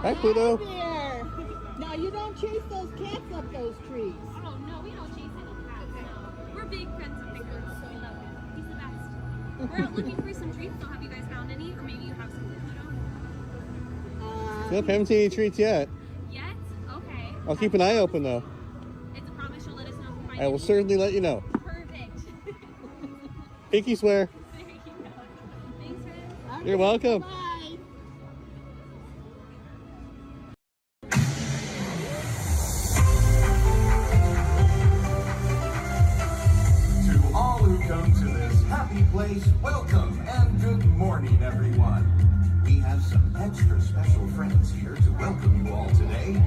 Hi, Pluto. There. Now you don't chase those cats up those trees. Oh no, we don't chase any cats. No. We're big friends of Pickles. We love him. He's the best. We're out looking for some treats. So have you guys found any? Or maybe you have some, Pluto? Nope, haven't seen any treats yet. Yet? Okay. I'll keep an eye open though. It's a promise you'll let us know if you find I will any? certainly let you know. Perfect. Pinky swear. There you go. Thanks, Red. You're welcome. Bye. To all who come to this happy place, welcome and good morning, everyone. We have some extra special friends here to welcome you all today.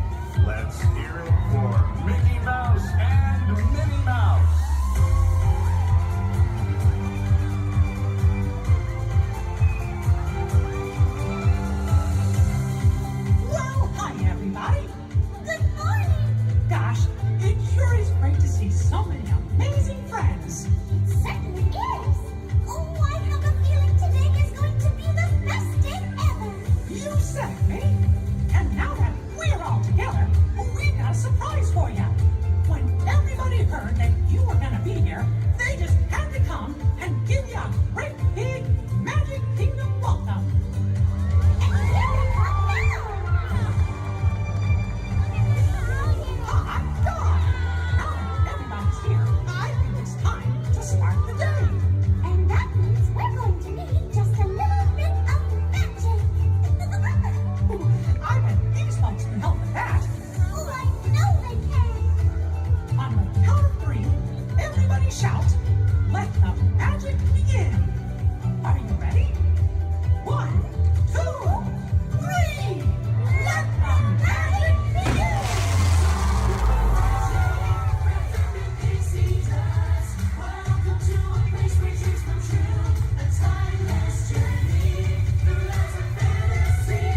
Let's hear it for Mickey Mouse and Minnie Mouse. Well, hi everybody. Good morning. Gosh, it sure is great to see so many amazing friends. It certainly is. Oh, I have a feeling today is going to be the best day ever. You said it, Minnie. And now that we're all together, we've got a surprise for you. When everybody heard that you were going to be here, they just had to come and give you a great big Magic Kingdom welcome. And here we come now. Hot dog! Now that everybody's here, I think it's time to start the day. And that means we're going to need just a little bit of magic. I bet these folks can help with that. Oh, I know they can. On the count of three, everybody shout, let the magic begin. Are you ready? 1, 2, 3. Let the magic begin. Welcome to a place where dreams come true. A timeless journey through lives of fantasy.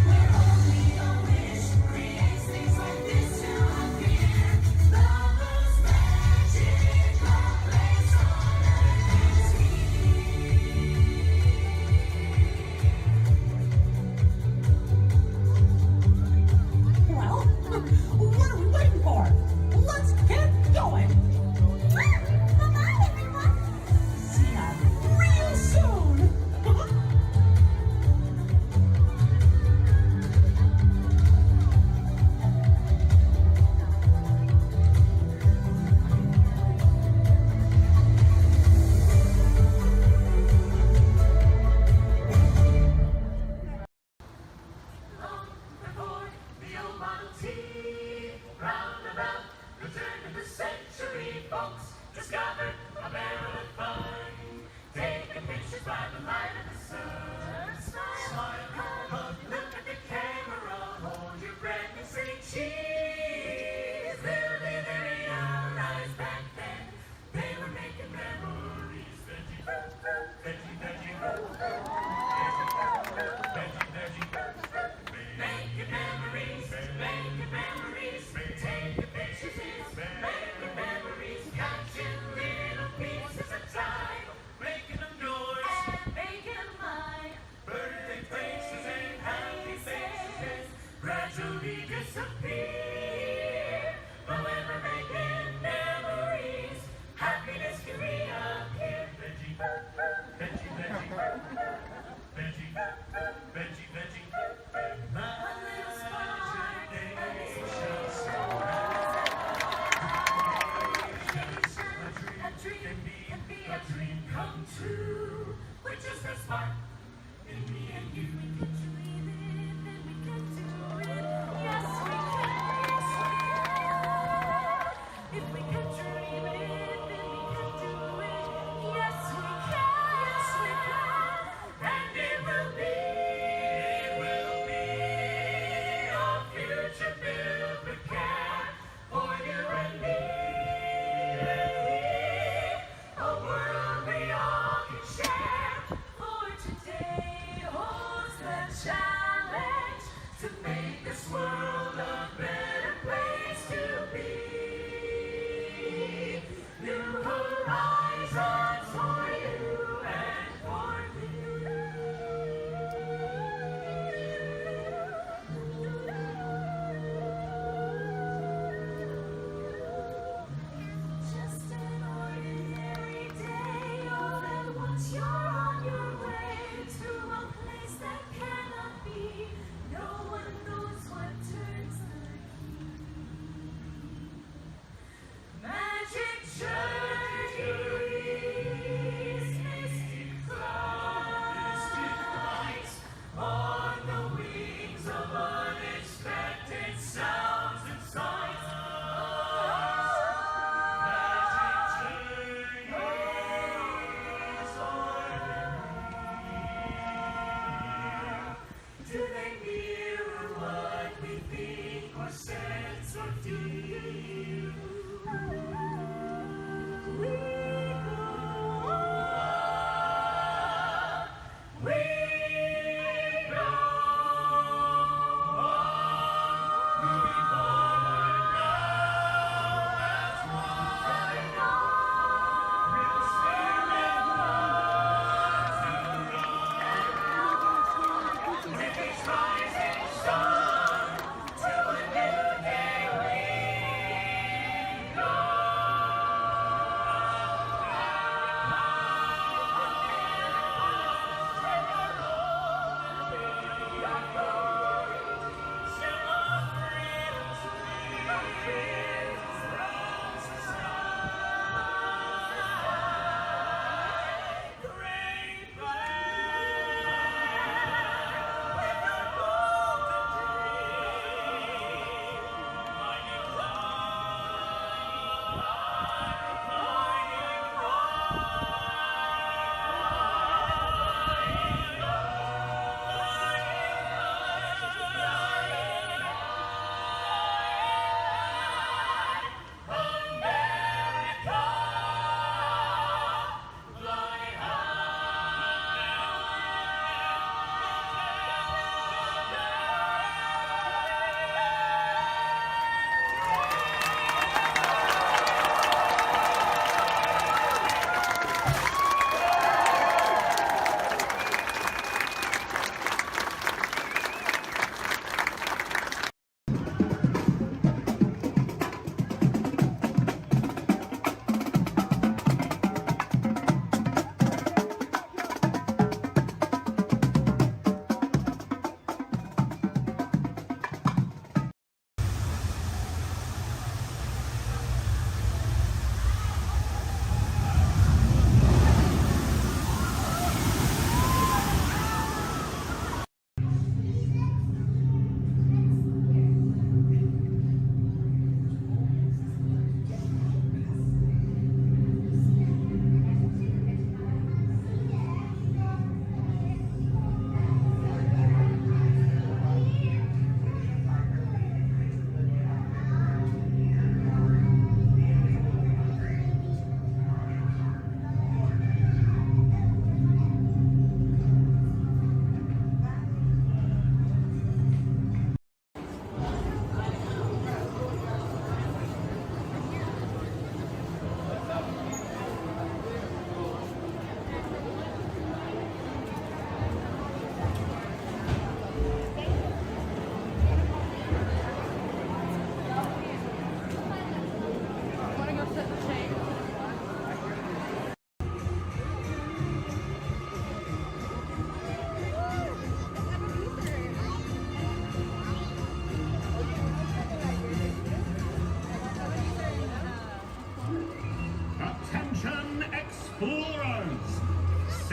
Where only a wish creates things like this to appear. The most magical place on earth is here. Well, what are we waiting for? Let's get going. Bye-bye, everyone. See ya real soon. Long before the old Model T, round about the turn of the century, folks discovered a barrel of fun. Taking pictures by the light of the sun. Smile, hug, look at the camera, hold your breath and say cheese. Little did they realize back then they were making memories. Veggie, veggie, veggie, veggie, making memories, making memories, taking pictures is making memories, catching little pieces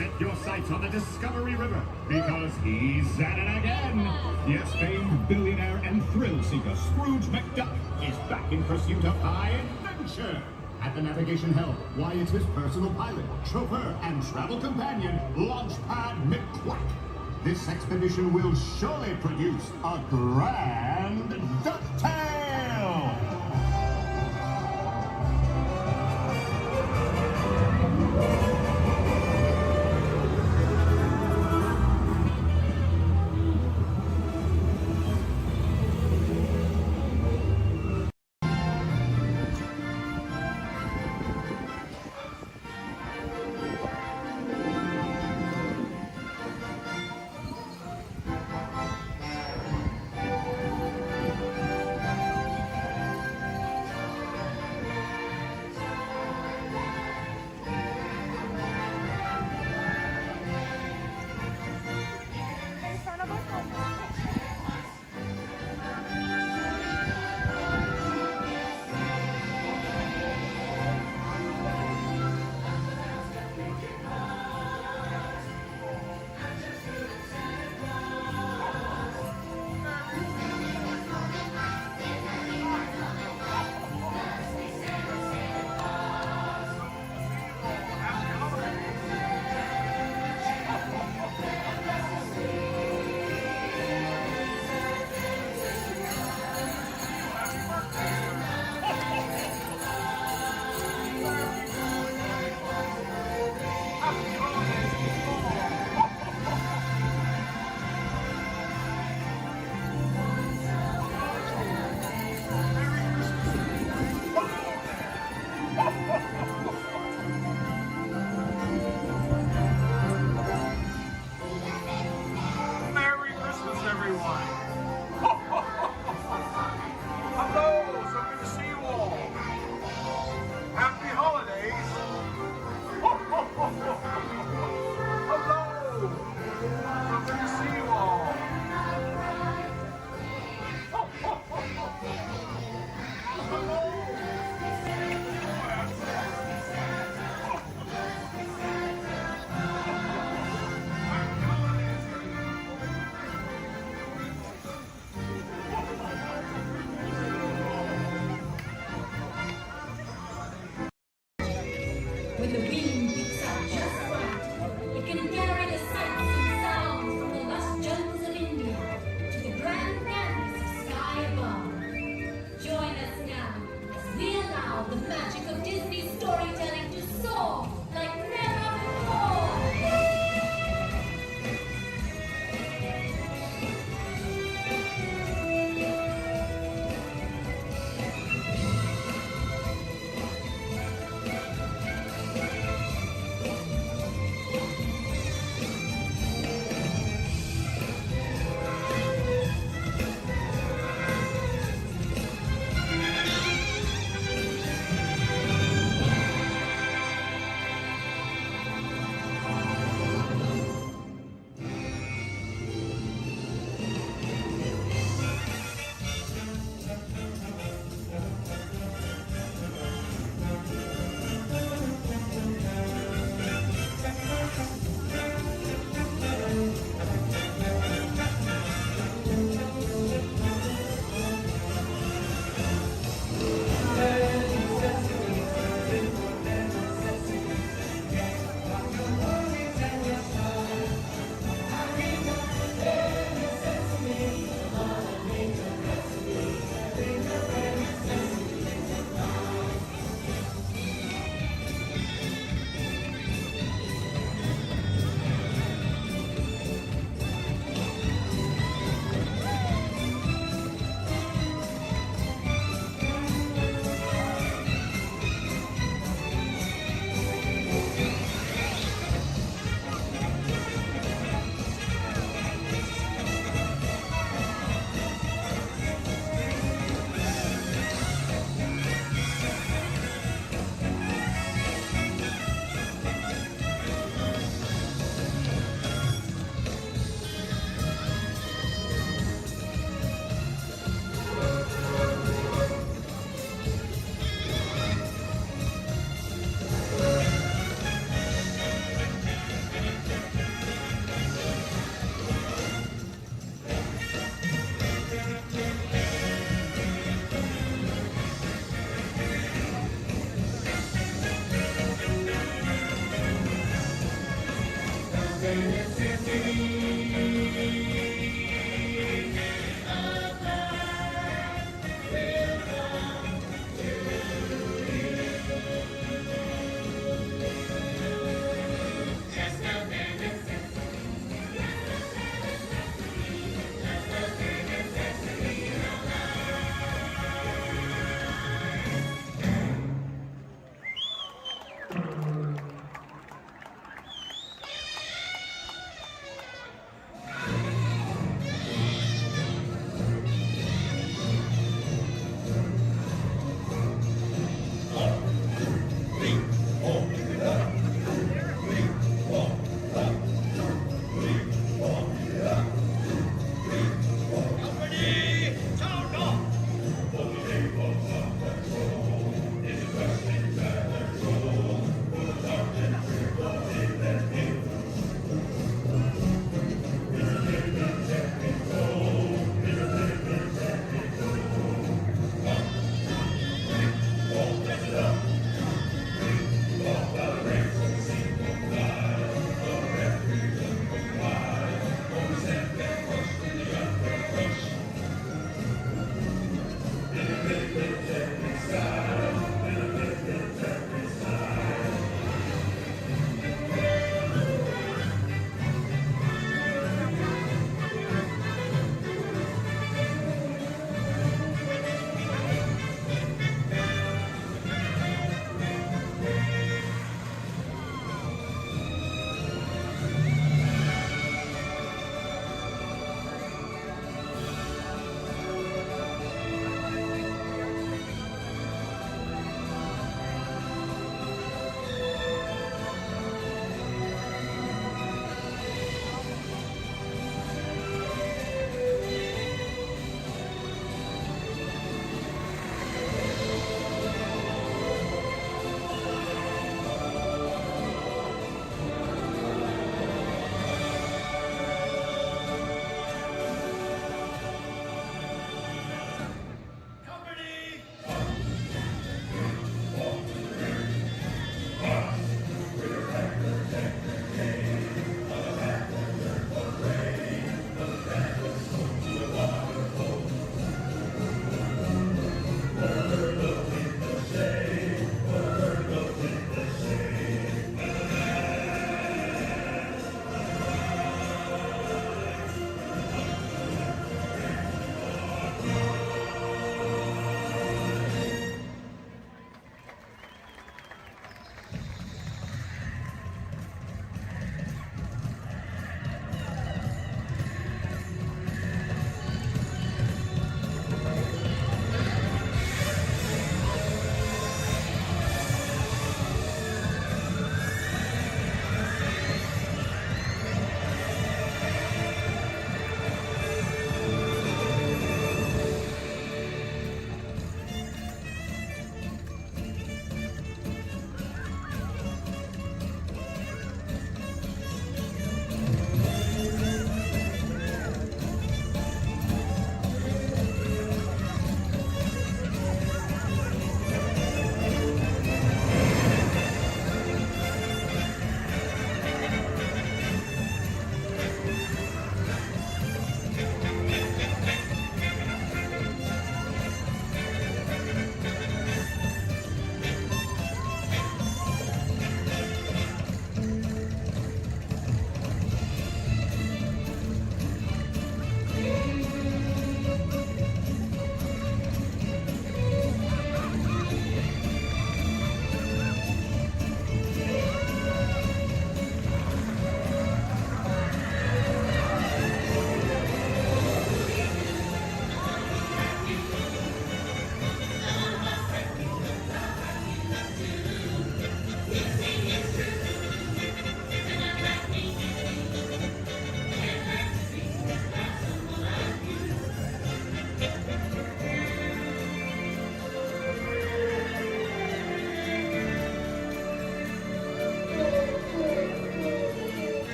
Set your sights on the Discovery River, because he's at it again. Yes, famed billionaire and thrill seeker Scrooge McDuck is back in pursuit of high adventure. At the navigation helm, why, it's his personal pilot, chauffeur, and travel companion, Launchpad McQuack. This expedition will surely produce a grand ducktail! Merry Christmas, everyone! Hello, so good to see you all. Happy holidays! Hello, so good to see you all. When the wind picks up just right, it can carry the sights and sounds from the lush jungles of India to the grand canvas of sky above. Join us now as we allow the magic of Disney storytelling to soar like never before.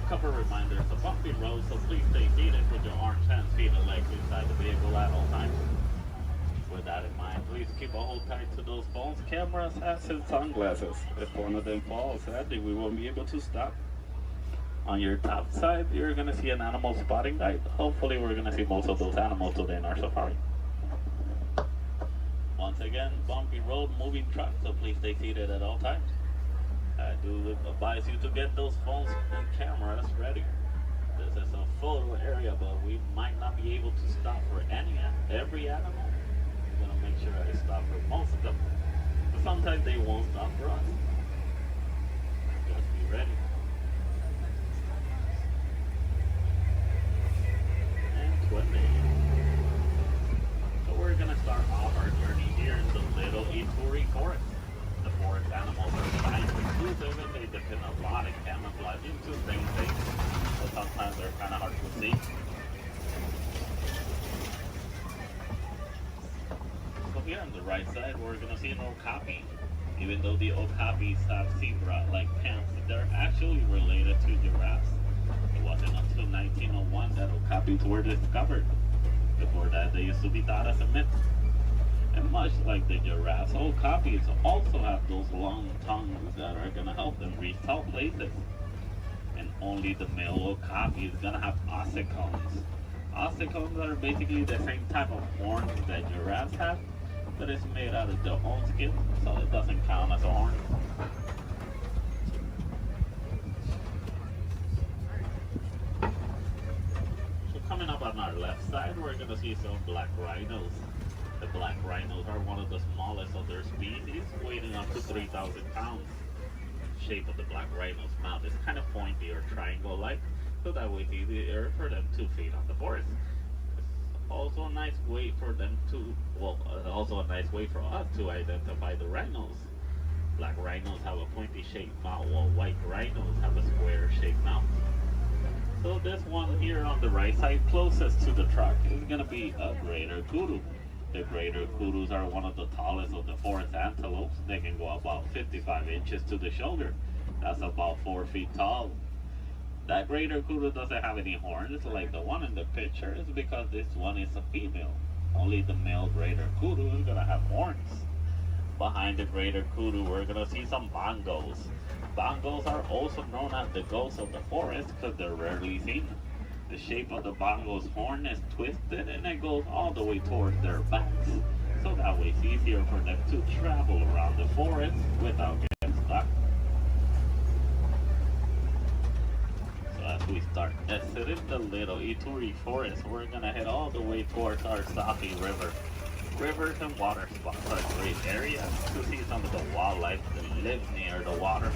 couple reminders. A bumpy road, so please stay seated with your arms, hands, feet, and legs inside the vehicle at all times. With that in mind, please keep a hold tight to those phones, cameras, hats, and sunglasses. If one of them falls, sadly, we won't be able to stop. On your top side, you're going to see an animal spotting guide. Hopefully, we're going to see most of those animals today in our safari. Once again, bumpy road, moving truck, so please stay seated at all times. I do advise you to get those phones and cameras ready. This is a photo area, but we might not be able to stop for every animal. I'm gonna make sure I stop for most of them. But sometimes they won't stop for us. Just be ready. And 20. So we're gonna start off our journey here in the Little Ituri Forest. The forest animals are kind of exclusive and they depend a lot of camouflaging to stay safe. So sometimes they're kind of hard to see. So here on the right side, we're going to see an okapi. Even though the okapis have zebra-like pants, they're actually related to giraffes. It wasn't until 1901 that okapis were discovered. Before that, they used to be thought as a myth. And much like the giraffes, okapis also have those long tongues that are going to help them reach tall places. And only the male okapi is going to have ossicones. Ossicones are basically the same type of horns that giraffes have, but it's made out of their own skin, so it doesn't count as a horn. So coming up on our left side, we're going to see some black rhinos. The black rhinos are one of the smallest of their species, weighing up to 3,000 pounds. The shape of the black rhino's mouth is kind of pointy or triangle-like, so that way it's easier for them to feed on the forest. It's also a nice way for them to, also a nice way for us to identify the rhinos. Black rhinos have a pointy-shaped mouth, while white rhinos have a square-shaped mouth. So this one here on the right side, closest to the truck, is going to be a greater kudu. The greater kudus are one of the tallest of the forest antelopes. They can go about 55 inches to the shoulder. That's about 4 feet tall. That greater kudu doesn't have any horns like the one in the picture. It's because this one is a female. Only the male greater kudu is going to have horns. Behind the greater kudu, we're going to see some bongos. Bongos are also known as the ghosts of the forest because they're rarely seen. The shape of the bongo's horn is twisted and it goes all the way towards their backs. So that way it's easier for them to travel around the forest without getting stuck. So as we start exiting the Little Ituri Forest, we're going to head all the way towards our Safi River. Rivers and water spots are great areas to see some of the wildlife that lives near the water.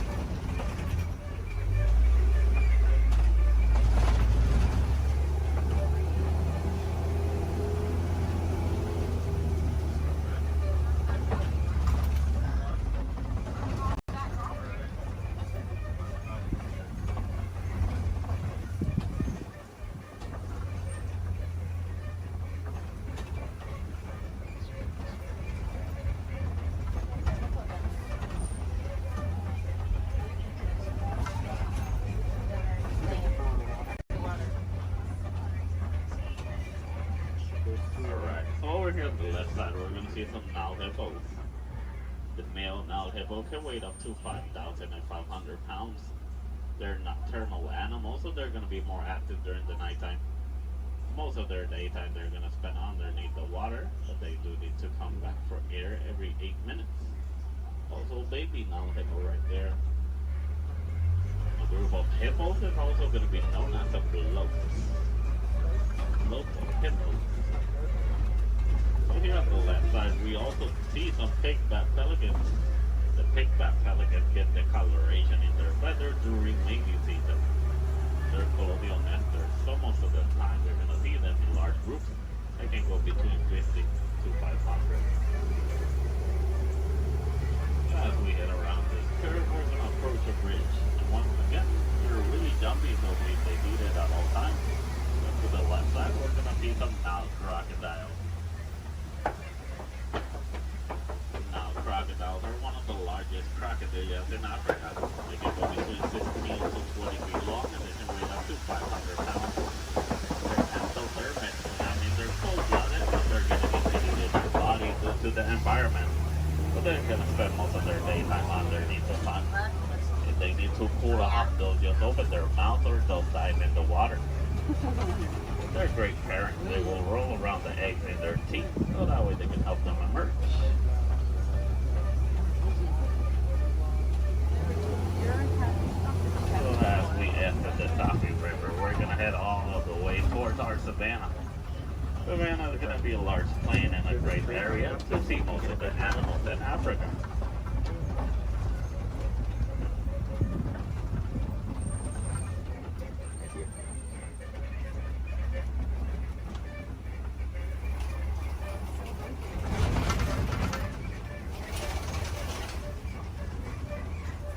Here on the left side, we're going to see some Nile hippos. The male Nile hippo can weigh up to 5,500 pounds. They're nocturnal animals, so they're going to be more active during the nighttime. Most of their daytime they're going to spend underneath the water, but they do need to come back for air every 8 minutes. Also, baby Nile hippo right there. A group of hippos is also going to be known as a float. Float of hippos. So here on the left side, we also see some pigback pelicans. The pigback pelicans get the coloration in their feathers during mating season. They're colonial nesters, so most of the time we're going to see them in large groups. They can go between 50 to 500. As we head around this curve, we're going to approach a bridge. And once again, we're really jumpy, so please stay seated at all times. And to the left side, we're going to see some Nile crocodiles. Now, crocodiles are one of the largest crocodiles in Africa. They can go between 16 to 20 feet long, and they can weigh up to 500 pounds. They're endothermic. That means they're cold-blooded, but they're going to be heated in their body due to the environment. So they're going to spend most of their daytime underneath the sun. If they need to cool off, they'll just open their mouth or they'll dive in the water. They're great parents. They will roll around the eggs in their teeth, so that way they can help them emerge. So as we enter the Taffy River, we're going to head all of the way towards our savannah. Savannah is going to be a large plain and a great area to see most of the animals in Africa.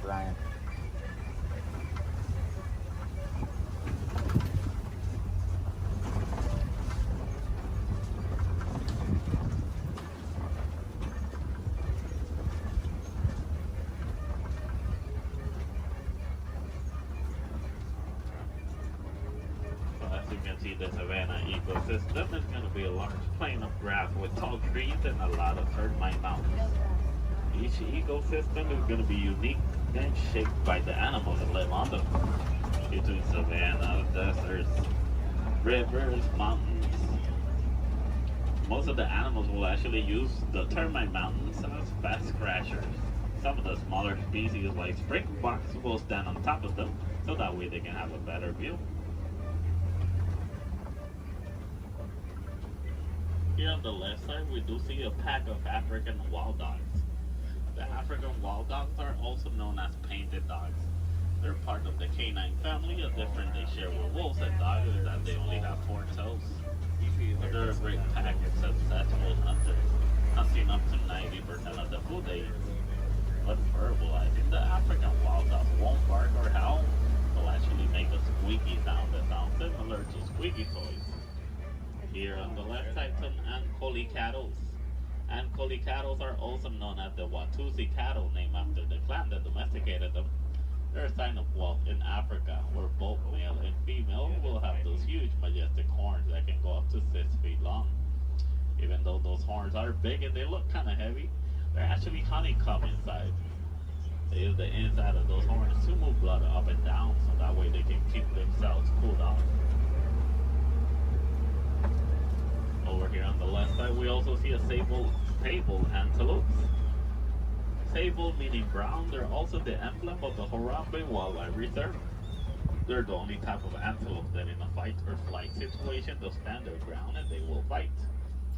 Brian. As you can see, the savanna ecosystem is going to be a large plain of grass with tall trees and a lot of termite mountains. Each ecosystem is going to be unique and shaped by the animals that live on them. Between savanna, deserts, rivers, mountains. Most of the animals will actually use the termite mountains as fast crashers. Some of the smaller species like springboks will stand on top of them, so that way they can have a better view. Here on the left side, we do see a pack of African wild dogs. The African wild dogs are also known as painted dogs. They're part of the canine family. A difference they share with wolves and dogs is that they only have 4 toes. But they're a great pack of successful hunters, hunting up to 90% of the food they eat. But verbalizing, the African wild dog won't bark or howl. They'll actually make a squeaky sound that sounds similar to squeaky toys. Here on the left side, some Ankoli cattle. Ankoli cattle are also known as the Watusi cattle, named after the clan that domesticated them. They're a sign of wealth in Africa, where both male and female will have those huge, majestic horns that can go up to 6 feet long. Even though those horns are big and they look kind of heavy, they're actually honeycomb inside. They use the inside of those horns to move blood up and down, so that way they can keep themselves cooled off. Over here on the left side, we also see a sable antelope. Sable meaning brown, they're also the emblem of the Harambe Wildlife Reserve. They're the only type of antelope that in a fight or flight situation, they'll stand their ground and they will fight.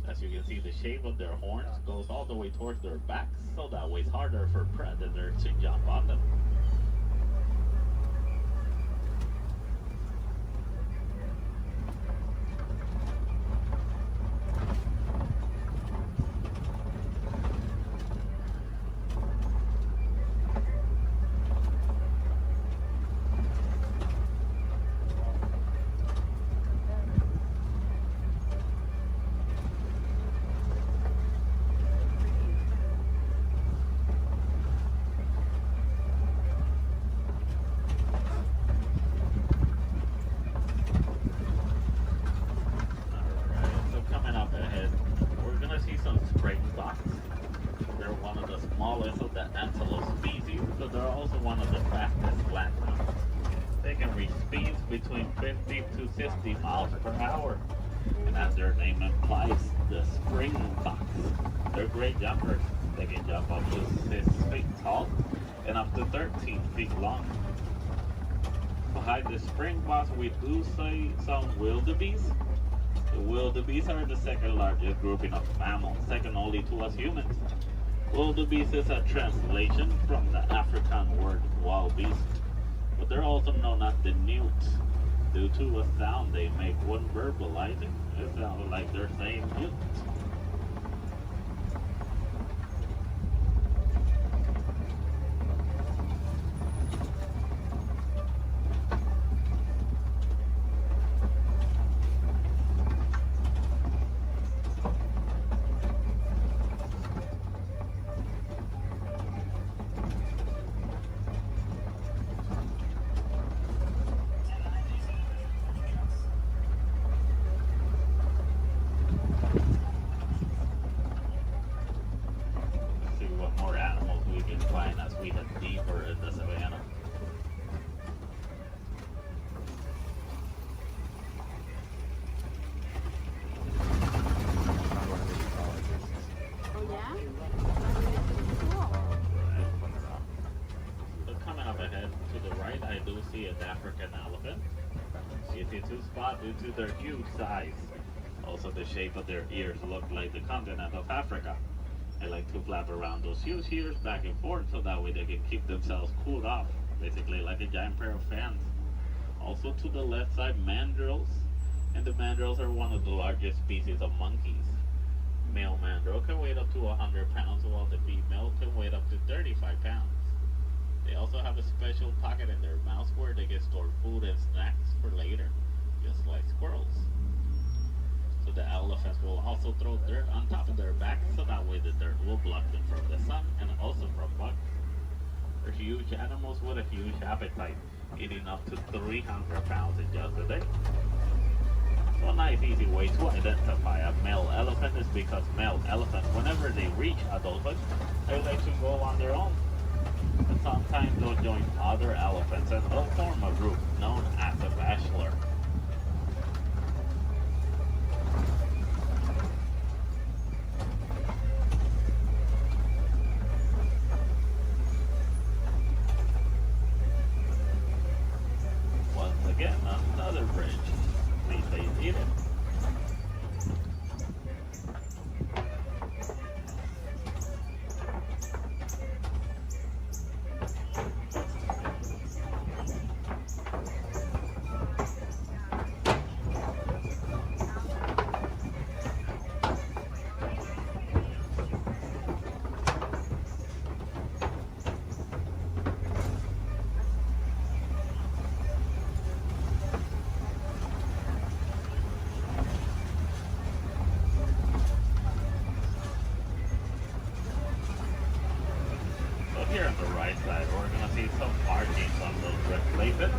As you can see, the shape of their horns goes all the way towards their backs, so that way it's harder for predators to jump on them. Between 50 to 60 miles per hour. And as their name implies, the springboks. They're great jumpers. They can jump up to 6 feet tall and up to 13 feet long. Behind the springboks, we do see some wildebeest. The wildebeest are the second largest grouping of mammals, second only to us humans. Wildebeest is a translation from the African word wild beast. But they're also known as the newt due to a sound they make when verbalizing. It sounds like they're saying newt. find as we head deeper in the savannah. Oh yeah? So coming up ahead to the right, I do see an African elephant. Easy to spot due to their huge size. Also, the shape of their ears look like the continent of Africa. They like to flap around those huge ears back and forth so that way they can keep themselves cooled off. Basically like a giant pair of fans. Also to the left side, mandrills. And the mandrills are one of the largest species of monkeys. Male mandrill can weigh up to 100 pounds while the female can weigh up to 35 pounds. They also have a special pocket in their mouths where they can store food and snacks for later, just like squirrels. So the elephants will also throw dirt on top of their back so that way the dirt will block them from the sun and also from bugs. They're huge animals with a huge appetite, eating up to 300 pounds in just a day. So a nice easy way to identify a male elephant is because male elephants, whenever they reach adulthood, they like to go on their own. And sometimes they'll join other elephants and they'll form a group known as a bachelor. Once again, another bridge. Please stay seated. Here on the right side, we're going to see some markings on those red places.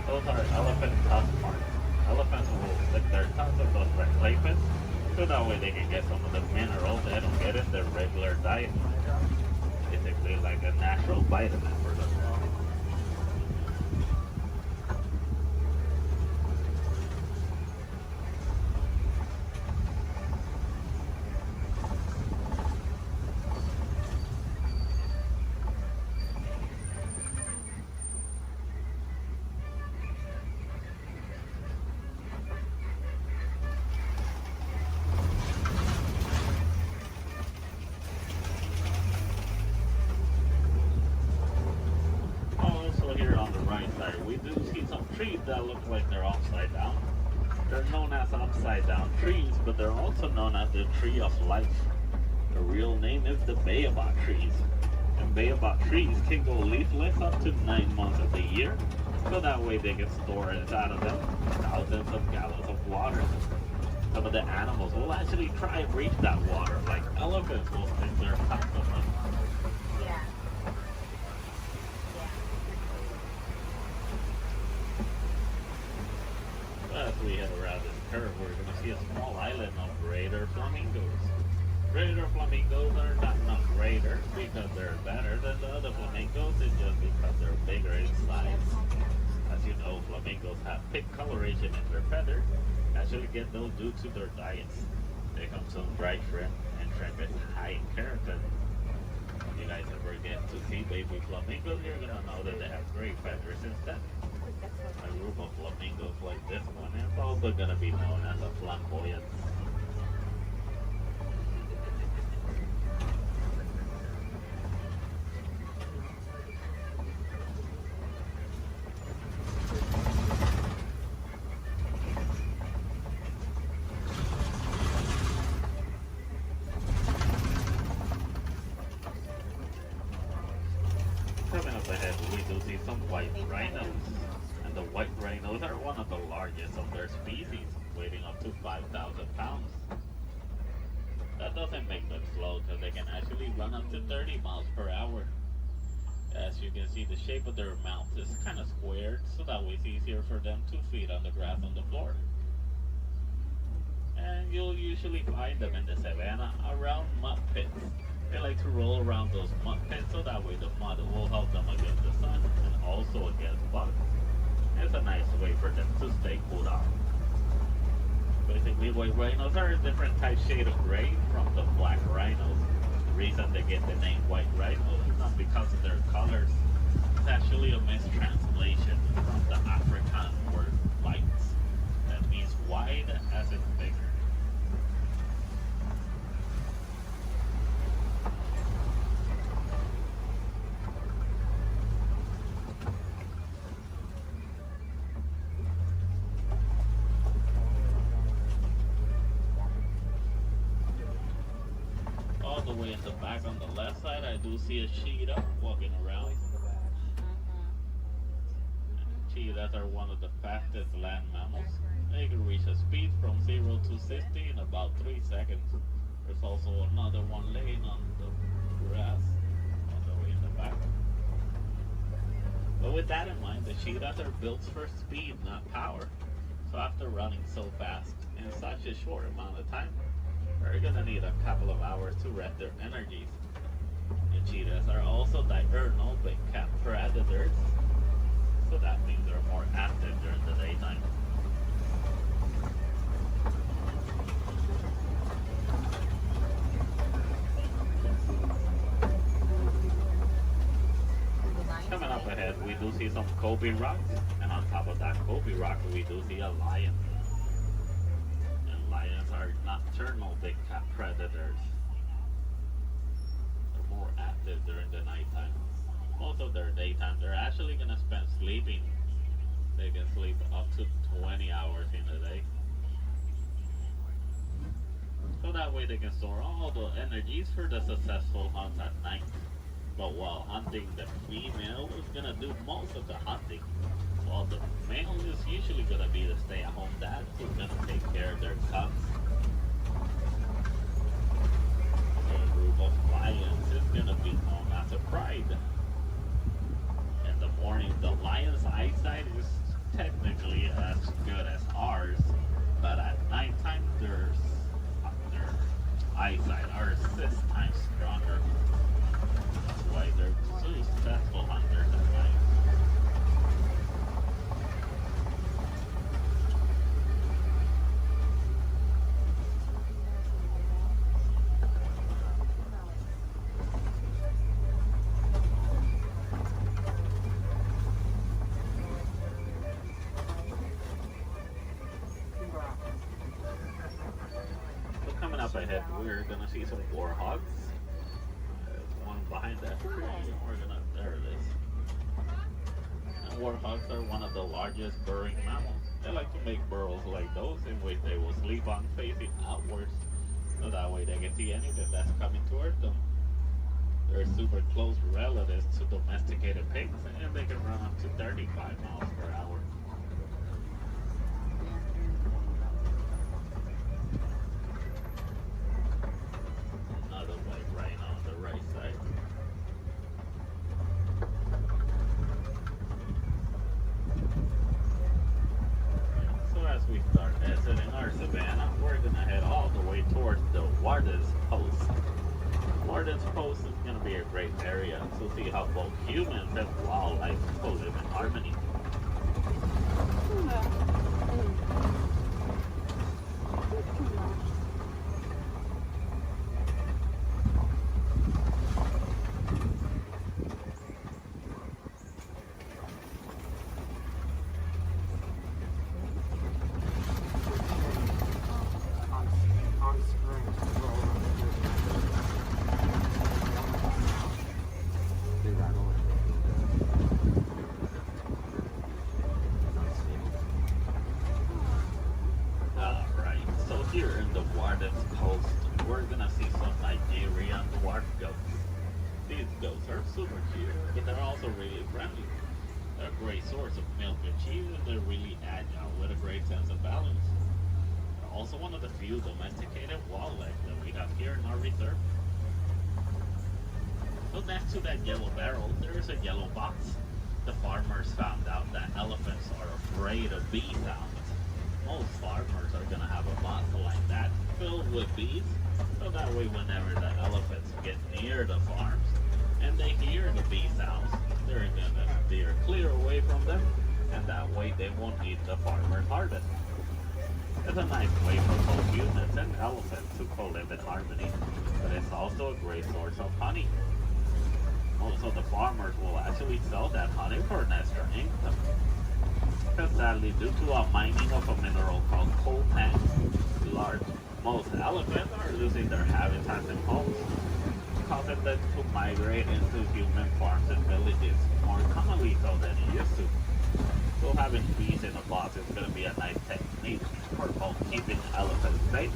Those are elephant tusk marks. Elephants will stick their tongues on those red places so that way they can get some of the minerals they don't get in their regular diet. Basically like a natural vitamin for them. We do see some trees that look like they're upside down. They're known as upside down trees, but they're also known as the tree of life. The real name is the baobab trees. And baobab trees can go leafless up to 9 months of the year, so that way they can store inside of them thousands of gallons of water. Some of the animals will actually try and reach that water, like elephants will stick their tongues on them. As we head around this curve, we're going to see a small island of greater flamingos. Greater flamingos are not greater because they're better than the other flamingos, it's just because they're bigger in size. As you know, flamingos have thick coloration in their feathers. Actually get those due to their diets. They come some dried shrimp, and shrimp is high in keratin. If you guys ever get to see baby flamingos, you're going to know that they have great feathers instead. A group of flamingos like this one is also going to be known as a flamboyant. Coming up ahead, we do see some white rhinos. And the white rhinos are one of the largest of their species, weighing up to 5,000 pounds. That doesn't make them slow because they can actually run up to 30 miles per hour. As you can see, the shape of their mouth is kind of squared, so that way it's easier for them to feed on the grass on the floor. And you'll usually find them in the savannah around mud pits. They like to roll around those mud pits so that way the mud will help them against the sun and also against bugs. It's a nice way for them to stay cooled off. Basically, white rhinos are a different type shade of gray from the black rhinos. The reason they get the name white rhino is not because of their colors. It's actually a mistranslation from the Afrikaans word white. That means wide as in bigger. All the way in the back on the left side, I do see a cheetah walking around. Cheetahs are one of the fastest land mammals. They can reach a speed from 0 to 60 in about 3 seconds. There's also another one laying on the grass all the way in the back. But with that in mind, the cheetahs are built for speed, not power. So after running so fast in such a short amount of time, they're gonna need a couple of hours to rest their energies. The cheetahs are also diurnal big cat predators, so that means they're more active during the daytime. Coming up ahead, we do see some Kobe rocks, and on top of that Kobe rock, we do see a lion. Lions are nocturnal big cat predators. They're more active during the nighttime. Most of their daytime, they're actually going to spend sleeping. They can sleep up to 20 hours in a day. So that way they can store all the energies for the successful hunts at night. But while hunting, the female is going to do most of the hunting. Well, the male is usually going to be the stay-at-home dad who's going to take care of their cubs. A group of lions is going to be known as a pride. In the morning, the lion's eyesight is technically as good as ours, but at nighttime, their eyesight are 6 times stronger. That's why they're successful hunters at night. Up ahead, we're gonna see some warhogs. There's one behind that tree. There it is. And warhogs are one of the largest burrowing mammals. They like to make burrows like those in which they will sleep on facing outwards, so that way they can see anything that's coming toward them. They're super close relatives to domesticated pigs, and they can run up to 35 miles per hour. Post is going to be a great area to see how both humans and wildlife will live in harmony. One of the few domesticated wildlife that we have here in our reserve. So next to that yellow barrel, there is a yellow box. The farmers found out that elephants are afraid of bee sounds. Most farmers are going to have a box like that filled with bees, So that way, whenever the elephants get near the farms and they hear the bee sounds, they're gonna steer clear away from them, and that way they won't eat the farmer's harvest. It's a nice way for both humans and elephants to co-live in harmony, but it's also a great source of honey. Also, the farmers will actually sell that honey for an extra income. Because sadly, due to a mining of a mineral called coltan, most elephants are losing their habitats and homes, causing them to migrate into human farms and villages more commonly so than it used to. So having bees in a box is going to be a nice technique for both keeping elephants safe,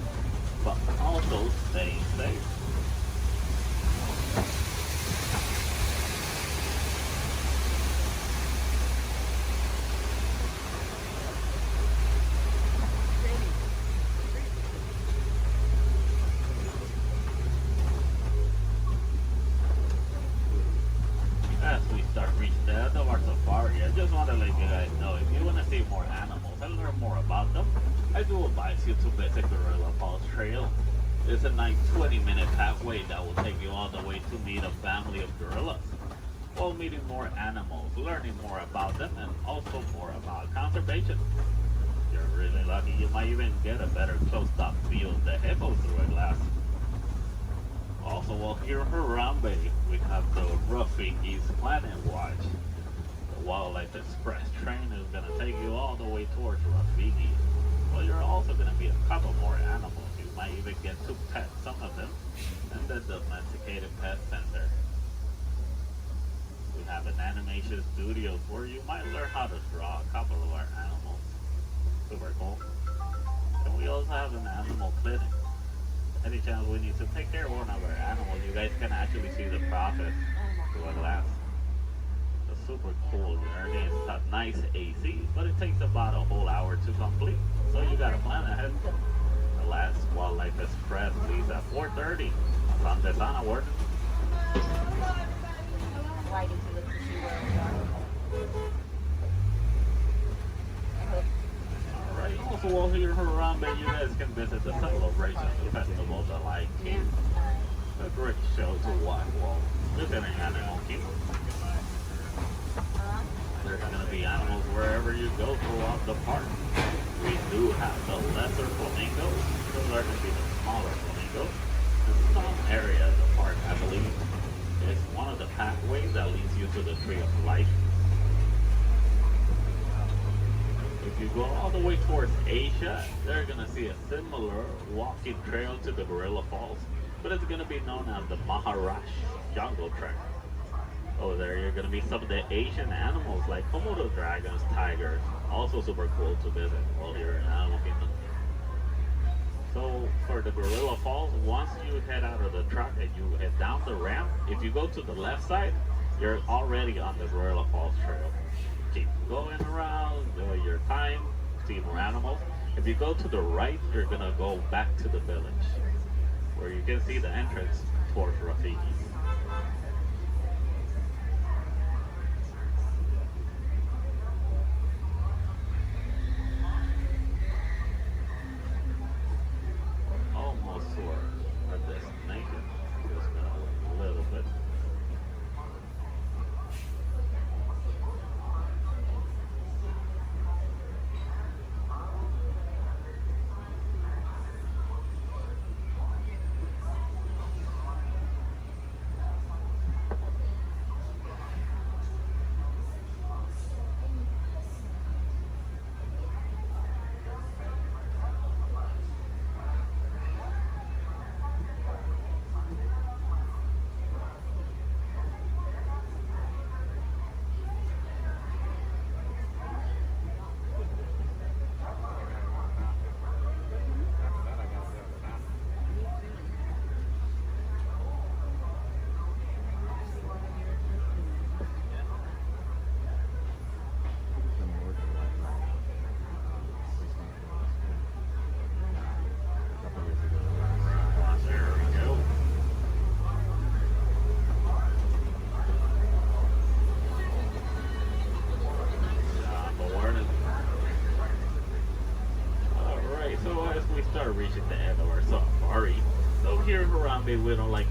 but also staying safe. As we start reaching the end of our safari, I just want to let you guys know, if you want to see more animals and learn more about them, I do advise you to visit Gorilla Falls Trail. It's a nice 20-minute pathway that will take you all the way to meet a family of gorillas, while meeting more animals, learning more about them, and also more about conservation. If you're really lucky, you might even get a better close-up view of the hippos through a glass. Also, well, here in Harambe, we have the Rafiki's Planet Watch. The Wildlife Express train is going to take you all the way towards Rafiki. Well, you're also going to meet a couple more animals. You might even get to pet some of them in the Domesticated Pet Center. We have an animation studio where you might learn how to draw a couple of our animals. Super cool. And we also have an animal clinic. Any chance we need to take care of one of our animals, you guys can actually see the process through a glass. It's super cool journey. It's got nice AC, but it takes about a whole hour to complete. So you gotta plan ahead. The last Wildlife Express leaves at 4:30. Sunday onward. Why did you look to see where we are? Alright, also while here in Harambe, you guys can visit the Celebration Festival, the Lion King. A great show to watch while visiting Animal Kingdom. There's going to be animals wherever you go throughout the park. We do have the lesser flamingos. Those are going to be the smaller flamingos. In some area of the park, I believe, is one of the pathways that leads you to the Tree of Life. If you go all the way towards Asia, they're going to see a similar walking trail to the Gorilla Falls, but it's going to be known as the Maharashtra Jungle Trek. Over there, you're going to meet some of the Asian animals like Komodo dragons, tigers, also super cool to visit while you're in Animal Kingdom. So for the Gorilla Falls, once you head out of the truck and you head down the ramp, if you go to the left side, you're already on the Gorilla Falls Trail. Keep going around, enjoy your time, see more animals. If you go to the right, you're gonna go back to the village, where you can see the entrance towards Rafiki. Almost to our destination. Just gonna wait a little bit.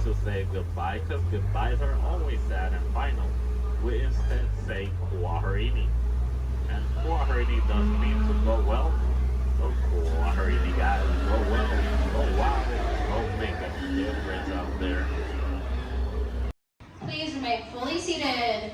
to say goodbye because goodbyes are always sad and final. We instead say kwaherini. And kwaherini does mean to go well. So kwaherini guys, go well, go wild, go make a difference out there. Please remain fully seated.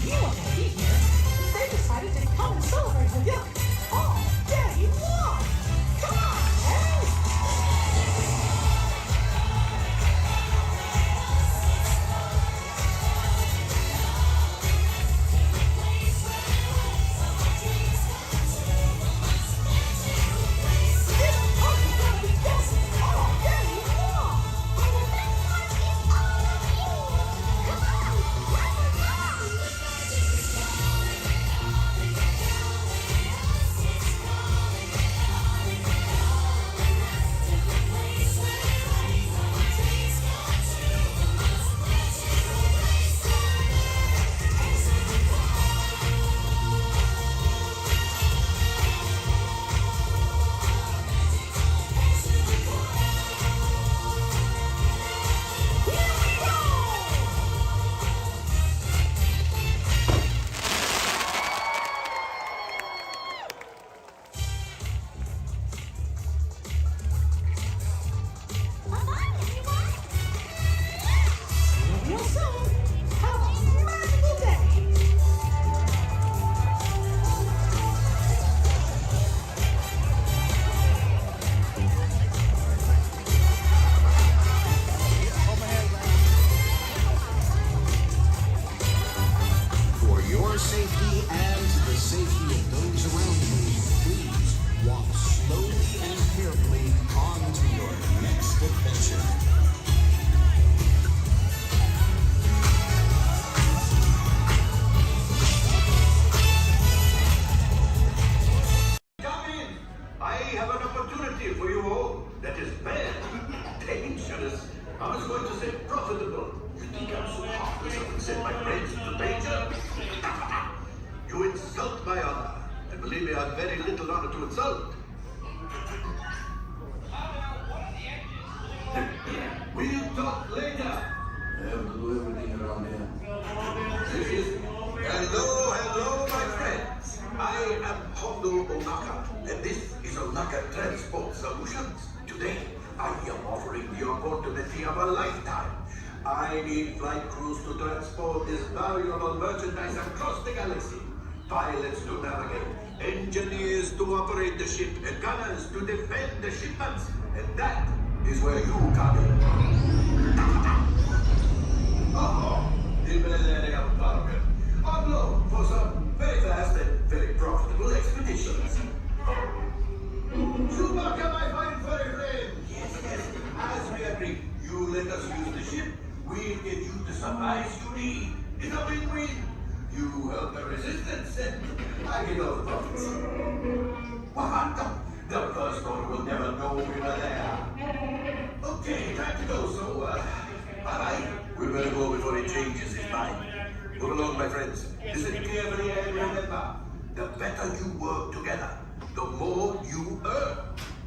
You want to be here. They decided to come and celebrate with you. have an opportunity for you all that is bad, dangerous, I was going to say profitable. You think I'm so heartless I would send my friends into danger? You insult my honor. And believe me, I have very little honor to insult. We'll talk later. I have to do everything around here. Hello, my friends. I am Hondo Onaka, and this is Onaka Transport Solutions. Today, I am offering the opportunity of a lifetime. I need flight crews to transport this valuable merchandise across the galaxy. Pilots to navigate, engineers to operate the ship, and gunners to defend the shipments. And that is where you come in. Oh, on loan for some very fast and very profitable expeditions. Chewbacca, my fine furry friend. Yes. As we agreed, you let us use the ship, we'll get you the supplies you need. It's a win-win. You help the resistance, and I get all the profits. What? The first order will never know we were there. Okay, time to go, so, bye-bye. We better go before he changes his mind. Move along, my friends. Listen carefully and remember, the better you work together, the more you earn.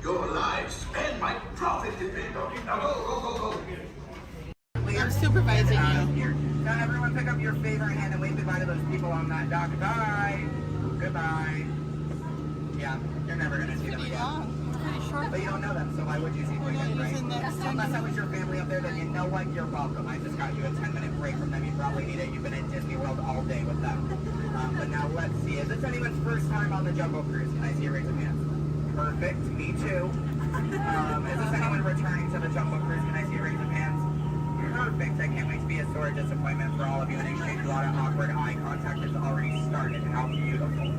Your lives and my profit depend on it. Now go. I'm supervising you. Now everyone pick up your favorite hand and wave goodbye to those people on that dock. Bye. Goodbye. Yeah, you're never going to see them again. But you don't know them, so why would you see them again, right? Unless that was your family up there, then you know what? You're welcome. I just got you a 10-minute break from them. You probably need it. You've been at Disney World all day with them. But now let's see. Is this anyone's first time on the Jungle Cruise? Can I see a raise of hands? Perfect. Me too. Is this anyone returning to the Jungle Cruise? Can I see a raise of hands? Perfect. I can't wait to be a sore disappointment for all of you and exchange a lot of awkward eye contact has already started. How beautiful.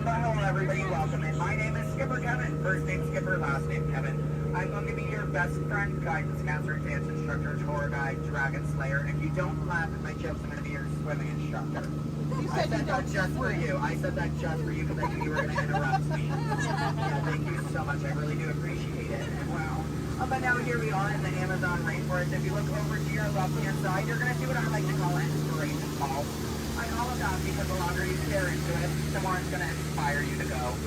But hello everybody, welcome in. My name is Skipper Kevin. First name Skipper, last name Kevin. I'm going to be your best friend, guidance counselor, dance instructor, tour guide, dragon slayer. And if you don't laugh at my jokes, I'm going to be your swimming instructor. I said that just for you. I said that just for you because I knew you were going to interrupt me. Yeah, thank you so much. I really do appreciate it. Wow. But now here we are in the Amazon rainforest. If you look over to your left-hand side, you're going to see what I like to call an inspiration ball. I call it that because the longer you stare into it, the more it's going to inspire you to go.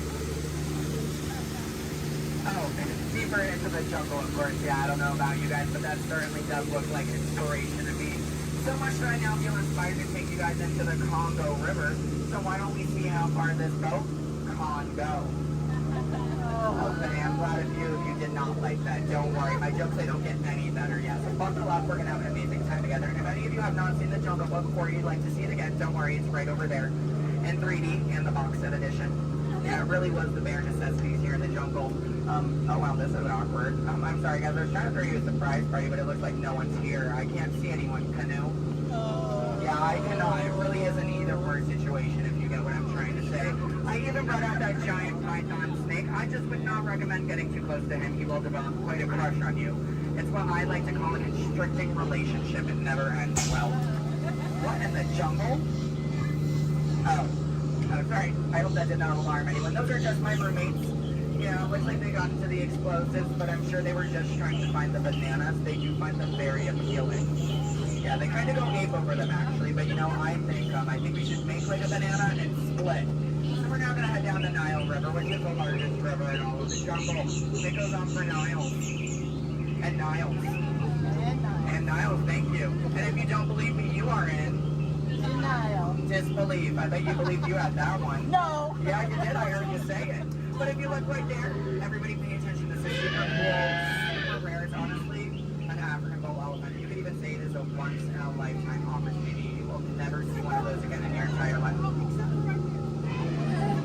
Oh, deeper into the jungle, of course. Yeah, I don't know about you guys, but that certainly does look like inspiration to me. So much that I now feel inspired to take you guys into the Congo River. So why don't we see how far this boat can go? Oh, but I'm glad of you if you did not like that. Don't worry, my jokes, they don't get any better yet. So buckle up, we're going to have an amazing time together. And if any of you have not seen the Jungle Book or you'd like to see it again, don't worry, it's right over there in 3D and the box set edition. Yeah, it really was the bare necessities here in the jungle. Oh wow, this is awkward. I'm sorry guys, I was trying to throw you a surprise party, but it looks like no one's here. I can't see anyone. Canoe? Yeah, I cannot. It really is an either or situation if you get what I'm trying to say. I even brought out that giant python snake. I just would not recommend getting too close to him. He will develop quite a crush on you. It's what I like to call a constricting relationship. It never ends well. What in the jungle? Oh, sorry. I hope that did not alarm anyone. Those are just my roommates. Yeah, looks like they got into the explosives, but I'm sure they were just trying to find the bananas. They do find them very appealing. Yeah, they kind of go ape over them actually, but you know, I think we should make like a banana and split. So we're now going to head down the Nile River, which is the largest river in all of the jungle. It goes on for Niles. And Niles. And Niles, thank you. And if you don't believe me, you are in Denial. Disbelief. I bet you believed you had that one. No. Yeah, you did. I heard you say it. But if you look right there, everybody pay attention. This is super cool, super rare. It's honestly an African bull elephant. You could even say it is a once-in-a-lifetime opportunity. You will never see one of those again in your entire life.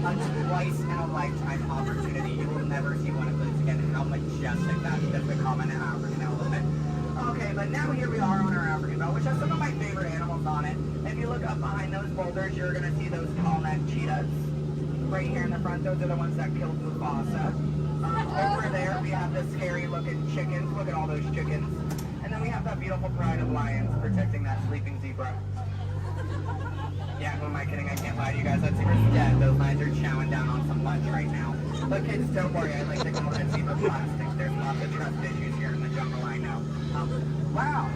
A twice-in-a-lifetime opportunity. You will never see one of those again. How majestic that is to become an African elephant. Okay, but now here we are on our African belt, which has some of my favorite animals on it. If you look up behind those boulders, you're going to see those tall-neck cheetahs. Right here in the front, those are the ones that killed Mufasa. Over there, we have the scary-looking chickens. Look at all those chickens. And then we have that beautiful pride of lions protecting that sleeping zebra. Yeah, who am I kidding? I can't lie to you guys. That zebra's dead. Those lions are chowing down on some lunch right now. But kids, don't worry. I like to call that zebra plastics. There's lots of trust issues here in the jungle, I know. Wow.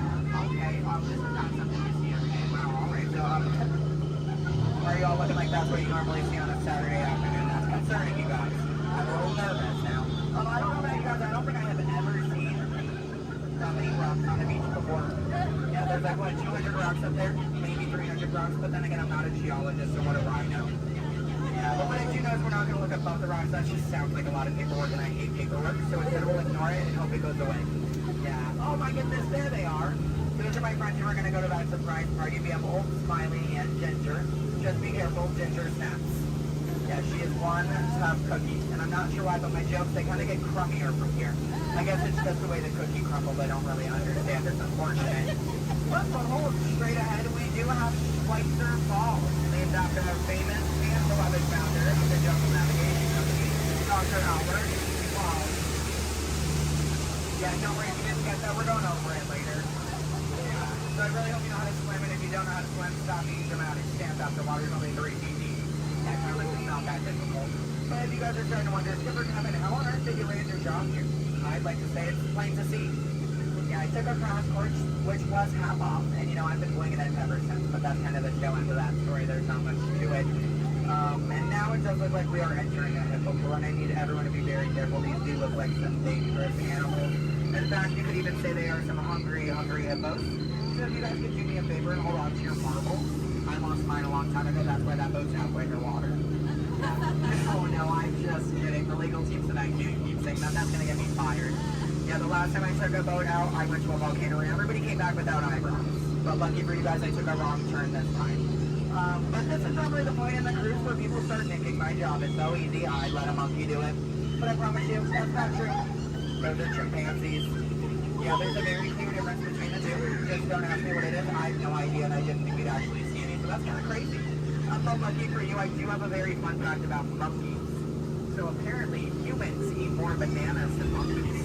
Okay. This is not something you see every day. Wow. All right. So, are you all looking like that's what you normally see on a Saturday afternoon? That's concerning, you guys. I'm a little nervous now. I don't know about you guys. I don't think I have ever seen that many rocks on the beach before. Yeah, there's like, what, 200 rocks up there? Maybe 300 rocks. But then again, I'm not a geologist, so what do I know? Yeah, but what I do know is we're not going to look above the rocks. That just sounds like a lot of paperwork, and I hate paperwork. So instead, we'll ignore it and hope it goes away. Yeah. Oh my goodness, there they are. Those are my friends who are going to go to that surprise party. We have Old Smiley and Ginger. Just be careful, Ginger snaps. Yeah, she is one tough cookie. And I'm not sure why, but my jokes, they kind of get crummier from here. I guess it's just the way the cookie crumbles. I don't really understand. It's unfortunate. But hold straight ahead, we do have Schweitzer Falls, named after our famous and beloved founder of the Jungle Navigation Company, Dr. Albert. Wow. Yeah, don't worry if you didn't get that. We're going over it later. Yeah. So I really hope you know how to swim, and if you don't know how to swim, stop being dramatic. Stand up. The water's only 3 feet deep. Yeah, Carlos, it's not that difficult. But if you guys are starting to wonder, Skipper Kevin, how on earth did you land your job here? I'd like to say it's plain to see. Yeah, I took a crash course, which was half off, and you know, I've been winging it ever since, but that's kind of the tail end of that story. There's not much to it. And now it does look like we are entering a hippopool, and I need everyone to be very careful. These do look like some dangerous animals. In fact, you could even say they are some hungry hippos. So if you guys could do me a favor and hold on to your marble. I lost mine a long time ago. That's why that boat's halfway underwater. Oh no, I'm just kidding. The legal team said I can't keep saying that. That's gonna get me fired. Yeah, the last time I took a boat out, I went to a volcano and everybody came back without eyebrows. But lucky for you guys, I took a wrong turn this time. But this is not really the point in the cruise where people start thinking my job is so easy, I'd let a monkey do it. But I promise you, that's not true. Those are chimpanzees. Yeah, there's a very clear difference between the two. Just don't ask me what it is. I have no idea, and I didn't think we'd actually see any, so that's kind of crazy. But lucky for you, I do have a very fun fact about monkeys. So apparently, humans eat more bananas than monkeys.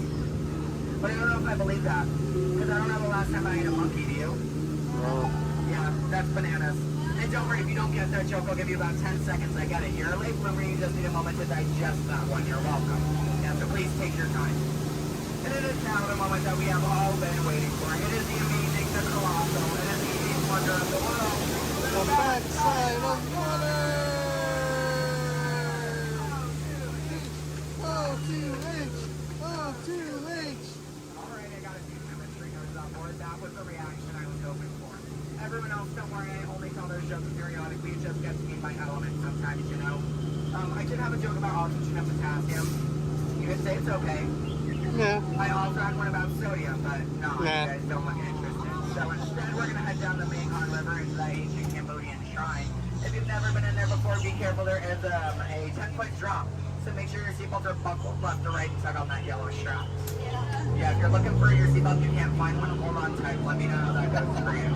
But I don't know if I believe that, because I don't know the last time I ate a monkey, do you? Yeah, that's bananas. And don't worry, if you don't get that joke, I'll give you about 10 seconds. I get it. You're a late bloomer, you just need a moment to digest that one. You're welcome. Yeah, so please take your time. And it is now the moment that we have all been waiting for. It is the amazing, the colossal, it is the eighth wonder of the world. The backside of water! O2H! O2H! Alright, I got a few chemistry notes on board. That was the reaction I was hoping for. Everyone else, don't worry, I only tell those jokes periodically. It just gets me in my element sometimes, you know. I did have a joke about oxygen and potassium. You could say it's okay. Yeah. I also had one about sodium, but no, you guys don't look interested. So instead, we're going to head down the Mekong River into the ancient Cambodian shrine. If you've never been in there before, be careful. There is a 10-foot drop. So make sure your seatbelts are buckled left to right and tug on that yellow strap. Yeah, if you're looking for your seatbelt, you can't find one, hold on tight. Let me know how that goes for you.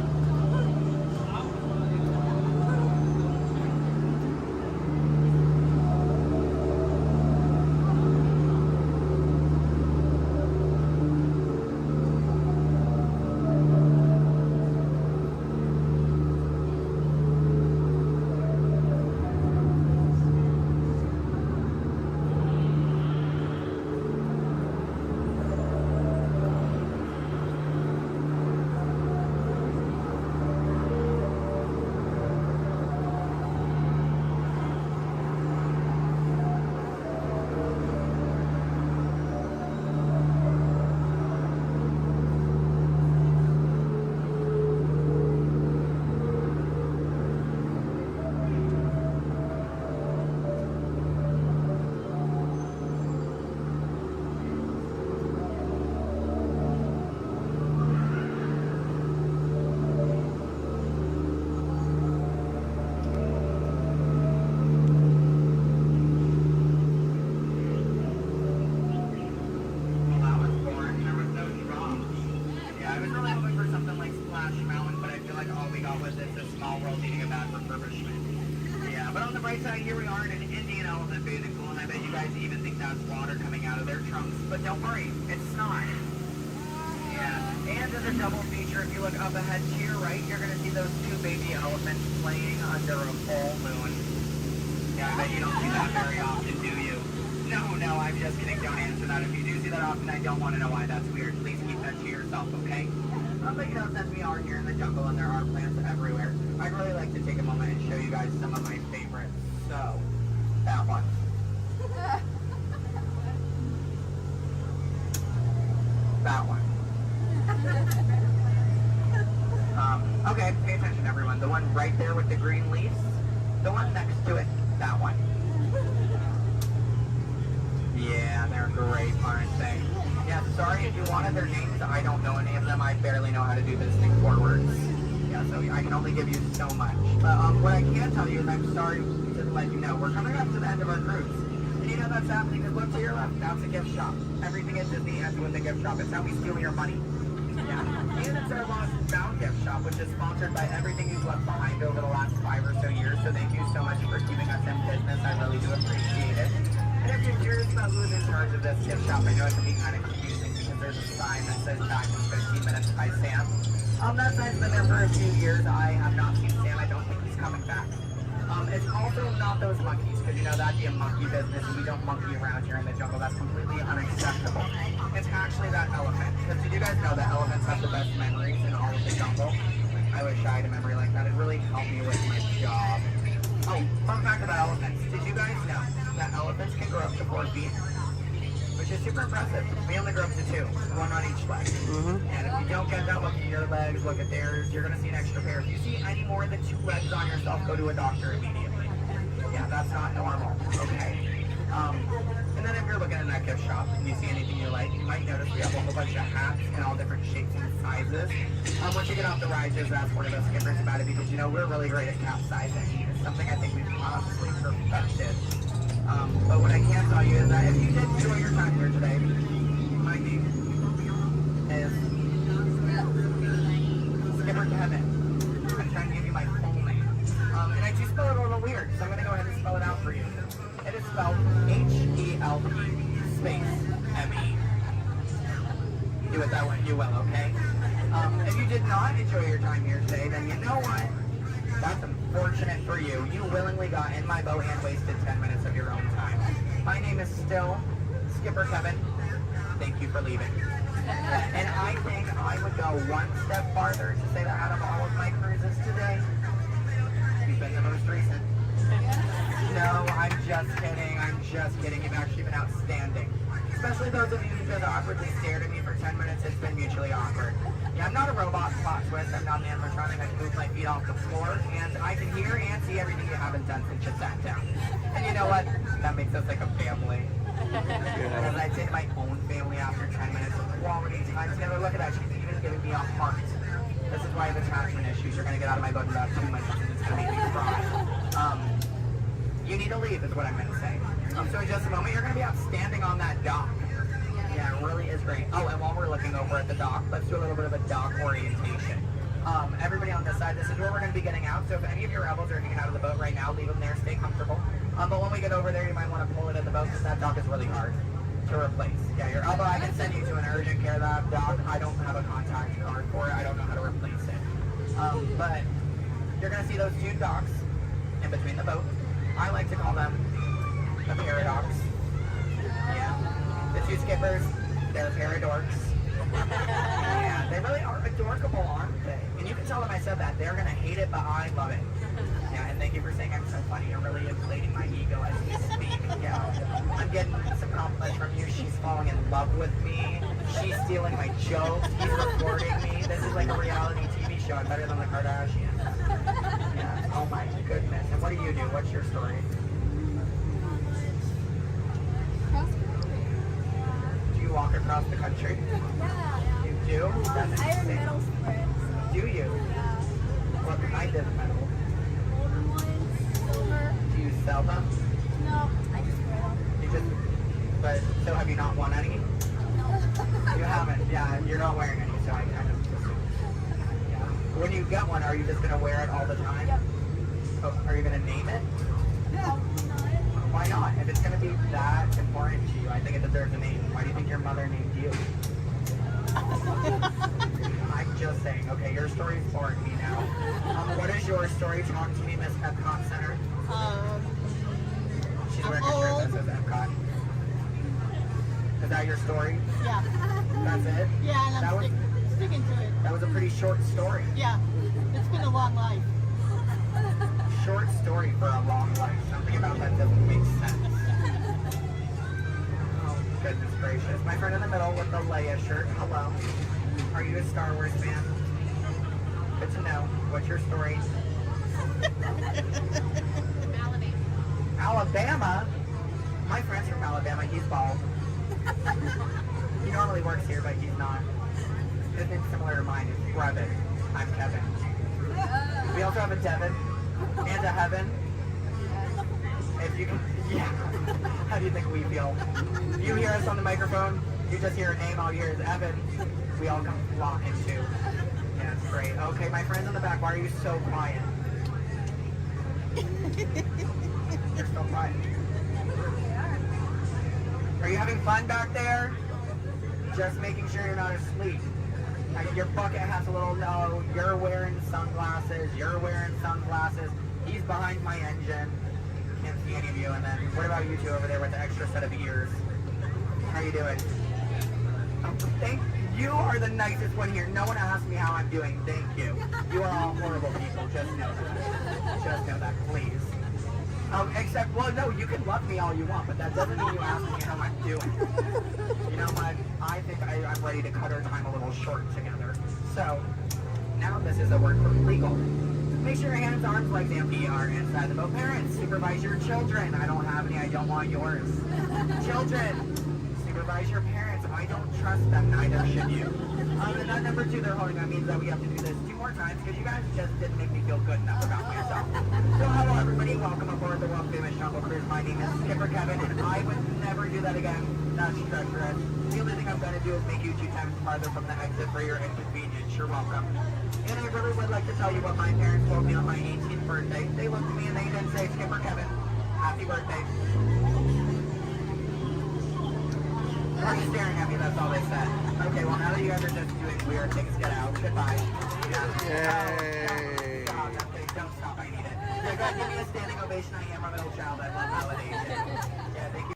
Here we are in an Indian elephant bathing pool, and I bet you guys even think that's water coming out of their trunks. But don't worry, it's not. Yeah, and as a double feature, if you look up ahead to your right, you're going to see those two baby elephants playing under a full moon. Yeah, I bet you don't see that very often, do you? No, I'm just kidding. Don't answer that. If you do see that often, I don't want to know why. That's weird. Please keep that to yourself, okay? But you know, since we are here in the jungle and there are plants everywhere, I'd really like to take a moment and show you guys some of my favorites. So, that one. That one. Okay, pay attention everyone. The one right there with the green leaves. The one next to it. That one. Yeah, they're great, aren't they? Yeah, sorry if you wanted their names. I don't know any of them. I barely know how to do this thing forwards. Yeah, so I can only give you so much. But what I can tell you is I'm sorry to let you know. We're coming up to the end of our cruise. And you know that's happening because look to your left. Now it's a gift shop. Everything at Disney ends with a gift shop. It's how we steal your money. Yeah. And it's our Lost Found gift shop, which is sponsored by everything you've left behind over the last 5 or so years. So thank you so much for keeping us in business. I really do appreciate it. And if you're curious about who's in charge of this gift shop, I know it can be kind of confusing because there's a sign that says Back in 15 Minutes by Sam. That sign's been there for a few years. I have not seen Sam. I don't think he's coming back. It's also not those monkeys, because you know that'd be a monkey business, and we don't monkey around here in the jungle. That's completely unacceptable. It's actually that elephant, because did you guys know that elephants have the best memories in all of the jungle? I wish I had a memory like that. It really helped me with my job. Oh, fun fact about elephants. Did you guys know that elephants can grow up to 4 feet? Which is super impressive. We only grow up to 2, one on each leg. And if you don't get that, look at your legs, look at theirs, you're going to see an extra pair. If you see any more than 2 legs on yourself, go to a doctor immediately. Yeah, that's not normal, okay? And then if you're looking in that gift shop and you see anything you like, you might notice we have a whole bunch of hats in all different shapes and sizes. Once you get off the ride, just ask one of those skippers about it because, you know, we're really great at capsizing. It's something I think we've honestly perfected. But what I can tell you is that if you did enjoy your time here today, my name is Skipper Kevin. I'm trying to give you my full name. And I do spell it a little weird, so I'm going to go ahead and spell it out for you. It is spelled H-E-L-P space M-E. Do it that way, you will, okay? If you did not enjoy your time here today, then you know what? That's unfortunate for you. You willingly got in my boat and wasted 10 minutes of your own time. My name is still Skipper Kevin. Thank you for leaving. And I think I would go one step farther to say that out of all of my cruises today, you've been the most recent. No, I'm just kidding. I'm just kidding. You've actually been outstanding. Especially those of you who just awkwardly stared at me for 10 minutes. It's been mutually awkward. Yeah, I'm not a robot plot twist. I'm not an animatronic. I can move my feet off the floor. And I can hear and see everything you haven't done since you sat down. And you know what? That makes us like a family. Because I did my own family after 10 minutes of quality time together. Look at that. She's even giving me a heart. This is why I have attachment issues. You're going to get out of my boat in about 2 minutes and it's going to make me cry. You need to leave is what I'm going to say. So in just a moment, you're going to be outstanding on that dock. Yeah, it really is great. Oh, and while we're looking over at the dock, let's do a little bit of a dock orientation. Everybody on this side, this is where we're going to be getting out. So if any of your rebels are getting out of the boat right now, leave them there, stay comfortable. But when we get over there, you might want to pull it in the boat because that dock is really hard to replace. Yeah, your elbow, I can send you to an urgent care lab dock. I don't have a contact card for it. I don't know how to replace it. But you're going to see those 2 docks in between the boat. I like to call them the paradox. Yeah. The 2 skippers, they're paradorks. Yeah, they really are adorkable, aren't they? And you can tell them I said that. They're going to hate it, but I love it. Yeah, and thank you for saying I'm so funny. You're really inflating my ego as we speak. Yeah. I'm getting some compliments from you. She's falling in love with me. She's stealing my jokes. He's recording me. This is like a reality TV show. I'm better than the Kardashians. Yeah. Oh my goodness. And what do you do? What's your story? Do you walk across the country? Yeah. You do? That's I have interesting. metal spreads. Do you? Yeah. What kind of metal? Golden ones, silver. Do you sell them? No, I just wear them. You just, but, so have you not won any? No. You haven't, yeah, you're not wearing any, so I kind of assumed. Yeah. When you get one, are you just going to wear it all the time? Yep. Oh, are you going to name it? No. Why not? If it's going to be that important to you, I think it deserves a name. Why do you think your mother named you? I'm just saying. Okay, your story's boring me now. What is your story? Talk to me, Miss Epcot Center. She's wearing a shirt that says Epcot. Is that your story? Yeah. That's it? Yeah, and That I'm was- sticking to it. That was a pretty short story. Yeah. It's been a long life. Short story for a long life. Something about that doesn't make sense. Oh, goodness gracious. My friend in the middle with the Leia shirt. Hello. Are you a Star Wars fan? Good to know. What's your story? Alabama? My friend's from Alabama. He's bald. He normally works here, but he's not. His name's similar to mine. It's Brevin. I'm Kevin. We also have a Devin and a Heaven. If you can, yeah. How do you think we feel? You hear us on the microphone, you just hear a name, all you hear is Evan. We all come flocking too. Yeah, it's great. Okay, my friends in the back, why are you so quiet? You're so quiet. Are you having fun back there? Just making sure you're not asleep. Your bucket has a little no. You're wearing sunglasses. You're wearing sunglasses. He's behind my engine. Can't see any of you. And then what about you two over there with the extra set of ears? How you doing? Thank you. Are the nicest one here. No one asked me how I'm doing. Thank you. You are all horrible people. Just know that. Just know that, please. Except, well, no, you can love me all you want, but that doesn't mean you ask me how I'm doing. You know what? I think I'm ready to cut our time a little short together. So, now this is a word for legal. Make sure your hands, arms, legs, and feet are inside the boat. Parents, supervise your children. I don't have any, I don't want yours. Children, supervise your parents. I don't trust them, neither should you. And that number 2 they're holding, that means that we have to do this 2 more times because you guys just didn't make me feel good enough about myself. So hello everybody, welcome aboard the Walt famous Jungle Cruise. My name is Skipper Kevin and I would never do that again. That's treacherous. The only thing I'm going to do is make you 2 times farther from the exit for your inconvenience. You're welcome. And I really would like to tell you what my parents told me on my 18th birthday. They looked at me and they didn't say, Skipper Kevin, happy birthday. Why are you staring at me? That's all they said. Okay, well now that you guys are just doing weird things, get out. Goodbye. Yeah. Yay. Stop. Okay, don't stop. I need it. Yeah, guys, give me a standing ovation. I am a middle child. I love validation. Yeah, thank you.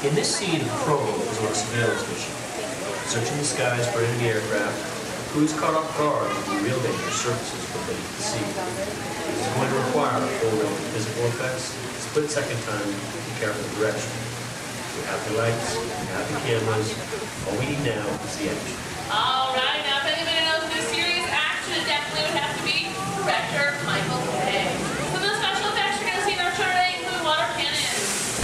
In this scene, Provo is on a surveillance mission, searching the skies for enemy aircraft. The crew is caught off guard with the real danger surfaces from beneath the sea. This is going to require a full range of physical effects, split-second time, and careful direction. We have the lights, we have the cameras. All we need now is the action. All right, now if anybody knows this serious action, it definitely would have to be director Michael Bay. Some of the special effects you're going to see in our show today include water cannons,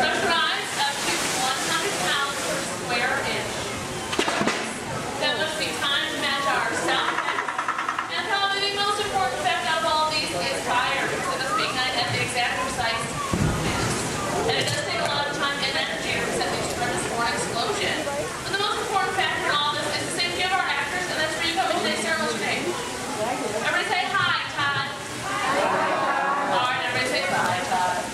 pressurized up to 100 pounds per square inch. That must be time to match our sound effects. And probably the most important effect out of all of these is fire, because it must be ignited at the exact precise moment. And it does take a lot of time and energy to set these tremendous for an explosion. But the most important factor in all this is the safety of our actors, and that's where you come in today's ceremony today. Everybody say hi, Todd. All right, everybody say bye, Todd.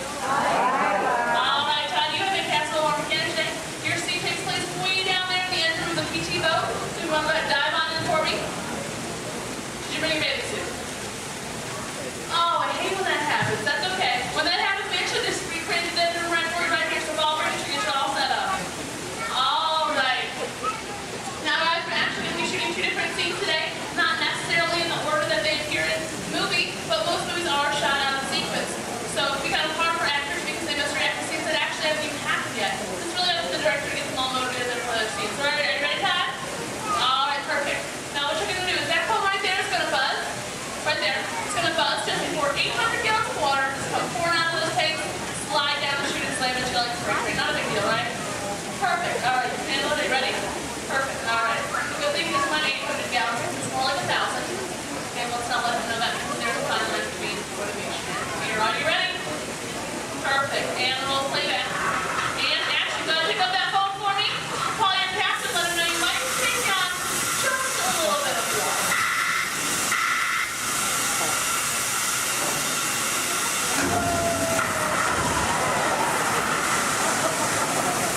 All right, Todd, you have been cast a little more mechanic today. Your scene takes place way down there in the engine room of the PT boat. So you want to go ahead and dive on in for me? Did you bring your bathing suit? Oh, I hate when that happens. That's okay. When that happens, we actually just recreated the engine room right for you right here, so we're all ready to get you all set up. All right. Now, guys, we're actually going to be shooting two different scenes today. Not necessarily in the order that they appear in the movie, but most movies are shot out of sequence. So it's kind of hard for actors because they must react to scenes that actually haven't even happened yet. It's really up to the director to get them all motivated for those scenes. So are you ready, Todd? All right, perfect. Now what you're going to do is that phone right there is going to buzz. Right there. It's going to buzz just before 800 gallons of water. Just come pouring out of those tanks, slide down the chute and slam into like spring. Not a big deal, right? Perfect. All right, you can handle it. Are you ready? Perfect. All right. Good thing this is not 800 gallons. It's more like 1,000. Okay, let's not let them know that because there's a fine line between motivation. Here, are you ready? Perfect. And roll playback. And action. Go ahead and pick up that phone for me. Call your captain. Let him know you might take on just a little bit of water.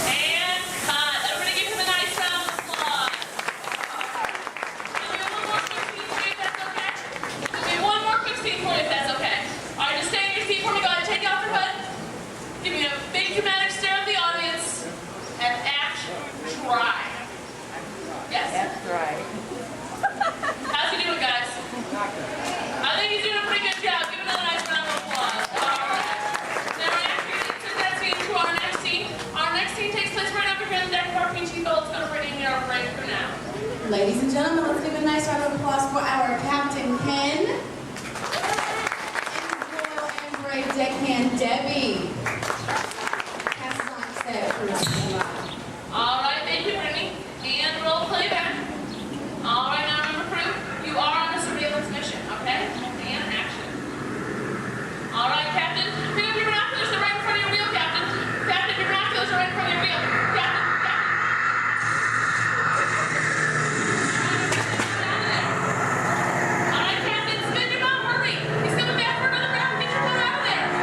And cut. Everybody give him a nice round of applause. Give me one more quick scene for you if that's okay. All right, just stay in your seat for me. Go ahead and take off your hood. Give me a big dramatic stare of the audience. And action. Try. Yes? That's right. How's he doing, guys? I think he's doing a pretty good job. Give him another nice round of applause. All right. Now we're going to insert that scene to our next scene. Our next scene takes place right over here in the deck of our PT boat. It's going to bring in our break for now. Ladies and gentlemen, let's give a nice round of applause for our Captain Ken and Royal and Brave Deckhand Debbie. Pass it on set for us. All right, thank you, Brittany. And roll playback. All right, now remember, crew, you are on a surveillance mission, okay? And action. All right, Captain, pick up your binoculars. They're right in front of your wheel, Captain. Captain, your binoculars are right in front of your wheel. Captain. All right, Captain, spin your boat, hurry. He's coming back for another round. Get your boat out of there.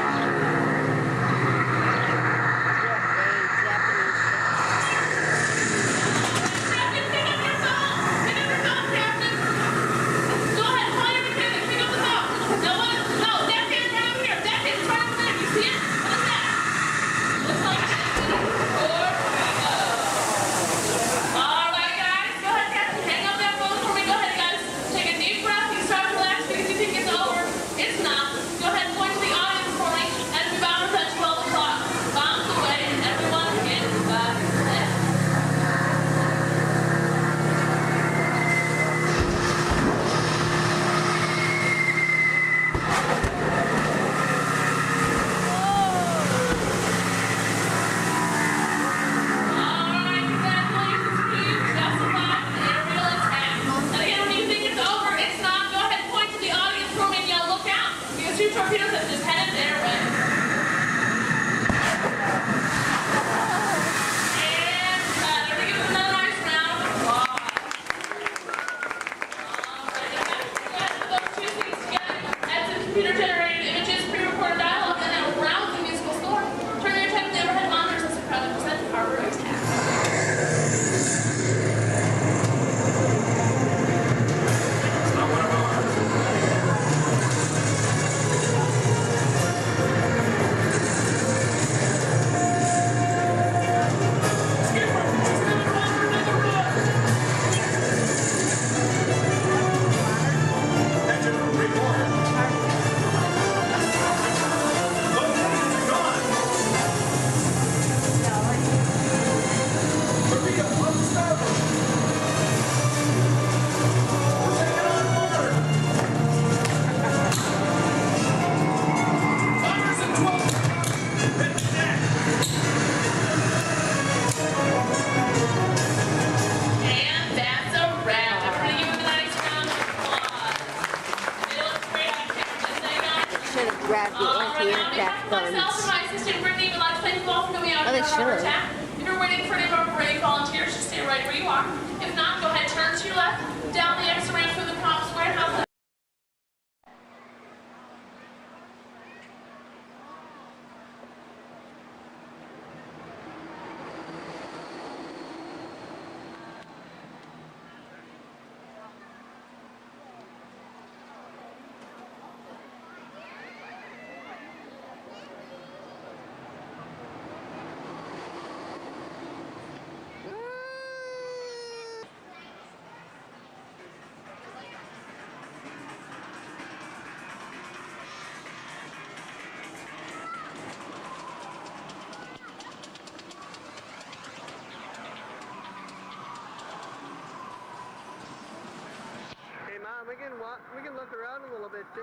we can look around a little bit too.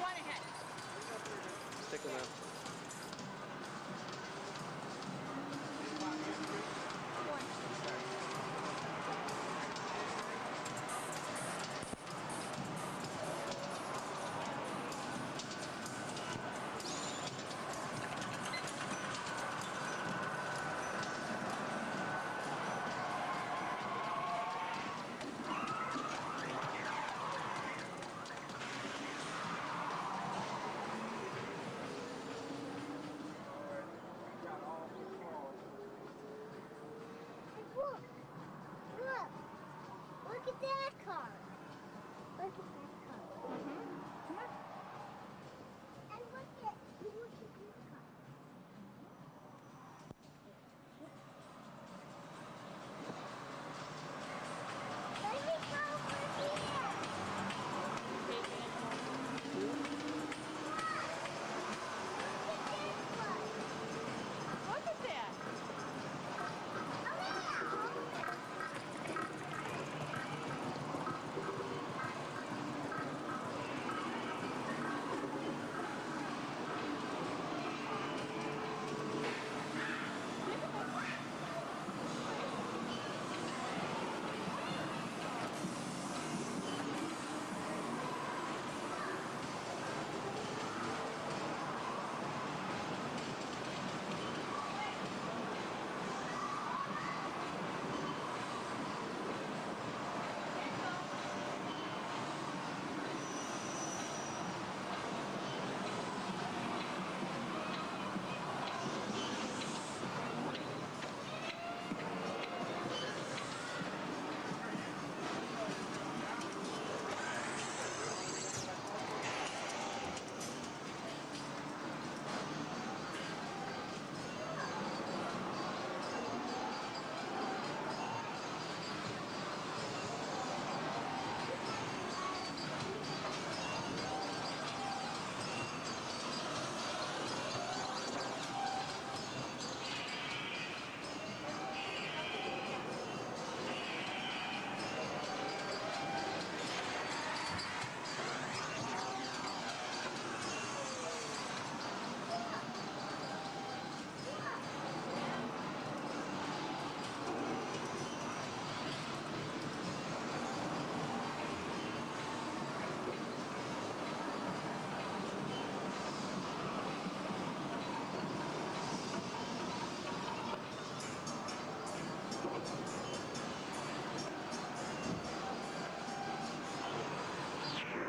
One ahead. Stick them out. Look at that car. Look at that car. Come on. And look at this car. Let me go over here. Look at that.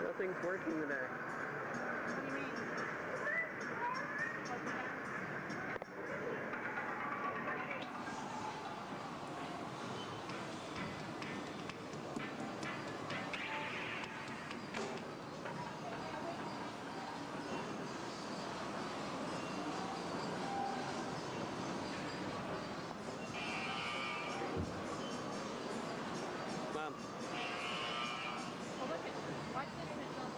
Nothing's working today. Mom. Oh, look at, watch this, Mitchell.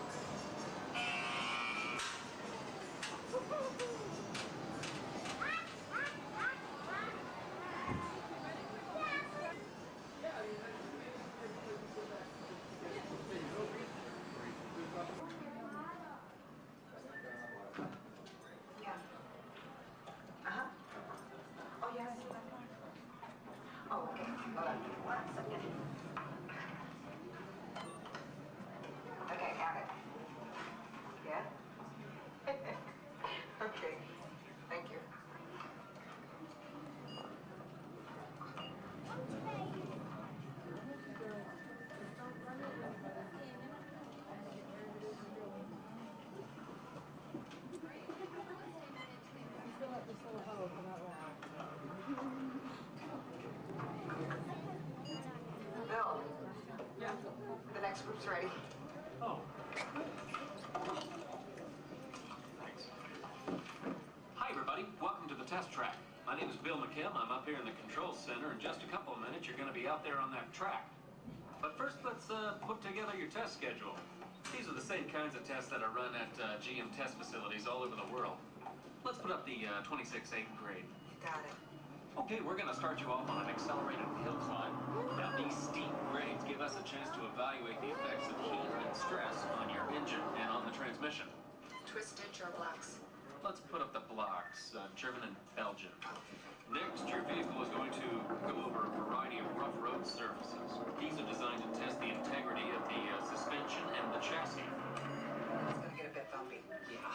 Oh, yes. Oh, okay. Hold on. 1 second. Okay, got it. Yeah? Okay. Thank you. Bill. Yeah? The next group's ready. Oh. Thanks. Hi, everybody. Welcome to the test track. My name is Bill McKim. I'm up here in the control center. In just a couple of minutes, you're going to be out there on that track. But first, let's put together your test schedule. These are the same kinds of tests that are run at GM test facilities all over the world. Let's put up the 26 8th grade. You got it. Okay, we're going to start you off on an accelerated hill climb. Now, these steep grades give us a chance to evaluate the effects of heat and stress on your engine and on the transmission. Twisted or blocks? Let's put up the blocks, German and Belgian. Next, your vehicle is going to go over a variety of rough road surfaces. These are designed to test the integrity of the suspension and the chassis. It's going to get a bit bumpy. Yeah.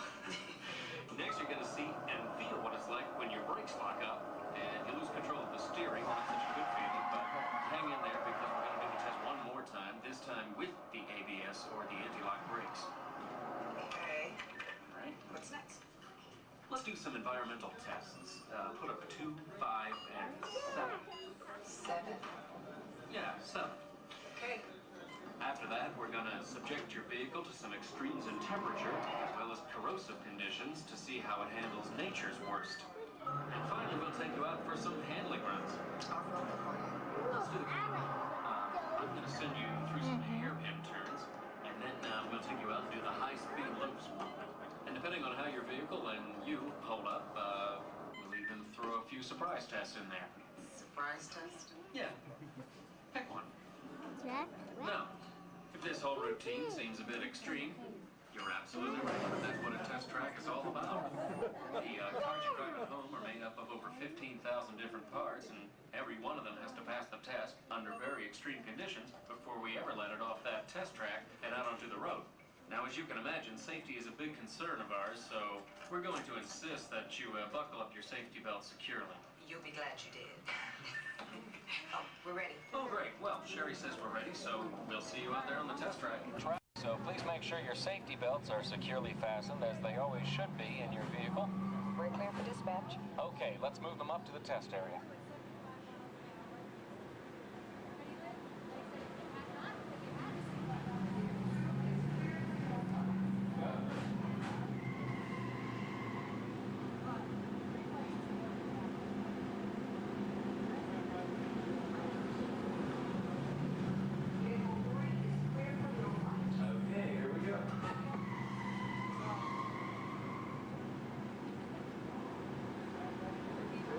Next, you're going to see and feel what it's like when your brakes lock up and you lose control of the steering. Not such a good feeling, but hang in there because we're going to do the test one more time, this time with the ABS or the anti-lock brakes. Okay. All right. What's next? Let's do some environmental tests. Put up 2, 5, and 7. 7? Yeah, 7. Okay. After that, we're going to subject your vehicle to some extremes in temperature, as well as corrosive conditions, to see how it handles nature's worst. And finally, we'll take you out for some handling runs. Off-road for you. Let's do the I'm going to send you through some hairpin turns, and then we'll take you out and do the high-speed loops. And depending on how your vehicle and you hold up, we'll even throw a few surprise tests in there. Surprise test? Yeah. Pick one. Track? Now, if this whole routine seems a bit extreme, you're absolutely right. That's what a test track is all about. The cars you drive at home are made up of over 15,000 different parts, and every one of them has to pass the test under very extreme conditions before we ever let it off that test track and out onto the road. Now, as you can imagine, safety is a big concern of ours, so we're going to insist that you buckle up your safety belt securely. You'll be glad you did. Oh, we're ready. Oh, great. Well, Sherry says we're ready, so we'll see you out there on the test track. So please make sure your safety belts are securely fastened, as they always should be in your vehicle. We're clear for dispatch. Okay, let's move them up to the test area.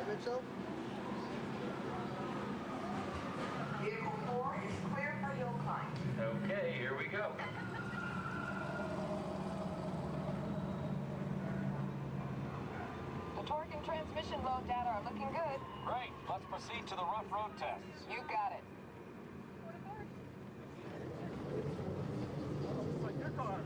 Mitchell? Vehicle 4 is clear for hill climb. Okay, here we go. The torque and transmission load data are looking good. Great. Let's proceed to the rough road tests. You got it. It's like your car.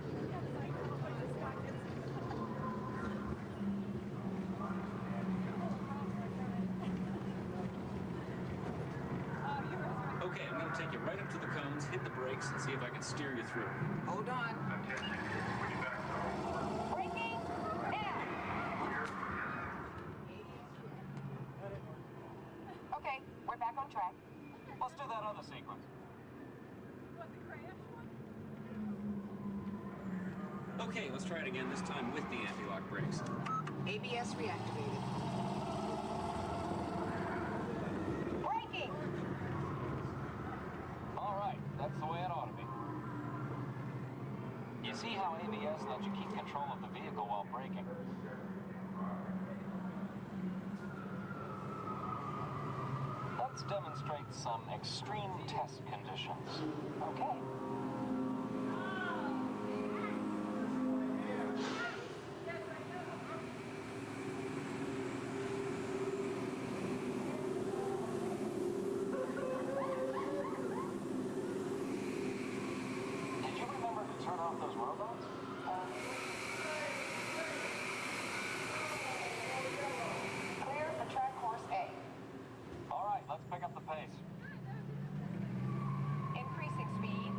Okay, I'm going to take you right up to the cones, hit the brakes, and see if I can steer you through. Hold on. Braking now. Okay, we're back on track. Let's do that other sequence. What, the crash one? Okay, let's try it again, this time with the anti-lock brakes. ABS reactivated. Braking! All right, that's the way it ought to be. You see how ABS lets you keep control of the vehicle while braking? Let's demonstrate some extreme test conditions. Okay. Turn off those robots? Clear for track course A. All right, let's pick up the pace. Increasing speed.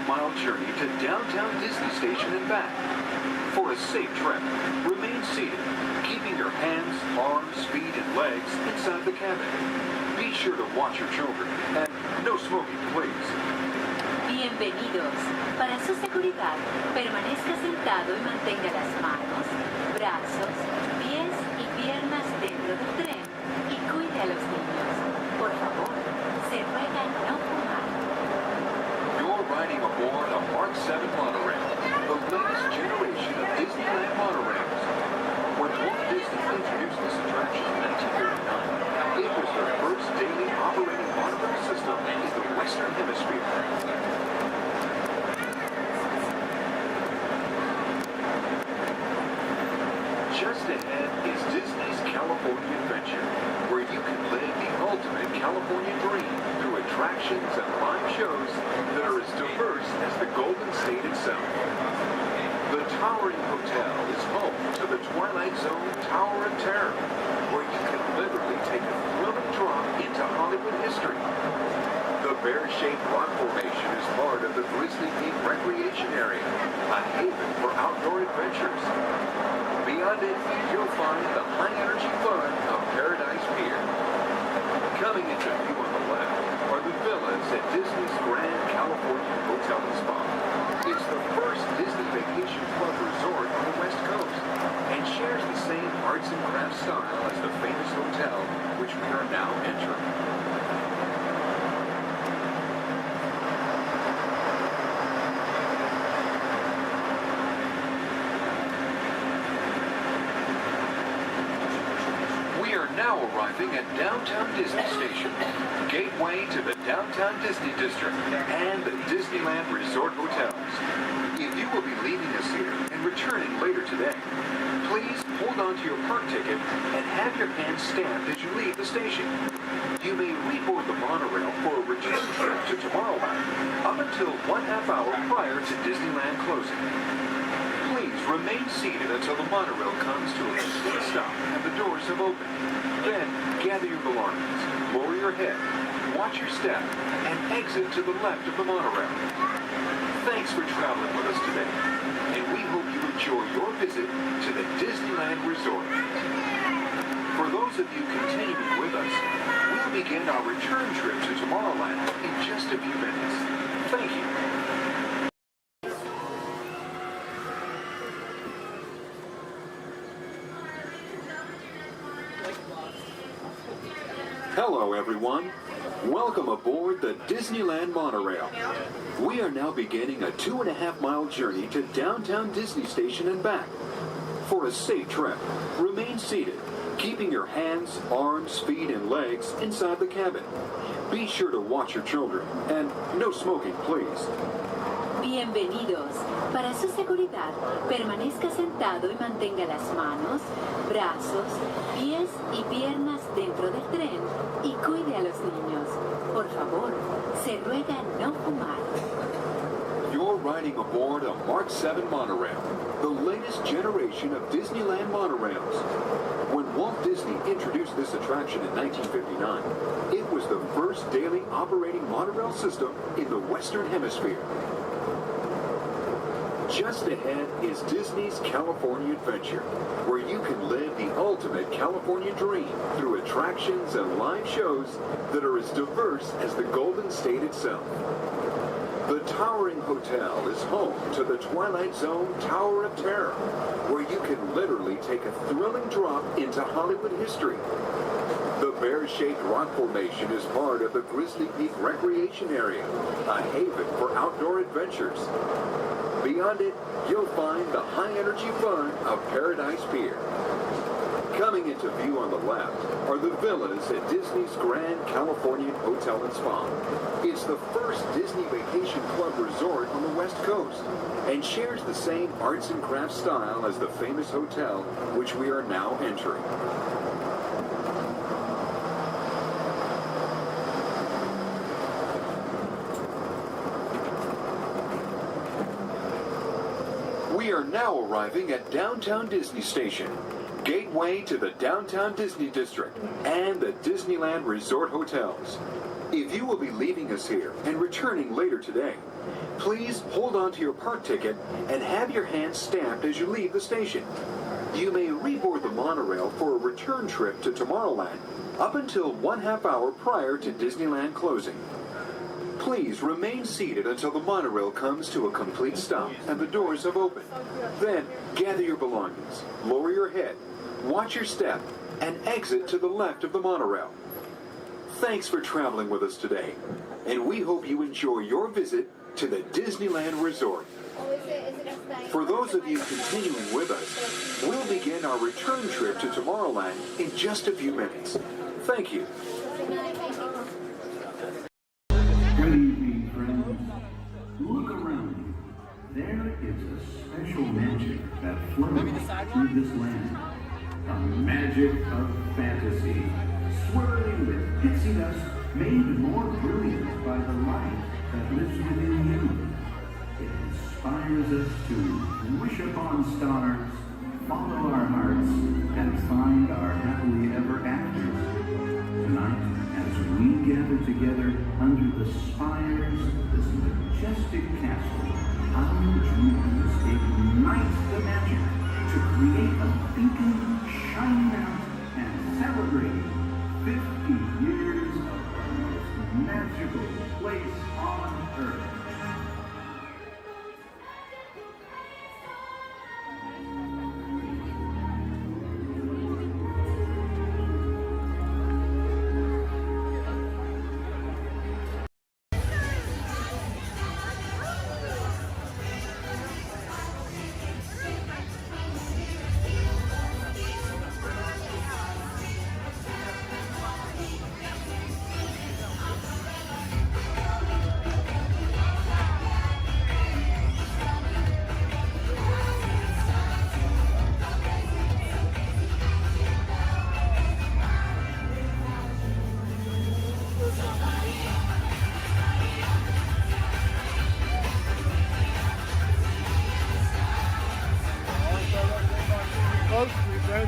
2.5-mile journey to downtown Disney Station and back. For a safe trip, remain seated, keeping your hands, arms, feet, and legs inside the cabin. Be sure to watch your children, and no smoking, please. Bienvenidos. Para su seguridad, permanezca sentado y mantenga las manos, brazos, pies y piernas dentro del tren y cuide a los niños. Por favor, se ruega no fumar. You're riding aboard a Mark 7 monorail, the latest generation of Disneyland monorails. When Walt Disney introduced this attraction in 1939, it was the first daily operating monorail system in the Western Hemisphere. Just ahead is Disney's California Adventure, where you can live the ultimate California dream through attractions and live shows that are as diverse as the Golden State itself. The Towering Hotel is home to the Twilight Zone Tower of Terror, where you can literally take a thrilling drop into Hollywood history. The bear-shaped rock formation is part of the Grizzly Peak Recreation Area, a haven for outdoor adventures. Beyond it, you'll find the high-energy fun of Paradise Pier. Coming into view on the left are the villas at Disney's Grand California Hotel and Spa. It's the first Disney Vacation Club resort on the West Coast and shares the same arts and crafts style as the famous hotel, which we are now entering. Now arriving at Downtown Disney Station, gateway to the Downtown Disney District and the Disneyland Resort Hotels. If you will be leaving us here and returning later today, please hold on to your park ticket and have your hand stamped as you leave the station. You may reboard the monorail for a return trip to Tomorrowland up until 1/2 hour prior to Disneyland closing. Please remain seated until the monorail comes to a complete stop and the doors have opened. Then, gather your belongings, lower your head, watch your step, and exit to the left of the monorail. Thanks for traveling with us today, and we hope you enjoy your visit to the Disneyland Resort. For those of you continuing with us, we'll begin our return trip to Tomorrowland in just a few minutes. Thank you. Hello, everyone. Welcome aboard the Disneyland Monorail. We are now beginning a 2.5-mile journey to Downtown Disney Station and back. For a safe trip, remain seated, keeping your hands, arms, feet, and legs inside the cabin. Be sure to watch your children, and no smoking, please. Bienvenidos. Para su seguridad, permanezca sentado y mantenga las manos, brazos, pies y piernas dentro del tren y cuide a los niños. Por favor, se ruega no fumar. You're riding aboard a Mark 7 monorail, the latest generation of Disneyland monorails. When Walt Disney introduced this attraction in 1959, it was the first daily operating monorail system in the Western Hemisphere. Just ahead is Disney's California Adventure, where you can live the ultimate California dream through attractions and live shows that are as diverse as the Golden State itself. The Towering Hotel is home to the Twilight Zone Tower of Terror, where you can literally take a thrilling drop into Hollywood history. The bear-shaped rock formation is part of the Grizzly Peak Recreation Area, a haven for outdoor adventures. Beyond it, you'll find the high-energy fun of Paradise Pier. Coming into view on the left are the villas at Disney's Grand California Hotel and Spa. It's the first Disney Vacation Club resort on the West Coast and shares the same arts and crafts style as the famous hotel, which we are now entering. We are now arriving at Downtown Disney Station, gateway to the Downtown Disney District and the Disneyland Resort Hotels. If you will be leaving us here and returning later today, please hold on to your park ticket and have your hand stamped as you leave the station. You may reboard the monorail for a return trip to Tomorrowland up until 1/2 hour prior to Disneyland closing. Please remain seated until the monorail comes to a complete stop and the doors have opened. Then gather your belongings, lower your head, watch your step, and exit to the left of the monorail. Thanks for traveling with us today, and we hope you enjoy your visit to the Disneyland Resort. For those of you continuing with us, we'll begin our return trip to Tomorrowland in just a few minutes. Thank you. Good evening, friends. Look around you. There is a special magic that flows through this land. A magic of fantasy, swirling with pixie dust, made more brilliant by the light that lives within you. It inspires us to wish upon stars, follow our hearts, and find our happily ever afters. Tonight, as we gather together under the spires of this majestic castle, our dreams ignite the magic to create a beacon shining out and celebrate 50 years of the most magical place on earth.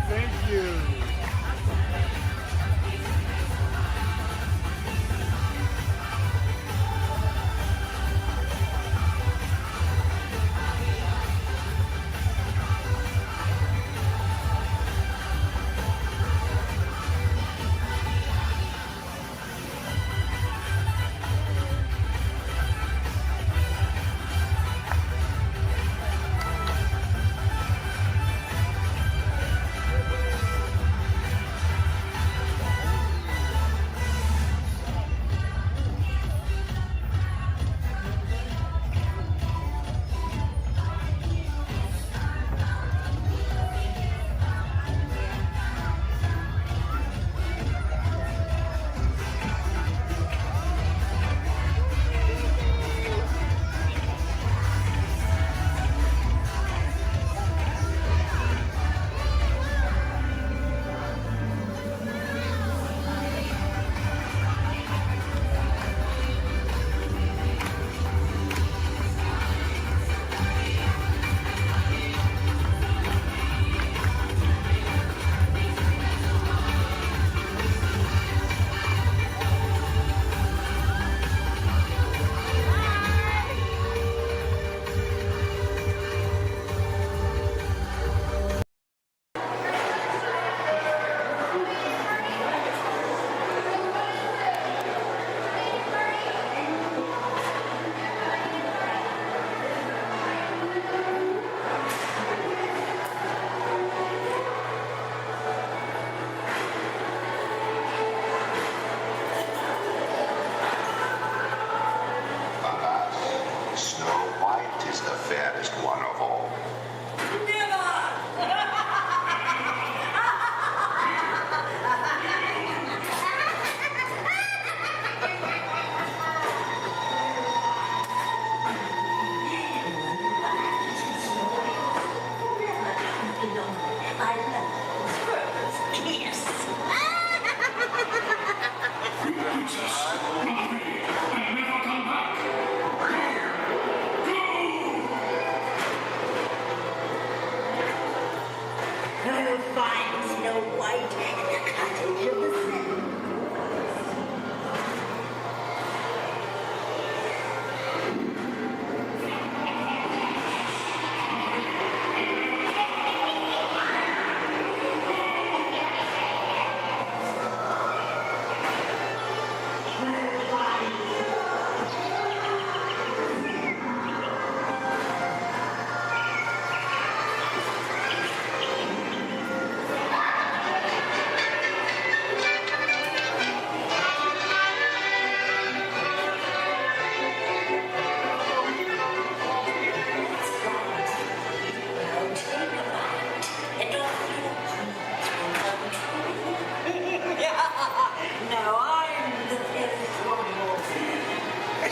Thank you.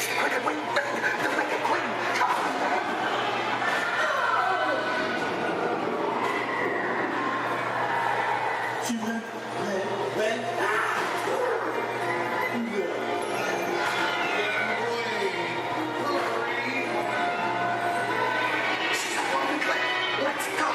It's the cricket wing, the cricket queen. Let's go.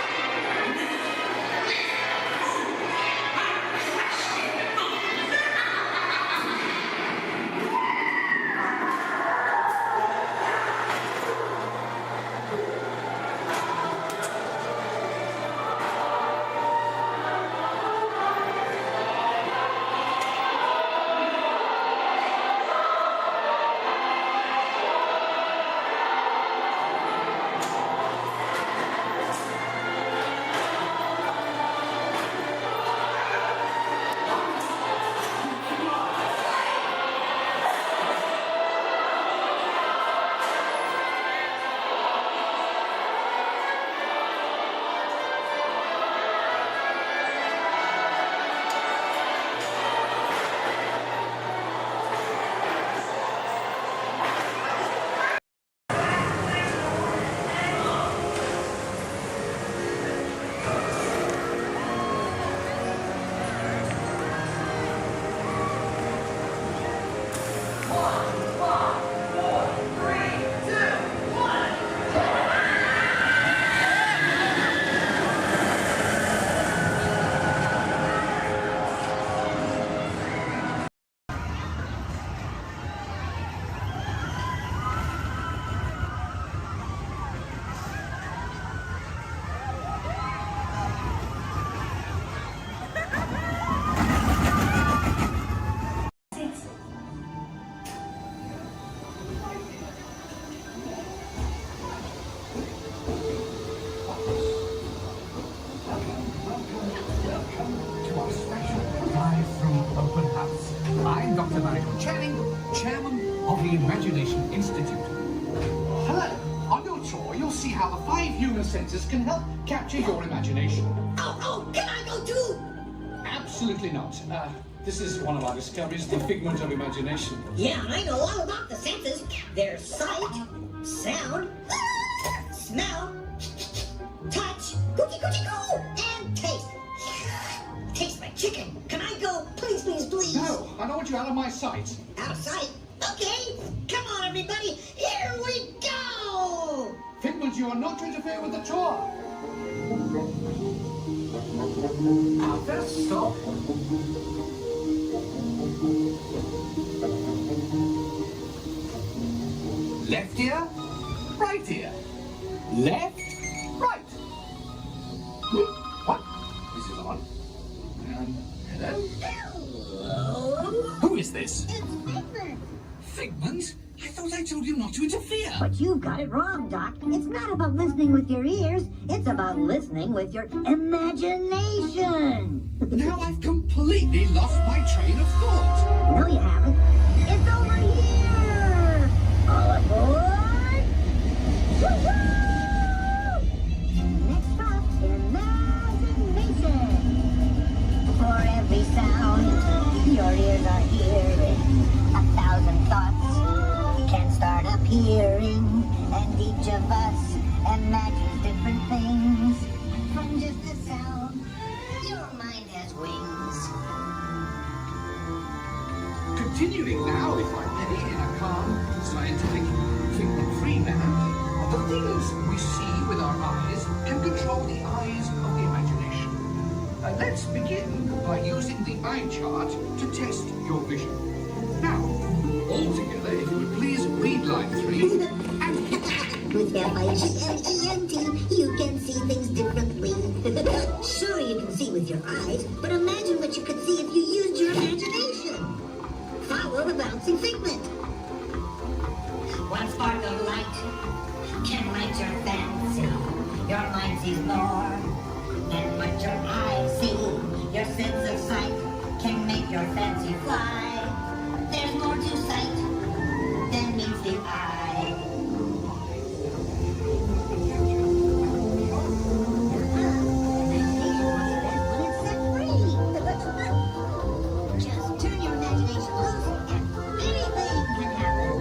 Of the Imagination Institute. Hello. On your tour, you'll see how the 5 human senses can help capture your imagination. Oh, can I go too? Absolutely not. This is one of our discoveries, the figment of imagination. Yeah, I know all about the senses. There's sight, sound, smell, touch, cookie, and taste. Tastes like chicken. Can I go? Please, please, please. No, I don't want you out of my sight. Out of sight? Okay, come on everybody, here we go! Figment, you are not to interfere with the tour. Our first stop. Left ear, right ear. Left, right. What? This is on. Hello? Hello? Who is this? It's Figment. Figment? I thought I told you not to interfere. But you've got it wrong, Doc. It's not about listening with your ears. It's about listening with your imagination. Now I've completely lost my train of thought. No, you haven't. It's over here. All aboard. Woo-hoo! Next stop, imagination. For every sound your ears are hearing, 1,000 thoughts can start appearing, and each of us imagines different things. From just a sound, your mind has wings. Continuing now, if I may, in a calm, scientific, figment-free manner, the things we see with our eyes can control the eyes of the imagination. Let's begin by using the eye chart to test your vision. Now, all together, if you would please read line 3 and hit. With F-I-G-M-E-N-T, you can see things differently. Sure, you can see with your eyes, but imagine what you could see if you used your imagination. Follow the bouncing figment. One spark of light can light your fancy. Your mind sees more than what your eyes see. Your sense of sight can make your fancy fly. There's more to sight than meets the eye. Just turn your imagination loose and anything can happen.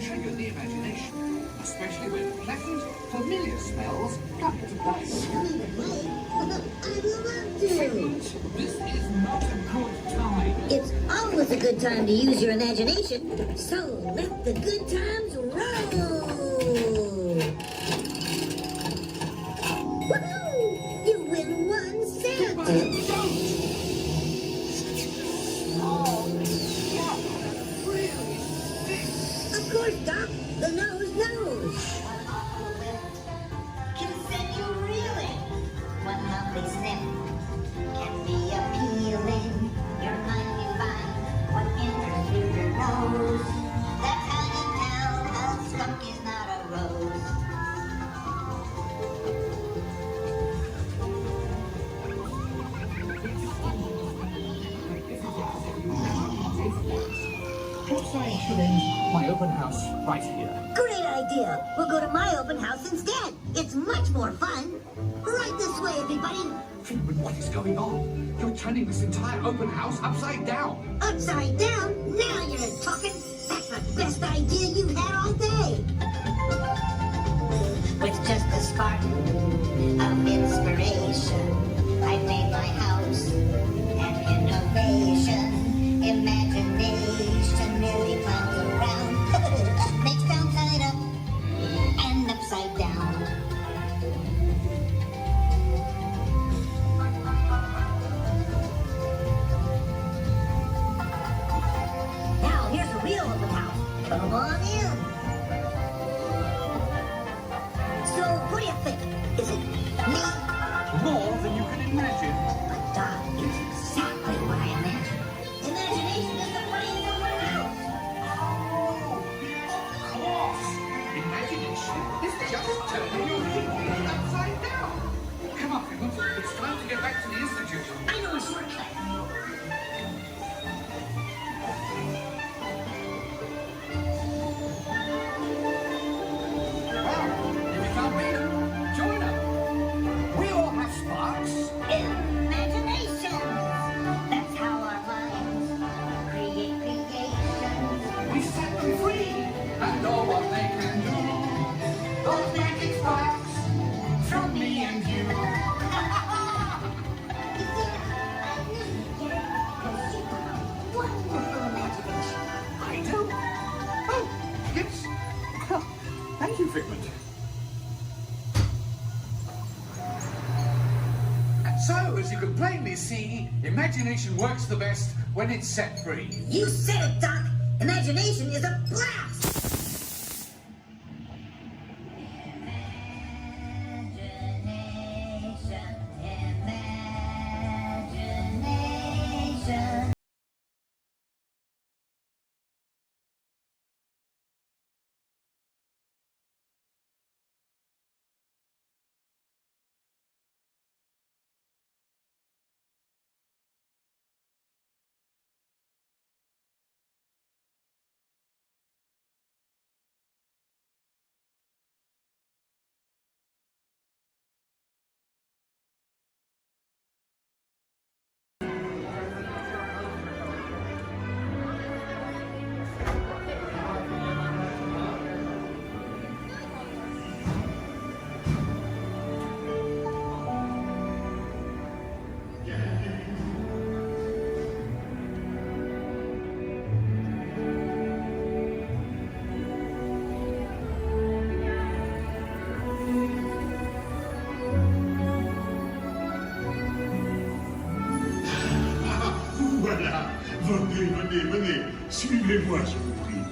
trigger the imagination, especially when pleasant, familiar smells come into play. This is not a good time. It's always a good time to use your imagination, so let the good times roll! Woohoo! You win 1 cent! Of course, Doc. The nose knows. Can send you reeling. One lovely sniff can be appealing. Your mind can find what enters through your nose. That's how you tell a skunk is not a rose. Perhaps I should end my open house right here. Great idea. We'll go to my open house instead. It's much more fun. Right this way, everybody. But what is going on? You're turning this entire open house upside down. Upside down? Now you're talking. That's the best idea you've had all day. With just a spark of inspiration, I made my house an innovation. Imagination nearly climbs around, makes downside up and upside down. Now here's a real open house. Come on in. So, what do you think? Is it me? More than you can imagine. But Doc, it's exactly what I imagined. Imagination is the brain of someone else. Of course! Imagination is just turning your thinking upside down. Come on, Piglet. It's time to get back to the Institute. I know a shortcut. If you can't beat 'em, join 'em. We all have sparks. Imagination. That's how our minds create creations. We set them free and know what they can do. Those magic sparks from me and you. Wonderful imagination. I do. Oh, yes. Thank you, Figment. So, as you can plainly see, imagination works the best when it's set free. You said it, Doc. Imagination is a blast. Imagination. Voilà, venez, suivez-moi, je vous prie.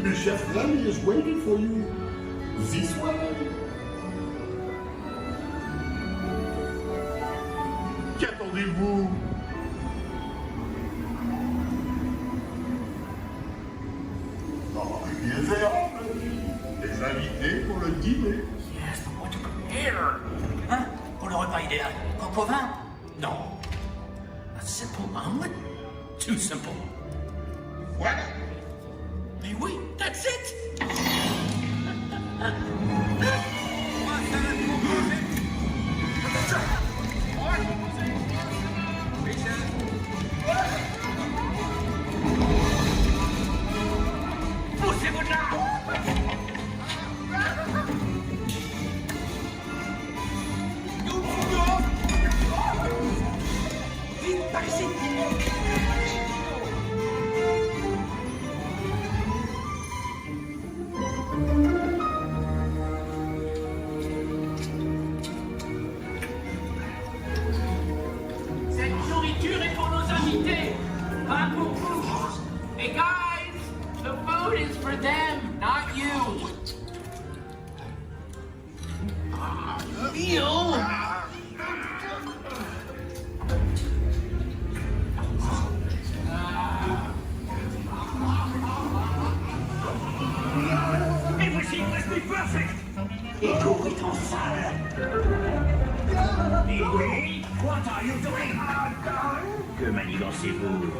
Le chef Rami is waiting for you. This way. Qu'attendez-vous? Oh, il est là, les invités pour le dîner. Yes, but what to prepare? Hein? Pour le repas idéal. Coq au vin? Non. A simple omelet? Too simple. Voilà. Mais oui, that's it! feel. Everything must be perfect. Echo est en salle. Oui, what are you doing? Que manigancez-vous?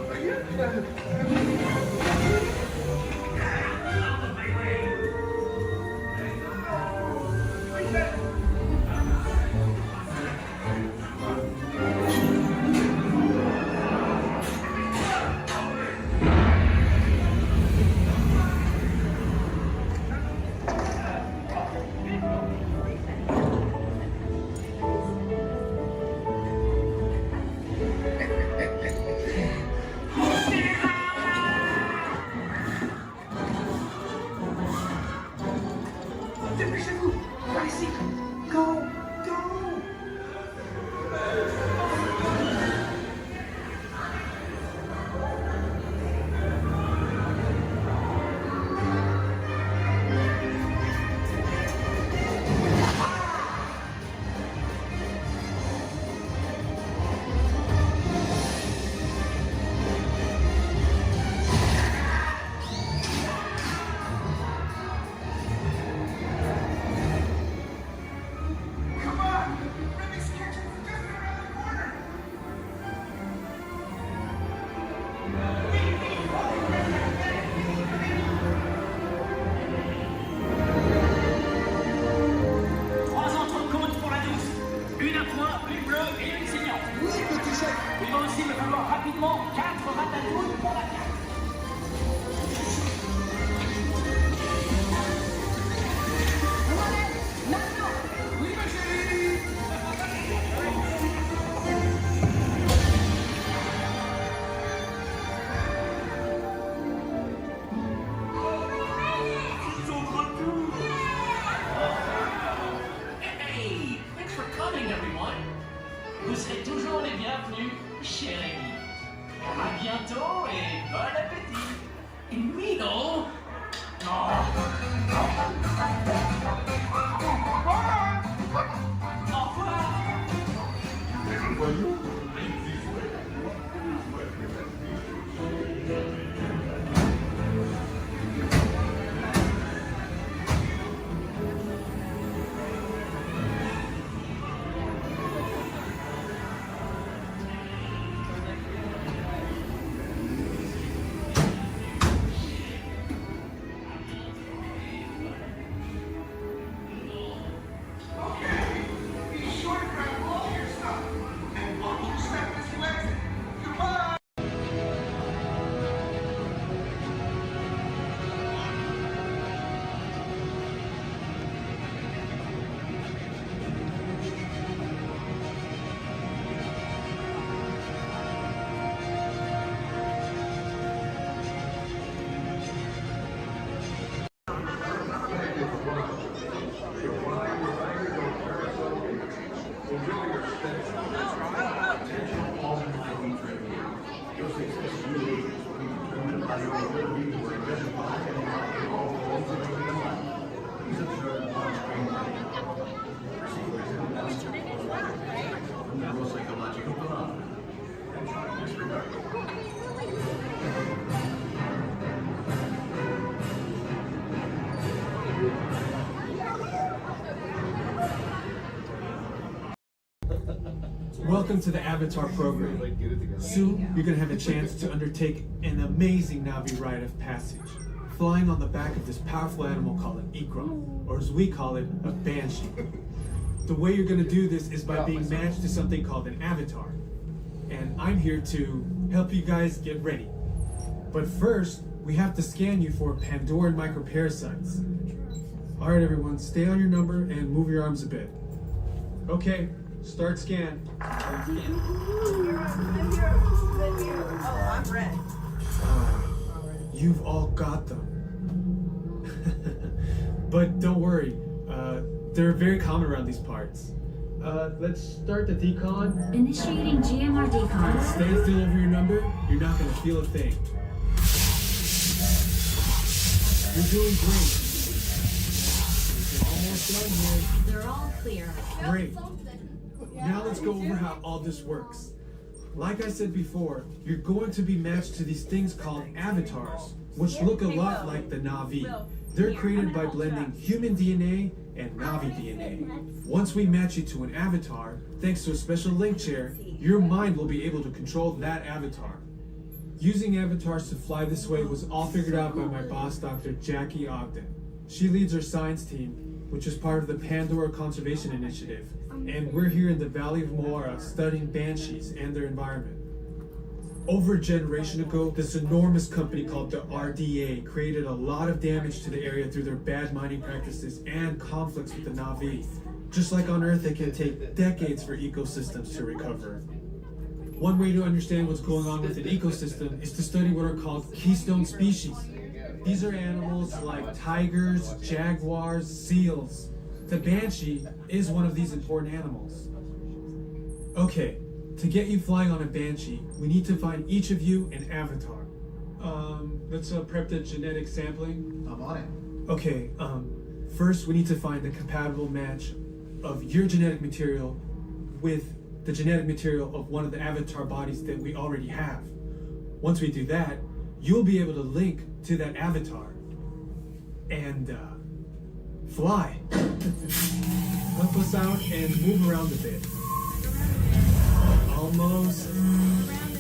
Dépêchez-vous. Par ici. Go. Go. Come on. Remy's kitchen's just around the corner. Trois entrecôtes pour la douce. Une à point, une bleue et une saignante. Oui, petit chef. Il va aussi me falloir rapidement 4 ratatouilles pour la carte. Oui, ma chérie. Hey, thanks for coming, everyone. Vous serez toujours les bienvenus chez Rémi. À bientôt et bon appétit. And we know. Au revoir. Be sure to grab all your stuff. And walk your step as you exit. Goodbye. Welcome to the Avatar program. Soon, you're going to have a chance to undertake an amazing Navi rite of passage, flying on the back of this powerful animal called an Ikra, or as we call it, a Banshee. The way you're going to do this is by being matched to something called an Avatar. And I'm here to help you guys get ready. But first, we have to scan you for Pandoran microparasites. Alright everyone, stay on your number and move your arms a bit. Okay, start scan. I'm here. Oh, I'm red. You've all got them. But don't worry, they're very common around these parts. Let's start the decon. Initiating GMR decon. Stay still over your number, you're not gonna feel a thing. You're doing great. You can almost They're all clear. Great. Now let's go over how all this works. Like I said before, you're going to be matched to these things called avatars, which look a lot like the Na'vi. They're created by blending human DNA and Na'vi DNA. Once we match you to an avatar, thanks to a special link chair, your mind will be able to control that avatar. Using avatars to fly this way was all figured out by my boss, Dr. Jackie Ogden. She leads our science team, which is part of the Pandora Conservation Initiative, and we're here in the Valley of Moara studying banshees and their environment. Over a generation ago, this enormous company called the RDA created a lot of damage to the area through their bad mining practices and conflicts with the Na'vi. Just like on Earth, it can take decades for ecosystems to recover. One way to understand what's going on with an ecosystem is to study what are called keystone species. These are animals like tigers, jaguars, seals. The banshee is one of these important animals. Okay, to get you flying on a banshee, we need to find each of you an avatar. Let's prep the genetic sampling. I'm on it. Okay, first we need to find the compatible match of your genetic material with the genetic material of one of the avatar bodies that we already have. Once we do that, you'll be able to link to that avatar and fly. Help us out and move around a bit. Almost.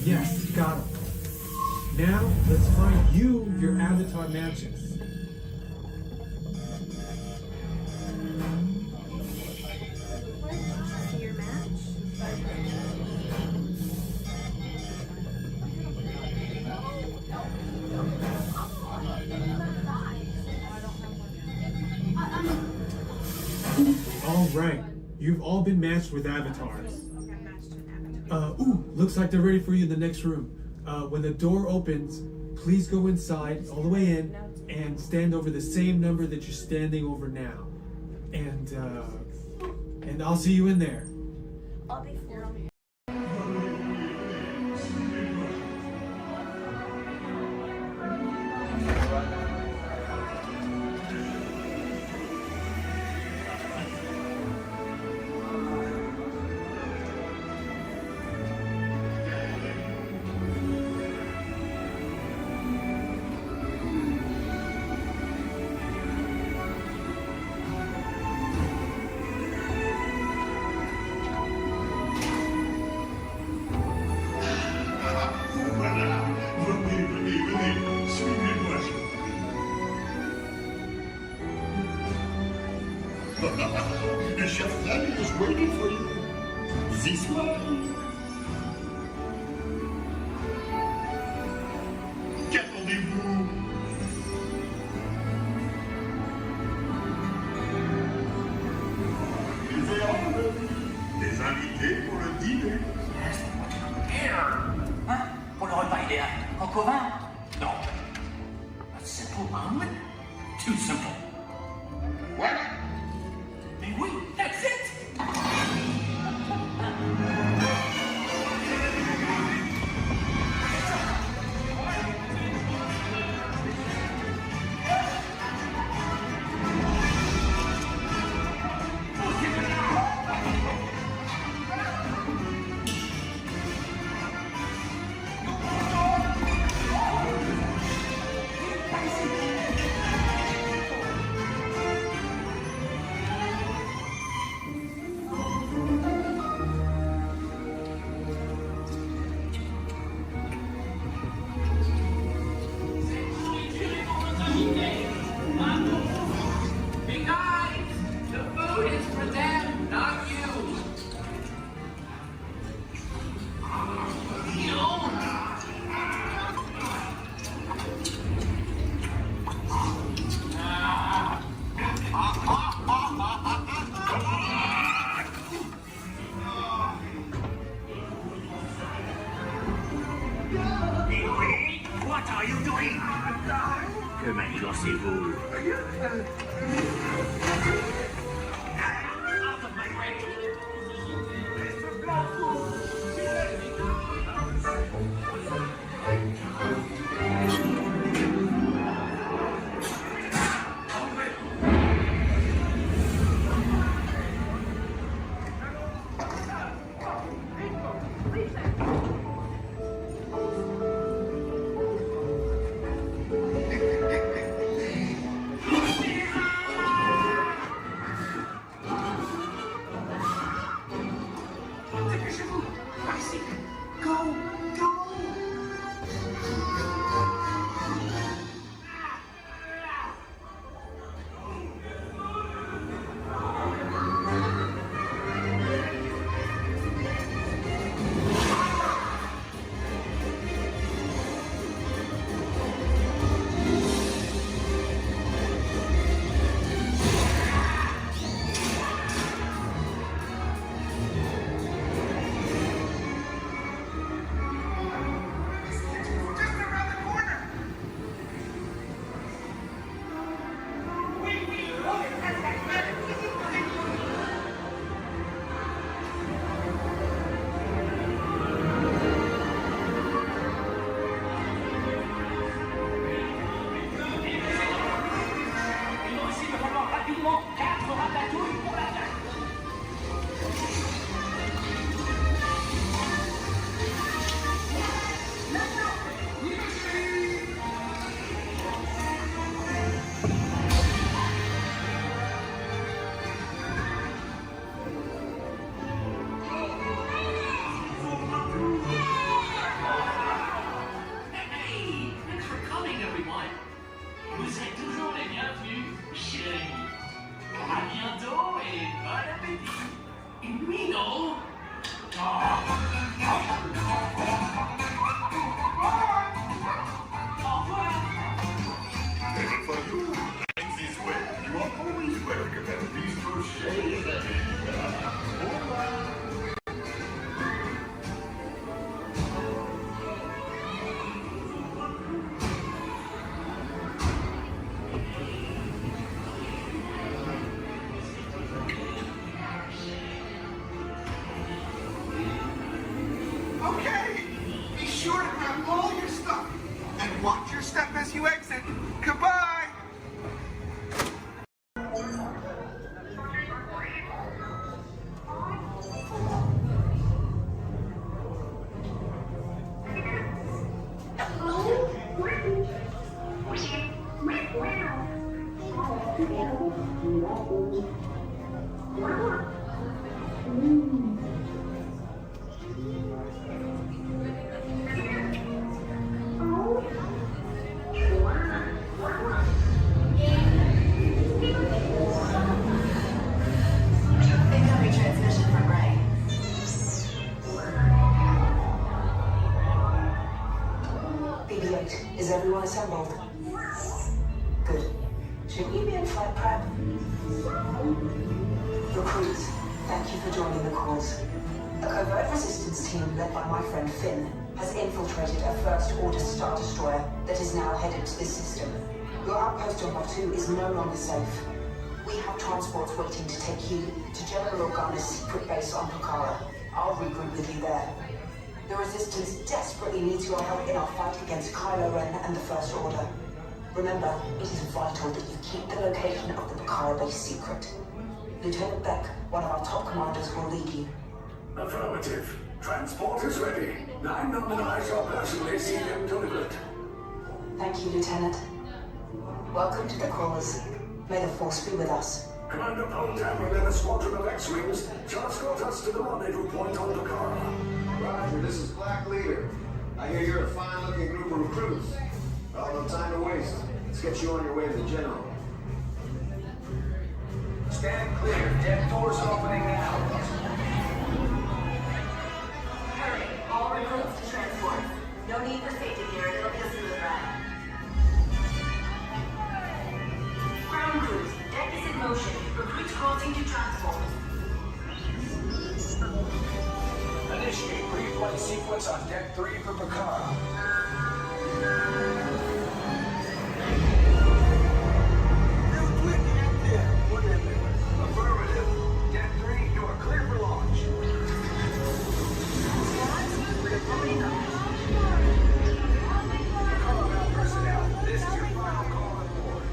Yes, got him. Now, let's find you your avatar matches. All right, you've all been matched with avatars. Looks like they're ready for you in the next room. When the door opens, please go inside, all the way in, and stand over the same number that you're standing over now. And I'll see you in there. I'll be for Le chef Danny is waiting for you. This way. Qu'attendez-vous? Des invités pour le dîner. Hein? Pour le repas idéal. Coq au vin? Non. A simple omelet? Too simple. Voilà. Mais oui, that's it! What are you doing? Que m'injurez-vous? Out of my way! Okay, be sure to grab all your stuff and watch your step as you exit. Goodbye. Incoming transmission from Ray. BB-8, is everyone assembled? Good. Shouldn't you be in flight prep? Recruits, thank you for joining the cause. A covert resistance team led by my friend Finn has infiltrated a First Order Star Destroyer that is now headed to this system. Your outpost on Batu is no longer safe. We have transports waiting to take you to General Organa's secret base on Pucara. I'll regroup with you there. The Resistance desperately needs your help in our fight against Kylo Ren and the First Order. Remember, it is vital that you keep the location of the Pucara base secret. Lieutenant Beck, one of our top commanders, will lead you. Affirmative. Transport is ready. 9 and I shall personally see them delivered. Thank you, Lieutenant. Welcome to the cause. May the Force be with us. Commander Poltam and then a squadron of X-Wings shall escort us to the rendezvous point on Pucara. Roger, this is Black Leader. I hear you're a fine-looking group of recruits. Well, no time to waste. Let's get you on your way to the General. Stand clear. Deck doors opening now. Hurry, all recruits to transport. No need for safety gear, it'll be a smooth ride. Ground crews, deck is in motion. Recruits crossing to transport. Initiate pre-flight sequence on Deck 3 for Pucara. Affirmative. Deck 3, you are clear for launch. Pucara personnel, this is your final call on board.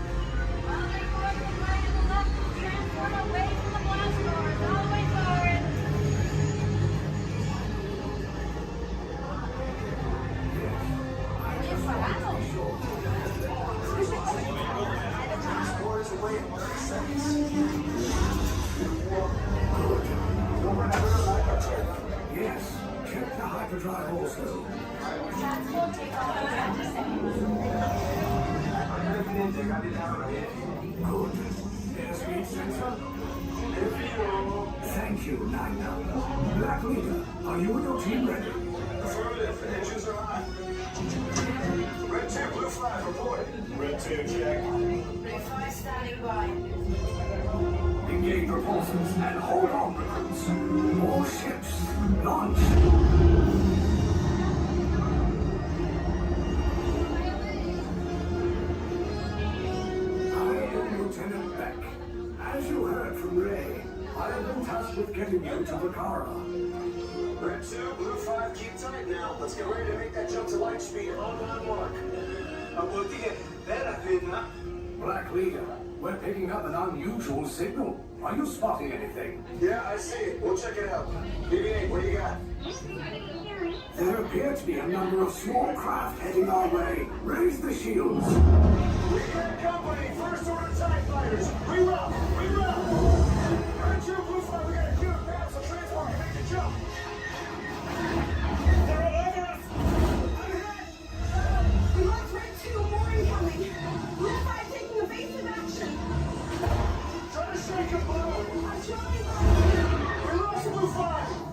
Transform away from the blast doors, all the way forward. Transport is away in 30 seconds. Yes, check the hyperdrive also. Transport take off in 20 seconds. Good. Airspeed sensor. Thank you, Nina. Black Leader, are you and your team ready? Affirmative. Engines are hot. Red 2, Blue 5, reporting. Red 2, check. Blue 5 standing by. Engage repulsors and hold on, recruits. More ships. Launch. I am Lieutenant Beck. As you heard from Ray, I have been tasked with getting you to Pucara. Red 2, Blue 5, keep tight now. Let's get ready to make that jump to light speed. On mark. Abuti, vera, Fina. Black Leader, We're picking up an unusual signal. Are you spotting anything? Yeah, I see it. We'll check it out. BB-8, what do you got? There appear to be a number of small craft heading our way. Raise the shields. We got company. First order TIE fighters. Reroute. Reroute. Right, your blue flag. We got a clear path so transport can make the jump. They're all over us. We lost Red 2, more incoming. Blue 5 taking evasive action. Try to shake him, Blue. I'm trying. We lost Blue 5.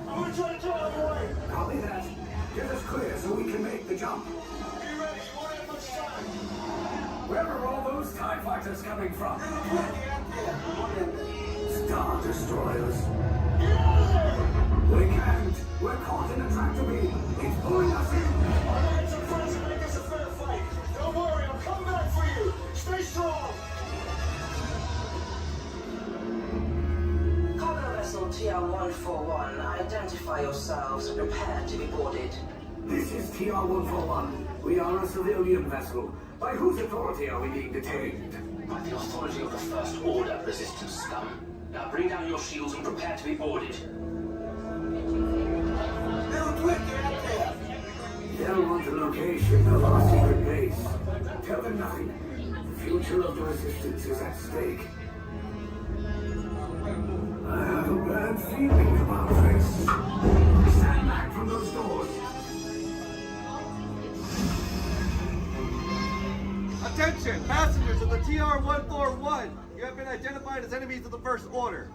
I'm gonna try to draw him away. Copy that. Get us clear so we can make the jump. Be ready. You won't have much time. Where are all those TIE fighters coming from? Star Destroyers. Get out of there! We can't. We're caught in a tractor beam. It's pulling us in. I'm gonna get some friends and make this a fair fight. Don't worry, I'll come back for you. Stay strong. Cargo vessel TR-141, identify yourselves and prepare to be boarded. This is TR-141. We are a civilian vessel. By whose authority are we being detained? By the authority of the First Order, Resistance scum. Now bring down your shields and prepare to be boarded. Little Twig, get out there. They'll want the location of our secret base. Tell them nothing. The future of the Resistance is at stake. I have a bad feeling about this. Stand back from those doors. Attention, passengers of the TR-141. You have been identified as enemies of the First Order.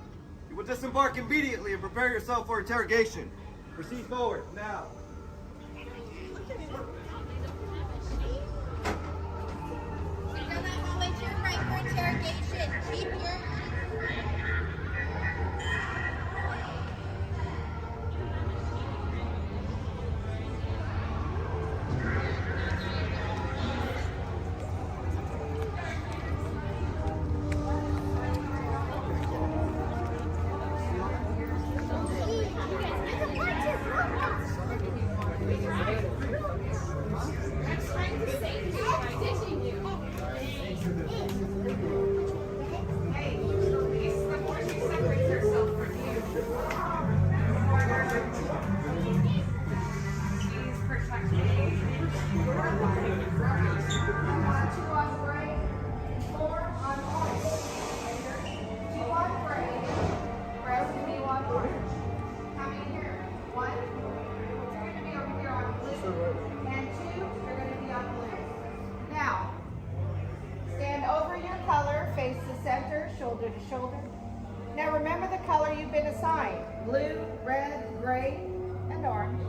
You will disembark immediately and prepare yourself for interrogation. Proceed forward, now. You're gonna hold your right for interrogation. Keep your shoulder to shoulder. Now remember the color you've been assigned: blue, red, gray, and orange.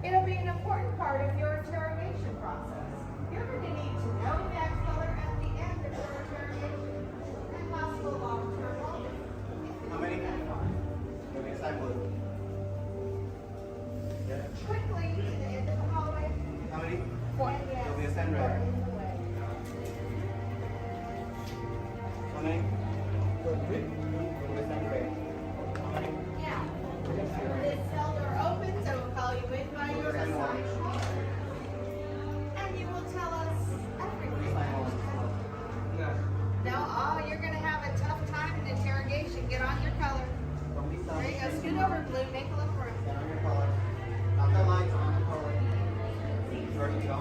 It'll be an important part of your interrogation process. You're going to need to know that color at the end of your interrogation and possible long-term motive. How many? You'll be assigned blue. Quickly to the end of the hallway. How many? 4. You'll be assigned red. How many? Now, this cell door opens and we'll call you in by your assignment. And you will tell us everything. No, oh, you're going to have a tough time in interrogation. Get on your color. There you go. Scoot over, Blue. Make a little room. Get on your color. Not the lights, on the color. Ready to go.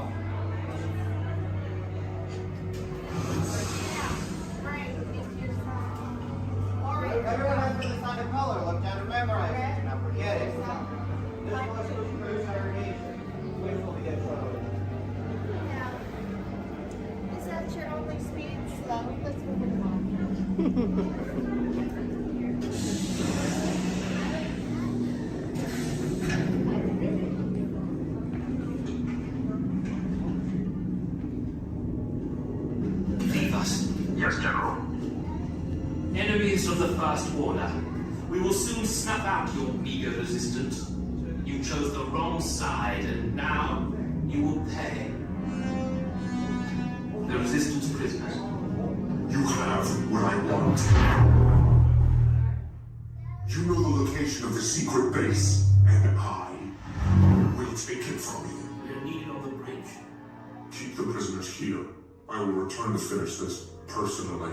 Everyone has been assigned a color. Look down and memorize it. Do not forget it. This was for interrogation. Wait till we get trouble. Is that your only speed? Slow. Let's move it along. Vivas. Yes, General. Enemies of the First Order, we will soon snuff out your meager resistance. You chose the wrong side, and now you will pay. The Resistance prisoners. You have what I want. You know the location of the secret base, and I will take it from you. We are needed on the bridge. Keep the prisoners here. I will return to finish this personally.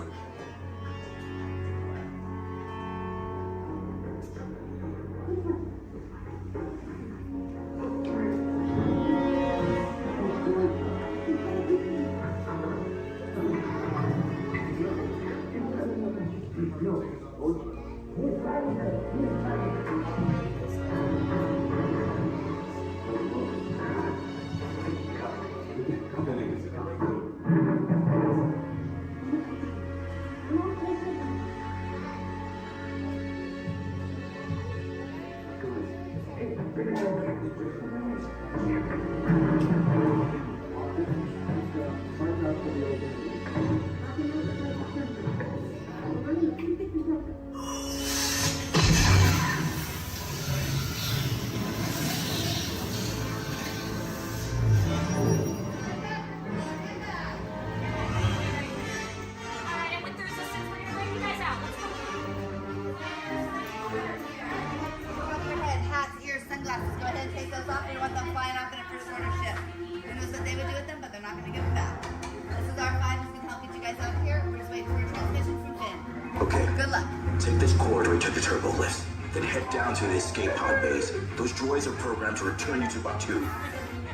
Take this corridor to the turbo lift, then head down to the escape pod base. Those droids are programmed to return you to Batu.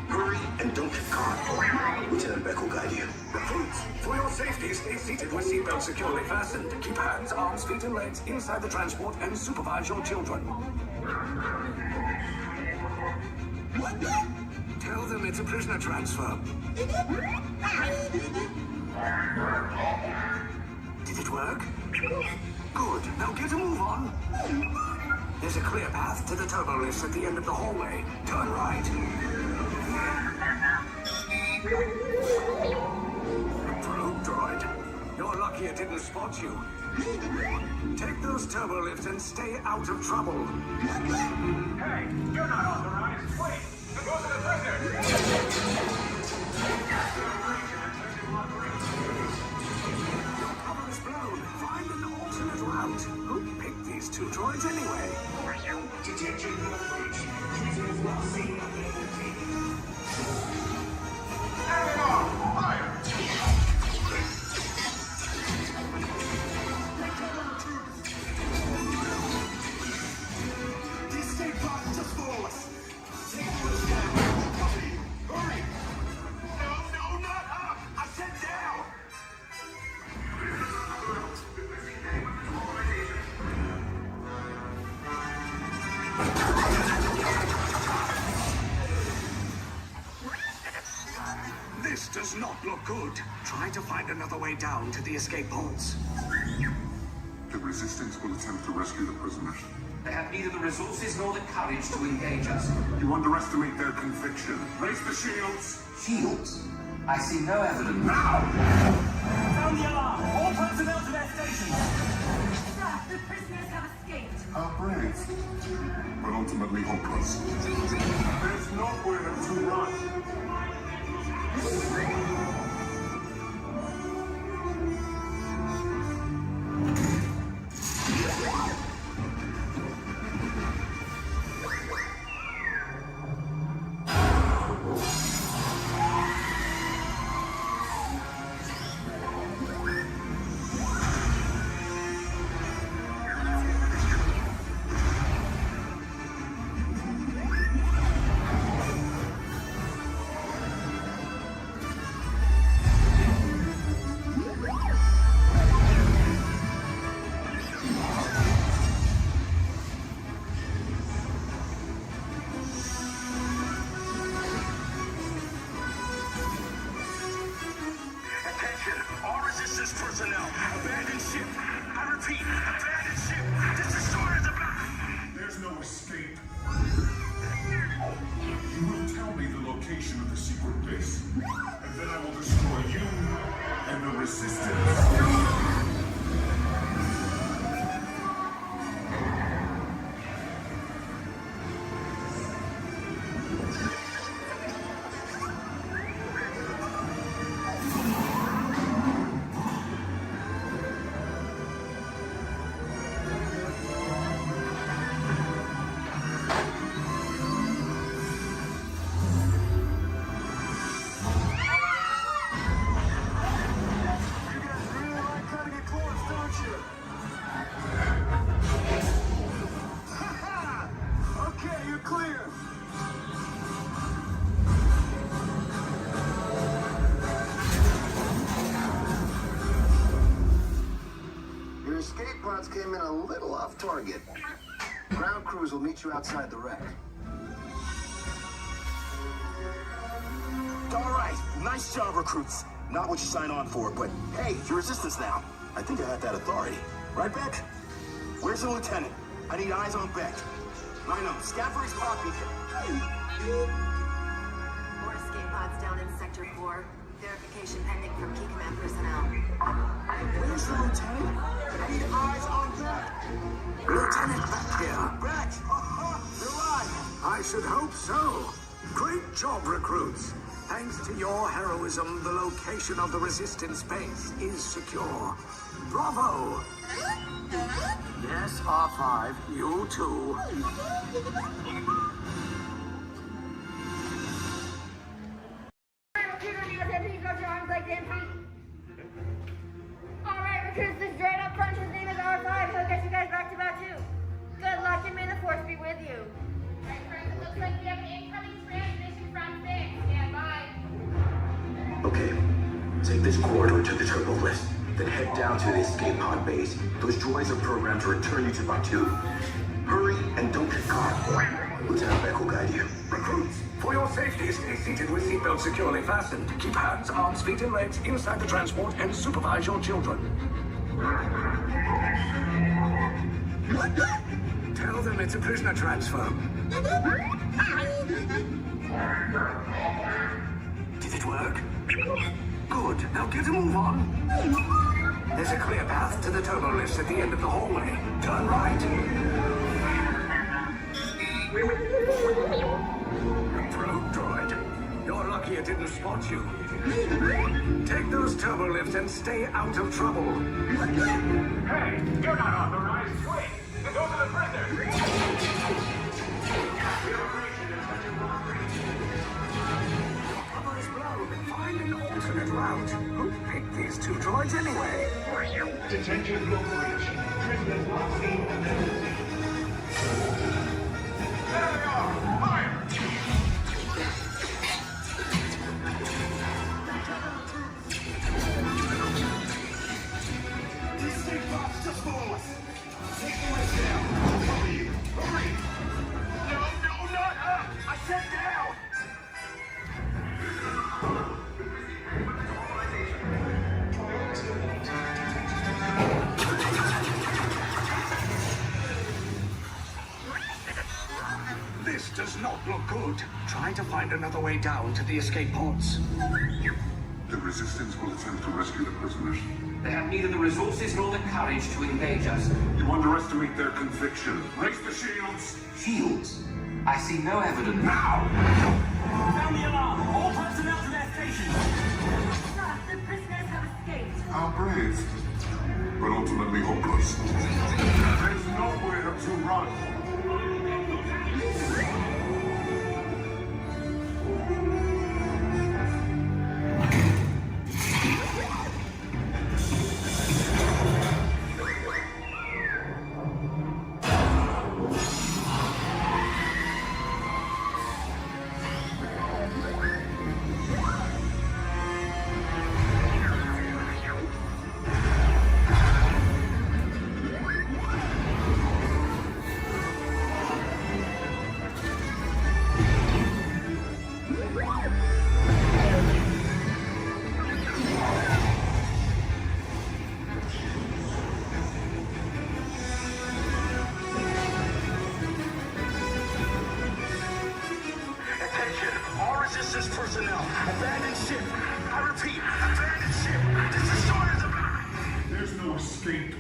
Hurry and don't get caught. Lieutenant Beck will guide you. Recruits, for your safety, stay seated with seatbelts securely fastened. Keep hands, arms, feet, and legs inside the transport and supervise your children. Tell them it's a prisoner transfer. Did it work? Good. Now get a move on. There's a clear path to the turbo lifts at the end of the hallway. Turn right. Probe droid. You're lucky it didn't spot you. Take those turbo lifts and stay out of trouble. Hey, you're not authorized. Wait, there goes the prisoner. Your cover is blown. Find an alternate route. Who picked these two droids anyway? Detention approach. Prisoners will see nothing. Everyone, fire! These escape pods just follow us. Take those down. Hurry! No, not up! I said down! This does not look good. Try to find another way down to the escape pods. The Resistance will attempt to rescue the prisoners. They have neither the resources nor the courage to engage us. You underestimate their conviction. Raise the shields! Shields? I see no evidence. Now! Sound the alarm! All personnel to their stations! Sir, the prisoners have escaped. How brave, but ultimately hopeless. There's nowhere to run. Personnel, abandon ship. I repeat, abandon ship. This destroyer the back. There's no escape. You will tell me the location of the secret base, and then I will destroy you and the Resistance. Escape pods came in a little off target. Ground crews will meet you outside the wreck. All right, nice job, recruits. Not what you signed on for, but hey, you're Resistance now. I think I have that authority. Right, Beck? Where's the lieutenant? I need eyes on Beck. Line up. Scout for his copy. More escape pods down in Sector 4. Verification pending from key command personnel. Where's the lieutenant? I need eyes on Beck. Lieutenant Beck here. Beck! You're right. I should hope so. Great job, recruits. Thanks to your heroism, the location of the Resistance base is secure. Bravo! Yes, R5, you too. Alright, recruits, this droid up front, his name is R5. He'll get you guys Take this corridor to the turbo lift, then head down to the escape pod base. Those droids are programmed to return you to Batuu. Hurry and don't get caught. Lieutenant Beck will guide you. Recruits, for your safety, stay seated with seatbelts securely fastened. Keep hands, arms, feet, and legs inside the transport and supervise your children. Tell them it's a prisoner transfer. Did it work? Good. Now get a move on. There's a clear path to the turbo lifts at the end of the hallway. Turn right. A probe droid. You're lucky it didn't spot you. Take those turbo lifts and stay out of trouble. Hey, you're not authorized. Wait, those are the prisoners. Cover is blown. Find an alternate route. Who picked these two droids anyway? Detention low breach. Prisoners not seen and then. There they are! Fire! These state bots just below us. Take the lift down. Hurry! Hurry! No, not up! I said down! This does not look good. Try to find another way down to the escape pods. The Resistance will attempt to rescue the prisoners. They have neither the resources nor the courage to engage us. You underestimate their conviction. Raise the shields! Shields? I see no evidence. Now! Sound the alarm! All personnel to their stations! Sir, the prisoners have escaped. How brave, but ultimately hopeless. There's nowhere to run. Resistance personnel, abandoned ship. I repeat, abandoned ship. This destroyer's about. There's no escape.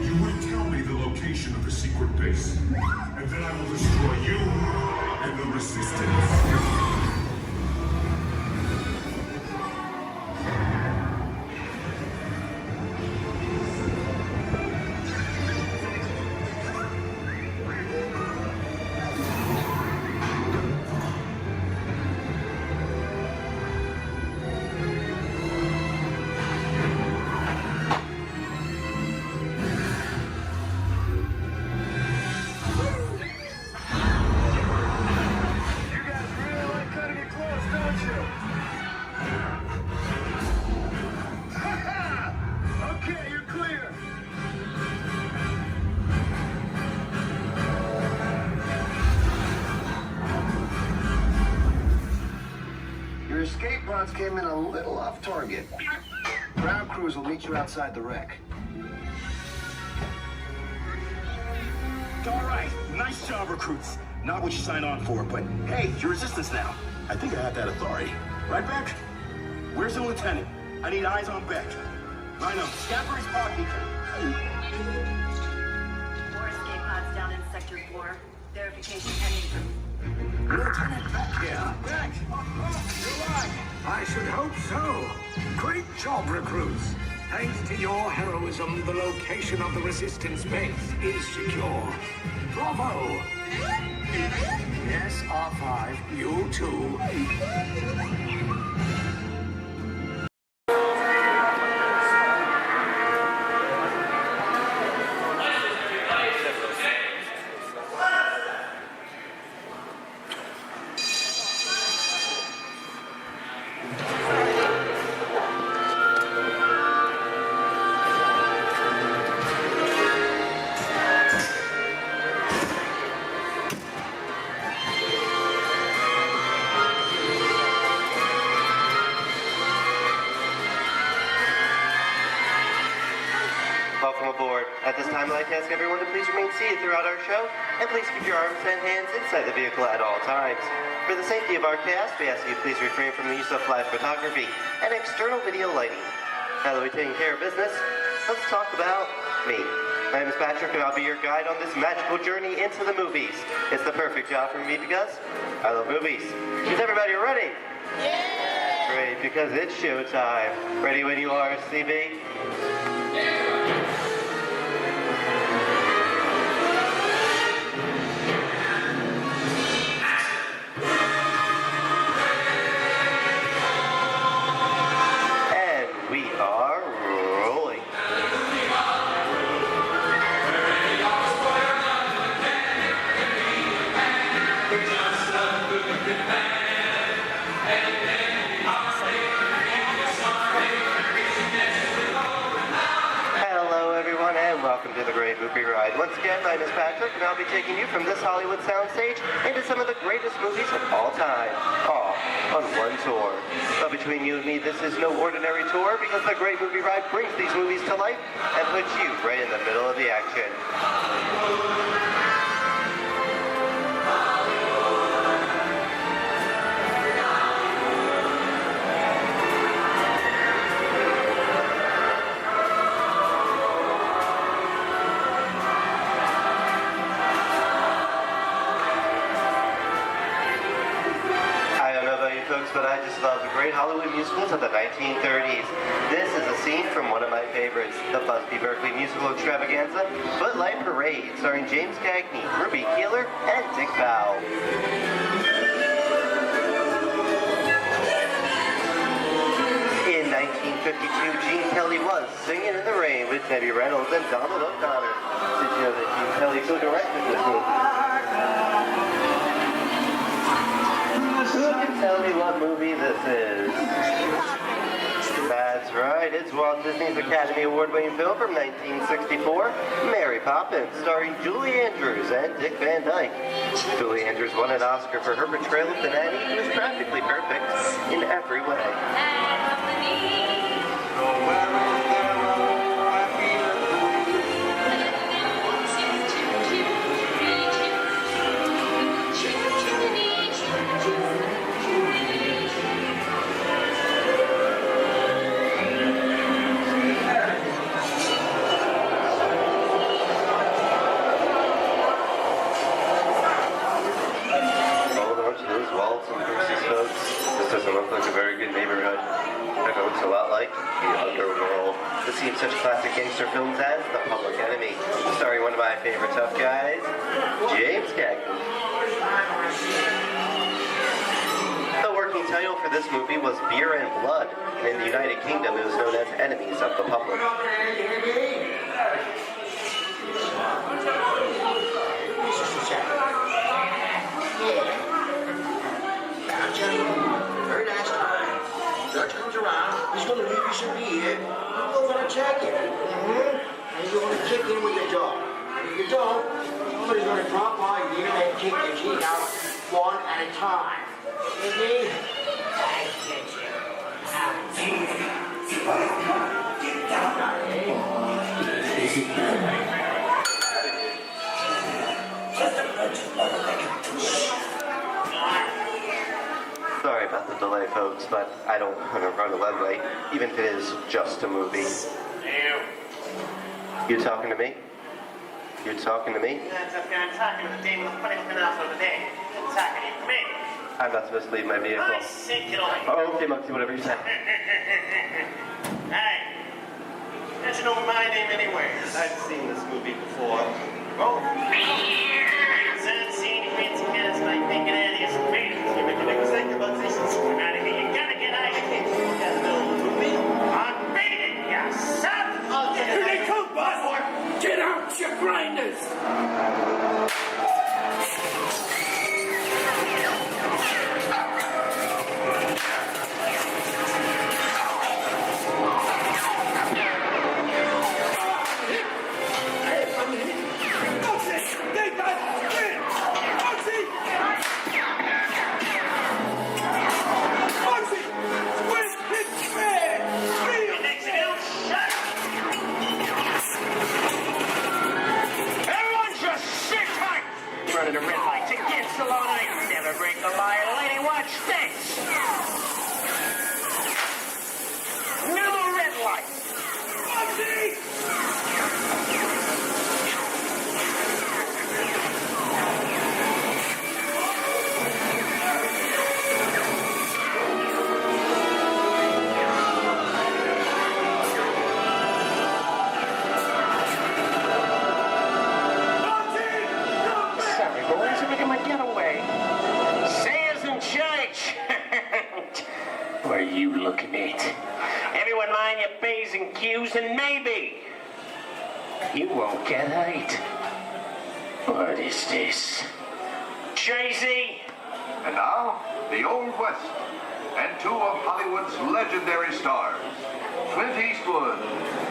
You will tell me the location of the secret base, and then I will destroy you and the Resistance. Your escape pods came in a little off target. Ground crews will meet you outside the wreck. All right, nice job, recruits. Not what you signed on for, but hey, you're Resistance now. I think I have that authority. Right, Beck? Where's the lieutenant? I need eyes on Beck. Rhino, scout his pod beacon. 4 escape pods down in Sector 4. Verification pending. Lieutenant Beck here. Beck! You're right. I should hope so. Great job, recruits. Thanks to your heroism, the location of the Resistance base is secure. Bravo! Yes, R5, you too. At this time, I'd like to ask everyone to please remain seated throughout our show, and please keep your arms and hands inside the vehicle at all times. For the safety of our cast, we ask you please refrain from the use of flash photography and external video lighting. Now that we've taken care of business, let's talk about me. My name is Patrick, and I'll be your guide on this magical journey into the movies. It's the perfect job for me because I love movies. Is everybody ready? Yeah! Great, because it's showtime. Ready when you are, CB? And we are rolling. Hello everyone and welcome to the Great Movie Ride. Once again, my name is Patrick and I'll be taking you from this Hollywood soundstage into some of the greatest movies of all time, all on one tour. But between you and me, this is no ordinary tour because the Great Movie Ride brings these movies to life and puts you right in the middle of the action. Folks, but I just love the great Hollywood musicals of the 1930s. This is a scene from one of my favorites, the Busby Berkeley musical extravaganza, Footlight Parade, starring James Cagney, Ruby Keeler, and Dick Bow. In 1952, Gene Kelly was Singing in the Rain with Debbie Reynolds and Donald O'Connor. Did you know that Gene Kelly co-directed this movie? Who can tell me what movie this is? That's right, it's Walt Disney's Academy Award-winning film from 1964, Mary Poppins, starring Julie Andrews and Dick Van Dyke. Julie Andrews won an Oscar for her portrayal of the nanny, who was practically perfect in every way. This doesn't look like a very good neighborhood. It looks a lot like the underworld. This seems such classic gangster films as The Public Enemy, starring one of my favorite tough guys, James Cagney. The working title for this movie was Beer and Blood, and in the United Kingdom it was known as Enemies of the Public. Very nice time. Judge comes around, he's gonna leave you some beer. You're gonna check it. And you're gonna kick in with your dog. If you don't, somebody's gonna drop by you and kick your teeth out one at a time. You see? I get Sorry about the delay, folks, but I don't want to run a red light, even if it is just a movie. You talking to me? You talking to me? I'm talking to the demon of punishment off of the day. I'm talking to me. I'm not supposed to leave my vehicle. I say get away. Oh, okay, Moxie, whatever you say. Hey, how'd you know my name anyway? I've seen this movie before. Oh. I've seen you fancy cats like thinking out of these faders. You're making exactly about this. Come out of here. You gotta get out of here. You gotta know the movie. I'm faded, you son. Here they come, boss. Get out, you grinders. They alone, I'd never break the law. Lady, watch this. Another red light. Sorry, boys, I'm making my getaway. Sayers in church. What are you looking at? Everyone mind your P's and Q's, and maybe you won't get hurt. What is this? Tracy? And now, the Old West, and two of Hollywood's legendary stars, Clint Eastwood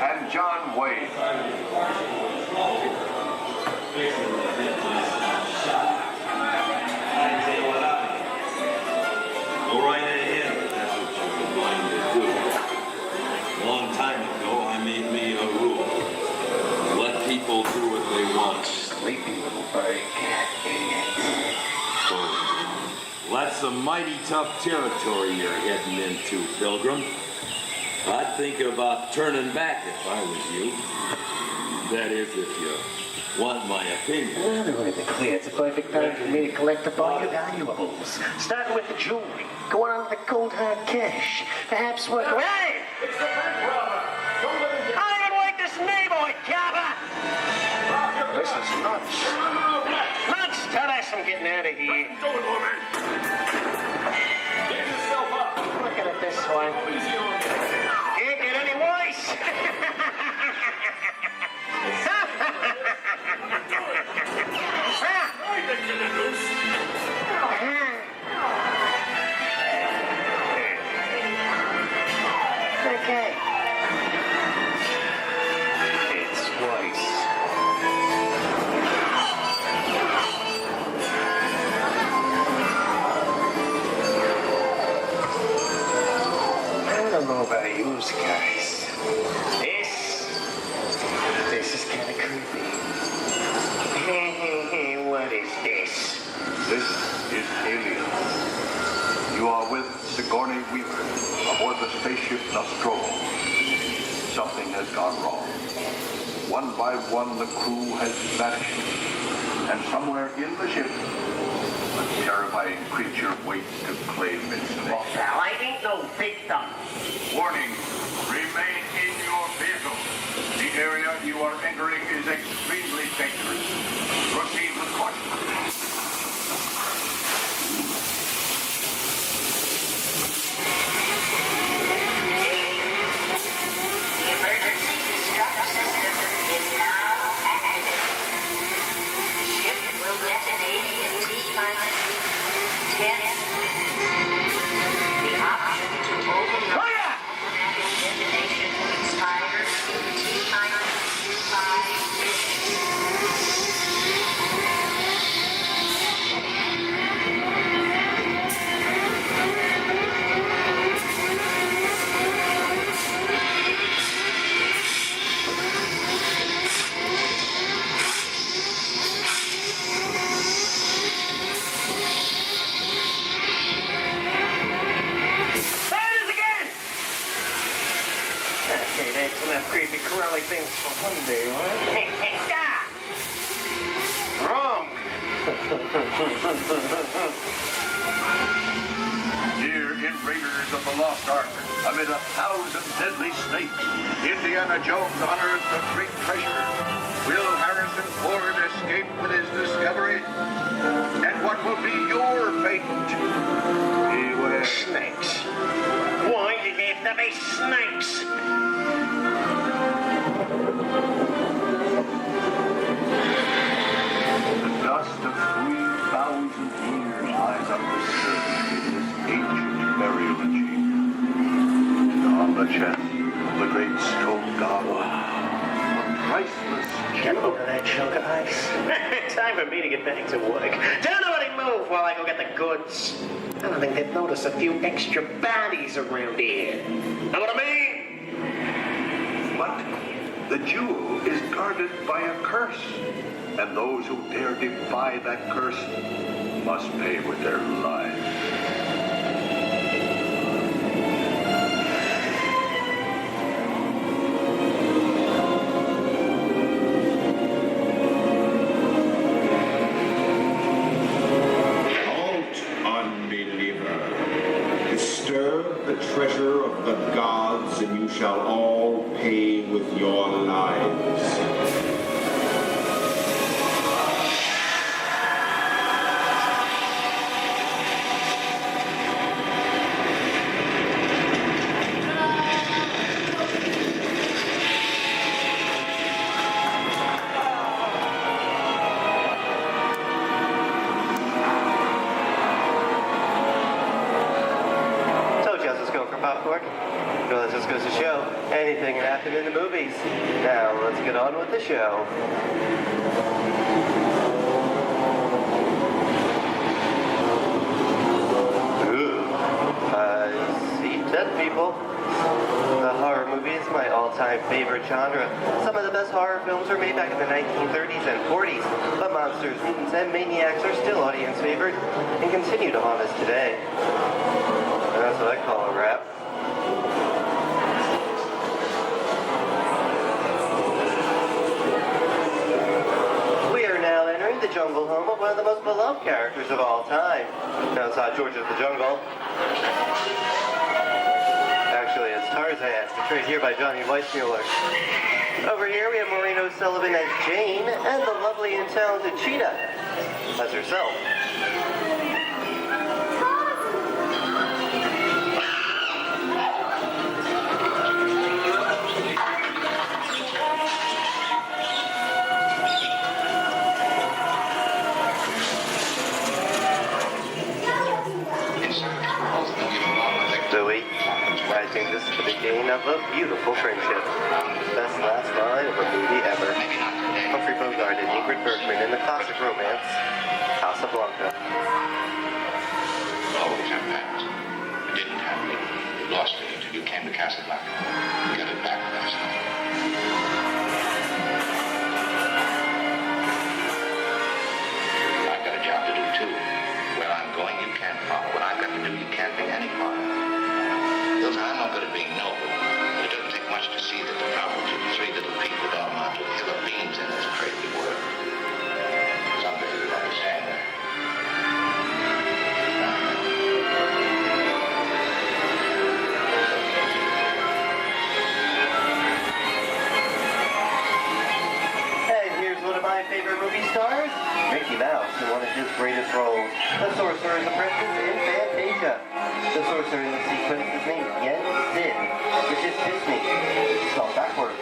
and John Wayne. Go right ahead if that's what you're going to do. A long time ago, I made me a rule. Let people do what they want. Sleepy little bird. That's some mighty tough territory you're heading into, Pilgrim. I'd think about turning back if I was you. That is, if you want my opinion. Well, to make it clear, it's a perfect time for me to collect up all your valuables. Starting with the jewelry, going on to the cold hard cash. Perhaps work around. Hey! It's the bank robber! Don't let him get... I don't even like this neighborhood, Kappa! This is nuts. Nuts! Tell us I'm getting out of here. What are you doing, old man? Get yourself up! Looking at this one. Easy on me. Can't get any worse! I think you're the noose. Okay. It's twice. I don't know about you guys. This is kind of creepy. What is this? This is Alien. You are with Sigourney Weaver aboard the spaceship Nostromo. Something has gone wrong. One by one, the crew has vanished. And somewhere in the ship, a terrifying creature waits to claim its name. Well, pal, I ain't no victim. Warning, remain in your vehicle. The area you are entering is extremely dangerous. Proceed with caution. Creepy, crawly things for Monday, right? Wrong. Here in Raiders of the Lost Ark, amid 1,000 deadly snakes, Indiana Jones unearthed a great treasure. Will Harrison Ford escape with his discovery? And what will be your fate? Beware. Snakes. Why did there have to be snakes? The dust of 3,000 years lies undisturbed in this ancient burial chamber. And on the chest of the great stone god, a priceless Get a load of that chunk of ice. Time for me to get back to work. Don't nobody move while I go get the goods. I don't think they'd notice a few extra bodies around here. Know what I mean? But the jewel is guarded by a curse. And those who dare defy that curse must pay with their lives. Disturb the treasure of the gods, and you shall all pay with your lives. Popcorn. Well, that just goes to show anything can happen in the movies. Now, let's get on with the show. See, dead people. The horror movie is my all-time favorite genre. Some of the best horror films were made back in the 1930s and 40s, but monsters, mutants, and maniacs are still audience favorite and continue to haunt us today. And that's what I call a wrap. We are now entering the jungle home of one of the most beloved characters of all time. Now it's not George of the Jungle. Actually, it's Tarzan, portrayed here by Johnny Weissmuller. Over here we have Maureen O'Sullivan as Jane, and the lovely and talented Cheetah as herself. I think this is the beginning of a beautiful friendship. Best last line of a movie ever. Humphrey Bogart and Ingrid Bergman in the classic romance, Casablanca. Always have that. You didn't have me. You lost me until you came to Casablanca. You got it back last night. I've got a job to do too. Where I'm going, you can't follow. What I've got to do, you can't be any part of. Listen, I'm not good at being noble, but it doesn't take much to see that the problems of three little people don't amount to a hill of beans in this crazy world. Someday you'll understand that. And here's one of my favorite movie stars, Mickey Mouse, in one of his greatest roles, the Sorcerer's Apprentice in Fantasia. The sorcerer in the sequence is named Yen Sid, which is Disney, spelled backwards.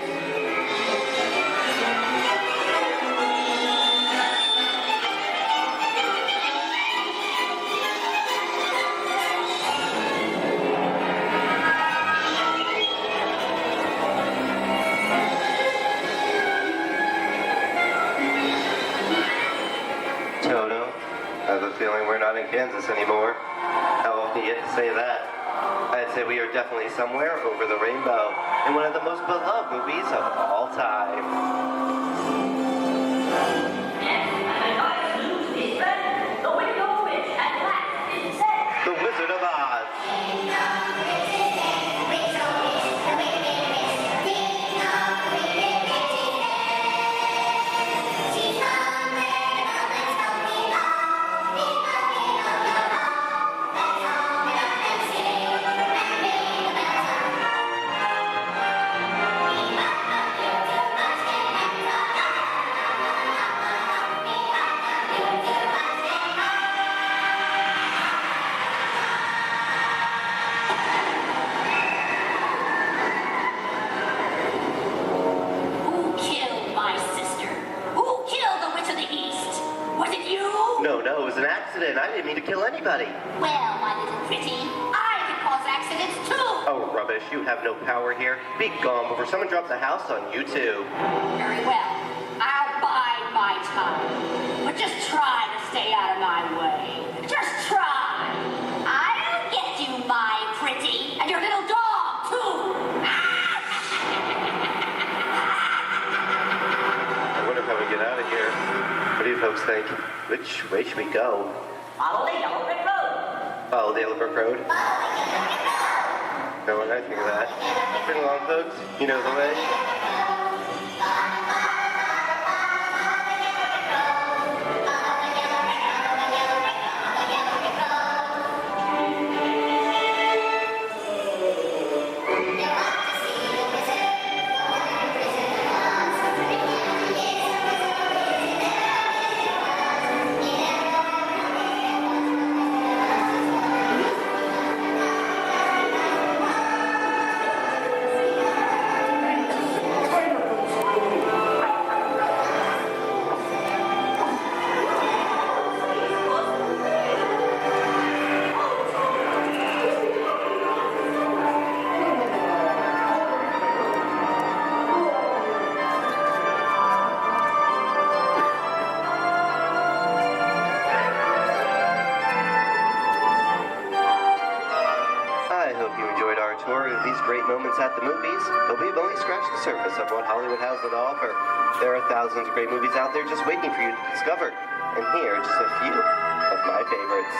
Toto, I have a feeling we're not in Kansas anymore. How often do you get to say that? I'd say we are definitely somewhere over the rainbow in one of the most beloved movies of all time. The Wizard of Oz. No, it was an accident. I didn't mean to kill anybody. Well, my little pretty, I can cause accidents too. Oh, rubbish. You have no power here. Be gone before someone drops a house on you, too. Very well. I'll bide my time. But just try to stay out of my way. Just try. I'll get you, my pretty. And your little dog, too. I wonder how we get out of here. What do you folks think? Which way should we go? Follow the yellow brick road. Follow the yellow brick road. No one I think of that. Bring along, folks. You know the way. These great moments at the movies, but we've only scratched the surface of what Hollywood has to offer. There are thousands of great movies out there just waiting for you to discover. And here are just a few of my favorites.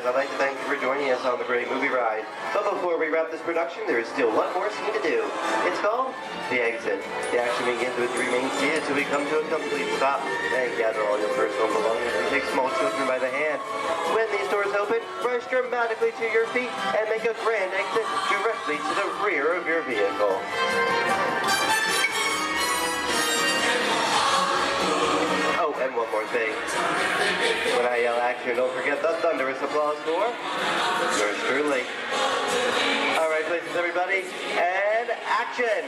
Studios, I'd like to thank you for joining us on the great movie ride. But before we wrap this production, there is still one more scene to do. It's called The Exit. The action begins with three main scenes until we come to a complete stop. Then gather all your personal belongings and take small children by the hand. When these doors open, rush dramatically to your feet and make a grand exit directly to the rear of your vehicle. Oh, and one more thing. When I yell action, don't forget the thunderous applause for yours truly. All right, places, everybody, and action!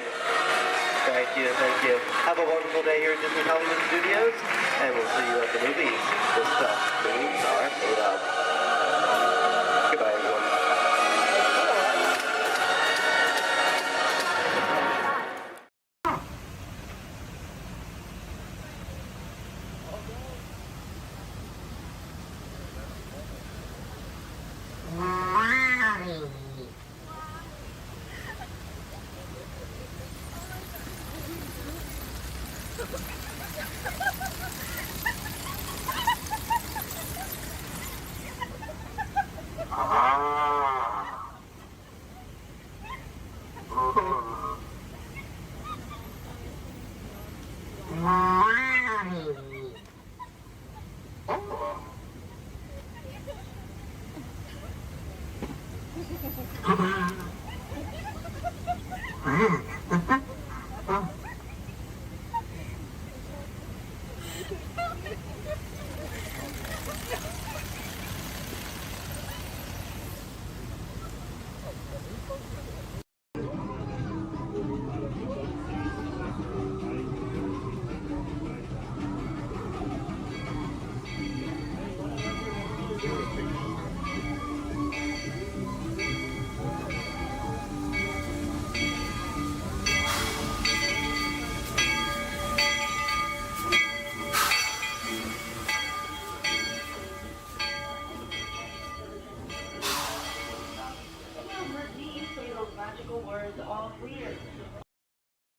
Thank you, thank you. Have a wonderful day here at Disney Hollywood Studios, and we'll see you at the movies. This stuff movies are made of. Goodbye, everyone.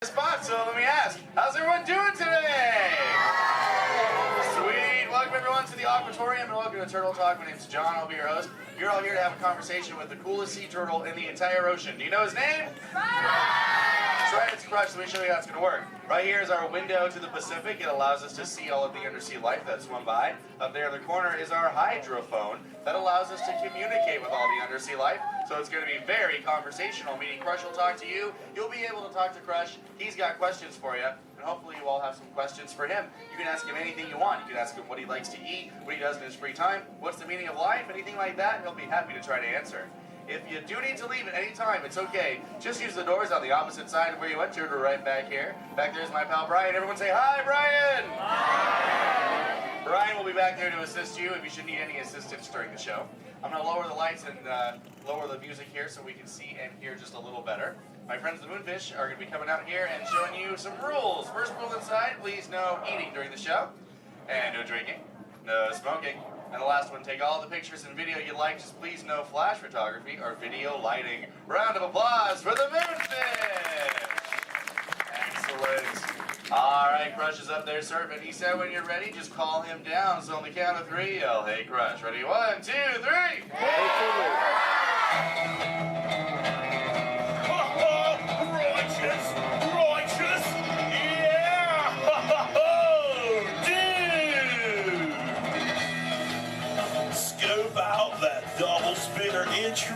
Spot, so let me ask, how's everyone doing today? Sweet, welcome everyone to the Aquatorium and welcome to Turtle Talk. My name's John, I'll be your host. You're all here to have a conversation with the coolest sea turtle in the entire ocean. Do you know his name? That's right, it's Crush. Let me show you how it's going to work. Right here is our window to the Pacific. It allows us to see all of the undersea life that swim by. Up there in the corner is our hydrophone that allows us to communicate with all the undersea life. So it's going to be very conversational, meaning Crush will talk to you. You'll be able to talk to Crush. He's got questions for you. And hopefully you all have some questions for him. You can ask him anything you want. You can ask him what he likes to eat, what he does in his free time, what's the meaning of life, anything like that. He'll be happy to try to answer. If you do need to leave at any time, it's okay. Just use the doors on the opposite side of where you went to, right back here. Back there's my pal Brian. Everyone say hi, Brian! Hi! Brian will be back there to assist you if you should need any assistance during the show. I'm going to lower the lights and lower the music here so we can see and hear just a little better. My friends the Moonfish are going to be coming out here and showing you some rules. First rule inside, please no eating during the show. And no drinking. No smoking. And the last one, take all the pictures and video you like, just please no flash photography or video lighting. Round of applause for the Moonfish! Excellent. All right, Crush is up there serving. He said when you're ready, just call him down. So on the count of three, yell, hey Crush. Ready? 1, 2, 3! Righteous! Righteous! Yeah! Dude! Scope out that double spinner intro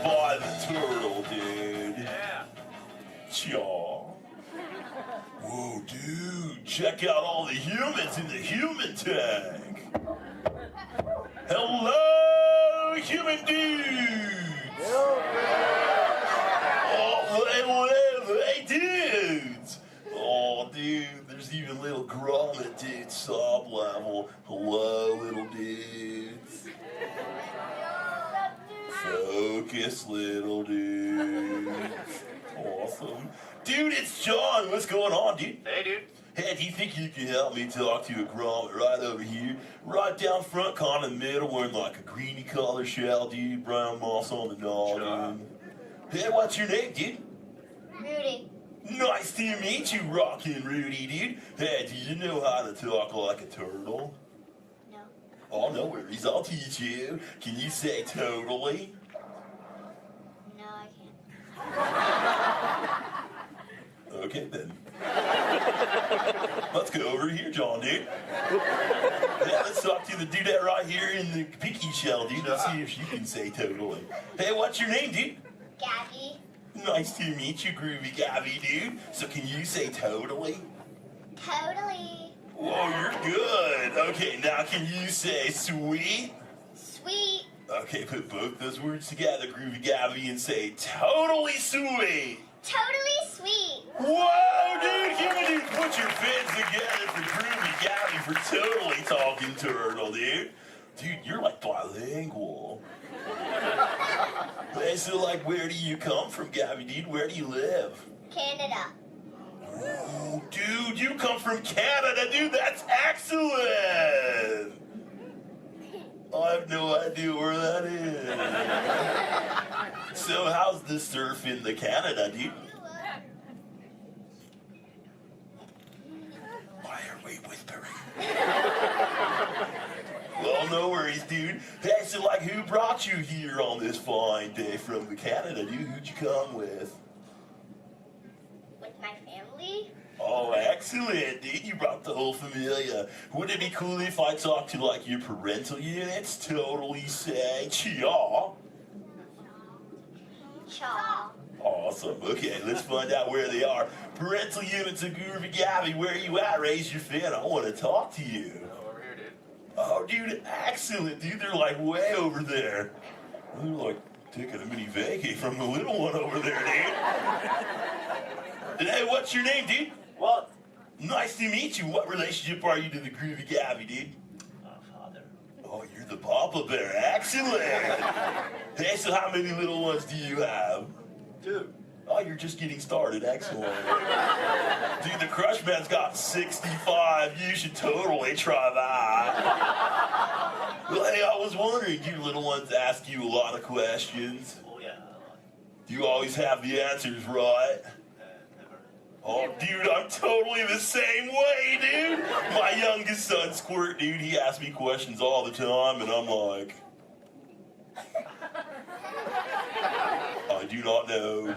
by the turtle, dude. Yeah. Chaw. Whoa, dude. Check out all the humans in the human tank. Hello, human dudes. Oh, hey, dudes! Oh, dude, there's even little grommet dude, sob level. Hello, little dudes. Focus, little dudes. Awesome. Dude, it's John. What's going on, dude? Hey, dude. Hey, do you think you can help me talk to a grommet right over here? Right down front, kind of in the middle, wearing like a greeny color shell, dude. Brown moss on the noggin. Hey, what's your name, dude? Rudy. Nice to meet you, Rockin' Rudy, dude. Hey, do you know how to talk like a turtle? No. Oh, no worries. I'll teach you. Can you say totally? No, I can't. Okay, then. Let's go over here, John, dude. Yeah, let's talk to the dudette right here in the pinky shell, dude. Let's see if she can say totally. Hey, what's your name, dude? Gabby. Nice to meet you, Groovy Gabby, dude. So can you say totally? Totally. Whoa, you're good. Okay, now can you say sweet? Sweet. Okay, put both those words together, Groovy Gabby, and say totally sweet. Totally sweet. Whoa, dude, you dude, put your fins together for Groovy Gabby for totally talking turtle, dude. Dude, you're like bilingual. Hey, so like, where do you come from, Gabby, dude? Where do you live? Canada. Ooh, dude, you come from Canada, dude. That's excellent. I have no idea where that is. So how's the surf in the Canada, dude? Why are we whispering? Well, no worries, dude. Hey, so like, who brought you here on this fine day from the Canada, dude? Who'd you come with? With my family? Oh, excellent, dude. You brought the whole familia. Wouldn't it be cool if I talked to, like, your parental units? Totally say chaw. Chaw. Awesome. Okay, let's find out where they are. Parental units of Groovy Gabby, where are you at? Raise your fin. I want to talk to you. Over here, dude. Oh, dude, excellent, dude. They're, like, way over there. They're, like, taking a mini vacay from the little one over there, dude. Hey, what's your name, dude? Walt. Nice to meet you. What relationship are you to the Groovy Gabby, dude? Father. Oh, you're the Papa Bear. Excellent. Hey, so how many little ones do you have? 2. Oh, you're just getting started. Excellent. Dude, the Crush Man's got 65. You should totally try that. Well, hey, I was wondering, do your little ones ask you a lot of questions? Oh, yeah. Do you always have the answers right? Oh, dude, I'm totally the same way, dude. My youngest son, Squirt, dude, he asks me questions all the time, and I'm like, I do not know.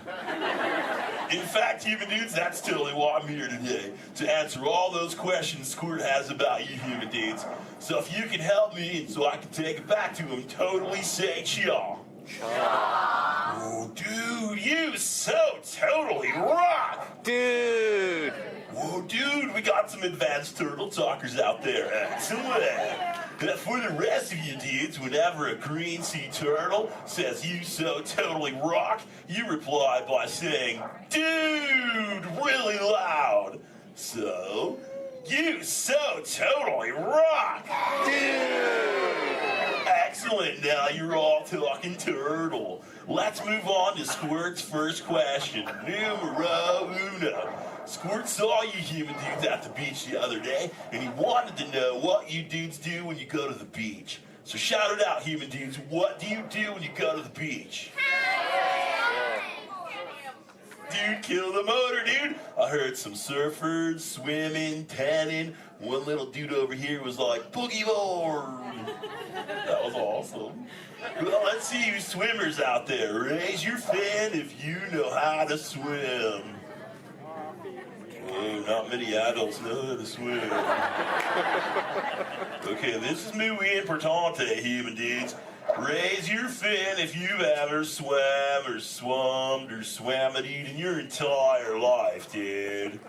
In fact, human dudes, that's totally why I'm here today, to answer all those questions Squirt has about you human dudes. So if you can help me, and so I can take it back to him, totally say chaw. Oh, dude, you so totally rock! Dude! Whoa, dude, we got some advanced turtle talkers out there. Excellent. For the rest of you dudes, whenever a green sea turtle says you so totally rock, you reply by saying, dude, really loud. So, you so totally rock! Dude! Excellent, now you're all talking turtle. Let's move on to Squirt's first question. Numero uno. Squirt saw you human dudes at the beach the other day, and he wanted to know what you dudes do when you go to the beach. So shout it out, human dudes. What do you do when you go to the beach? Dude, kill the motor, dude. I heard some surfers, swimming, tanning. One little dude over here was like, boogie board. That was awesome. Well, let's see you swimmers out there. Raise your fin if you know how to swim. Oh, not many adults know how to swim. Okay, this is muy importante, human dudes. Raise your fin if you've ever swam or swummed or swam it in your entire life, dude.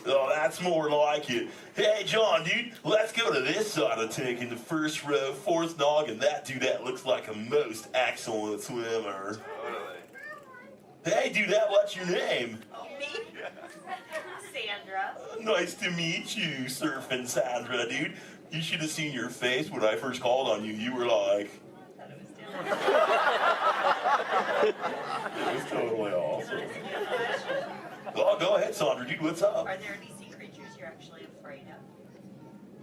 Oh, that's more like it. Hey, John, dude, let's go to this side of the tank in the first row, fourth noggin. That dude, that looks like a most excellent swimmer. Hey, dude, what's your name? Me? Sandra. Nice to meet you, Surfing Sandra, dude. You should have seen your face when I first called on you. You were like... It was totally awesome. Oh, go ahead, Sandra, dude, what's up? Are there any sea creatures you're actually afraid of?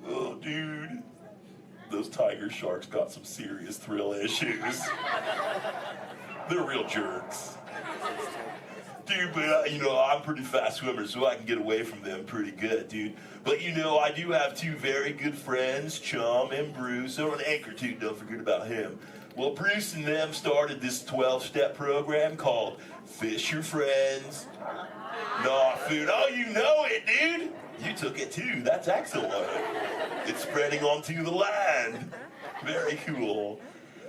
Oh, dude. Those tiger sharks got some serious thrill issues. They're real jerks. Dude, but I'm a pretty fast swimmer, so I can get away from them pretty good, dude. But I do have two very good friends, Chum and Bruce. Oh, and Anchor, too, don't forget about him. Well, Bruce and them started this 12-step program called Fish Your Friends. Nah, food. Oh, you know it, dude. You took it, too. That's excellent. It's spreading onto the land. Very cool.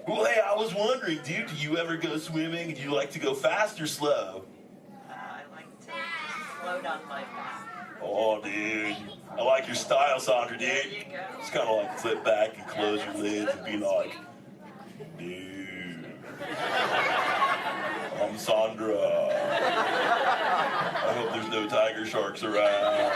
Well, hey, I was wondering, dude, do you ever go swimming? Do you like to go fast or slow? I like to slow down my path. Oh, dude. I like your style, Sandra, dude. There you go. Just kind of like flip back and close your lids and be like, dude, I'm Sandra. I hope there's no tiger sharks around.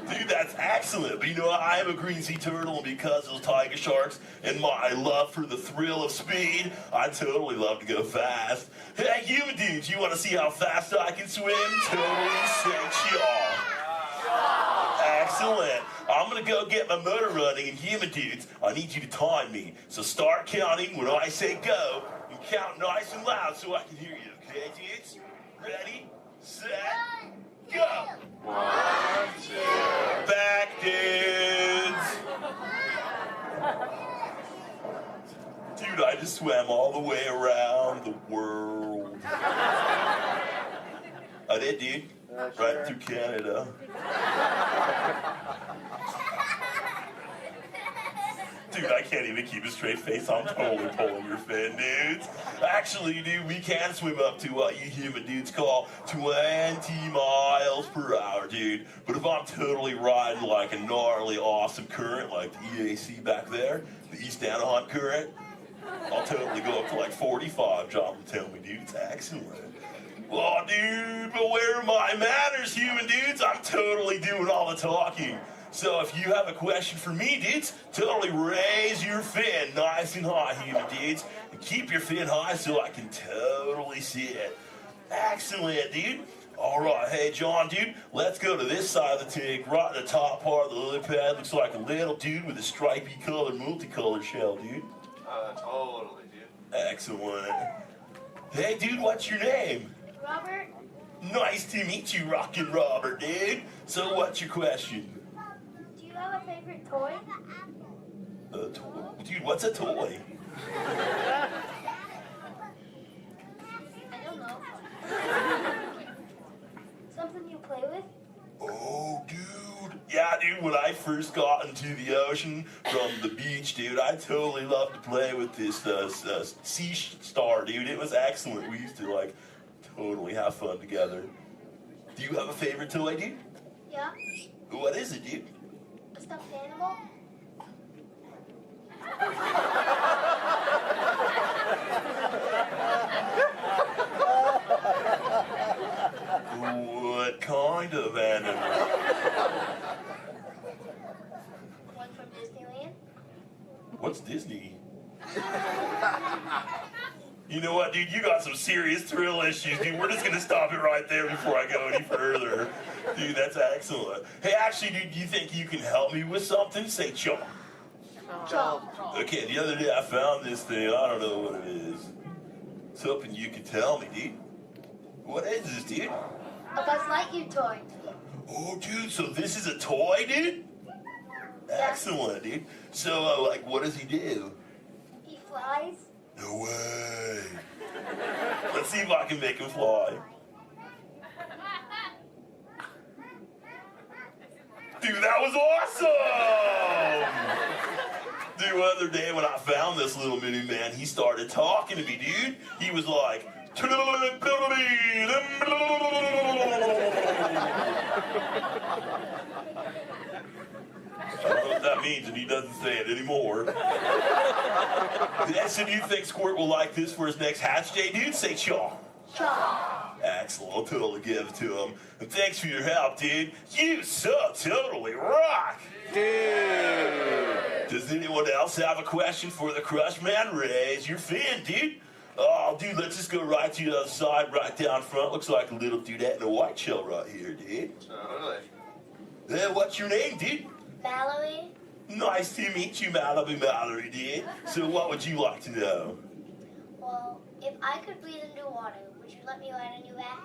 Dude, that's excellent. But I am a green sea turtle, and because of those tiger sharks and my love for the thrill of speed, I totally love to go fast. Hey, you dudes, you want to see how fast I can swim? Totally sexual. Excellent. I'm going to go get my motor running, and human dudes, I need you to time me. So start counting when I say go, and count nice and loud so I can hear you, okay, dudes? Ready, set, go. 1, 2. Back, dudes. Dude, I just swam all the way around the world. I did, dude. Right through Canada. Dude, I can't even keep a straight face. I'm totally pulling your fin, dudes. Actually, dude, we can swim up to what you human dudes call 20 miles per hour, dude. But if I'm totally riding like a gnarly, awesome current, like the EAC back there, the East Anaheim current, I'll totally go up to like 45, John will tell me, dude. It's excellent. Oh, dude, but where are my manners, human dudes? I'm totally doing all the talking. So if you have a question for me, dudes, totally raise your fin nice and high, human dudes. And keep your fin high so I can totally see it. Excellent, dude. All right, hey, John, dude, let's go to this side of the tank. Right in the top part of the lily pad looks like a little dude with a stripy colored, multicolored shell, dude. Totally, dude. Excellent. Hey, dude, what's your name? Robert? Nice to meet you, Rockin' Robert, dude. So what's your question? Do you have a favorite toy? A toy? Dude, what's a toy? I don't know. Something you play with? Oh, dude. Yeah, dude, when I first got into the ocean from the beach, dude, I totally loved to play with this sea star, dude. It was excellent. We used to, totally have fun together. Do you have a favorite toy, dude? Yeah. What is it, dude? A stuffed animal? What kind of animal? One from Disneyland? What's Disney? You know what, dude? You got some serious thrill issues, dude. We're just gonna stop it right there before I go any further. Dude, that's excellent. Hey, actually, dude, do you think you can help me with something? Say chomp. Chomp. Okay, the other day I found this thing. I don't know what it is. It's hoping you can tell me, dude. What is this, dude? A Buzz Lightyear toy. Oh, dude, so this is a toy, dude? Excellent, dude. So, what does he do? He flies. No way. Let's see if I can make him fly. Dude, that was awesome! Dude, the other day when I found this little mini man, he started talking to me, dude. He was like, I don't know what that means, and he doesn't say it anymore. So do you think Squirt will like this for his next hatch day, dude? Say chaw. Chaw. Excellent. I'll totally give it to him. And thanks for your help, dude. You so totally rock. Dude. Does anyone else have a question for the Crush Man? Raise your fin, dude. Oh, dude, let's just go right to the other side, right down front. Looks like a little dudette in a white shell right here, dude. Totally. What's your name, dude? Mallory? Nice to meet you, Mallory, dude. So what would you like to know? Well, if I could breathe into water, would you let me ride on your back?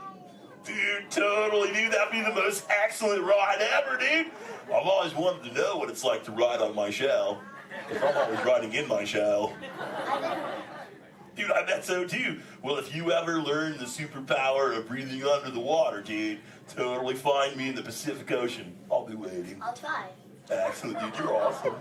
Dude, totally, dude. That'd be the most excellent ride ever, dude. I've always wanted to know what it's like to ride on my shell. If I'm always riding in my shell. Dude, I bet so too. Well, if you ever learn the superpower of breathing under the water, dude, totally find me in the Pacific Ocean. I'll be waiting. I'll try. Excellent, dude. You're awesome.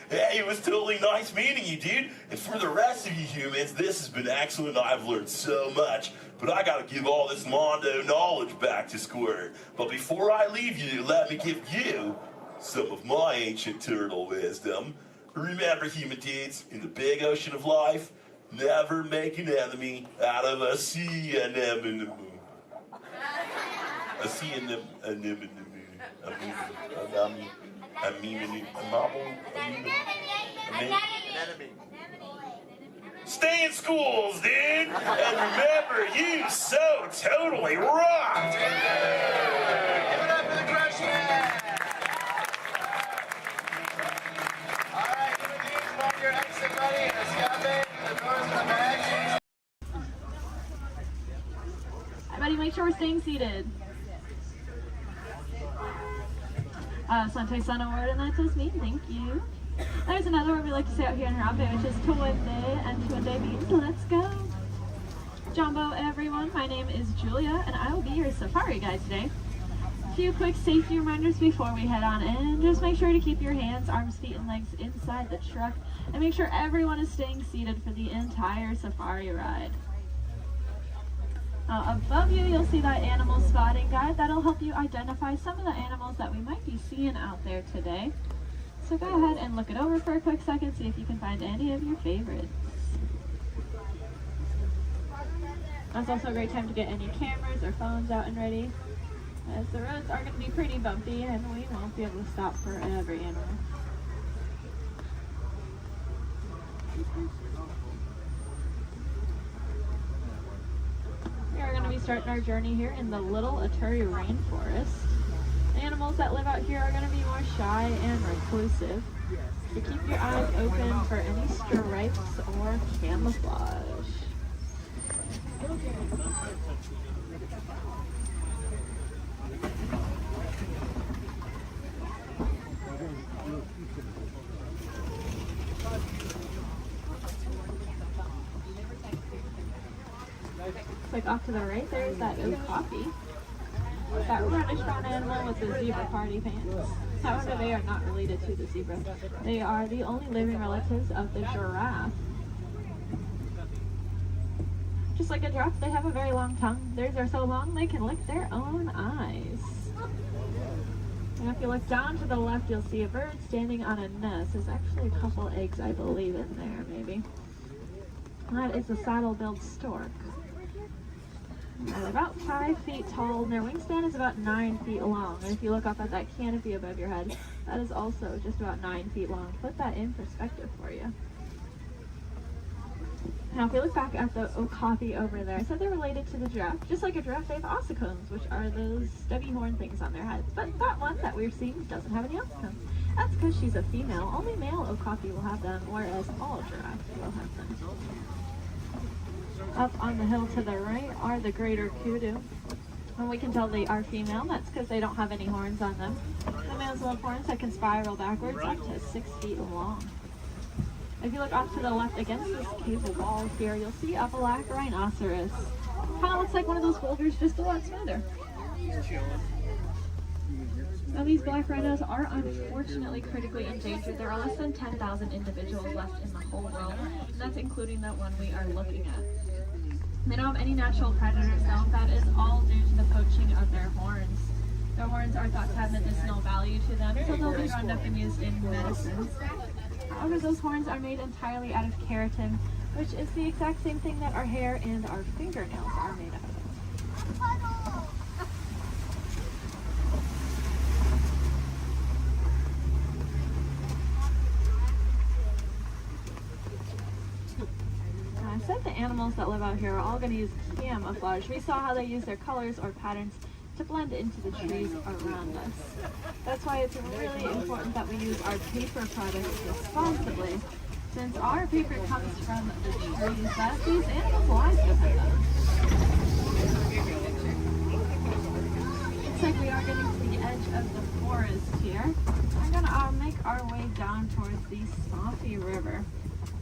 Hey, it was totally nice meeting you, dude. And for the rest of you humans, this has been excellent. I've learned so much. But I gotta give all this Mondo knowledge back to Squirt. But before I leave you, let me give you some of my ancient turtle wisdom. Remember, human dudes, in the big ocean of life, never make an enemy out of a sea anemone. A sea anemone. Stay in schools, dude! And remember, you so totally rocked! Give it up for the Crush Cast! Alright, give it to while your exit buddy and escape. The doors in the back. Everybody make sure we're staying seated. Sante Sun Award, and that's us me. Thank you. There's another word we like to say out here in Harambe, which is Tuwende, and Tuwende means let's go. Jumbo, everyone. My name is Julia, and I will be your safari guide today. A few quick safety reminders before we head on in. Just make sure to keep your hands, arms, feet, and legs inside the truck, and make sure everyone is staying seated for the entire safari ride. Above you, you'll see that animal spotting guide. That'll help you identify some of the animals that we might be seeing out there today. So go ahead and look it over for a quick second, see if you can find any of your favorites. That's also a great time to get any cameras or phones out and ready, as the roads are going to be pretty bumpy and we won't be able to stop for every animal. We are going to be starting our journey here in the Little Aturi Rainforest. The animals that live out here are going to be more shy and reclusive. So keep your eyes open for any stripes or camouflage. Like off to the right, there's that oak coffee. That reddish brown animal with the zebra party pants. However, they are not related to the zebra. They are the only living relatives of the giraffe. Just like a giraffe, they have a very long tongue. Theirs are so long they can lick their own eyes. And if you look down to the left, you'll see a bird standing on a nest. There's actually a couple eggs, I believe, in there, maybe. And that is a saddle-billed stork. They're about 5 feet tall, and their wingspan is about 9 feet long. And if you look up at that canopy above your head, that is also just about 9 feet long. Put that in perspective for you. Now, if we look back at the okapi over there, I said they're related to the giraffe. Just like a giraffe, they have ossicones, which are those stubby horn things on their heads. But that one that we're seeing doesn't have any ossicones. That's because she's a female. Only male okapi will have them, whereas all giraffes will have them. Up on the hill to the right are the greater kudu. And we can tell they are female. That's because they don't have any horns on them. The males will have horns that can spiral backwards up to 6 feet long. If you look off to the left against this cable wall here, you'll see a black rhinoceros. Kind of looks like one of those boulders, just a lot smoother. Now these black rhinos are unfortunately critically endangered. There are less than 10,000 individuals left in the whole world, and that's including the one we are looking at. They don't have any natural predators though. That is all due to the poaching of their horns. Their horns are thought to have medicinal value to them, so they'll be rounded up and used in medicine. However, those horns are made entirely out of keratin, which is the exact same thing that our hair and our fingernails are made out of. I said the animals that live out here are all going to use camouflage. We saw how they use their colors or patterns to blend into the trees around us. That's why it's really important that we use our paper products responsibly. Since our paper comes from the trees that these animals' lives depend on. Looks like we are getting to the edge of the forest here. We're gonna make our way down towards the swampy river.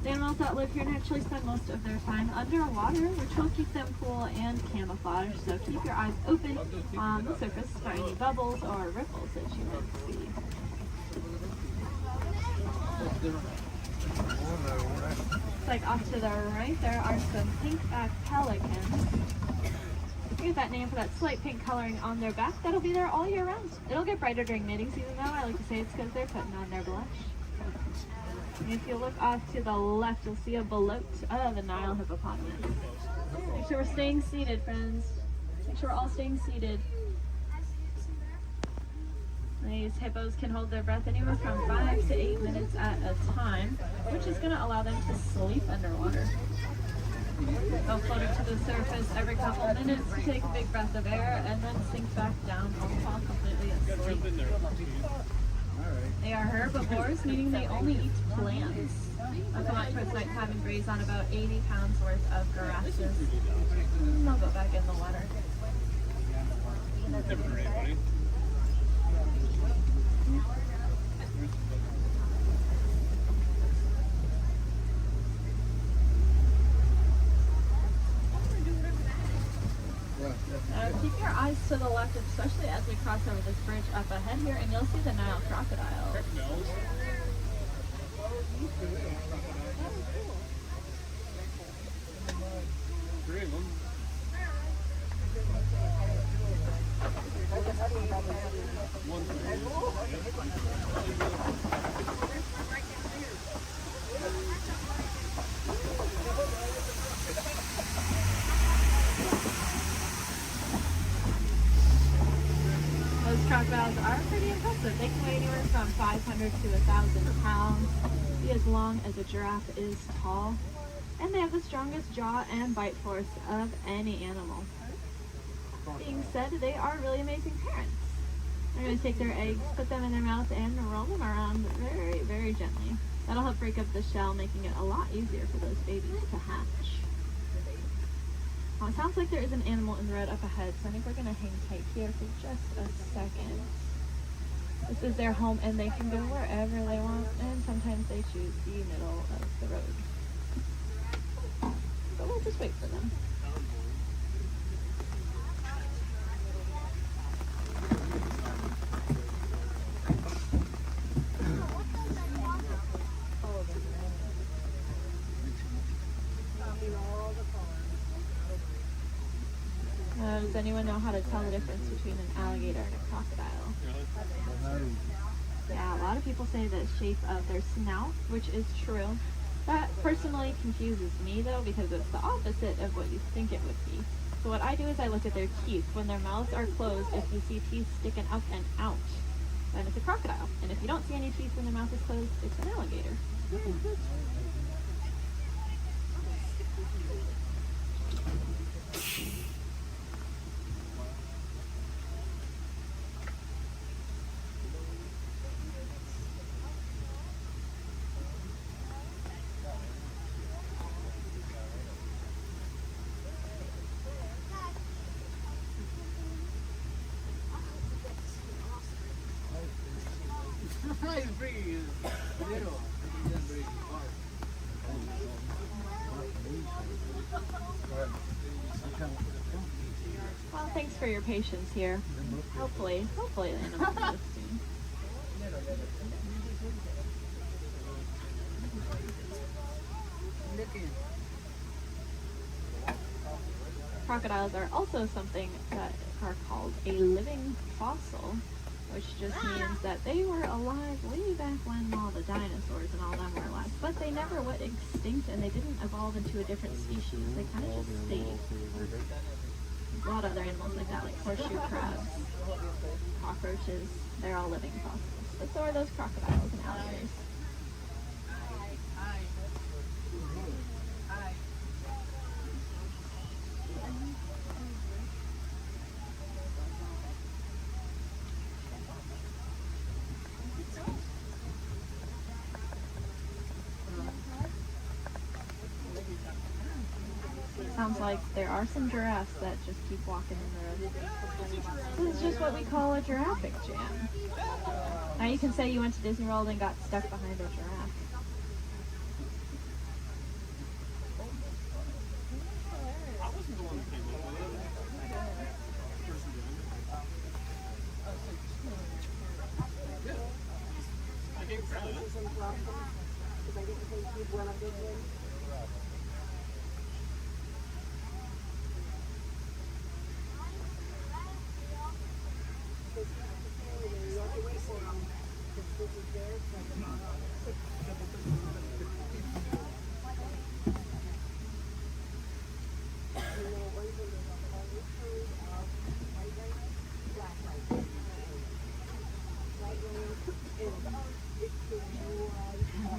The animals that live here naturally spend most of their time underwater, which will keep them cool and camouflage, so keep your eyes open on the surface for any bubbles or ripples that you might see. Looks like off to the right there are some pink-backed pelicans. We get that name for that slight pink coloring on their back. That'll be there all year round. It'll get brighter during mating season though. I like to say it's because they're putting on their blush. And if you look off to the left, you'll see a bloat of the Nile hippopotamus. Make sure we're staying seated, friends. Make sure we're all staying seated. These hippos can hold their breath anywhere from 5 to 8 minutes at a time, which is going to allow them to sleep underwater. They'll float up to the surface every couple minutes to take a big breath of air and then sink back down or fall completely asleep. They are herbivores, meaning they only eat plants. They'll come out towards nighttime and graze on about 80 pounds worth of grasses. And they'll go back in the water. Keep your eyes to the left, especially as we cross over this bridge up ahead here, and you'll see the Nile crocodile. Three of them. Those crocodiles are pretty impressive. They can weigh anywhere from 500 to 1,000 pounds, be as long as a giraffe is tall, and they have the strongest jaw and bite force of any animal. Being said, they are really amazing parents. They're going to take their eggs, put them in their mouth, and roll them around very, very gently. That'll help break up the shell, making it a lot easier for those babies to hatch. It sounds like there is an animal in the road up ahead, so I think we're going to hang tight here for just a second. This is their home, and they can go wherever they want, and sometimes they choose the middle of the road. But we'll just wait for them. Does anyone know how to tell the difference between an alligator and a crocodile? Yeah, a lot of people say the shape of their snout, which is true. That personally confuses me though, because it's the opposite of what you think it would be. So what I do is I look at their teeth. When their mouths are closed, if you see teeth sticking up and out, then it's a crocodile. And if you don't see any teeth when their mouth is closed, it's an alligator. Well, thanks for your patience here. Hopefully the animal will live soon. Crocodiles are also something that are called a living fossil, which just means that they were alive way back when all the dinosaurs and all them were alive. But they never went extinct, and they didn't evolve into a different species. They kind of just stayed. There's a lot of other animals like that, like horseshoe crabs, cockroaches. They're all living fossils. But so are those crocodiles and alligators. Sounds like there are some giraffes that just keep walking in the road. This is just what we call a giraffic jam. Now you can say you went to Disney World and got stuck behind a giraffe.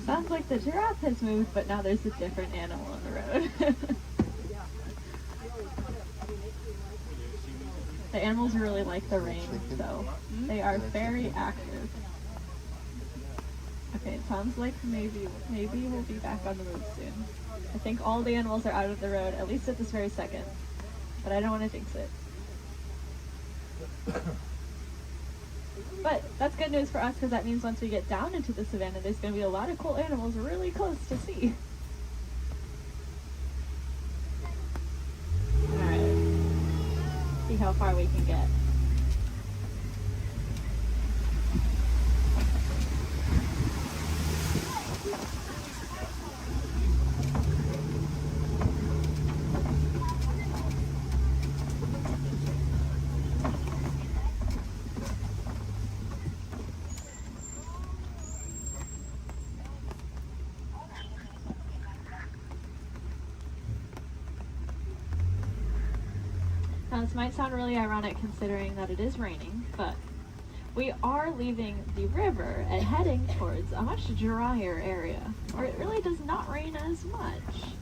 Sounds like the giraffe has moved, but now there's a different animal on the road. The animals really like the rain, so they are very active. Okay, it sounds like maybe we'll be back on the road soon. I think all the animals are out of the road, at least at this very second. But I don't want to jinx it. But that's good news for us, because that means once we get down into the savannah, there's going to be a lot of cool animals really close to see. Alright. See how far we can get. Now this might sound really ironic considering that it is raining, but we are leaving the river and heading towards a much drier area, where it really does not rain as much.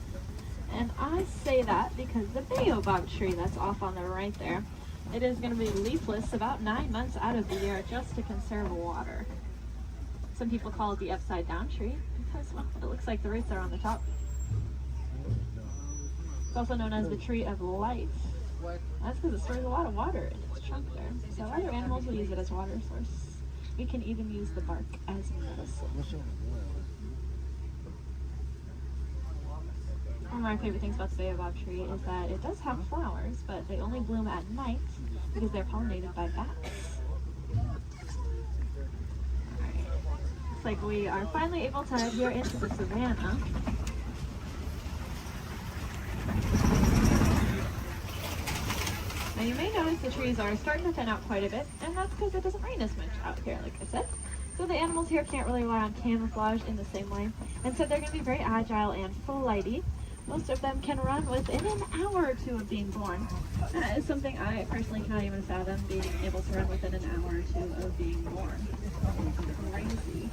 And I say that because the baobab tree that's off on the right there, it is going to be leafless about 9 months out of the year just to conserve water. Some people call it the upside down tree because, well, it looks like the roots are on the top. It's also known as the tree of life. That's because it stores a lot of water in its trunk there. So other animals will use it as water source. We can even use the bark as medicine. One of my favorite things about the baobab tree is that it does have flowers, but they only bloom at night because they're pollinated by bats. Alright. Looks like we are finally able to head here into the savannah. Now you may notice the trees are starting to thin out quite a bit, and that's because it doesn't rain as much out here, like I said. So the animals here can't really rely on camouflage in the same way, and so they're going to be very agile and flighty. Most of them can run within an hour or two of being born. That is something I personally cannot even fathom, being able to run within an hour or two of being born. Crazy.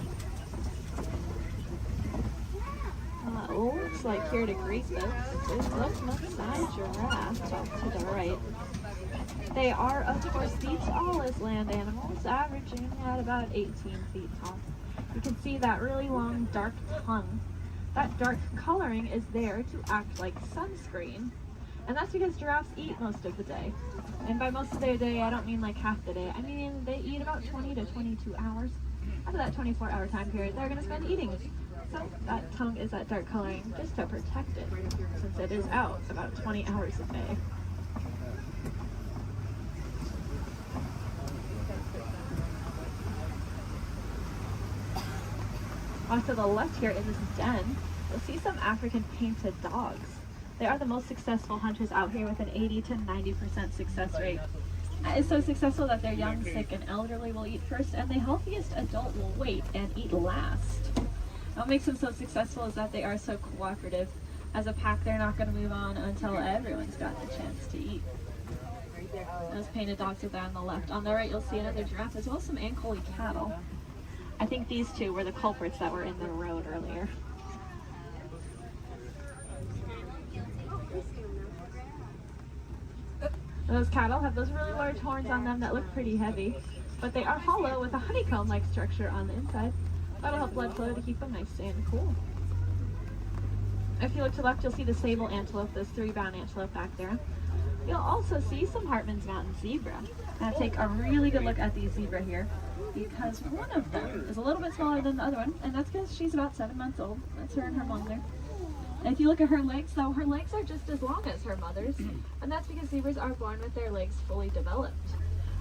Looks like here to greet us is the Maasai giraffe off to the right. They are, of course, the tallest land animals, averaging at about 18 feet tall. You can see that really long, dark tongue. That dark coloring is there to act like sunscreen. And that's because giraffes eat most of the day. And by most of their day, I don't mean like half the day. I mean they eat about 20 to 22 hours. Out of that 24-hour time period, they're going to spend eating. So that tongue is that dark coloring just to protect it, since it is out about 20 hours a day. Off to the left here in this den, you'll see some African painted dogs. They are the most successful hunters out here with an 80 to 90% success rate. It's so successful that their young, sick, and elderly will eat first, and the healthiest adult will wait and eat last. What makes them so successful is that they are so cooperative. As a pack, they're not going to move on until everyone's got the chance to eat. Those painted dogs are there on the left. On the right, you'll see another giraffe, as well as some Ankole cattle. I think these two were the culprits that were in the road earlier. Those cattle have those really large horns on them that look pretty heavy, but they are hollow with a honeycomb-like structure on the inside. That'll help blood flow to keep them nice and cool. If you look to the left, you'll see the sable antelope, those 3 brown antelope back there. You'll also see some Hartman's Mountain zebra. Now take a really good look at these zebra here, because one of them is a little bit smaller than the other one, and that's because she's about 7 months old. That's her and her mom there. And if you look at her legs, though, her legs are just as long as her mother's, and that's because zebras are born with their legs fully developed.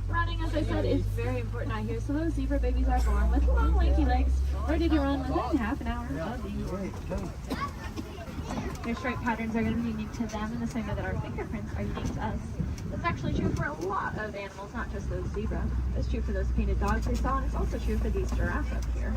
Running, as I said, is very important out here, so those zebra babies are born with long, lanky legs, ready to run within half an hour of being born. Their stripe patterns are going to be unique to them in the same way that our fingerprints are unique to us. That's actually true for a lot of animals, not just those zebra. It's true for those painted dogs we saw, and it's also true for these giraffes up here.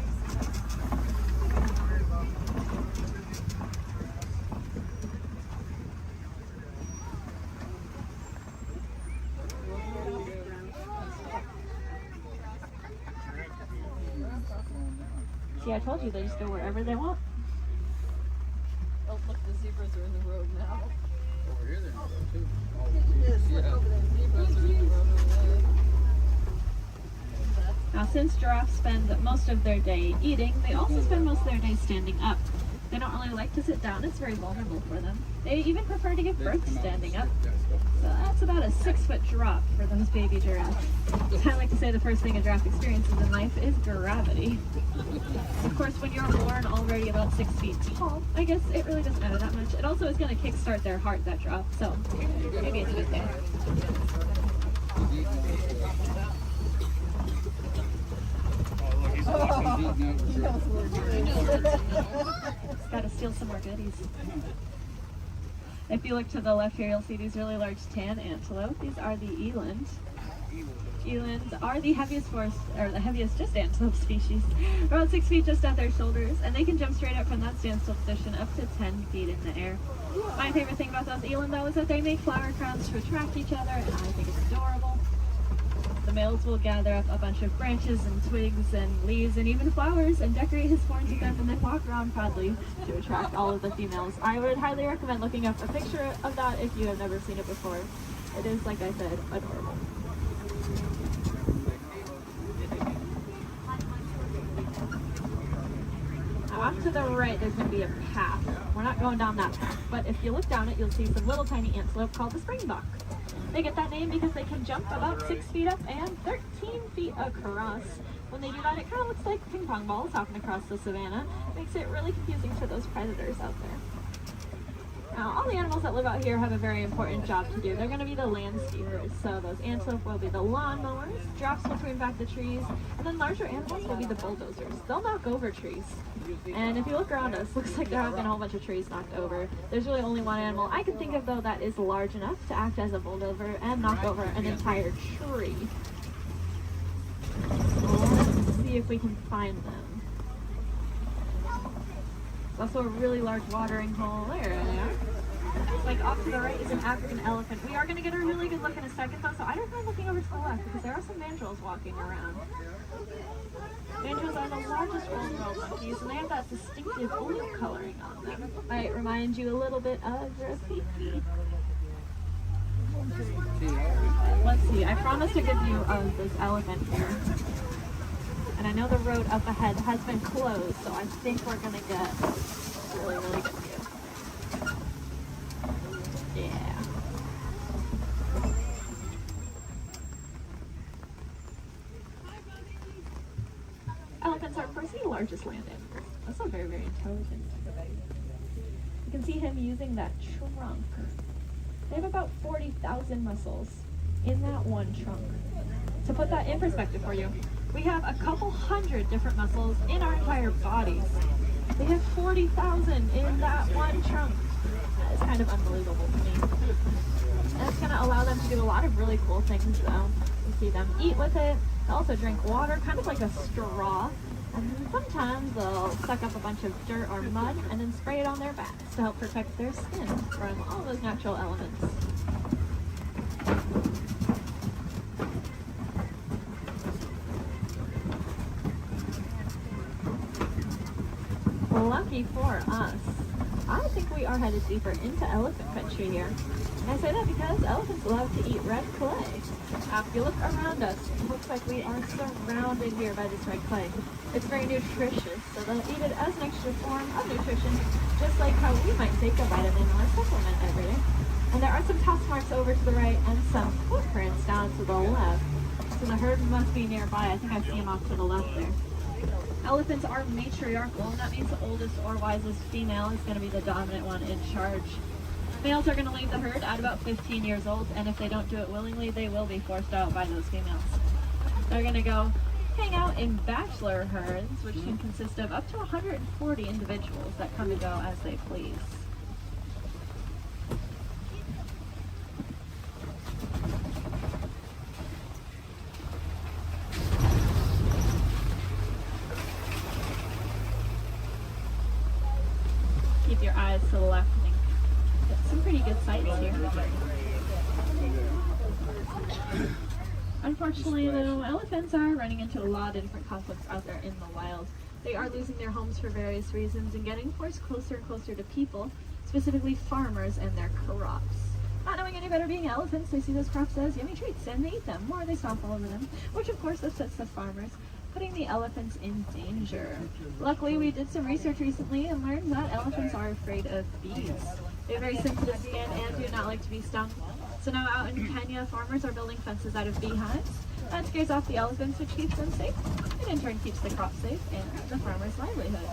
See, I told you they just go wherever they want. Oh, look, the zebras are in the road now. Over here they're in the road too. Yes, look over there. Zebras are in the road over there. Now, since giraffes spend most of their day eating, they also spend most of their day standing up. They don't really like to sit down. It's very vulnerable for them. They even prefer to give birth standing up. So that's about a 6-foot drop for those baby giraffes. I like to say the first thing a giraffe experiences in life is gravity. Of course, when you're born already about 6 feet tall, I guess it really doesn't matter that much. It also is going to kickstart their heart, that drop, so maybe it's a good thing. Just gotta steal some more goodies. If you look to the left here, you'll see these really large tan antelope. These are the eland. Elands are the heaviest just antelope species. About 6 feet just at their shoulders, and they can jump straight up from that standstill position up to 10 feet in the air. My favorite thing about those eland, though, is that they make flower crowns to attract each other, and I think it's adorable. The males will gather up a bunch of branches and twigs and leaves and even flowers and decorate his horns with them and then walk around proudly to attract all of the females. I would highly recommend looking up a picture of that if you have never seen it before. It is, like I said, adorable. Now off to the right, there's going to be a path. We're not going down that path, but if you look down it, you'll see some little tiny antelope called the springbok. They get that name because they can jump about 6 feet up and 13 feet across. When they do that, it kind of looks like ping pong balls hopping across the savannah. It makes it really confusing to those predators out there. Now, all the animals that live out here have a very important job to do. They're going to be the landscapers. So those antelope will be the lawnmowers, giraffes will prune back the trees, and then larger animals will be the bulldozers. They'll knock over trees. And if you look around us, looks like there have been a whole bunch of trees knocked over. There's really only one animal I can think of, though, that is large enough to act as a bulldozer and knock over an entire tree. Let's see if we can find them. There's also a really large watering hole. There they are. Like off to the right is an African elephant. We are going to get a really good look in a second, though, so I don't mind looking over to the left because there are some mandrills walking around. Mandrills are the largest old world monkeys, and they have that distinctive blue coloring on them. Might remind you a little bit of Rafiki. Let's see, I promised a good view of this elephant here. And I know the road up ahead has been closed, so I think we're going to get a really, really good view. Yeah. Elephants are, of course, the largest land animals. Also very, very intelligent. You can see him using that trunk. They have about 40,000 muscles in that one trunk. To put that in perspective for you, we have a couple hundred different muscles in our entire bodies. They have 40,000 in that one trunk. That is kind of unbelievable to me. And it's going to allow them to do a lot of really cool things, though. You see them eat with it. They also drink water, kind of like a straw. And then sometimes they'll suck up a bunch of dirt or mud and then spray it on their backs to help protect their skin from all those natural elements. Lucky for us, I think we are headed deeper into elephant country here. And I say that because elephants love to eat red clay. If you look around us, it looks like we are surrounded here by this red clay. It's very nutritious, so they'll eat it as an extra form of nutrition, just like how we might take a vitamin or a supplement every day. And there are some tusk marks over to the right and some footprints down to the left. So the herd must be nearby. I think I see them off to the left there. Elephants are matriarchal, and that means the oldest or wisest female is going to be the dominant one in charge. Males are going to leave the herd at about 15 years old, and if they don't do it willingly, they will be forced out by those females. They're going to go hang out in bachelor herds, which can consist of up to 140 individuals that come and go as they please. Keep your eyes to the left and get some pretty good sights here. Unfortunately, though, elephants are running into a lot of different conflicts out there in the wild. They are losing their homes for various reasons and getting forced closer and closer to people, specifically farmers and their crops. Not knowing any better being elephants, they see those crops as yummy treats and they eat them, or they stomp all over them, which of course upsets the farmers, putting the elephants in danger. Luckily, we did some research recently and learned that elephants are afraid of bees. They have very sensitive skin and do not like to be stung. So now out in Kenya, farmers are building fences out of beehives. That scares off the elephants, which keeps them safe, and in turn keeps the crop safe and the farmer's livelihood.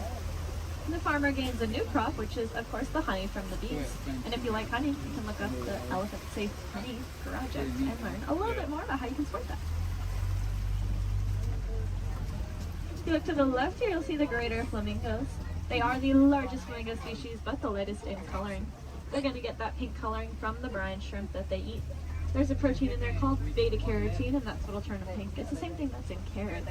And the farmer gains a new crop, which is, of course, the honey from the bees. And if you like honey, you can look up the Elephant Safe Honey Project and learn a little bit more about how you can support that. If you look to the left here, you'll see the greater flamingos. They are the largest flamingo species, but the lightest in coloring. They're going to get that pink coloring from the brine shrimp that they eat. There's a protein in there called beta-carotene, and that's what'll turn them pink. It's the same thing that's in carrots.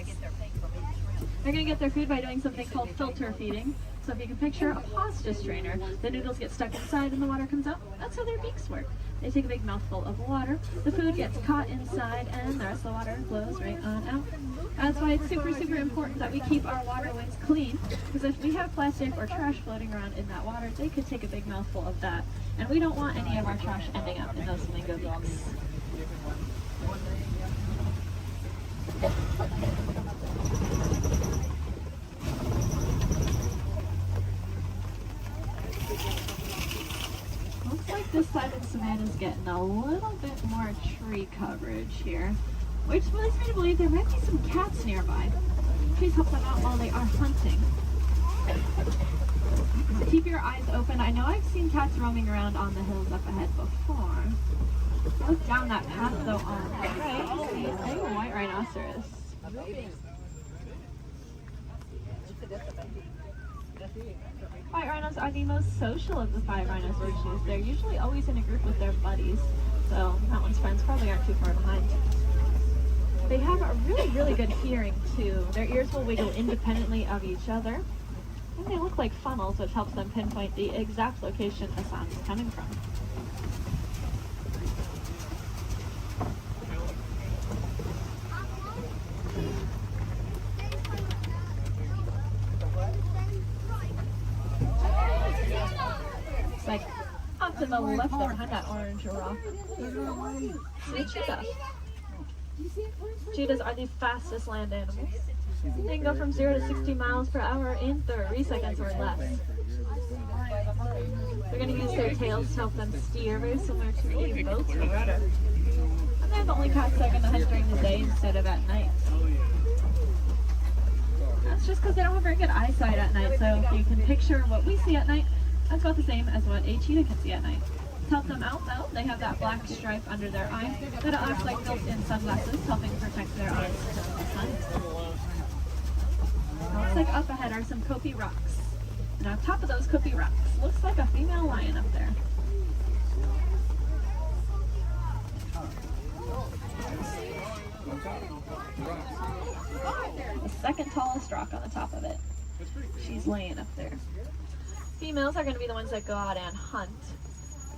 They're going to get their food by doing something called filter feeding. So if you can picture a pasta strainer, the noodles get stuck inside and the water comes out. That's how their beaks work. They take a big mouthful of water, the food gets caught inside, and the rest of the water flows right on out. That's why it's super, super important that we keep our waterways clean, because if we have plastic or trash floating around in that water, they could take a big mouthful of that. And we don't want any of our trash ending up in those flamingo beaks. Looks like this side of the savanna is getting a little bit more tree coverage here, which leads me to believe there might be some cats nearby. Please help them out while they are hunting. So keep your eyes open. I know I've seen cats roaming around on the hills up ahead before. Look down that path though on the right, see a white rhinoceros. White rhinos are the most social of the 5 rhino species. They're usually always in a group with their buddies, so that one's friends probably aren't too far behind. They have a really, really good hearing too. Their ears will wiggle independently of each other, and they look like funnels, which helps them pinpoint the exact location a sound is coming from. It's like off to the left there behind that orange rock. See cheetah. Cheetahs are the fastest land animals. They can go from 0 to 60 miles per hour in 30 seconds or less. They're going to use their tails to help them steer, very similar to a boat's rudder. And they're the only cats that are going to hunt during the day instead of at night. That's just because they don't have very good eyesight at night, so if you can picture what we see at night, that's about the same as what a cheetah can see at night. To help them out though, they have that black stripe under their eye that acts like built-in sunglasses, helping protect their eyes from the sun. Looks like up ahead are some Kopi rocks. And on top of those Kopi rocks, looks like a female lion up there. The second tallest rock on the top of it. She's laying up there. Females are going to be the ones that go out and hunt.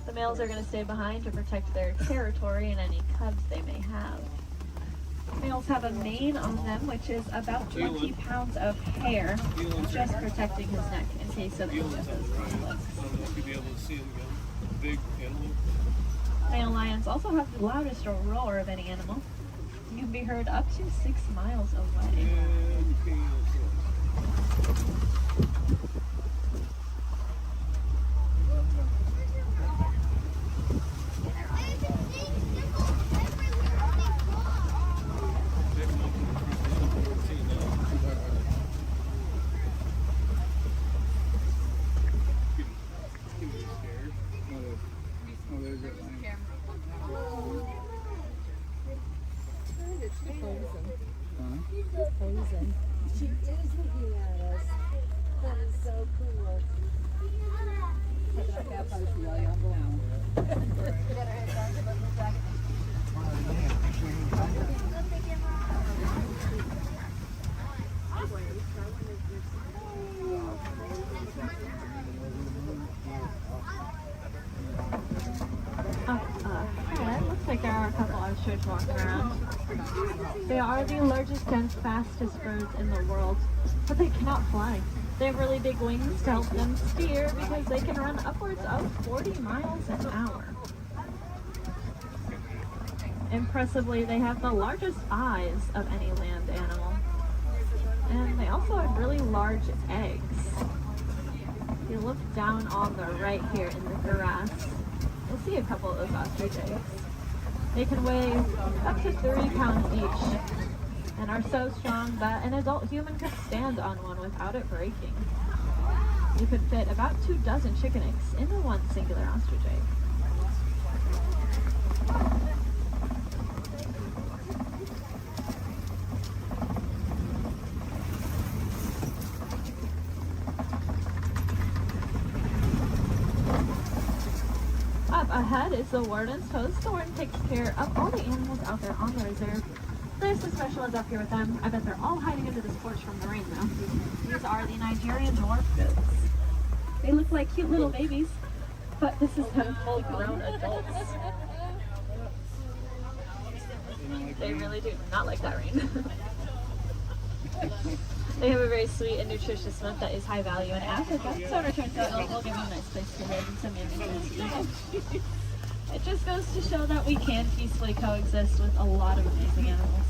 The males are going to stay behind to protect their territory and any cubs they may have. Males have a mane on them, which is about 20 pounds of hair, just protecting his neck in case of any of those conflicts. Male lions also have the loudest roar of any animal. You can be heard up to 6 miles away. She is looking at us. That is so cool. Looks like there are a couple ostriches walking around. They are the largest and fastest birds in the world, but they cannot fly. They have really big wings to help them steer because they can run upwards of 40 miles an hour. Impressively, they have the largest eyes of any land animal. And they also have really large eggs. If you look down on the right here in the grass, you'll see a couple of those ostrich eggs. They can weigh up to 30 pounds each and are so strong that an adult human could stand on one without it breaking. You could fit about 2 dozen chicken eggs into one singular ostrich egg. Up ahead is the warden's post. The warden takes care of all the animals out there on the reserve. There's some special ones up here with them. I bet they're all hiding under this porch from the rain though. These are the Nigerian dwarf goats. They look like cute little babies, but this is them full grown adults. They really do not like that rain. They have a very sweet and nutritious milk that is high value in Africa, so in return for it, we'll give you a nice place to live and some yummy food to eat. It just goes to show that we can peacefully coexist with a lot of amazing animals.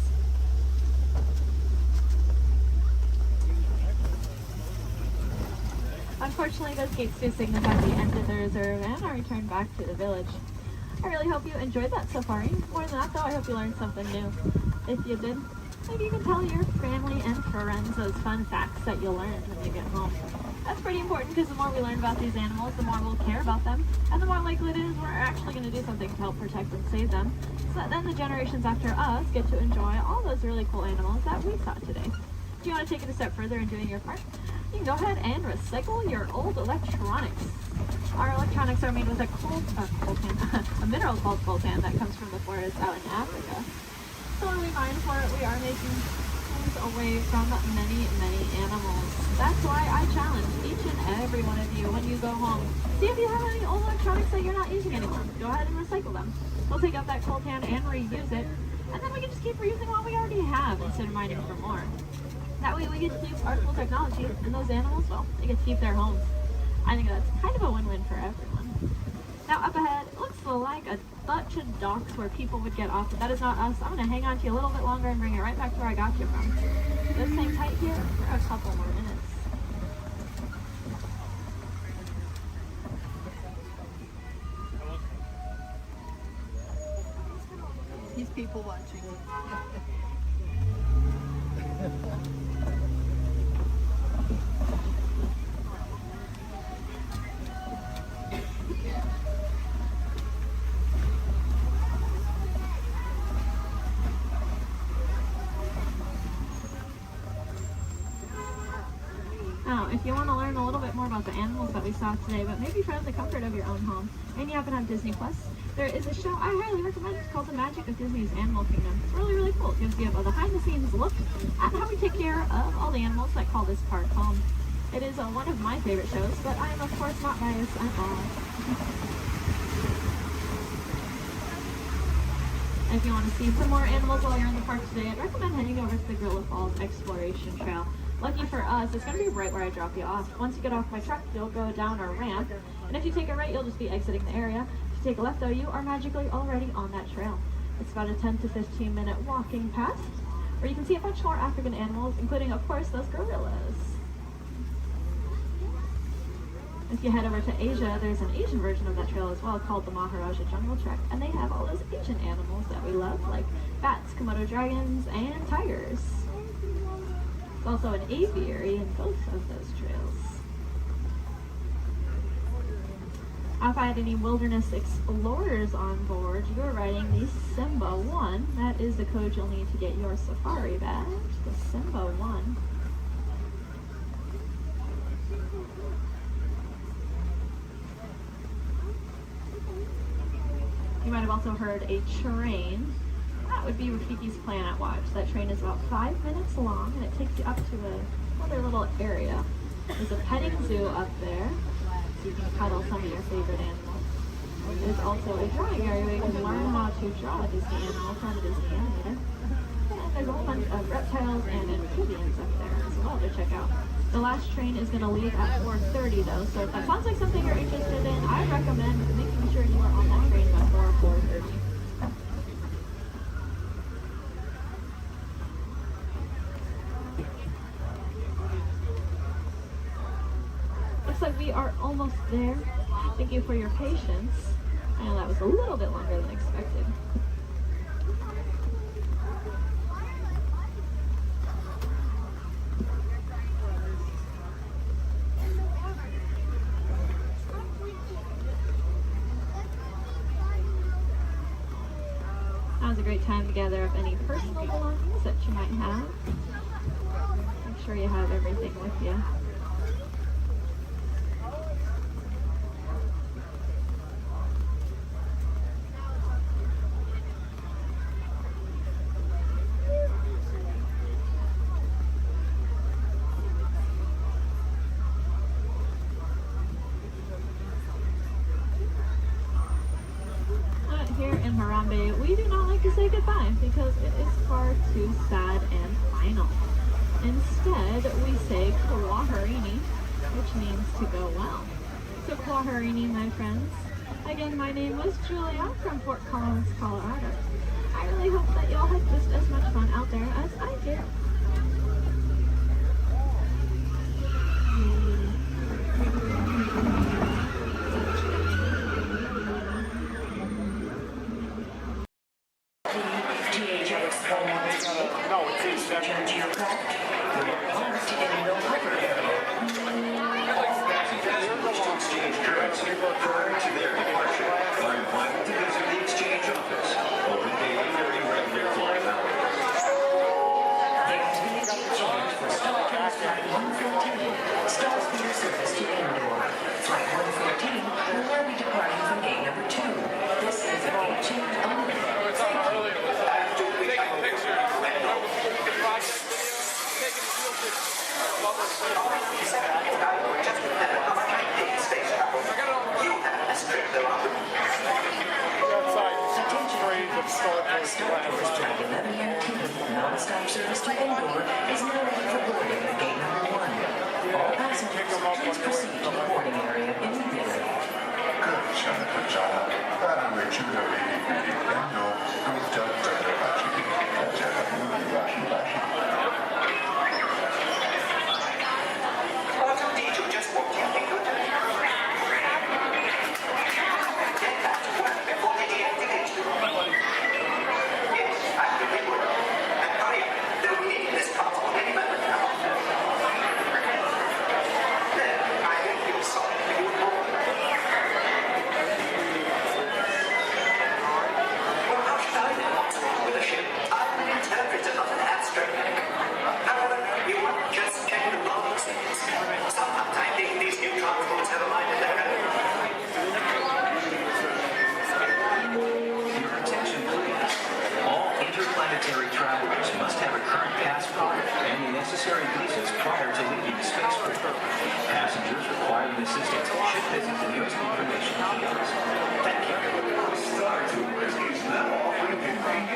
Unfortunately, those gates do signify the end of the reserve and our return back to the village. I really hope you enjoyed that safari. More than that though, I hope you learned something new. If you did, maybe you can tell your family and friends those fun facts that you'll learn when you get home. That's pretty important because the more we learn about these animals, the more we'll care about them, and the more likely it is we're actually going to do something to help protect and save them, so that then the generations after us get to enjoy all those really cool animals that we saw today. Do you want to take it a step further in doing your part? You can go ahead and recycle your old electronics. Our electronics are made with a a mineral called coltan that comes from the forest out in Africa. So when we mine for it, we are making things away from many, many animals. That's why I challenge each and every one of you when you go home. See if you have any old electronics that you're not using anymore. Go ahead and recycle them. We'll take out that coltan and reuse it, and then we can just keep reusing what we already have instead of mining for more. That way we get to use our cool technology, and those animals, well, they get to keep their homes. I think that's kind of a win-win for everyone. Now up ahead, it looks like a bunch of docks where people would get off, but that is not us. I'm going to hang on to you a little bit longer and bring it right back to where I got you from. Just hang tight here for a couple more minutes. He's people watching. Now, if you want to learn a little bit more about the animals that we saw today, but maybe from the comfort of your own home, and you happen to have Disney Plus, there is a show I highly recommend. It's called The Magic of Disney's Animal Kingdom. It's really, really cool. It gives you a behind-the-scenes look at how we take care of all the animals that call this park home. It is one of my favorite shows, but I am, of course, not biased at all. If you want to see some more animals while you're in the park today, I'd recommend heading over to the Gorilla Falls Exploration Trail. Lucky for us, it's going to be right where I drop you off. Once you get off my truck, you'll go down a ramp, and if you take a right, you'll just be exiting the area. If you take a left, though, you are magically already on that trail. It's about a 10 to 15 minute walking path, where you can see a bunch more African animals, including, of course, those gorillas. If you head over to Asia, there's an Asian version of that trail as well called the Maharaja Jungle Trek, and they have all those Asian animals that we love, like bats, Komodo dragons, and tigers. There's also an aviary in both of those trails. If I had any wilderness explorers on board, you are riding the Simba 1. That is the code you'll need to get your safari badge, the Simba 1. You might have also heard a train. That would be Rafiki's Planet Watch. That train is about 5 minutes long, and it takes you up to another little area. There's a petting zoo up there, so you can cuddle some of your favorite animals. There's also a drawing area where you can learn how to draw a Disney animal from a Disney animator. And there's a whole bunch of reptiles and amphibians up there as well to check out. The last train is going to leave at 4:30 though, so if that sounds like something you're interested in, I recommend making sure you are on that train before 4:30. Looks like we are almost there. Thank you for your patience. I know that was a little bit longer than expected. Now's a great time to gather up any personal belongings that you might have. Make sure you have everything with you. Here in Harambe, we do not like to say goodbye because it is far too sad and final. Instead, we say Kwaherini, which means to go well. So Kwaherini, my friends. Again, my name was Julia from Fort Collins, Colorado. I really hope that y'all had just as much fun out there as I did. Non-stop service to Endor is now ready for boarding at gate number 1. All passengers, please proceed to the boarding area immediately. assistance should visit the nearest information kiosk. Thank you. Star Tours is now offering convenient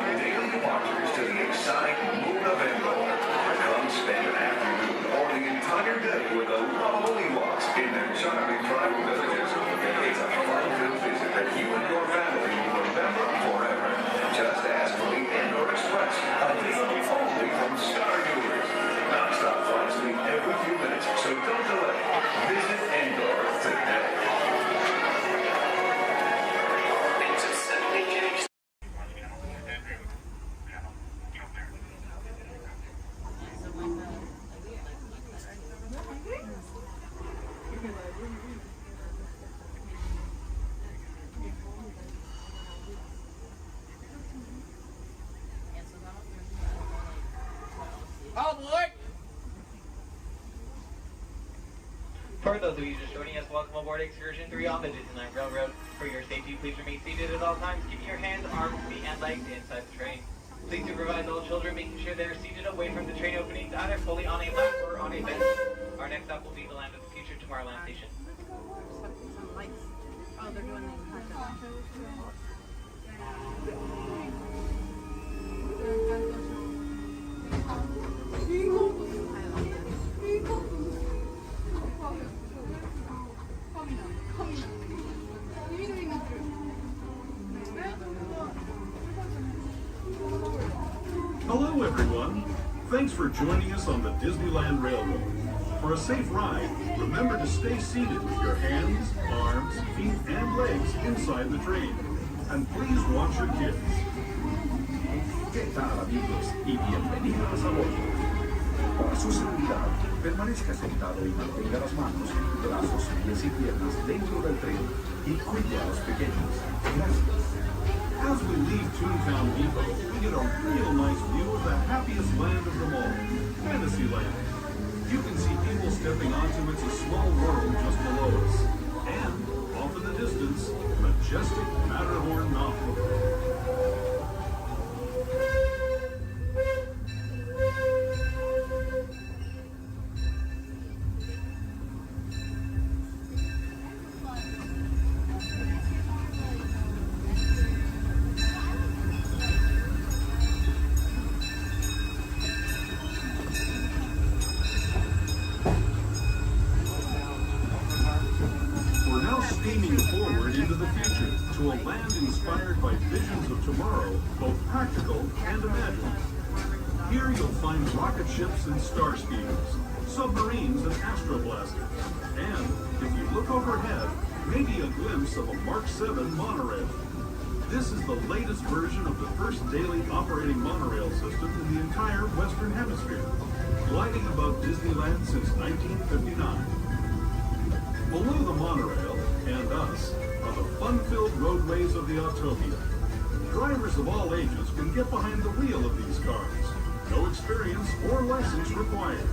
Call board! For those of you just joining us, welcome aboard Excursion 3 on the Disneyland Railroad. For your safety, please remain seated at all times, keeping your hands, arms, feet, and legs inside the train. Please supervise all children, making sure they are seated away from the train openings, either fully on a lap or on a bench. Our next stop will be the Land of the Future, Tomorrowland Station. Oh, they're doing the Hello, everyone. Thanks for joining us on the Disneyland Railroad. For a safe ride, remember to stay seated with your hands, arms, feet, and legs inside the train. And please watch your kids. ¿Qué tal, amigos? Y bienvenidos a bordo. Para su seguridad, permanezca sentado y mantenga las manos, brazos, pies y piernas dentro del tren y cuide a los pequeños. Gracias. As we leave Toontown Depot, we get a real nice view of the happiest land of them all, Fantasyland. You can see people stepping onto It's a Small World just below us. And, off in the distance, majestic Matterhorn Mountain. Steaming forward into the future to a land inspired by visions of tomorrow, both practical and imagined. Here you'll find rocket ships and star speeders, submarines and astroblasters, and if you look overhead, maybe a glimpse of a Mark 7 monorail. This is the latest version of the first daily operating monorail system in the entire Western Hemisphere, gliding above Disneyland since 1959. Below the monorail, and us, are the fun-filled roadways of the Autopia. Drivers of all ages can get behind the wheel of these cars. No experience or license required.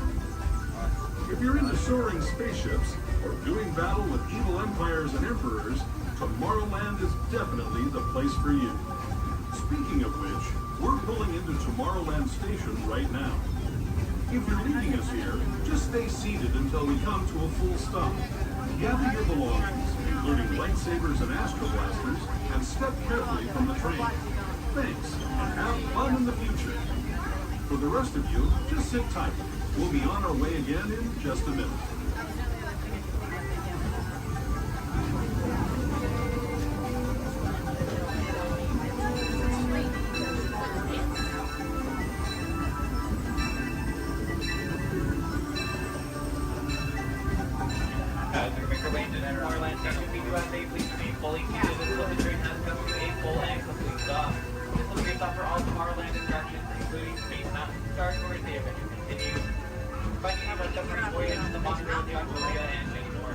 If you're into soaring spaceships or doing battle with evil empires and emperors, Tomorrowland is definitely the place for you. Speaking of which, we're pulling into Tomorrowland Station right now. If you're leaving us here, just stay seated until we come to a full stop. Gather your belongings, including lightsabers and astroblasters, and step carefully from the train. Thanks, and have fun in the future. For the rest of you, just sit tight. We'll be on our way again in just a minute. As we make our way into Tomorrowland Station, we do ask that you please remain fully seated until the train has come to a full and complete stop. This will be a stop for all Tomorrowland attractions, including Space Mountain, Star Tours, The Adventure Continues, Finding Our Submarine Voyage, The Monorail, The Autopia, and many more.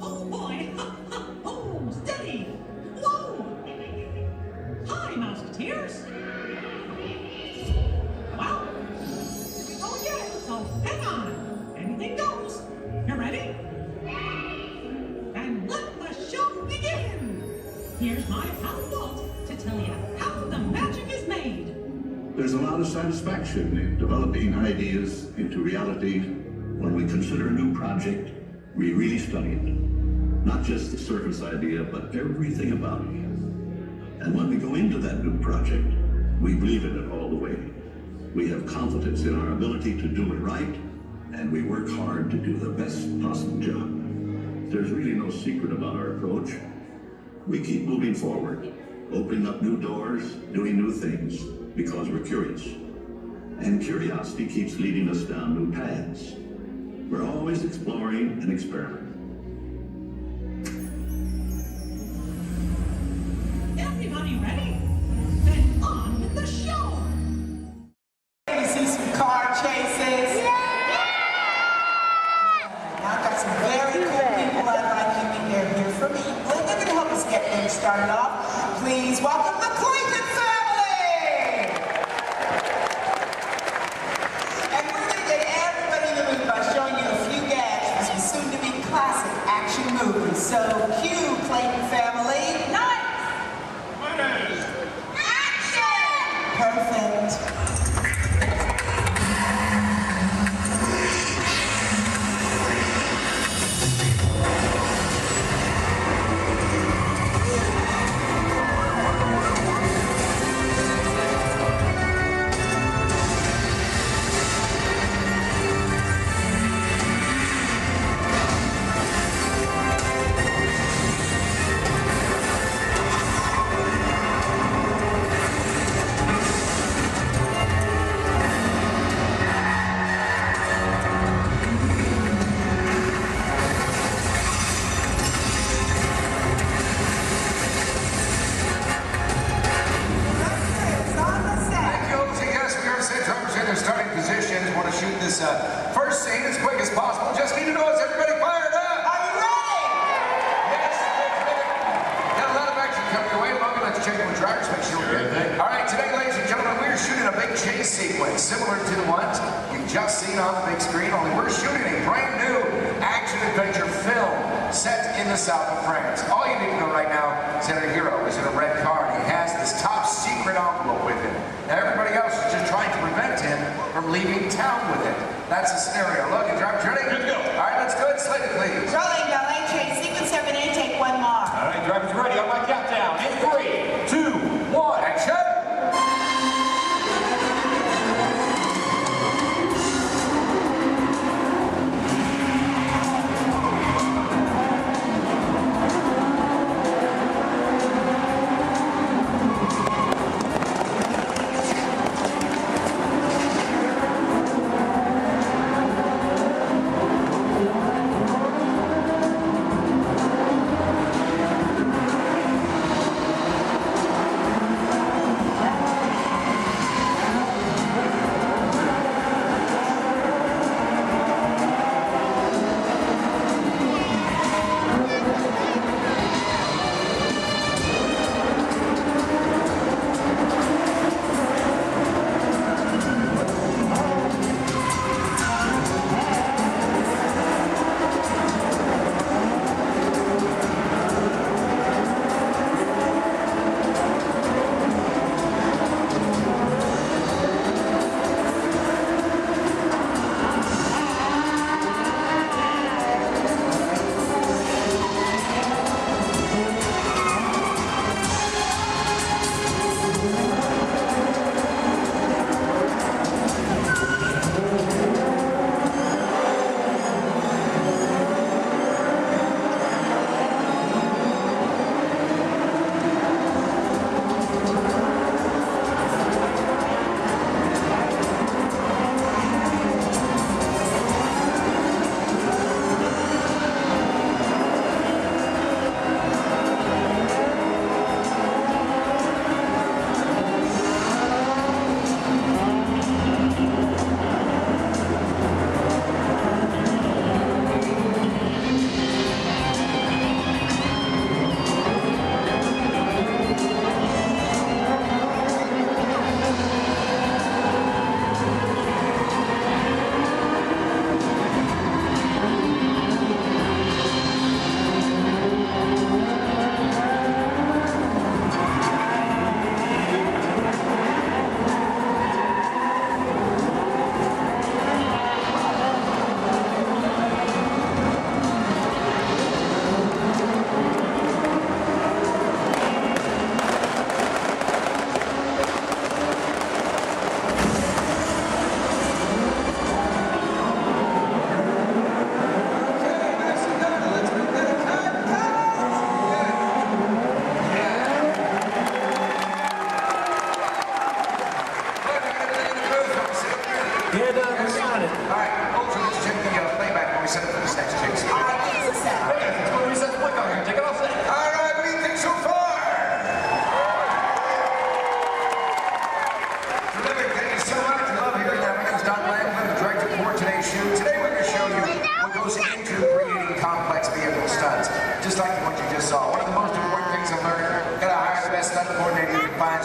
Oh boy! Oh, steady! Whoa! Hi, Mouseketeers! Well, oh yeah, so hang on. Anything goes. You ready? And let the show begin! Here's my pal Walt to tell you how the magic is made. There's a lot of satisfaction in developing ideas into reality. When we consider a new project, we really study it. Not just the surface idea, but everything about it. And when we go into that new project, we believe in it all the way. We have confidence in our ability to do it right, and we work hard to do the best possible job. There's really no secret about our approach. We keep moving forward, opening up new doors, doing new things, because we're curious. And curiosity keeps leading us down new paths. We're always exploring and experimenting. Everybody ready? Then on with the show! You see some car chases? Yeah! Now I've got some very cool people I'd like you to meet. They're here for me. They're going to help us get things started off. Please welcome the Clayton family! And we're going to get everybody in the mood by showing you a few gags from some soon-to-be classic action movies. So cue, Clayton family. Nice! Perfect. First scene as quick as possible. Just need to know, is everybody fired up? Are you ready? Yes, got a lot of action coming your way. Logan, let's check with drivers, make sure we're good. All right, today, ladies and gentlemen, we're shooting a big chase sequence similar to the ones you've just seen on the big screen, only we're shooting a brand new action-adventure film set in the south of France. All you need to know right now is that our hero is in a red car and he has this top secret envelope with him. Now, everybody else is just trying to prevent him from leaving town with it. That's the scenario. Logan, drivers ready? Good to go. All right, let's go ahead and slate it, please. Rolling, ballet train, sequence 7A, take one more. All right, drivers ready on my countdown. In 3, 2, 1, action!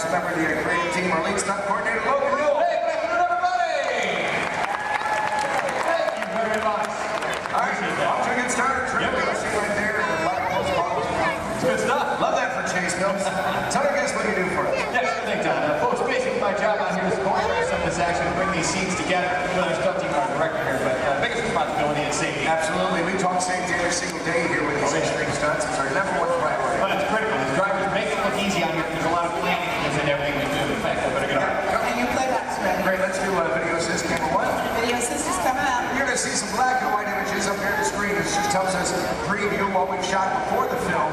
a member of the creative team, our lead stunt coordinator, Logan Rule. Hey, good afternoon, everybody! Thank you very much. All right, off to a good start. Trip, I see right there, the black postcards. It's good stuff. Love that for Chase Mills. Tell our guests what you do for us. Yes, sure thing, Don. Folks, basically my job out here is coordinate some of this action, bring these scenes together. Well, our stunt team, our director here, but biggest responsibility is safety. Absolutely. We talk safety every single day here with these extreme stunts. It's our number one priority. Well, it's critical. The drivers make it look easy on here. There's a lot of planning that goes into everything we do. In fact, I better get on. Can you play that, Smith? Great. Let's do video assist camera one. Video assist is coming up. You're going to see some black and white images up here on the screen. This just helps us preview what we've shot before the film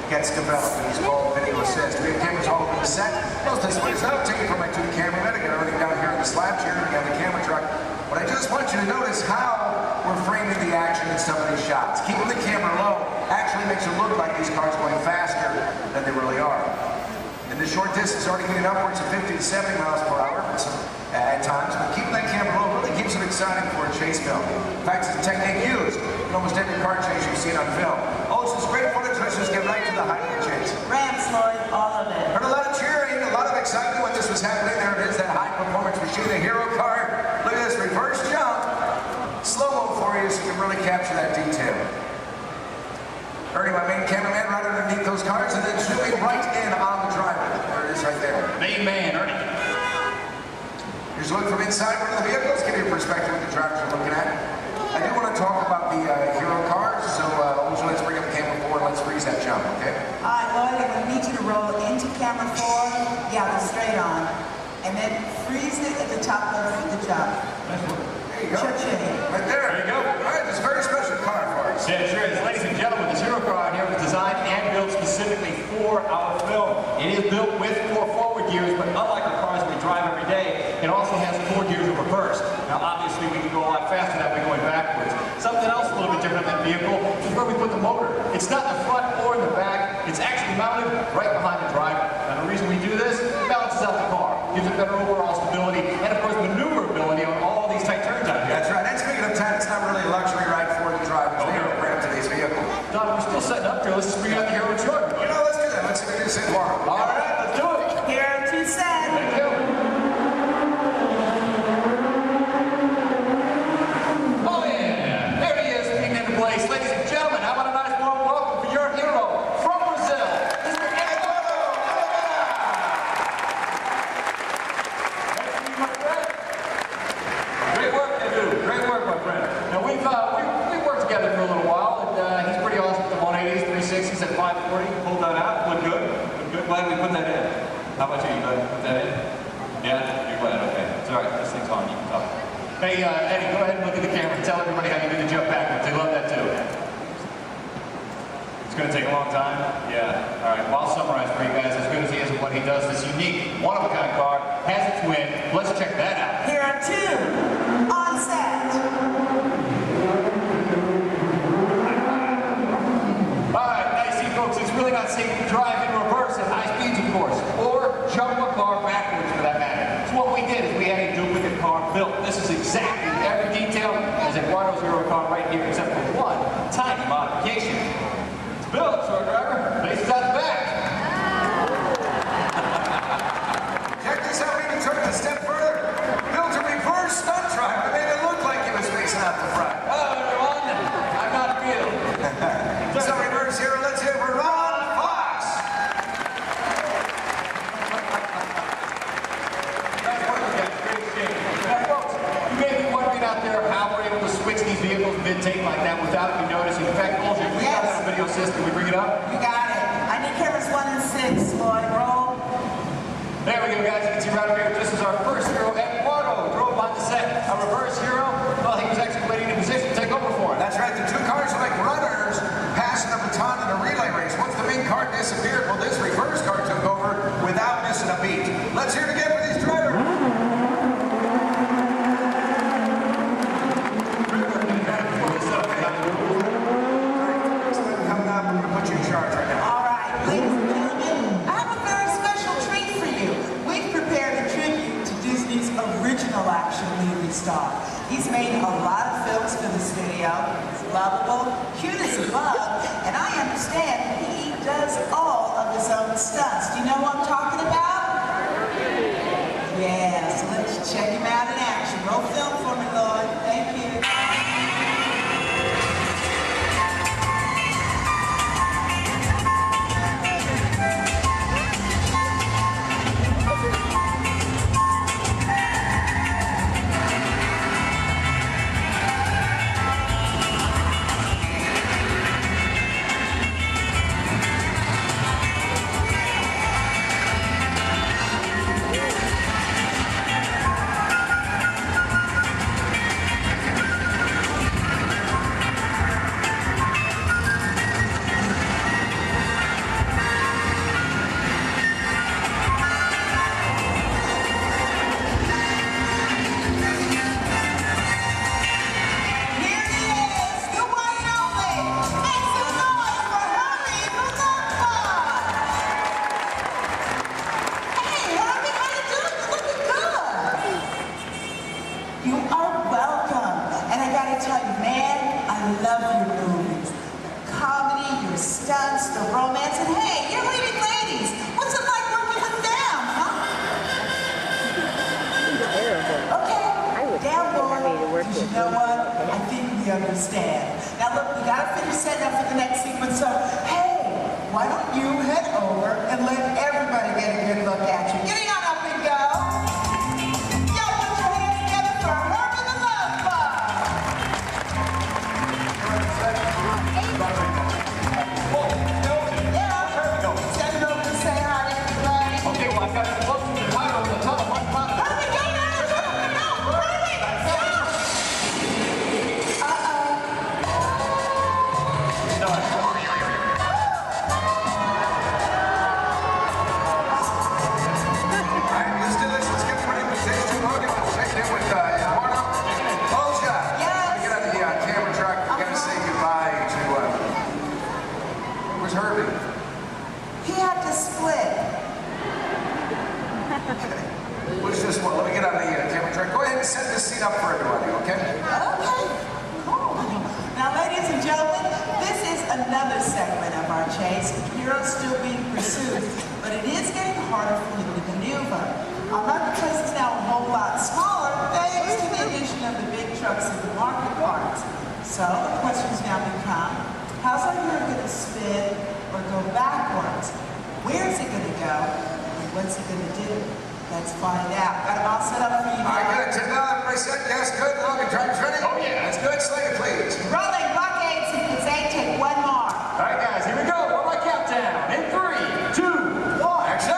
gets developed. And it's called video assist. We have cameras all over the set. Most displays I'll take it from my two cameramen. I got everything down here in the slab chair. We have the camera truck. But I just want you to notice how we're framing the action in some of these shots. Keeping the camera low actually makes it look like these cars going faster than they really are. And the short distance already getting upwards of 50 to 70 miles per hour at times, but keeping that camera low really keeps it exciting for a chase film. In fact, it's a technique used in almost every car chase you've seen on film. Oh, it's this great footage. Let's just get right to the height of the chase. Rams, Lloyd, all of it. Heard a lot of cheering, a lot of excitement when this was happening. There it is, that high-performance machine, the hero car. Look at this reverse jump. Slow-mo for you so you can really capture that detail. Ernie, my main cameraman, right underneath those cars, and then zooming right in on the driver. There it is right there. Main man, Ernie. Here's a look from inside one of the vehicles, give you a perspective what the drivers are looking at. I do want to talk about the hero cars, so let's bring up camera 4 and let's freeze that jump, okay? All right, Lloyd, I'm going to need you to roll into camera 4. Yeah, they're straight on. And then freeze it at the top of the jump. There you go. Cha-ching. Right there. There you go. All right, this is a very special car for us. Yeah, sure is. Ladies and gentlemen, this hero car out here was designed and built specifically for our film. It is built with 4 forward gears, but unlike the cars we drive every day, it also has 4 gears of reverse. Now, obviously, we can go a lot faster that way going backwards. Something else a little bit different than the vehicle is where we put the motor. It's not in the front or in the back. It's actually mounted right behind the driver. And the reason we do this, it balances out the car, gives it better overall stability, and of course, maneuverability on all these tight turns out here. That's right. And speaking of time, it's not really a luxury ride for the drivers. They are right up to these vehicles. Don, we're still setting up here. Let's just bring out the hero truck. You know, let's do that. Let's introduce it tomorrow. All right, let's do it. Here to set. Thank you. Oh, yeah. There he is, being into place. Ladies and gentlemen, how about a nice warm welcome for your hero from Brazil, Mr. Eduardo. Nice to meet you, my friend. Great work, you do. Great work, my friend. Now, we've worked together for a little while, and he's pretty awesome at the 180s, 360s, at 540. Pulled that out. Look good. Look good. Glad we put that in. How about you? You glad we put that in? Yeah? You're glad? Okay. It's all right. This thing's on. You can talk. Hey, Eddie, go ahead and look at the camera and tell everybody how you do the jump backwards. They love that, too. It's going to take a long time? Yeah. All right. Well, I'll summarize for you guys. As good as he is at what he does, this unique, one-of-a-kind car has its win. Let's check that out. Here are 2 on set. All right, nice. See, folks, it's really not safe to drive in reverse at high speeds, of course, or jump a car backwards, for that matter. So what we did is we had a duplicate car built. This is exactly every detail as Eduardo's hero car right here, except for one tiny modification. It's built, so our driver faces out the back. Check this out. We even took it a step further. Built a reverse stunt driver. It made it look like he was facing out the front. Hello, everyone. I'm not Bill. So reverse hero, let's hear for Ron Fox. Nice work, you guys. Great exchange. Now, folks, you may be wondering out there how we're able to switch these vehicles mid-take like that without you noticing. In fact, Olger, we got that video system. We bring it up? You got it. I need cameras 1 and 6, Lloyd. Roll. There we go, guys. You can see right up here, this is our first hero, Eduardo. Drove on the set. A reverse hero. Well, he was actually waiting in position to take over for him. That's right. The 2 cars are like runners passing the baton in a relay race. Once the main car disappeared, well, this reverse car took over without missing a beat. Let's hear it again for these drivers. Coming up, we're going to put you in charge right now. All right, ladies and gentlemen, I have a very special treat for you. We've prepared a tribute to Disney's original action movie star. He's lust of romance. And hey, you're leading ladies. What's it like working with them, huh? Okay, damn boy. You know what? I think we understand. Now look, we gotta finish setting up for the next sequence, so hey, why don't you head over and let everybody get a good look at you. Getting on up and go. Yo, put your hands together for Herb and the Love Bug. Yeah, send over and say hi to everybody. Okay, well, I've got the close to the title on the telephone. Hurry, go now, go, hurry, go. Let's do this. Let's get ready for stage 2 loading. Let's check in with Eduardo. Olja. Yes. We get on the camera truck. We gotta say goodbye to, where's Herbie? He had to split. What's this one? Let me get on the camera truck. Go ahead and set this scene up for everybody, okay? Okay, cool. Now, ladies and gentlemen, this is another segment of our chase. The hero's still being pursued, but it is getting harder for him to maneuver. Our marketplace is now a whole lot smaller thanks to the addition of the big trucks and the market parts. So the questions now become, how's our hero going to spin or go backwards? Where's he going to go? And what's he going to do? Let's find out. Got them all set up for you now. All right, good. 10 down. Everybody set? Yes, good. Logan, driver's ready? Oh, yeah. That's good. Slater, please. Rolling blockade sequence 8, take one more. All right, guys, here we go. One more countdown. In 3, 2, 1. Action!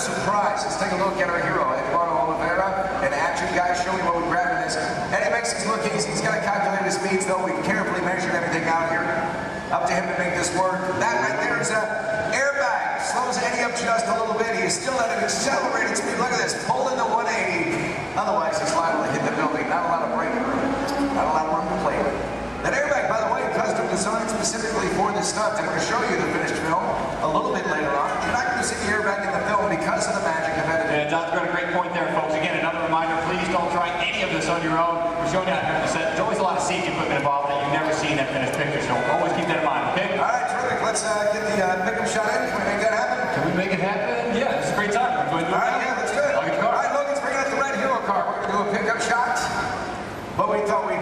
surprise. Let's take a look at our hero, Eduardo Oliveira, an action guy showing what we're grabbing this. And he makes these look easy. He's got to calculate his speeds, though. We carefully measured everything out here. Up to him to make this work. That right there is an airbag. Slows Eddie up just a little bit. He is still at an accelerated speed. Look at this. Pulling the 180. Otherwise, he's liable to hit the building. Not a lot of breaking room. Not a lot of room to play with. That airbag, by the way, custom designed specifically for this stunt. I'm going to show you the finished film a little bit later on. You're not going to see the airbag in the film because of the magic of editing. Yeah, John's got a great point there, folks. Again, another reminder, please don't try any of this on your own. We're showing you out here on the set. There's always a lot of safety equipment involved that you've never seen that finished picture, so always keep that in mind, okay? All right, terrific. Let's get the pickup shot in. Can we make that happen? Can we make it happen? Yeah, this is a great time. We're going to do it. All right, yeah, let's do it. I'll get your car. All right, Logan's bringing out the red hero car. We're going to do a pickup shot. But we thought we'd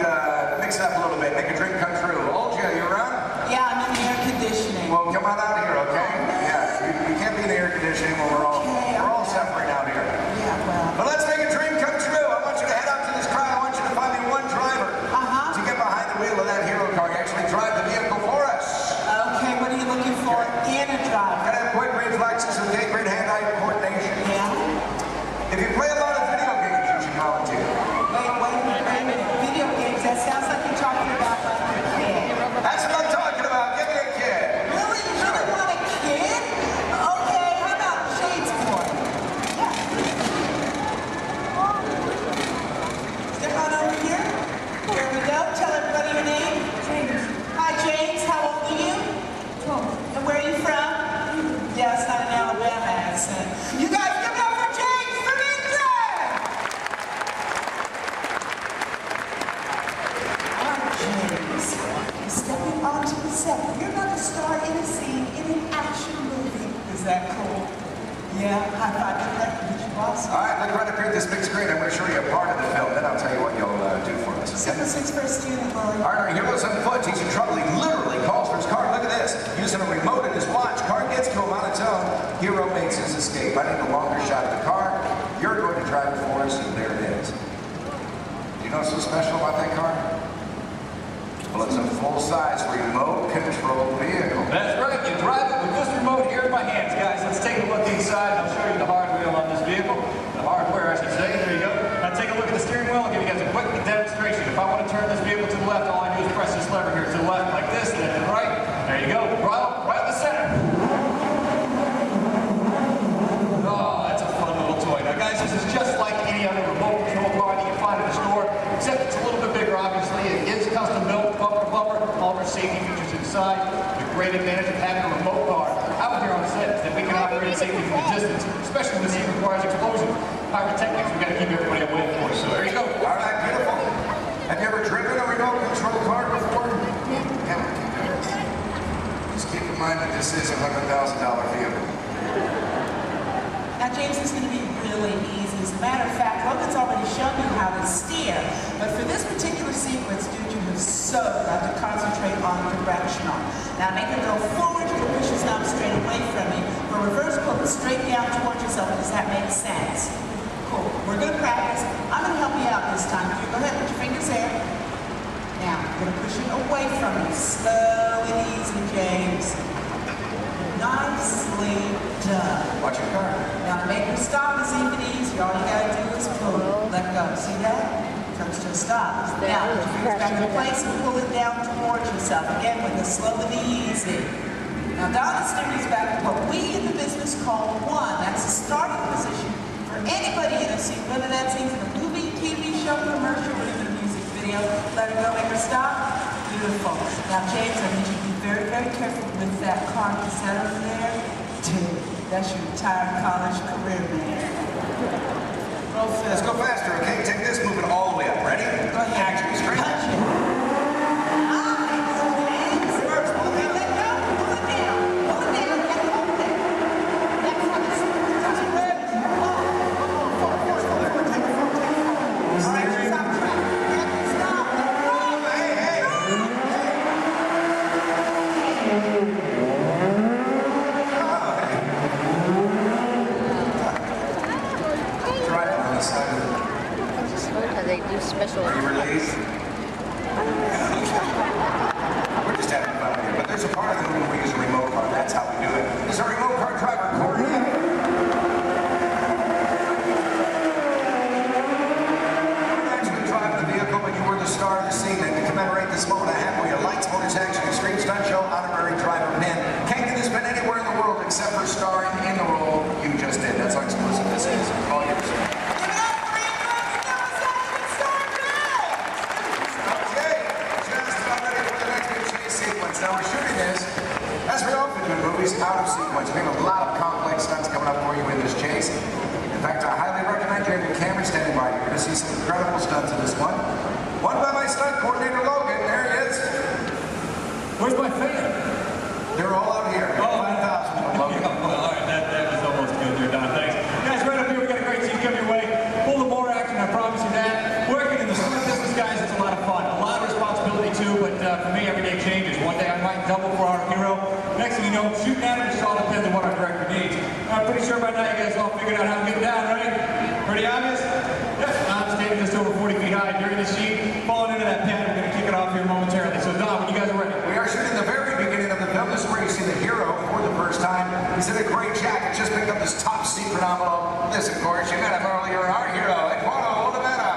mix it up a little bit, make a dream come true. Olja, you around? Yeah, I'm in the air conditioning. Well, come on out here, okay? Yeah, you can't be in the air conditioning when we're all suffering out here. Yeah, well. But let's make a dream come true. I want you to head out to this crowd. I want you to find me one driver to get behind the wheel of that hero car. Actually drive the vehicle for us. Okay, what are you looking for in a driver? Gotta have quick reflexes and great hand-eye coordination. Yeah. If you play a lot of video games, you should volunteer. Wait a minute. Video games, that sounds like you're talking about like a kid. That's what I'm talking about. Give me a kid. Really? You really want a kid? that cool? Yeah, high five to that. Get your boss. All right, look right up here at this big screen. I'm going to show you a part of the film. Then I'll tell you what you'll do for us. Okay? 7-6 first steering the car. All right, our hero's on foot. He's in trouble. He literally calls for his car. Look at this. Using a remote in his watch. Car gets to him on its own. Hero makes his escape. I need a longer shot of the car. You're going to drive it for us, and there it is. Do you know what's so special about that car? Well, it's a full-size remote-controlled vehicle. That's right. You drive it with this remote here in my hands, guys. Let's take a look inside, and I'll show you the hardware on this vehicle. The hardware, I should say. There you go. Now take a look at the steering wheel. I'll give you guys a quick demonstration. If I want to turn this vehicle to the left, all I do is press this lever here to the left like this, and then to the right. There you go. Right in the center. Oh, that's a fun little toy. Now, guys, this is just like any other remote control car that you find in the store, except it's a little bit bigger, obviously. It is custom built, bumper to bumper, all of our safety features inside. The great advantage of having a remote car out here on set is that we can operate safely from a distance, especially when this heat requires explosion. Pyrotechnics, we've got to keep everybody away, of course. So there you go. All right, beautiful. Have you ever driven a remote control car before? Yeah. Just keep in mind that this is a $100,000 vehicle. Now, James, is going to be really easy. As a matter of fact, Logan's already shown you how to steer. But for this particular sequence, dude, you have so got to concentrate on directional. Now, make it go forward. You can push this knob straight away from you. For reverse, pull it straight down towards yourself. Does that make sense? Cool. We're going to practice. I'm going to help you out this time. You go ahead, put your fingers there. Now, you're going to push it away from you. Slow and easy, James. Nicely done. Watch your car. Now, to make your stop is even easier. All you gotta do is pull it. Let go. See that? Comes to a stop. Now, put your fingers back in place and pull it down towards yourself. Again, with the slow and the easy. Now, Donna steers back to what we in the business call one. That's the starting position for anybody in a scene, whether that's even a movie, TV show, commercial, or even a music video. Let her go, make her stop. Beautiful. Now, James, I need you to be very, very careful with that car. Is that over there? Dude, that's your entire college career, man. Let's go faster, okay? Take this, move it all the way up. Ready? Go ahead. Action, straight. They do special. Are you released? We're just having fun here, but there's a part of the movie where we use a remote car. That's how we do it. This is our remote car driver, Corey. You're actually driving the vehicle, but you were the star of the scene. And to commemorate this moment, I have for you lights, motors, action, extreme stunt show, honorary driver, men. Can't get this been anywhere in the world except for starring in the role you just did. That's how exclusive this is. All yours. Now we're shooting this, as we often do in movies, out of sequence. We have a lot of complex stunts coming up for you in this chase. In fact, I highly recommend you have your camera standing by. You're going to see some incredible stunts in this one. One by my stunt coordinator, Logan. There he is. Where's my fan? They're all out here. 5,000 from Logan. All right, that was almost good there, Don. Thanks. Guys, right up here, we got a great scene coming your way. Full of more action, I promise you that. Working in the stunt business, guys, it's a lot of fun. A lot of responsibility, too, but for me, every day changes. One day I might double for our hero. Next thing you know, shooting at him, it all depends on what our director needs. I'm pretty sure by now you guys all figured out how to get down, right? Pretty obvious? Yes, I'm standing just over 40 feet high during the sheet, falling into that pen. We're going to kick it off here momentarily. So, Don, when you guys are ready. We are shooting the very beginning of the film. This is where you see the hero for the first time. He's in a gray jacket, just picked up this top secret envelope. This, of course, you met him earlier, our hero, Eduardo Olivera.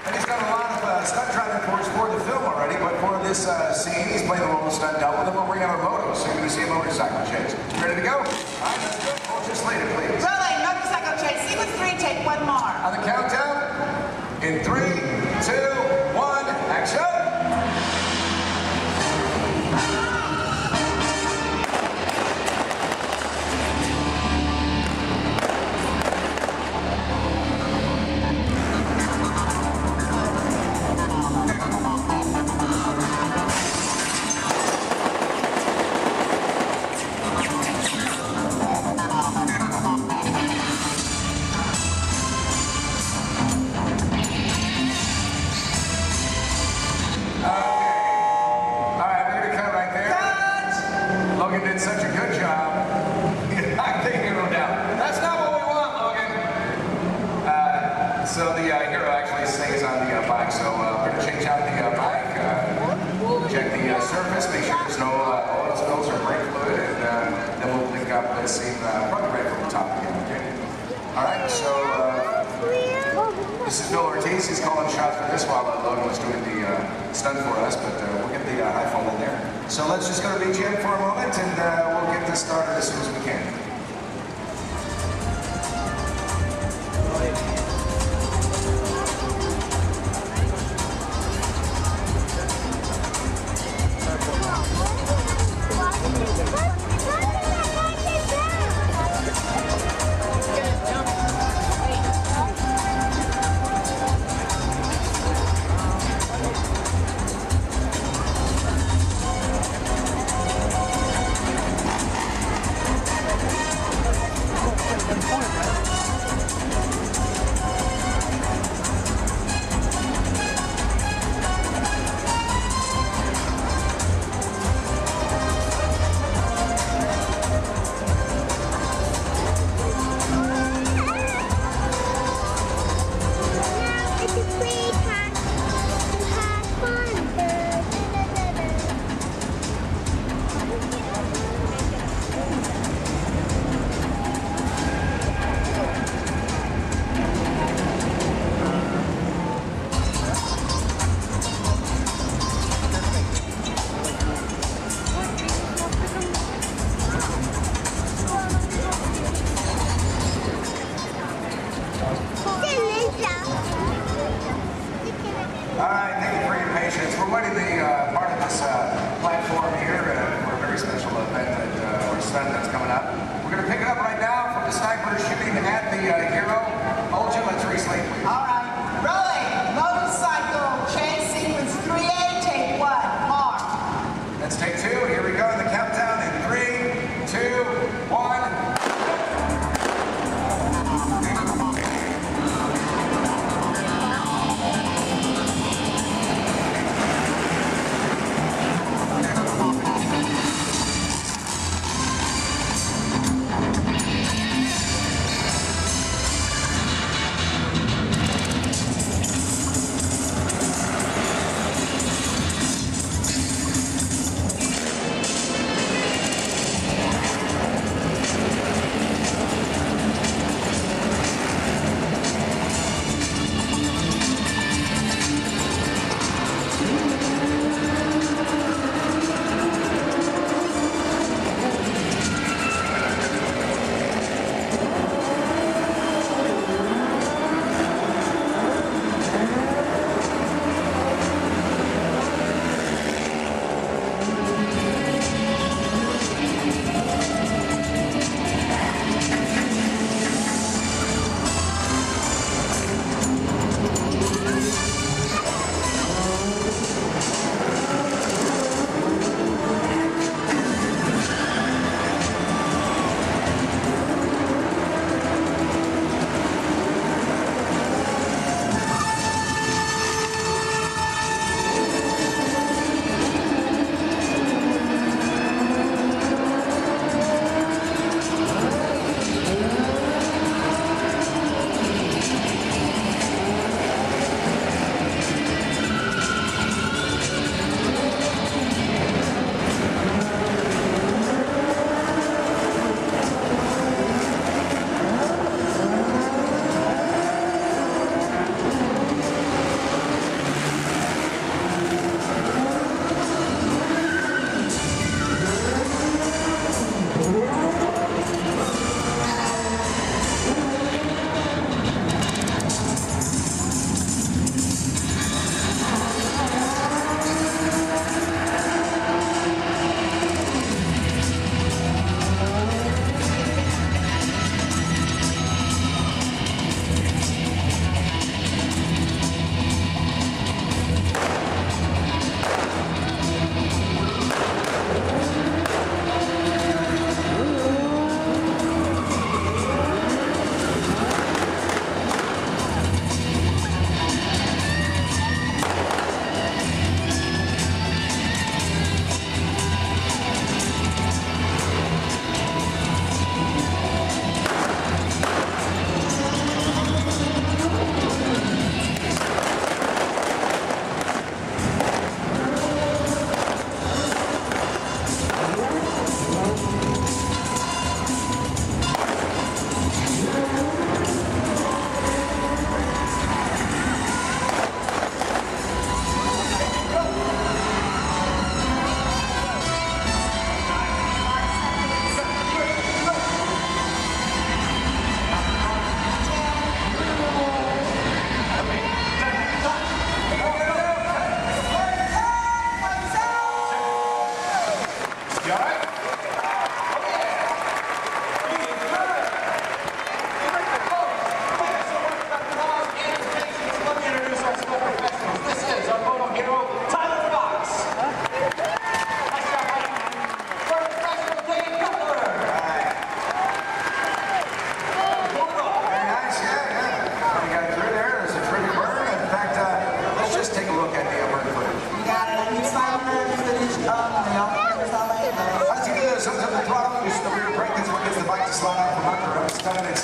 And he's done a lot of stunt driving for the film already, but for this scene, he's playing the role of stunt double. Then we'll bring out our moto, so you're going to see a motorcycle chase. Ready to go? All right, let's go. Hold your slater, please. Rolling, motorcycle chase. Sequence 3, take one more. On the countdown, in 3, 2, 1, action! Logan did such a good job. He knocked the hero down. That's not what we want, Logan. So the hero actually stays on the bike. So we're going to change out the bike, check the surface, make sure there's no oil spills or brake fluid, and then we'll link up this scene probably right from the top again, okay? All right, so this is Bill Ortiz. He's calling shots for this while Logan was doing the stunt for us, but we'll get the high fall in there. So let's just go to BGM for a moment, and we'll get this started as soon as we can.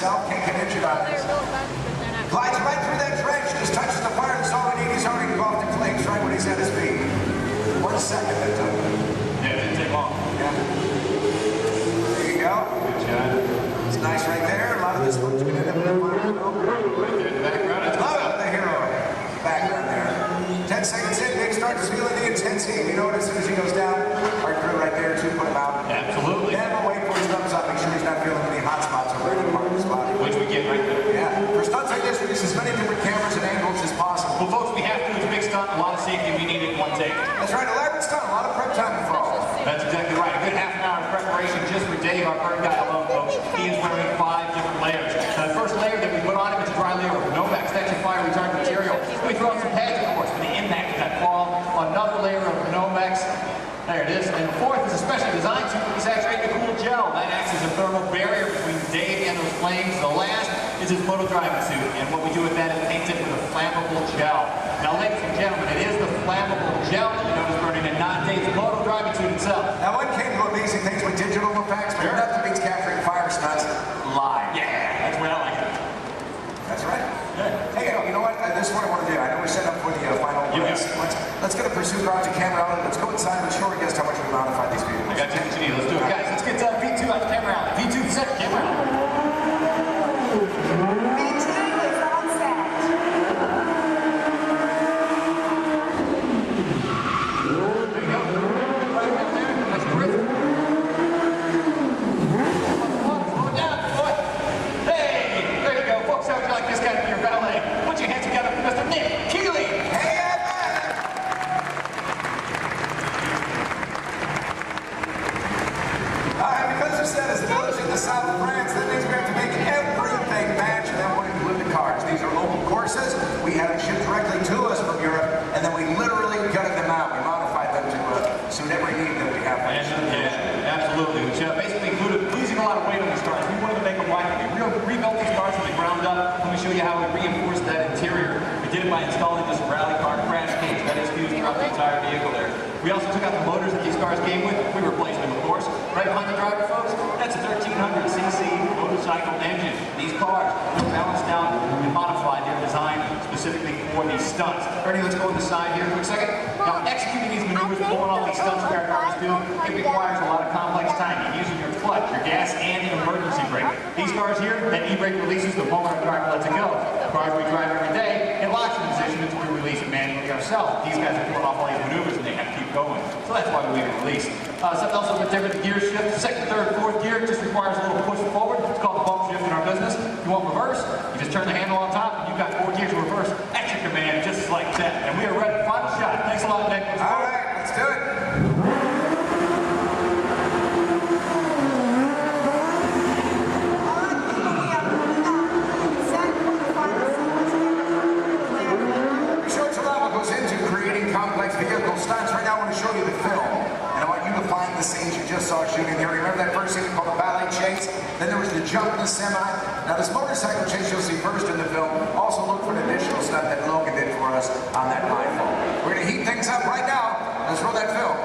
himself, can't get injured on this. Glides right through that trench, just touches the fire, that's all we need. He's already off the flames right when he's at his feet. 1 second that took. Yeah, it didn't take long. Yeah. There you go. Good job. It's nice right there. A lot of this folks can end up in the fire. Right there in the background. Love the hero. Background there. 10 seconds in, Nick starts feeling the intensity. You know, as soon as he goes down, our crew right there to put him out. Absolutely. Then we'll wait for his thumbs up. Make sure he's not feeling any hot spots over any part of his body. Which we get right there. Yeah. For stunts like this, we use as many different cameras and angles as possible. Well, folks, we have to. It's a big stunt, a lot of safety. We need it in one take. That's right. Elaborate stunt. A lot of prep time involved. That's exactly right. A good half an hour of preparation just for Dave, our bird guy alone, folks. He is wearing 5 different layers. Now, the first layer that we put on him is a dry layer of Nomex. That's your fire retardant material. Then we throw on some pads, of course, for the impact of that fall. Another layer of Nomex. There it is. And the fourth is a specially designed suit that saturated cool gel. That acts as a thermal barrier between Dave and those flames. The last is his moto driving suit. And what we do with that is paint it with a flammable gel. Now, ladies and gentlemen, it is the flammable gel that you know is burning and not Dave's moto driving suit itself. Now, one can do amazing things with digital effects, but nothing beats capturing fire stunts live. Yeah, that's what I like. That's right. Good. Hey, you know what? This is what I want to do. I know we're set up for the final race. Let's get a pursuit garage and camera out. Let's go inside and show our guests how much we modify these vehicles. I got you. Let's do it, guys. Let's get V2 out the camera out. V2 set camera out. V2 is on set. There you go. Right up there. That's terrific. Slow it down, boy. Hey, there you go. Folks, how would you like this guy to be your valet? Put your hands together for Mr. Nick Keeley. Hey, because the set is village in the south of France, that means we have to make everything match, and that would include the cars. These are local courses. We had them shipped directly to us from Europe, and then we literally gutted them out. We modified them to suit every need that we have. Yeah, absolutely. Which basically included losing a lot of weight on these cars. We wanted to make them lighter. We rebuilt these cars from the ground up. Let me show you how we reinforced that interior. We did it by installing this rally car crash cage that is used throughout the entire vehicle there. We also took out the motors that these cars came with. We replaced them, of course. Right behind the driver, folks, that's a 1300cc motorcycle engine. These cars were balanced down and modified. They're designed specifically for these stunts. Ernie, let's go on the side here for a second. Now, executing these maneuvers, pulling off these stunts where our cars do, it requires a lot of complex timing, using your clutch, your gas, and your emergency brake. These cars here, that e-brake releases the moment our driver lets it go. The cars we drive every day, it locks in position until we release it manually ourselves. These guys are pulling off all these maneuvers and they have to keep going. So that's why we leave it released. Something else a bit different, the gear shift. Second, third, fourth gear just requires a little push forward. It's called the bump shift in our business. If you want reverse, you just turn the handle on top and you've got 4 gears of reverse at your command, just like that. And we are ready. Final shot. Thanks a lot, Nick. All right, let's do it. Complex vehicle stunts. Right now I want to show you the film, and I want you to find the scenes you just saw shooting here. Remember that first scene called the ballet chase? Then there was the jump in the semi. Now this motorcycle chase you'll see first in the film. Also look for an additional stunt that Logan did for us on that iPhone. We're going to heat things up right now. Let's roll that film.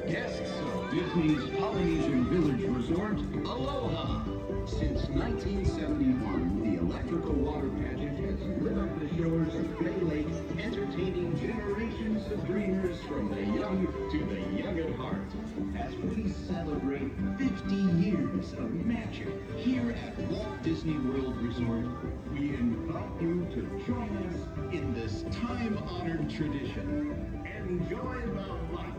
Guests of Disney's Polynesian Village Resort, aloha! Since 1971, the electrical water pageant has lit up the shores of Bay Lake, entertaining generations of dreamers from the young to the young at heart. As we celebrate 50 years of magic here at Walt Disney World Resort, we invite you to join us in this time-honored tradition. Enjoy the lights,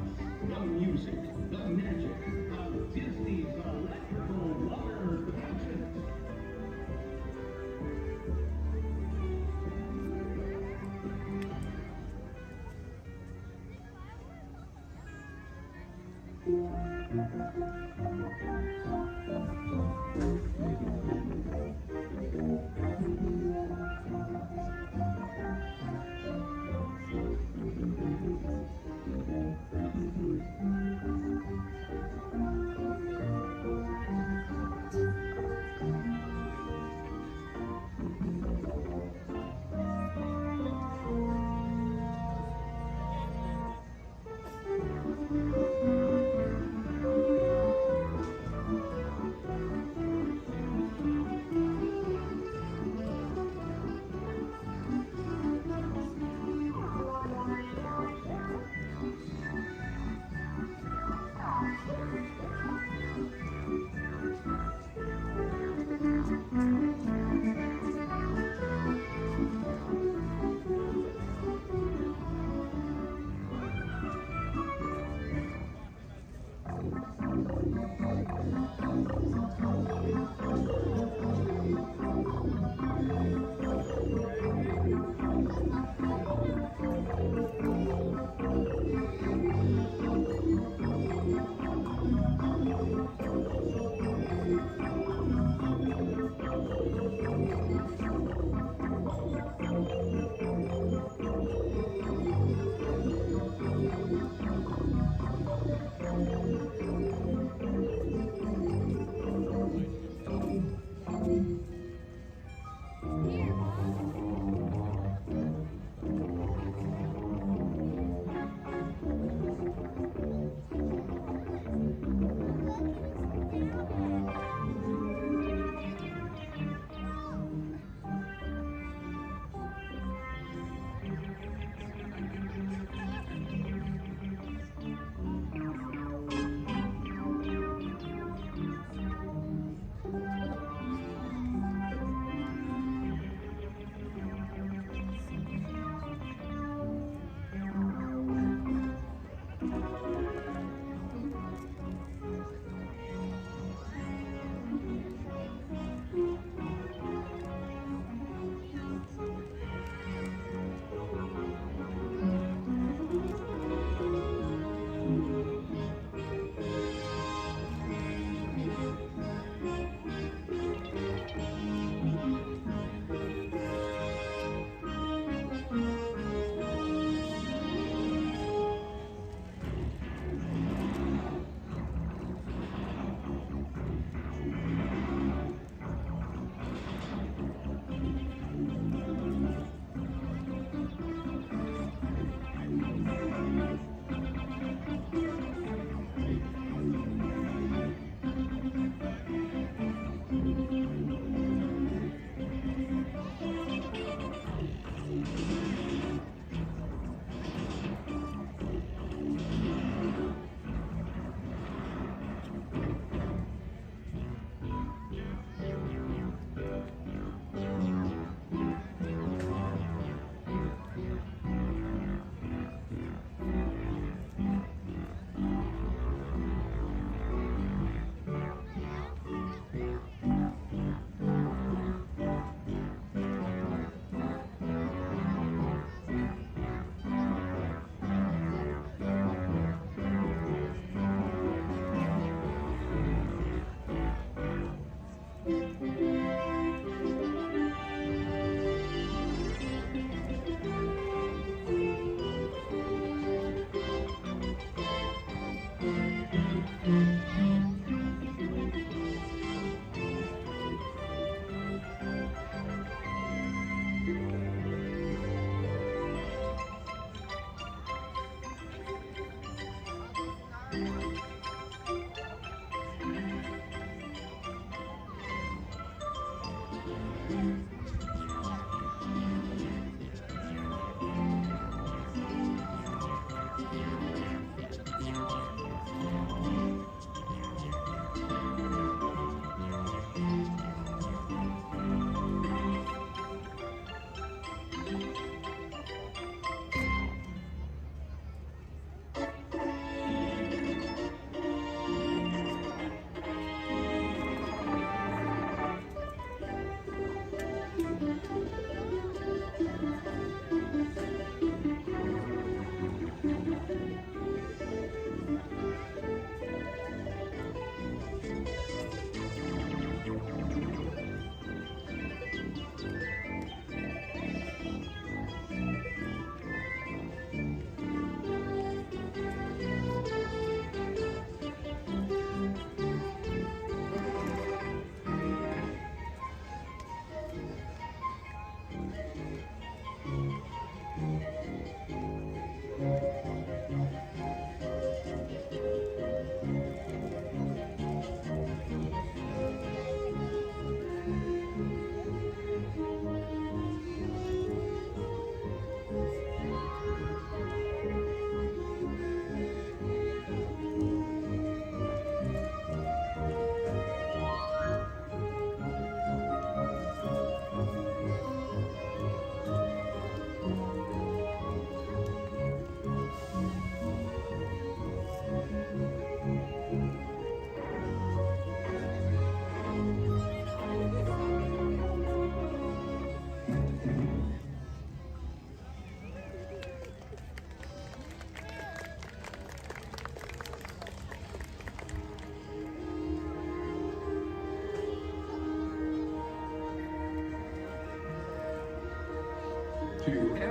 the music, the magic of Disney's electrical water pageant.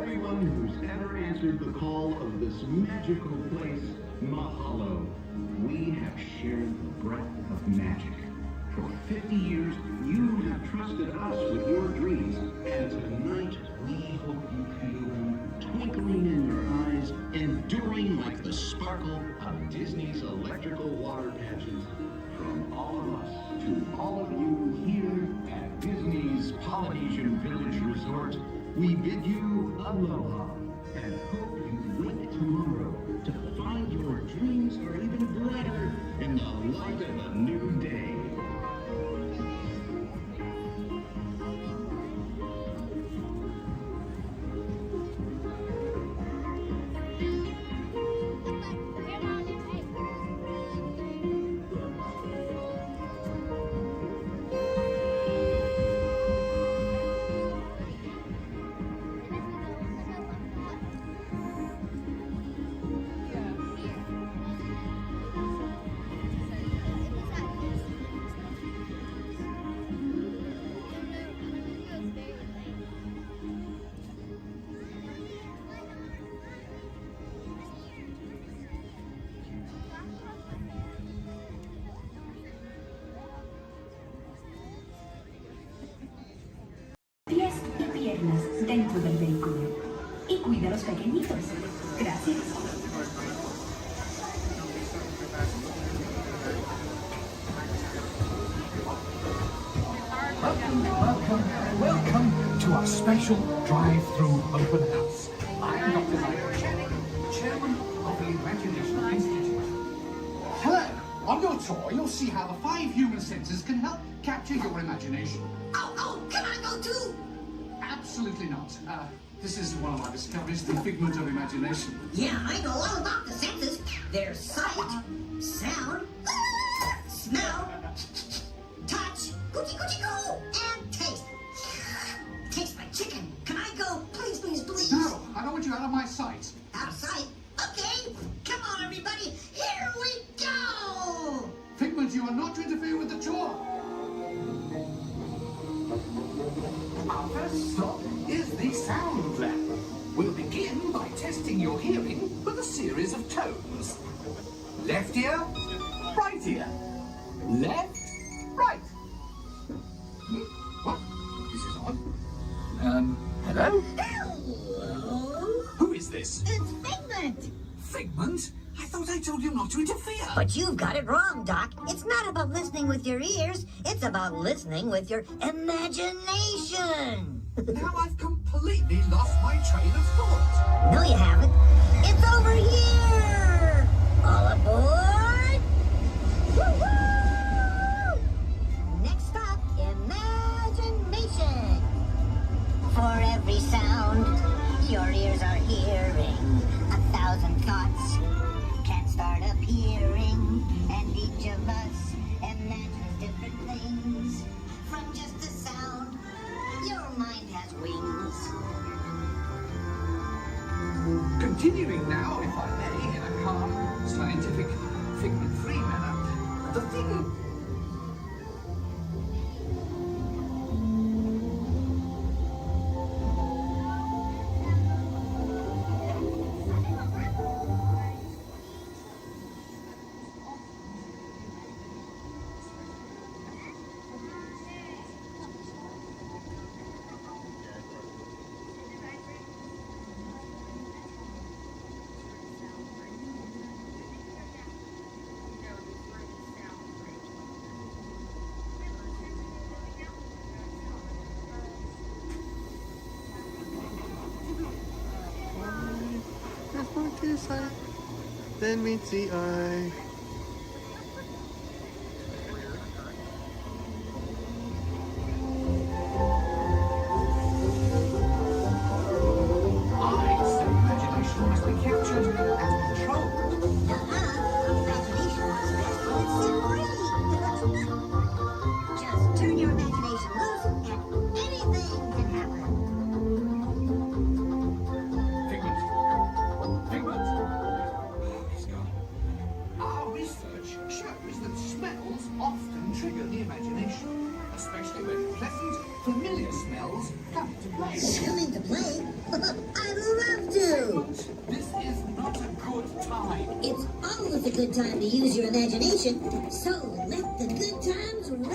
everyone who's ever answered the call of this magical place, Mahalo. We have shared the breath of magic. For 50 years, you have trusted us with your dreams, and tonight we hope you feel them twinkling in your eyes, enduring like the sparkle of Disney's electrical water pageant. From all of us to all of you here at Disney's Polynesian Village Resort, we bid you aloha and hope you wake tomorrow to find your dreams are even brighter in the light of a new day. Pies y piernas dentro del vehículo. Y cuida a los pequeñitos. Gracias. Welcome to our special drive-through open house. I'm Dr. Michael Chen, Chairman of the Imagination Institute. Hello. On your tour, you'll see how the 5 human senses can help capture your imagination. Oh, can I go too? Absolutely not. This is one of our discoveries, the figment of imagination. Yeah, I know all about the senses. There's sight, sound, smell, touch, coochie-coochie-coo, and taste. Tastes like chicken. Can I go? Please, please, please. No, I don't want you out of my sight. Out of sight? Okay. Come on, everybody. Here we go. Figment, you are not to interfere with the tour. Our first stop is the sound lab. We'll begin by testing your hearing with a series of tones. Left ear, right ear. Left, right. What? This is odd. Hello? Hello? Who is this? It's Figment. Figment? I thought I told you not to interfere. But you've got it wrong, Doc. It's not about listening with your ears. It's about listening with your imagination. Now I've completely lost my train of thought. No, you haven't. It's over here. All aboard. Woo-hoo! Next stop, imagination. For every sound your ears are hearing, 1,000 thoughts can start appearing, and each of us imagines different things. From just a sound, your mind has wings. Continuing now, if I may, in a calm, scientific, figment-free manner, the thing... Then meets the eye. Imagination must be captured and controlled. Imagination was best when it's free. Just turn your imagination loose and anything can happen. Figment. Figment. He's gone. Our good time to use your imagination, so let the good times roll!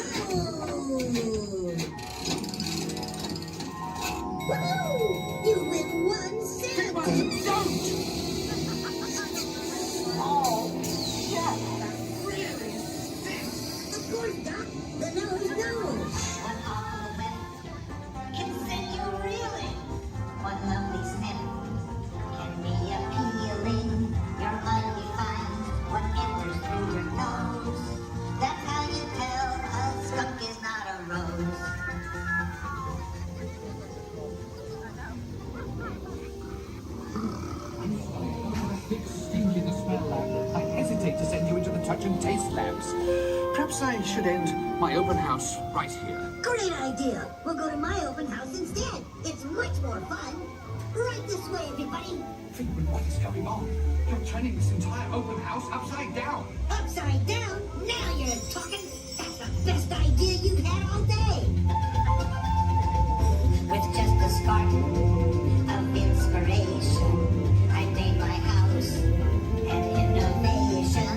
Woohoo! You win 1 cent! Don't! Oh, yeah, that really stinks. Of course, Doc. The nose knows. Can send you reeling. One lovely sniff can be appealing. Your mind defines what enters through your nose. That's how you tell a skunk is not a rose. Thick, stinking smell lab. I hesitate to send you into the touch and taste labs. Perhaps I should end my open house right here. Great idea. We'll go to my open house instead. It's much more fun. Right this way, everybody. Figment, what is going on? You're turning this entire open house upside down. Upside down? Now you're talking. That's the best idea you've had all day. With just a spark of inspiration, I made my house an innovation.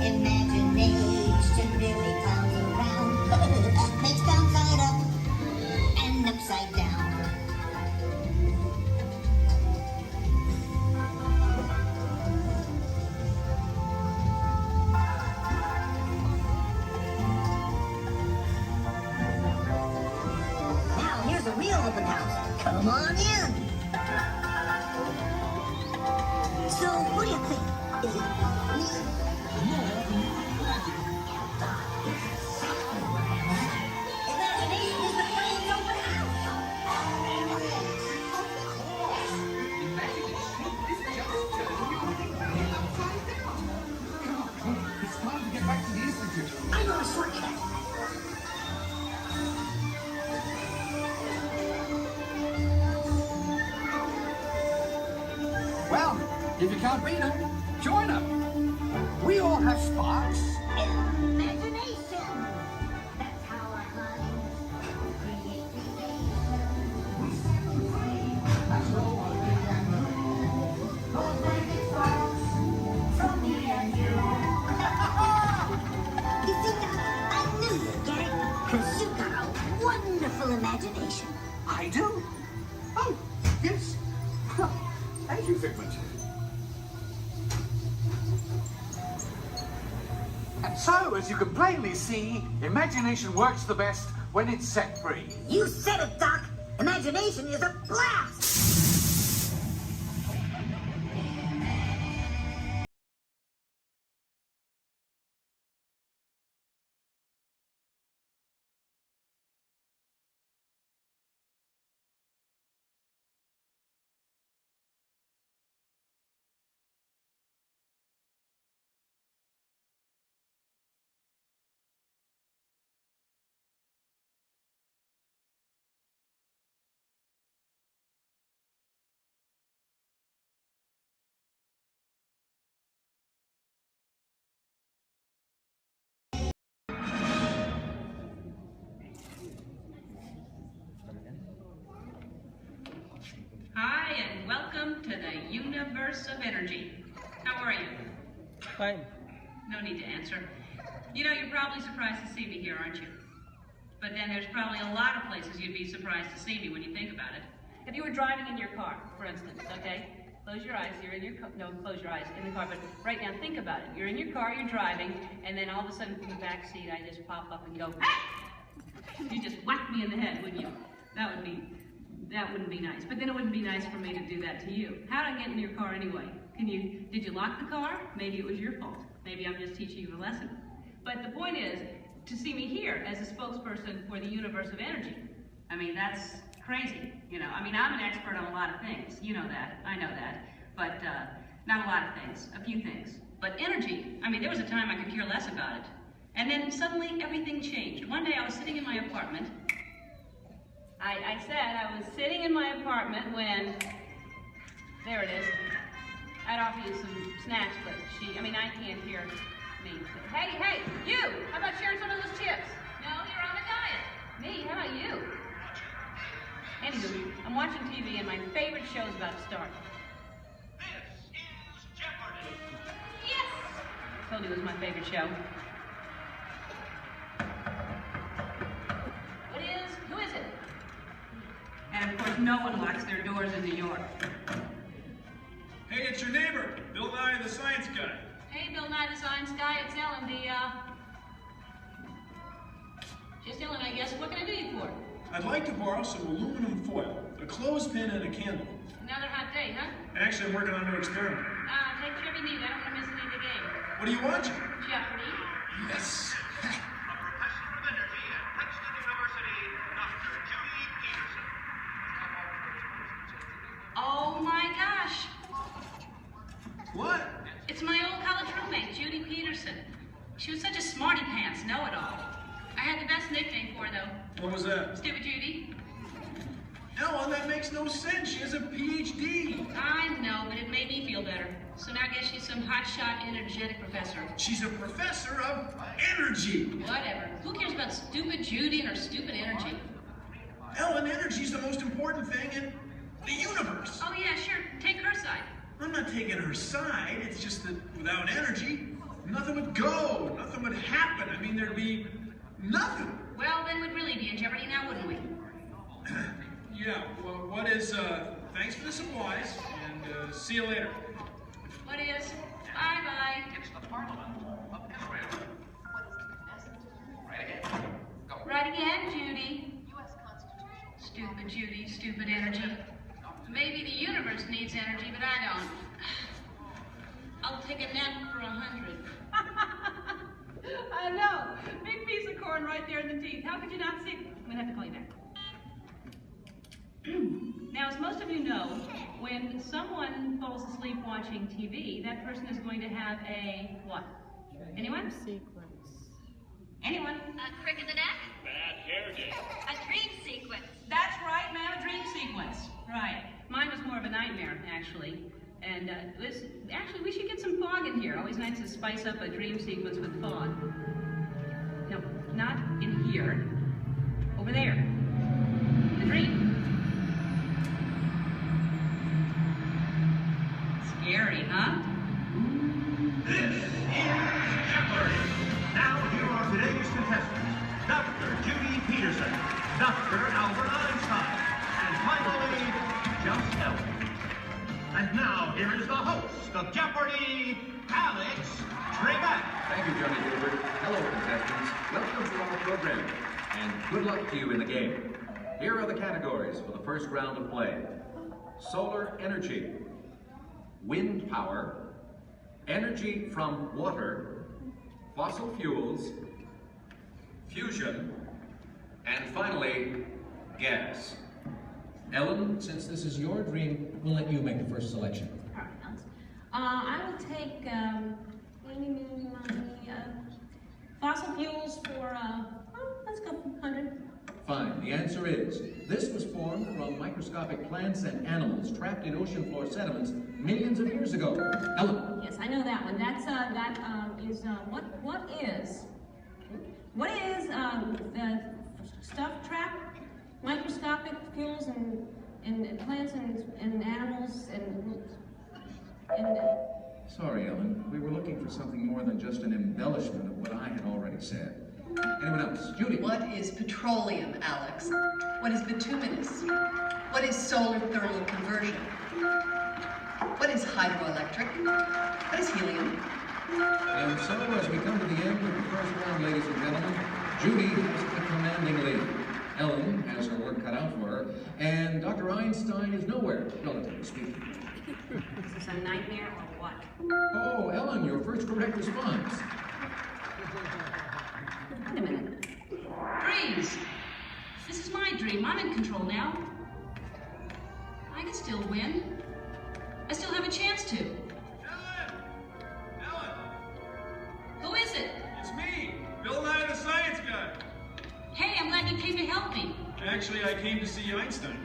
Imagination really comes around. Makes downside up and upside down. Now here's a real open house. Come on in. So, what do you think? Is it Imagination is the brain's open It's time to get back to the Institute. I know a shortcut. Well, if you can't beat them, join them. We all have sparks. imagination. That's how our minds create from me and you. You see, Doc, I knew you'd get it. Because you've got a wonderful imagination. I do? Oh, yes. Thank you, Figment. And so, as you can plainly see, imagination works the best when it's set free. You said it, Doc. Imagination is a blast. Hi, and welcome to the universe of energy. How are you? Fine. No need to answer. You know, you're probably surprised to see me here, aren't you? But then there's probably a lot of places you'd be surprised to see me when you think about it. If you were driving in your car, for instance, okay? Close your eyes, you're in your car. No, close your eyes in the car, but right now think about it. You're in your car, you're driving, and then all of a sudden from the back seat, I just pop up and go, hey! You just whack me in the head, wouldn't you? That wouldn't be nice. But then it wouldn't be nice for me to do that to you. How'd I get in your car anyway? Did you lock the car? Maybe it was your fault. Maybe I'm just teaching you a lesson. But the point is, to see me here as a spokesperson for the universe of energy, I mean, that's crazy, you know. I mean, I'm an expert on a lot of things. You know that. I know that. But not a lot of things. A few things. But energy, I mean, there was a time I could care less about it. And then suddenly everything changed. One day I was sitting in my apartment. I said I was sitting in my apartment when, there it is. I'd offer you some snacks, but I can't hear me. Hey, you! How about sharing some of those chips? No, you're on a diet. Me? How about you? Anywho, I'm watching TV and my favorite show's about to start. This is Jeopardy! Yes! Told you it was my favorite show. What is? Who is it? And of course, no one locks their doors in New York. Hey, it's your neighbor, Bill Nye the Science Guy. Hey, Bill Nye the Science Guy, it's Ellen, Just Ellen, I guess. What can I do you for? I'd like to borrow some aluminum foil, a clothespin, and a candle. Another hot day, huh? Actually, I'm working on a new experiment. Take whatever you need. I don't want to miss any of the game. What are you watching? Jeopardy. Yes. Oh my gosh. What? It's my old college roommate, Judy Peterson. She was such a smarty pants know-it-all. I had the best nickname for her, though. What was that? Stupid Judy. Ellen, that makes no sense. She has a PhD. I know, but it made me feel better. So now I guess she's some hotshot, energetic professor. She's a professor of energy. Whatever. Who cares about stupid Judy and her stupid energy? Ellen, energy's the most important thing in the universe. Oh, yeah, sure. Take her side. I'm not taking her side. It's just that without energy, nothing would go. Nothing would happen. I mean, there'd be nothing. Well, then we'd really be in jeopardy now, wouldn't we? Yeah, well, what is, thanks for the supplies, and see you later. What is? Bye-bye. It's the Parliament of Israel. Right again. Go. Right again, Judy. Stupid Judy, stupid energy. Maybe the universe needs energy, but I don't. I'll take a nap for 100. I know. Big piece of corn right there in the teeth. How could you not see it? I'm gonna have to call you back. Now, as most of you know, when someone falls asleep watching TV, that person is going to have a what? Anyone? Sequence. Anyone? A crick in the neck? Bad hair day. A dream sequence. That's right, ma'am, a dream sequence. Right. Mine was more of a nightmare, actually. And actually, we should get some fog in here. Always nice to spice up a dream sequence with fog. No, not in here. Over there. The dream. Scary, huh? This is Jeopardy! Now here are today's contestants. Dr. Judy Peterson, Dr. Albert Einstein, and finally, just Ellen. And now here is the host of Jeopardy, Alex Trebek. Thank you, Johnny Gilbert. Hello, contestants. Welcome to our program, and good luck to you in the game. Here are the categories for the first round of play. Solar energy, wind power, energy from water, fossil fuels, fusion, and finally, gas. Ellen, since this is your dream, we'll let you make the first selection. I will take fossil fuels for, let's go 100. Fine. The answer is, this was formed from microscopic plants and animals trapped in ocean floor sediments millions of years ago. Ellen. Yes, I know that one. That's, what is the stuff trapped? Microscopic fuels and plants and animals and Sorry, Ellen. We were looking for something more than just an embellishment of what I had already said. Anyone else? Judy. What is petroleum, Alex? What is bituminous? What is solar thermal conversion? What is hydroelectric? What is helium? And so, as we come to the end of the first round, ladies and gentlemen, Judy has the commanding lead. Ellen has her work cut out for her, and Dr. Einstein is nowhere, relatively speaking. Is this a nightmare or what? Oh, Ellen, your first correct response. Wait a minute. Dreams! This is my dream. I'm in control now. I can still win. I still have a chance to. Ellen! Who is it? It's me, Bill Nye the Science Guy. Hey, I'm glad you came to help me. Actually, I came to see Einstein.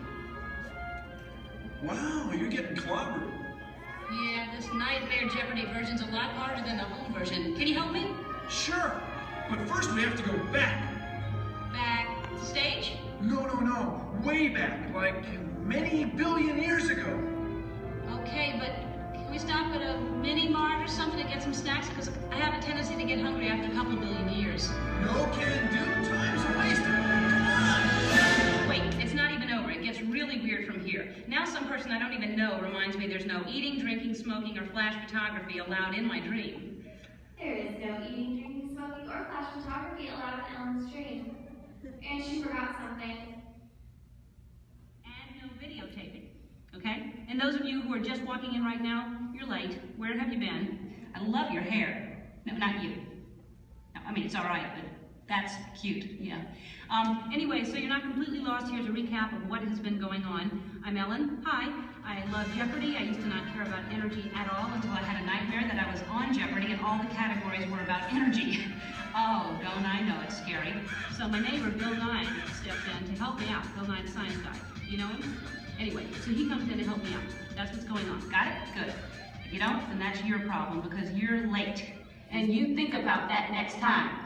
Wow, you're getting clobbered. Yeah, this nightmare Jeopardy version's a lot harder than the home version. Can you help me? Sure, but first we have to go back. Backstage? No, way back, like many billion years ago. Okay, but can we we stop at a mini mart or something to get some snacks? Because I have a tendency to get hungry after a couple billion years. No can do. Time's wasted. Come on. Wait, it's not even over. It gets really weird from here. Now some person I don't even know reminds me there's no eating, drinking, smoking, or flash photography allowed in my dream. There is no eating, drinking, smoking, or flash photography allowed in Ellen's dream. And she forgot something. And no videotaping, okay? And those of you who are just walking in right now, you're late. Where have you been? I love your hair. No, not you. No, I mean, it's all right, but that's cute, yeah. Anyway, so you're not completely lost. Here's a recap of what has been going on. I'm Ellen. Hi. I love Jeopardy. I used to not care about energy at all until I had a nightmare that I was on Jeopardy and all the categories were about energy. Oh, don't I know it's scary. So my neighbor, Bill Nye, stepped in to help me out. Bill Nye, the science guy. You know him? Anyway, so he comes in to help me out. That's what's going on. Got it? Good. If you don't, then that's your problem because you're late. And you think about that next time.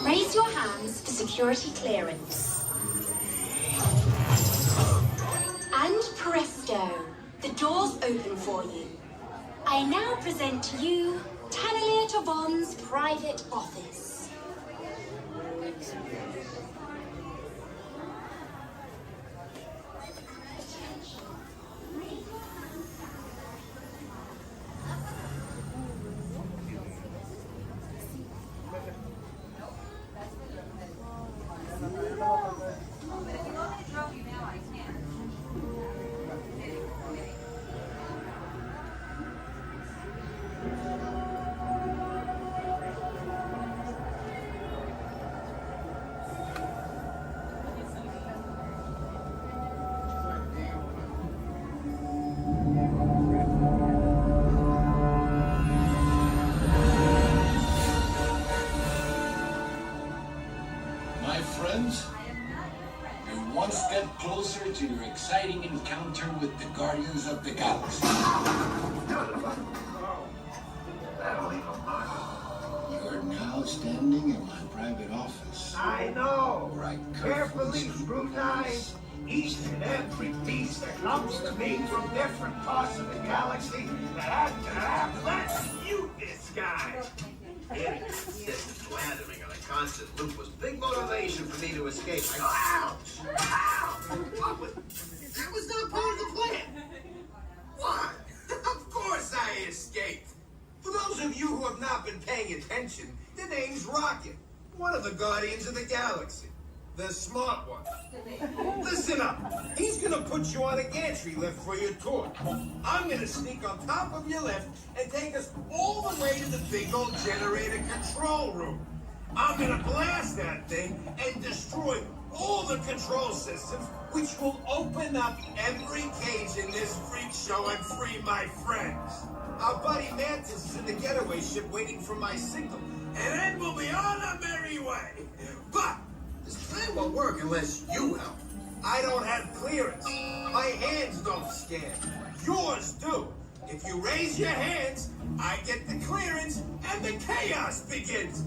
Raise your hands for security clearance. And presto, the doors open for you. I now present to you Tannelier Tavon's private office. exciting encounter with the Guardians of the Galaxy. That'll leave a mark. You're now standing in my private office. I know. Where I Carefully scrutinize each and every piece that comes to me from different parts of the galaxy that let's mute this guy. Getting consistent slandering on a constant loop was big motivation for me to escape. I go, ouch! Ouch! That was not part of the plan. What? Of course I escaped. For those of you who have not been paying attention, the name's Rocket, one of the Guardians of the Galaxy. The smart one. Listen up. He's gonna put you on a gantry lift for your tour. I'm gonna sneak on top of your lift and take us all the way to the big old generator control room. I'm gonna blast that thing and destroy all the control systems, which will open up every cage in this freak show and free my friends. Our buddy Mantis is in the getaway ship waiting for my signal, and then we'll be on our merry way. But this plan won't work unless you help. I don't have clearance. My hands don't scan. Yours do. If you raise your hands, I get the clearance and the chaos begins.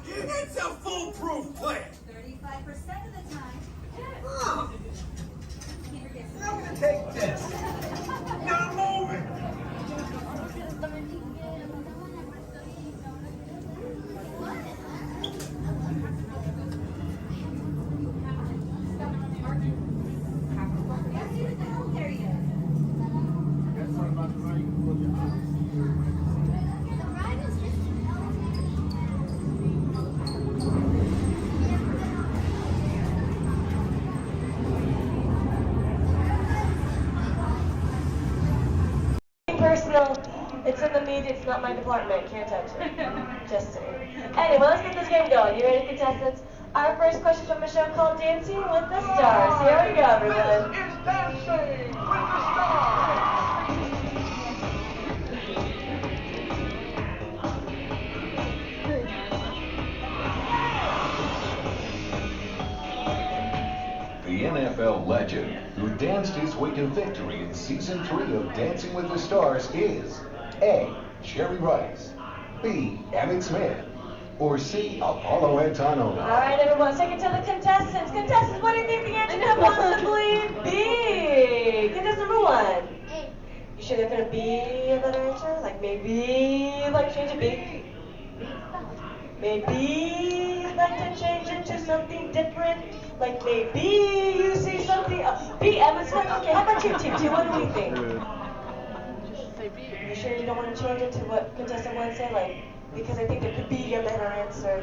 It's a foolproof plan. 35% of the time. Oh. I'm gonna take this. Now move it. Personal. It's in the media. It's not my department. Can't touch it. Just saying. Anyway, let's get this game going. You ready, contestants? Our first question from a show called Dancing with the Stars. Here we go, everyone. This is Dancing with the Stars. The NFL legend who danced his way to victory in Season 3 of Dancing with the Stars is A. Jerry Rice, B. Emmett Smith, or C. Apollo Antonova. All right, everyone, take it to the contestants. Contestants, what do you think the answer could possibly be? Contestant number 1. You sure they're going to be a better answer? Like maybe like change it B? Maybe like to change it to something different? Like maybe you see something. B, Emmett Smith. Okay, how about you, Team 2? What do we think? You sure you don't want to change it to what contestant 1 say? Like, because I think there could be a better answer.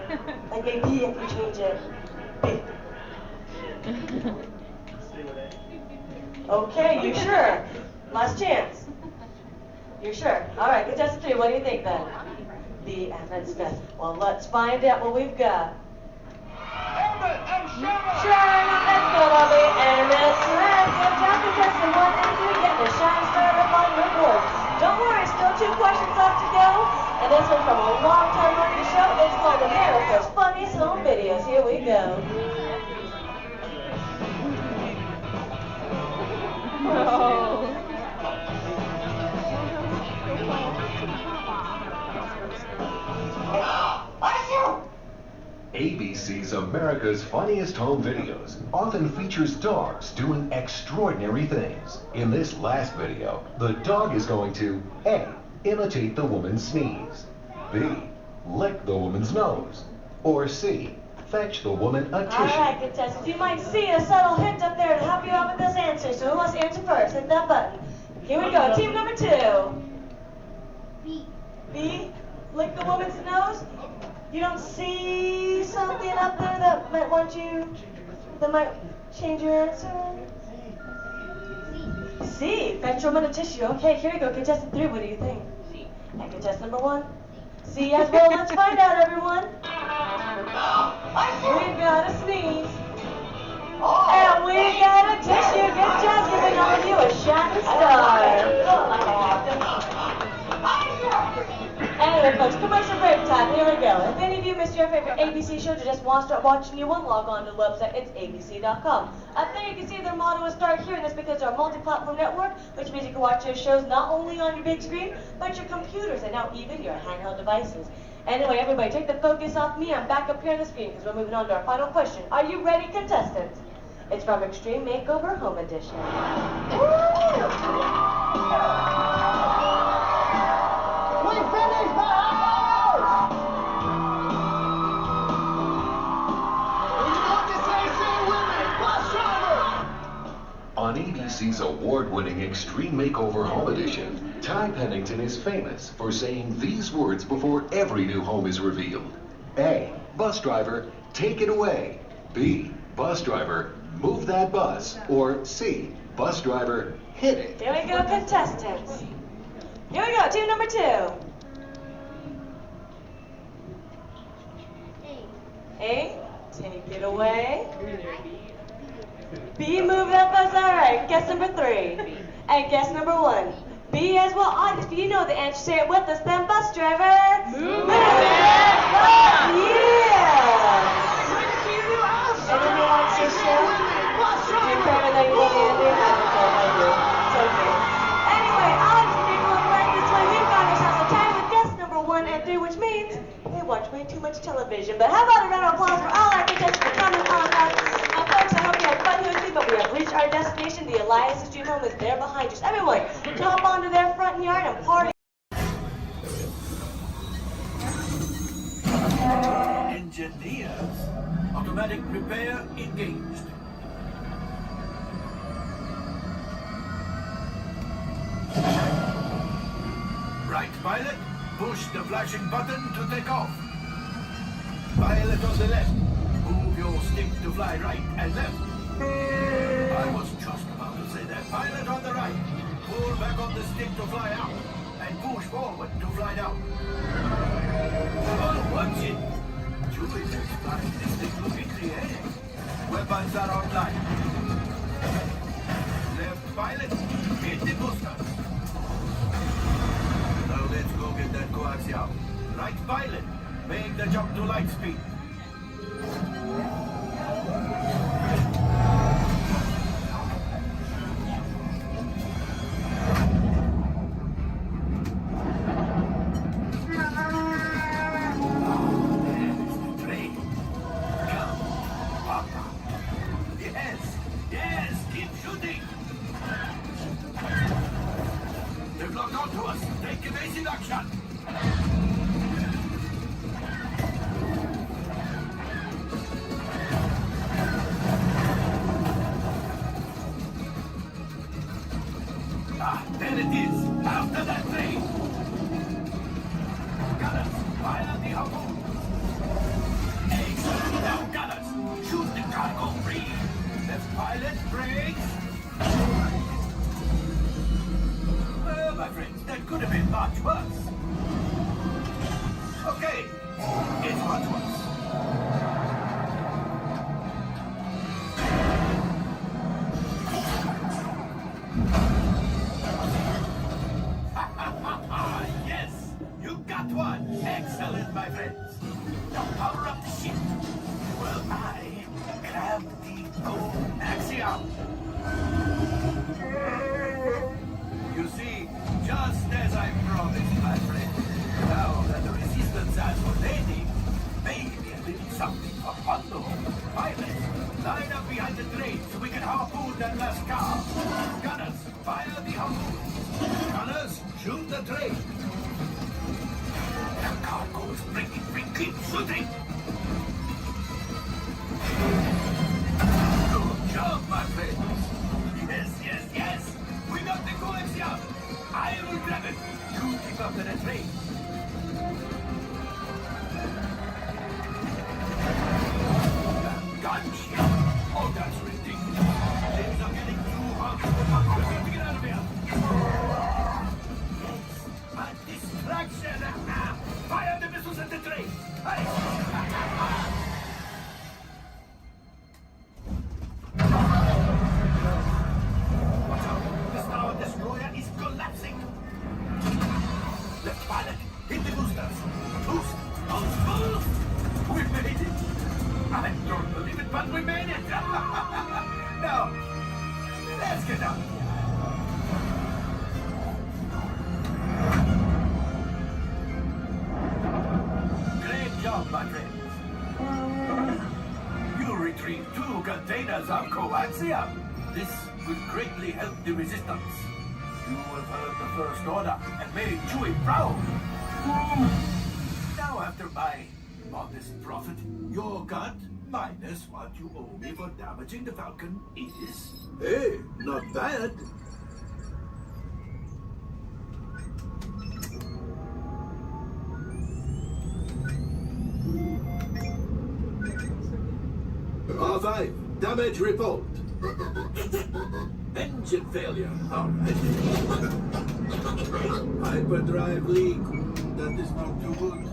Like maybe if you change it. B. Okay, you sure? Last chance. You're sure? All right, contestant 3, what do you think then? B, Emmett Smith. Well, let's find out what we've got. Emmett and Sharon! Sharon, that's gonna be Emmett Smith. Good job, contestant 1 and 3, getting a shine started up on your board. Don't worry, still 2 questions left to go. And this one from a long-time running show. It's called America's Funniest Home Videos. Here we go. Oh. ABC's America's Funniest Home Videos often features dogs doing extraordinary things. In this last video, the dog is going to A. Imitate the woman's sneeze, B. Lick the woman's nose, or C. Fetch the woman a tissue. All right, contestants, you might see a subtle hint up there to help you out with this answer. So who wants to answer first? Hit that button. Here we go. Team number 2. B. B. Lick the woman's nose. You don't see something up there that might that might change your answer? C. Fetch woman a tissue. Okay, here we go. Contestant 3, what do you think? C. And contestant number 1? C as well. Let's find out, everyone. We've got a sneeze. And we got a tissue. Good job giving all of you a shining star. Anyway, folks, commercial break time. Here we go. If any of you missed your your favorite ABC shows or just want to start watching new one, log on to the website. It's abc.com. Up there you can see their motto is Start Here, and that's because they're a multi-platform network, which means you can watch your shows not only on your big screen, but your computers and now even your handheld devices. Anyway, everybody, take the focus off me. I'm back up here on the screen because we're moving on to our final question. Are you ready, contestants? It's from Extreme Makeover Home Edition. We finished the house! You know what they say with me, bus driver! On ABC's award-winning Extreme Makeover Home Edition, Ty Pennington is famous for saying these words before every new home is revealed. A, bus driver, take it away. B, bus driver, move that bus. Or C, bus driver, hit it. Here we go, contestants. Here we go, team number 2. A, take it away. B, move that bus. All right, guess number 3. And guess number 1. B as well. If you know the answer, say it with us then. Bus driver, move that bus. Yeah. Anyone wants to show? Do you apparently know you want to end it? It's okay. Anyway, odds if you're going right this way, we've got ourselves a tie with guess number 1 and 3, which means they watch way too much television. But how about a round of applause for all our contestants for coming on us? Now, folks, I hope you had fun here with me, but we have reached our destination. The Elias Street Home is there behind us. Everyone, to hop onto their front yard and party. Engineers. Automatic repair engaged. Right, pilot. Push the flashing button to take off. Pilot on the left. Move your stick to fly right and left. I was just about to say that. Pilot on the right. Pull back on the stick to fly out. And push forward to fly down. Oh, watch it. Julie is flying this thing looking creative. Weapons are online. Left pilot, hit the booster. Now let's go get that coaxial. Right pilot, make the jump to light speed. There it is! After that train! Gunners, fire the harpoon! Excellent! Now, gunners, shoot the cargo free! Left pilot, brakes! Well, my friends, that could have been much worse. Okay, it's much worse. Yes, you got one. Excellent, my friends. Now power up the ship. Well, I grab the gold axiom. You see, just as I promised, my friend. Now that the resistance has what they need, maybe a little something for Hondo. Pilots, line up behind the train so we can harpoon that last car. Gunners, fire the harpoon. Gunners, shoot the train. The cargo is breaking free. here. Great job, my friends. You retrieved 2 containers of coaxium. This will greatly help the resistance. You have heard the First Order and made Chewie proud. Now, after my modest profit, your cut minus what you owe me for damaging the Falcon is... Hey, not bad. R5, damage report. Engine failure. All right. Hyperdrive leak. That is not too good.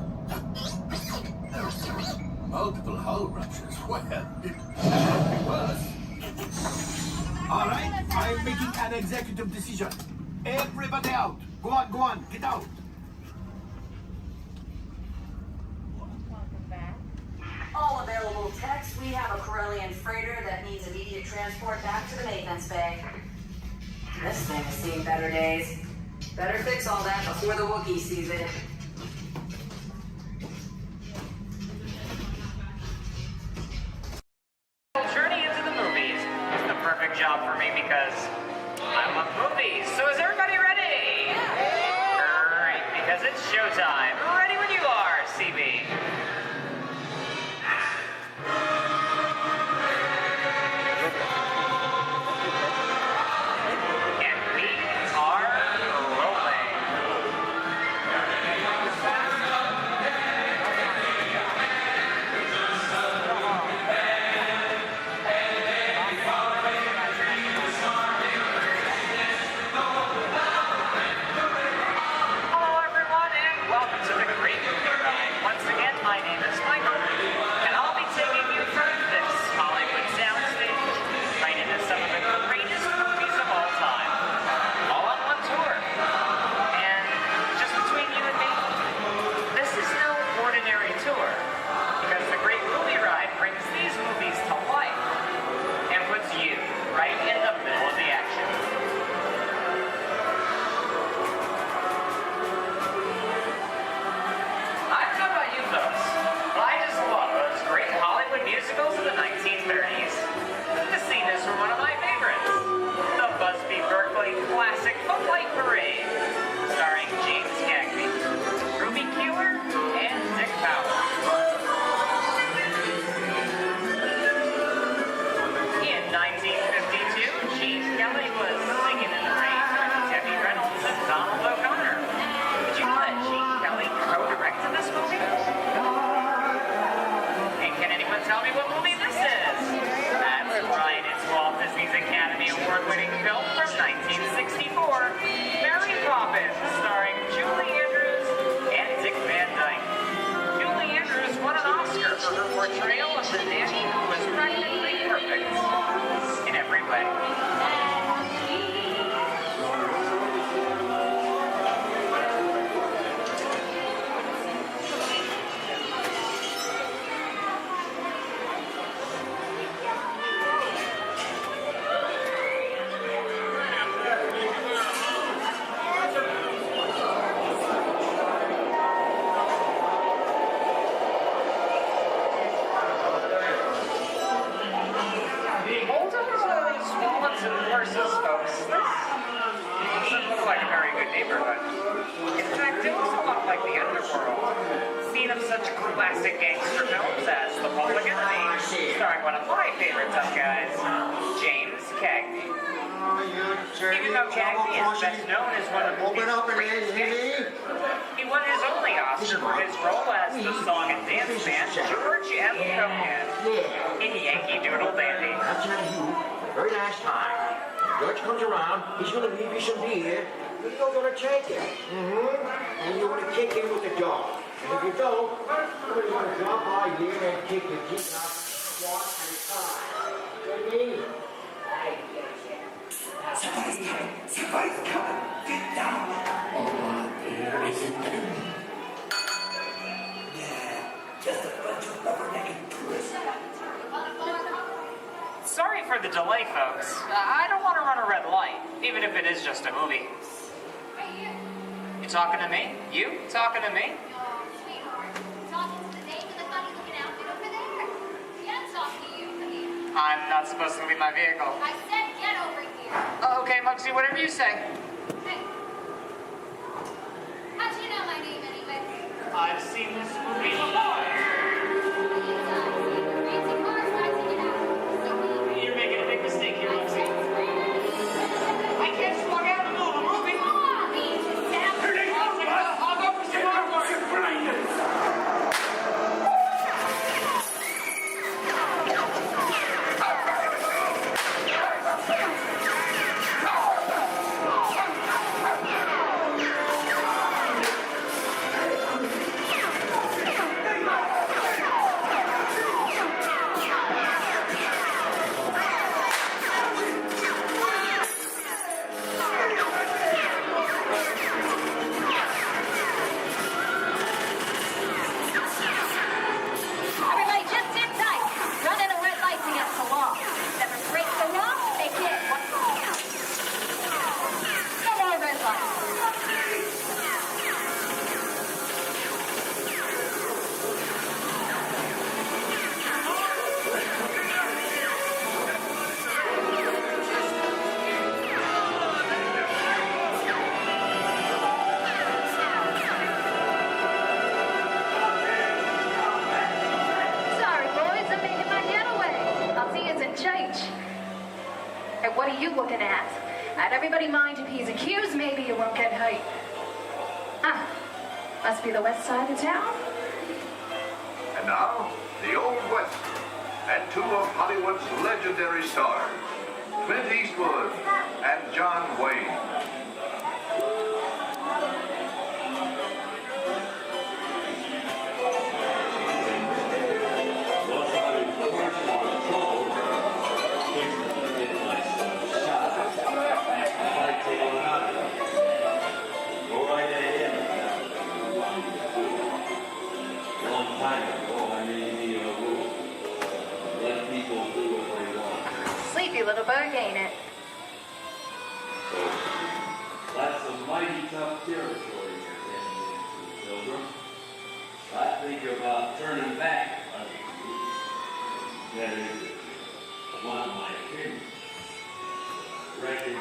Multiple hull ruptures. Well, it could be worse. All right, I'm making an executive decision. Everybody out. Go on, get out. All available techs, we have a Corellian freighter that needs immediate transport back to the maintenance bay. This thing has seen better days. Better fix all that before the Wookiee sees it. Journey into the movies is the perfect job for me because I love movies. So is everybody ready? Great, because it's showtime. Ready when you are, CB. Tell me what movie this is. That's right, it's Walt Disney's Academy Award-winning film from 1964, Mary Poppins, starring Julie Andrews and Dick Van Dyke. Julie Andrews won an Oscar for her portrayal of the nanny who was practically perfect in every way. Classic gangster films as The Public Enemy, starring one of my favorite tough guys, James Cagney. Even though Cagney is best known as one of the greatest gangsters, he won his only Oscar for his role as the song and dance man George M. Cohan in Yankee Doodle Dandy. I'm telling you, the very last time George comes around, he's going to leave you some beer, but you're going to take it. And you're going to kick him with the dog. And if you don't, somebody's going to drop by here and kick your teeth out one at a time. You know Somebody's coming. Somebody's coming. Get down. Oh, there isn't him. Yeah, just a bunch of rubber-necking tourists. Sorry for the delay, folks. I don't want to run a red light, even if it is just a movie. You talking to me? You talking to me? I'm not supposed to leave my vehicle. I said get over here. Okay, Muggsy, whatever you say. Hey. How'd you know my name anyway? I've seen this movie before. You're making a big mistake here, Muggsy. I can't just walk out in the middle of a movie. Here they come, I'll go for some more. Everybody just sit tight. Running a red light's against the law. Never break the law, they get. No more red lights. Sorry, boys, I'm making my getaway. I'll see you in change. Hey, what are you looking at? I'd everybody mind if he's accused, maybe you won't get hurt. Ah, must be the west side of town. And now, the Old West, and two of Hollywood's legendary stars, Clint Eastwood and John Wayne. Sleepy little bug, ain't it? That's a mighty tough territory you're heading into, Pilgrim. I think about turning back. That is, one of my opinion. Reckon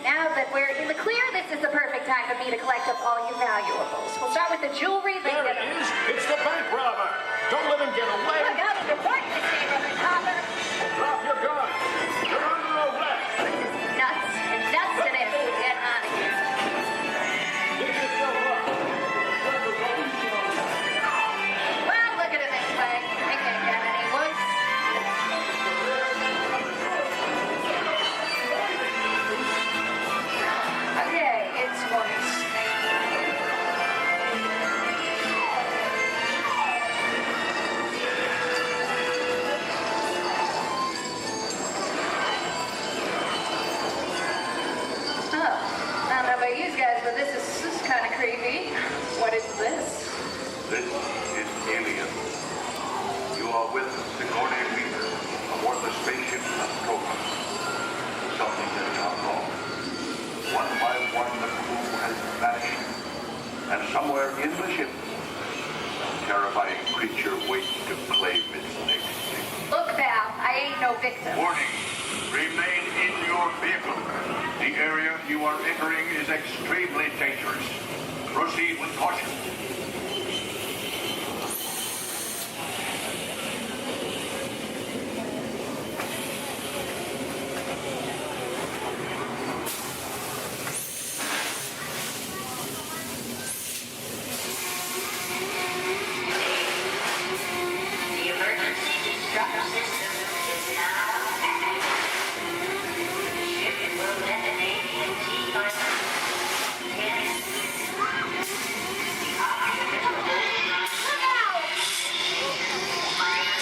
Now that we're in the clear, this is the perfect time for me to collect up all your valuables. We'll start with the jewelry. There it is. It's the bank robber. Don't let him get away. Look out, it's important to see, Brother Copper. Drop your gun. You're under arrest. Nuts. It's nuts to this. Get out of here. Get yourself up. Well, look at it this way. It can't get any worse. Okay, it's worse. But this is kind of creepy. What is this? This is Alien. You are with Sigourney Weaver aboard the spaceship Nostromo. Something has gone wrong. One by one, the crew has vanished. And somewhere in the ship, a terrifying creature waits to claim its next victim. Look, Val, I ain't no victim. Warning. Remain in your vehicle. The area you are entering is extremely dangerous. Proceed with caution. The emergency destruct system is now active. Ship will detonate in T-minus 10. The oxygen overrun. Look out! 5.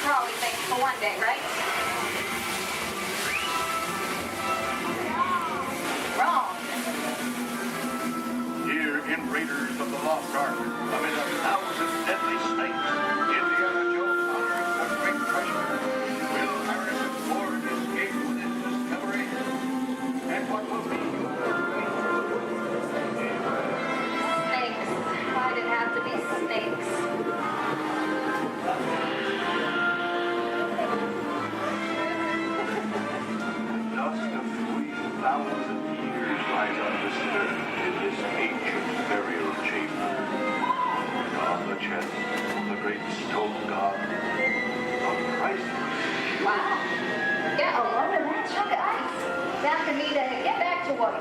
Probably thinks for one day, right? Wrong. Here in Raiders of the Lost Ark, amid 1,000 deadly snakes, Indiana Jones unearths a great treasure. Will Harrison Ford escape with his discovery? And what will be your Snakes. Why'd it have to be snakes? Dust of 3,000 years lies undisturbed in this ancient burial chamber. And on the chest of the great stone god, a priceless Wow. Get a load of that chunk of ice. Time for me to get back to work.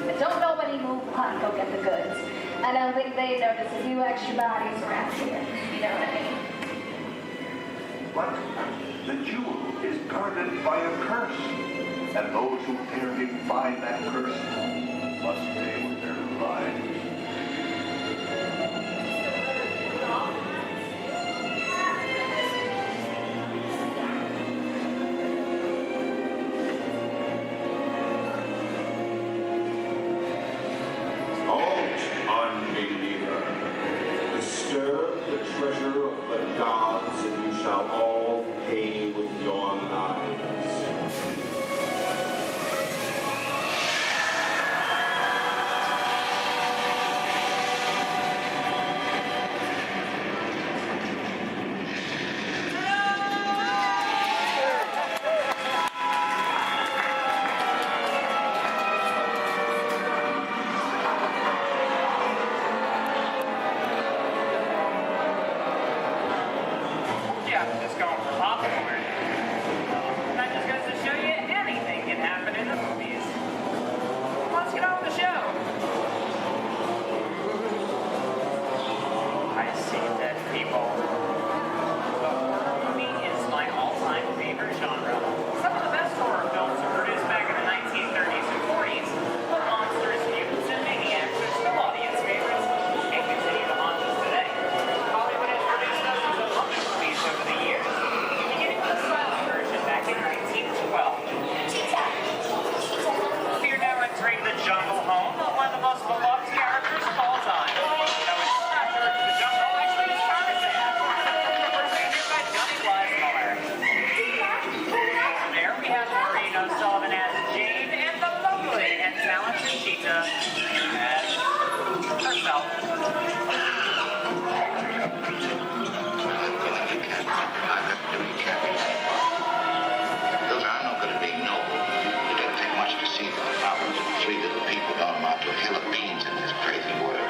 But don't nobody move on, go get the goods. I don't think they notice a few extra bodies around here. You know what I mean? But the jewel is guarded by a curse, and those who dare defy that curse must pay with their lives. Unbeliever, disturb the treasure of the gods, and you shall all pay with your lives. Yeah, just going for popcorn. That just goes to show you anything can happen in the movies. Let's get on with the show. I see dead people. The horror movie is my all-time favorite genre. Some of the best horror films were produced back in the 1930s and 40s, but monsters, mutants, and maniacs are still audience favorites and continue to haunt us today. Hollywood has produced dozens of hundred movies over the years, beginning with a silent version back in 1912. We're now entering the jungle home of one of the most beloved characters of all time. Though it's not George of the Jungle, actually it's Tarzan. Portrayed here by Johnny Weissmuller. There we have Maureen O'Sullivan as Jane and the lovely and talented Cheetah as herself. Those are no good at being noble. It doesn't take much to see that the problems of three little people don't amount to a hill of beans in this crazy world.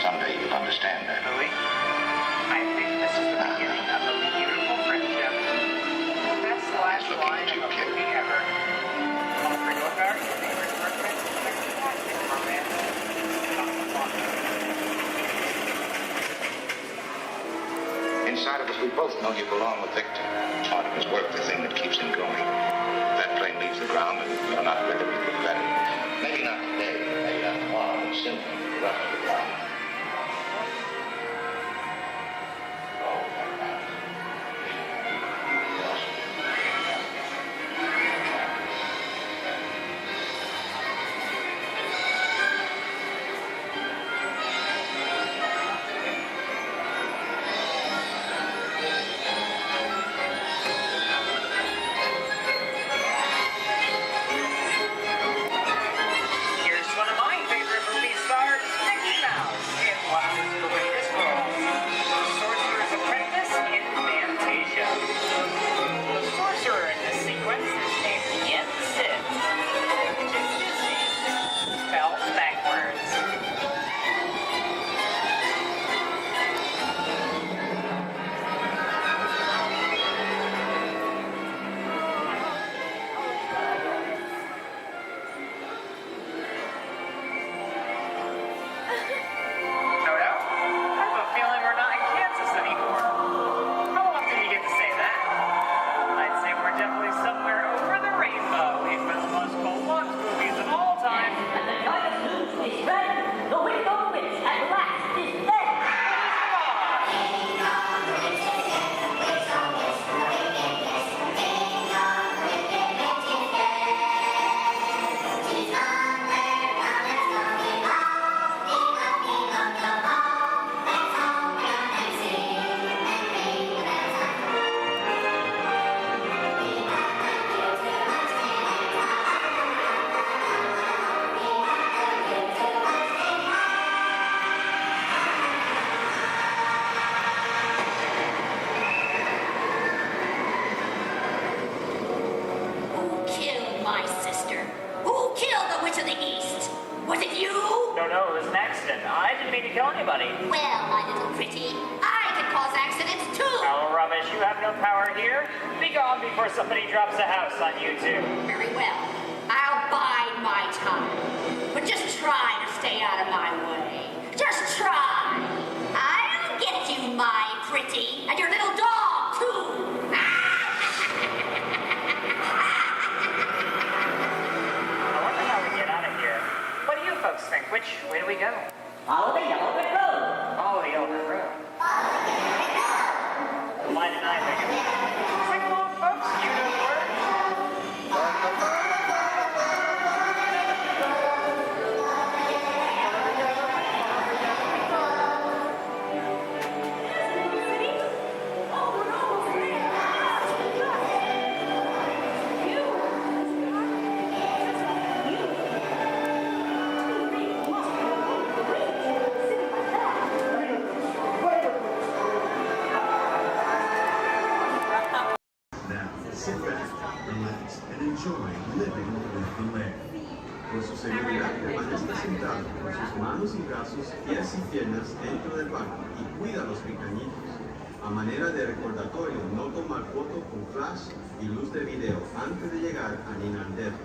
Someday you'll understand that. Louis, I think this is the beginning of a beautiful friendship. Best last line of a movie ever. Most regular guard, your favorite person, fantastic romance. Inside of us, we both know you belong with Victor. Part of his work, the thing that keeps him going. If that plane leaves the ground and you're not with him, you feel better. Maybe not today, maybe not tomorrow, but soon. The rest of the time. my sister. Who killed the Witch of the East? Was it you? No, it was an accident. I didn't mean to kill anybody. Well, my little pretty, I can cause accidents too. Oh, rubbish. You have no power here. Be gone before somebody drops a house on you, too. Very well. I'll bide my time. But just try to stay out of my way. Just try. I'll get you, my pretty, and your little dog, too. I wonder how we get out of here. What do you folks think? Which way do we go? Follow the yellow brick road. Follow the yellow brick road. Why didn't I think of it? Sing along, folks. You know the words. Sit back, relax, and enjoy living with the land. Por su seguridad, permanezca sentado con sus manos y brazos, pies y piernas dentro del banco y cuida a los pequeñitos. A manera de recordatorio, no tomar foto con flash y luz de video antes de llegar a Ninandero.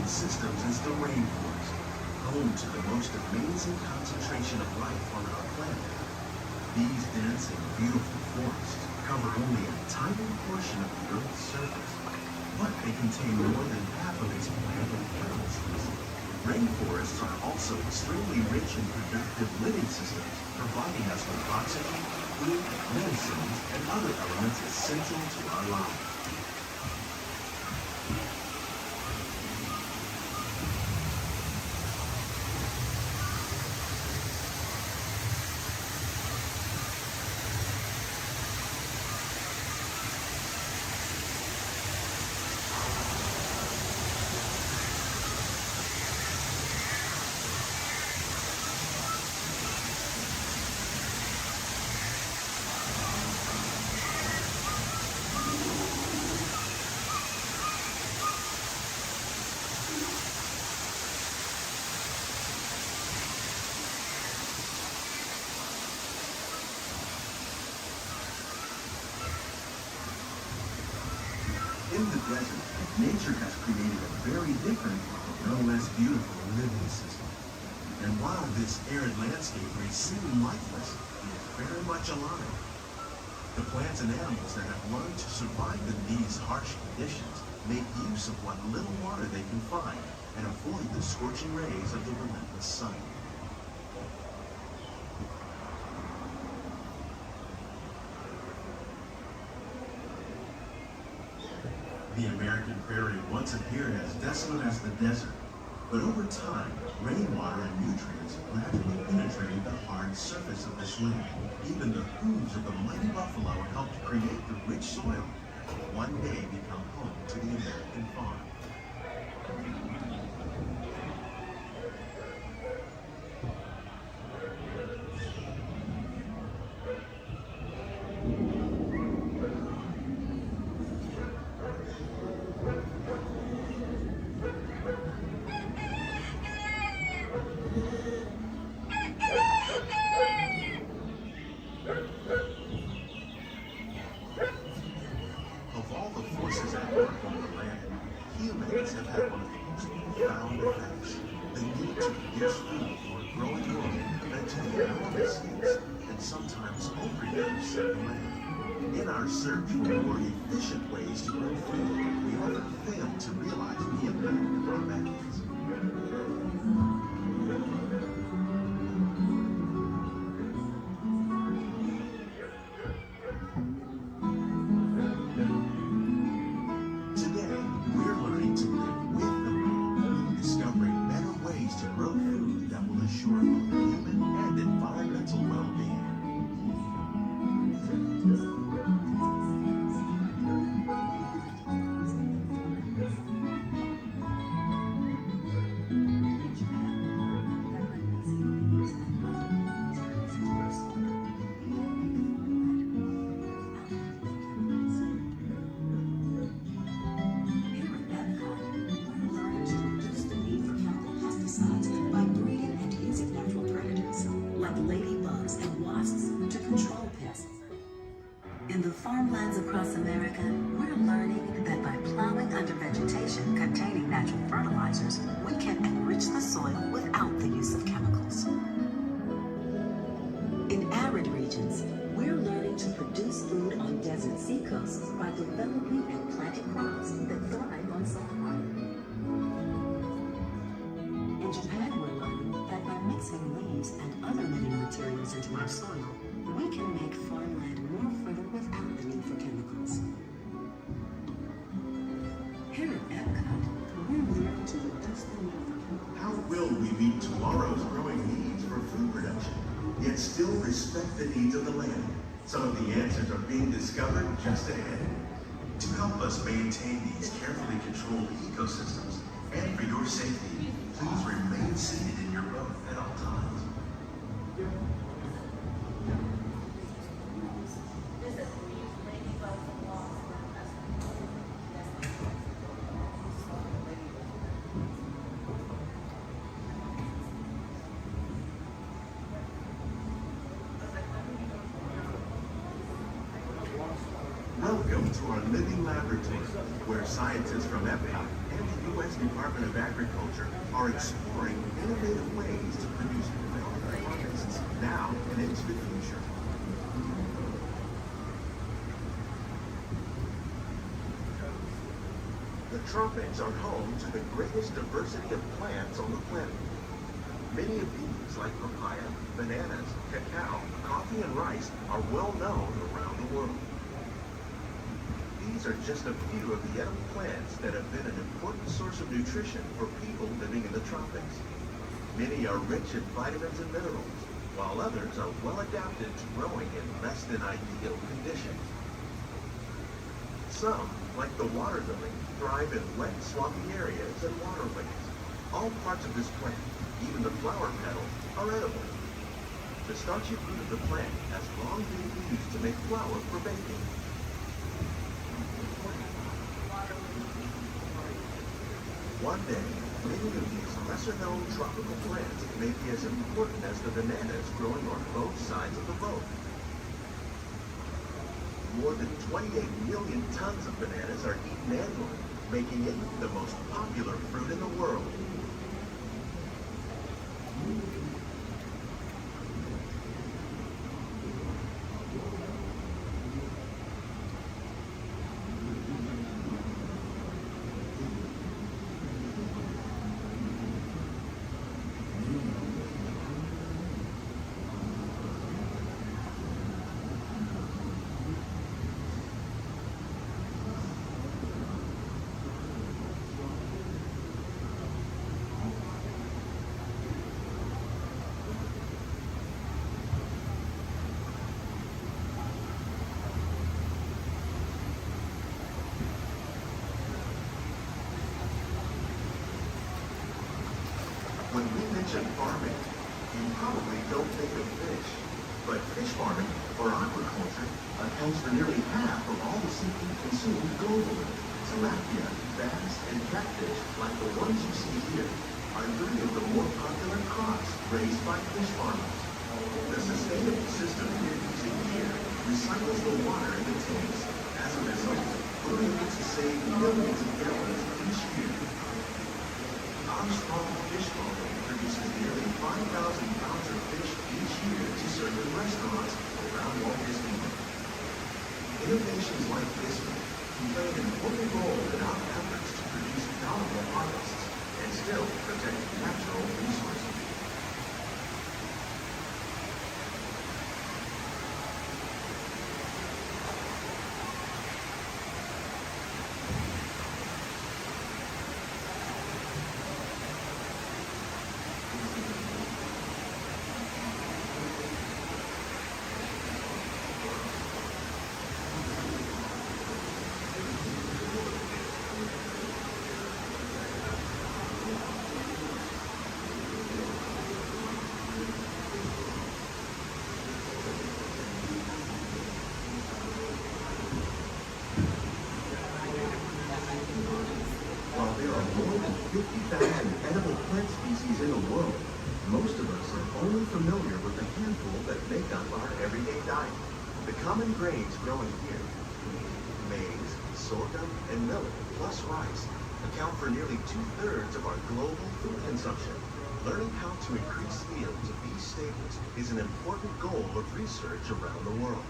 Systems is the rainforest, home to the most amazing concentration of life on our planet. These dense and beautiful forests cover only a tiny portion of the Earth's surface, but they contain more than half of its plant and animal species. Rainforests are also extremely rich in productive living systems, providing us with oxygen, food, medicines, and other elements essential to our lives. In the desert, nature has created a very different no less beautiful living system. And while this arid landscape may seem lifeless, it is very much alive. The plants and animals that have learned to survive in these harsh conditions make use of what little water they can find and avoid the scorching rays of the relentless sun. The American prairie once appeared as desolate as the desert, but over time, rainwater and nutrients gradually penetrated the hard surface of this land. Even the hooves of the mighty buffalo helped create the rich soil that will one day become home to the American farm. Of all the forces at work on the land, humans have had one of the most profound effects. The need to produce food for a growing world led to the enormous use and sometimes overuse of the land. In our search for more efficient ways to grow food, we often fail to realize the impact of our methods. In the farmlands across America, we're learning that by plowing under vegetation containing natural fertilizers, we can enrich the soil without the use of chemicals. In arid regions, we're learning to produce food on desert seacoasts by developing and planting crops that thrive on salt water. In Japan, we're learning that by mixing leaves and other living materials into our soil, we can make farmland more fertile without the need for chemicals. Here at Epcot, we're learning to reduce the need for chemicals. How will we meet tomorrow's growing needs for food production, yet still respect the needs of the land? Some of the answers are being discovered just ahead. To help us maintain these carefully controlled ecosystems, and for your safety, please remain seated in your boat at all times. Welcome to our living laboratory, where scientists from Epcot and the U.S. Department of Agriculture are exploring innovative ways to produce healthy harvests now and into the future. The tropics are home to the greatest diversity of plants on the planet. Many of these, like papaya, bananas, cacao, coffee, and rice, are well known around the world. These are just a few of the edible plants that have been an important source of nutrition for people living in the tropics. Many are rich in vitamins and minerals, while others are well adapted to growing in less than ideal conditions. Some, like the water lily, thrive in wet, swampy areas and waterways. All parts of this plant, even the flower petals, are edible. The starchy fruit of the plant has long been used to make flour for baking. One day, many of these lesser-known tropical plants may be as important as the bananas growing on both sides of the boat. More than 28 million tons of bananas are eaten annually, making it the most popular fruit in the world. When we mention farming, you probably don't think of fish. But fish farming, or aquaculture, accounts for nearly half of all the seafood consumed globally. Tilapia, bass, and catfish, like the ones you see here, are three of the more popular crops raised by fish farmers. The sustainable system we're using here recycles the water in the tanks. As a result, we're able to save millions of gallons each year. Armstrong Fish Farming produces nearly 5,000 pounds of fish each year to serve in restaurants around Walt Disneyland. Innovations like this one can play an important role in our efforts to produce bountiful harvests and still protect natural resources. While there are more than 50,000 edible plant species in the world, most of us are only familiar with the handful that make up our everyday diet. The common grains growing here, maize, sorghum, and millet, plus rice, account for nearly 2/3 of our global food consumption. Learning how to increase yields of these staples is an important goal of research around the world.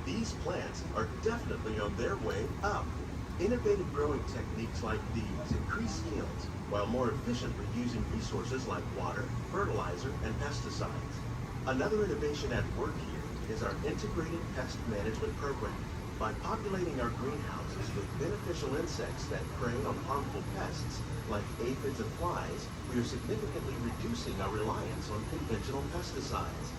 These plants are definitely on their way up. Innovative growing techniques like these increase yields while more efficiently using resources like water, fertilizer, and pesticides. Another innovation at work here is our integrated pest management program. By populating our greenhouses with beneficial insects that prey on harmful pests like aphids and flies, we are significantly reducing our reliance on conventional pesticides.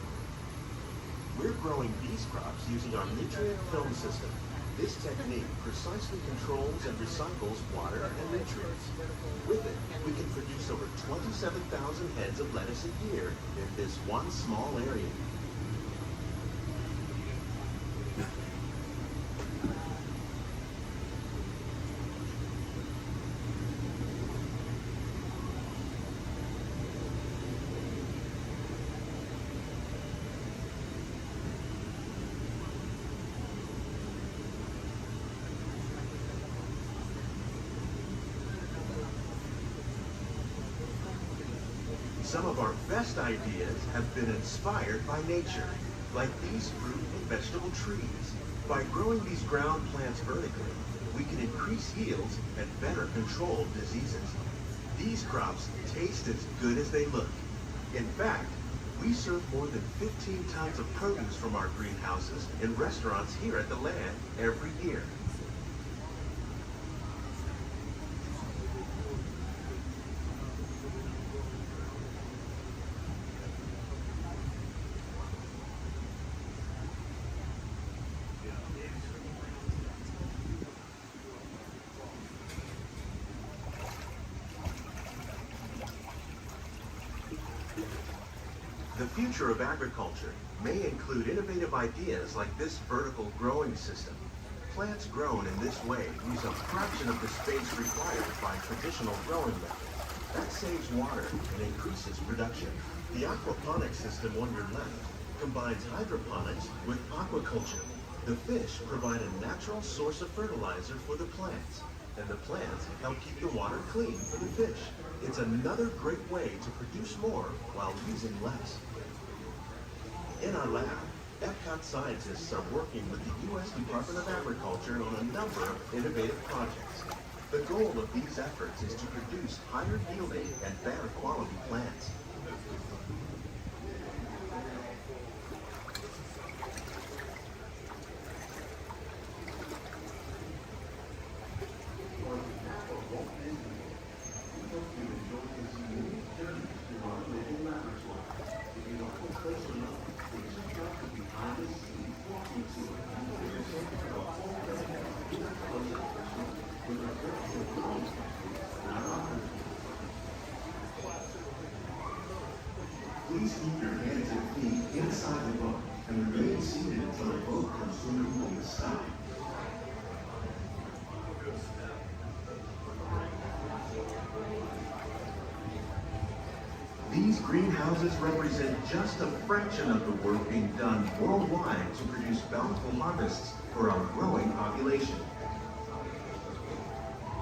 We're growing these crops using our nutrient film system. This technique precisely controls and recycles water and nutrients. With it, we can produce over 27,000 heads of lettuce a year in this one small area. Some of our best ideas have been inspired by nature, like these fruit and vegetable trees. By growing these ground plants vertically, we can increase yields and better control diseases. These crops taste as good as they look. In fact, we serve more than 15 tons of produce from our greenhouses in restaurants here at the Land every year. The future of agriculture may include innovative ideas like this vertical growing system. Plants grown in this way use a fraction of the space required by traditional growing methods. That saves water and increases production. The aquaponics system on your left combines hydroponics with aquaculture. The fish provide a natural source of fertilizer for the plants, and the plants help keep the water clean for the fish. It's another great way to produce more while using less. In our lab, Epcot scientists are working with the U.S. Department of Agriculture on a number of innovative projects. The goal of these efforts is to produce higher yielding and better quality plants. Please keep your hands and feet inside the boat and remain seated until the boat comes to a stop. These greenhouses represent just a fraction of the work being done worldwide to produce bountiful harvests for our growing population.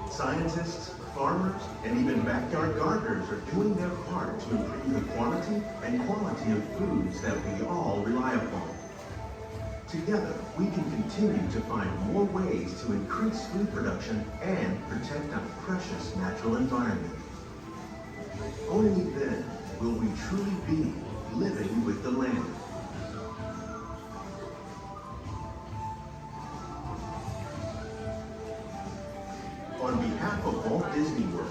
Scientists, farmers, and even backyard gardeners are doing their part to improve the quantity and quality of foods that we all rely upon. Together, we can continue to find more ways to increase food production and protect our precious natural environment. Only then will we truly be living with the land. On behalf of Walt Disney World,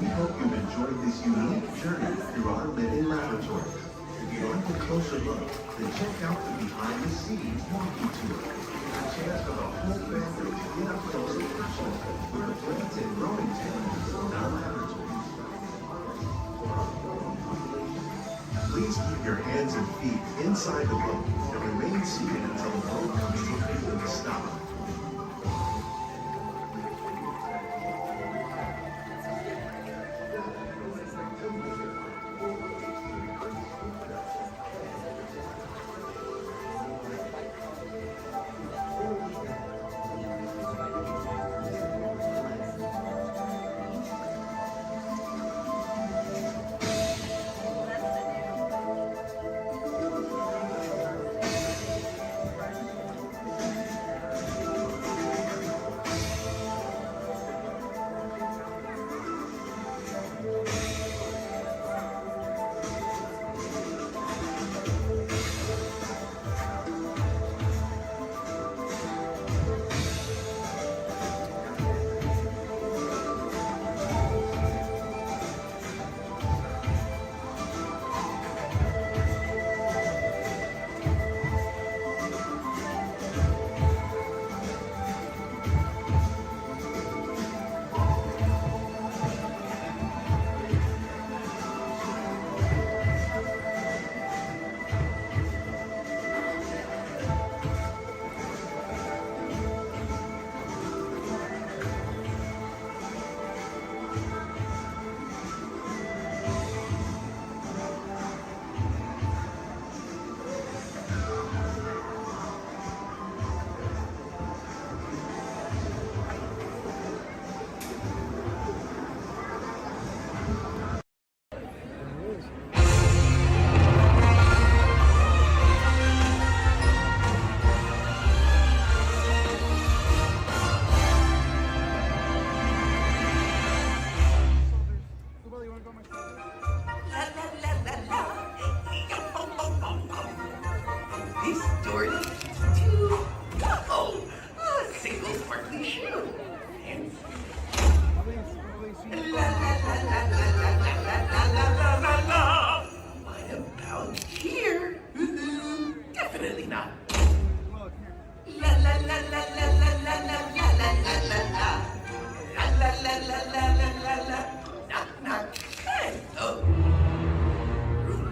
we hope you've enjoyed this unique journey through our living laboratory. If you'd like a closer look, then check out the behind-the-scenes walking tour. A chance for the whole family to get up close and personal with the plants and growing talents in our laboratories. Please keep your hands and feet inside the boat and remain seated until the boat comes to a complete stop.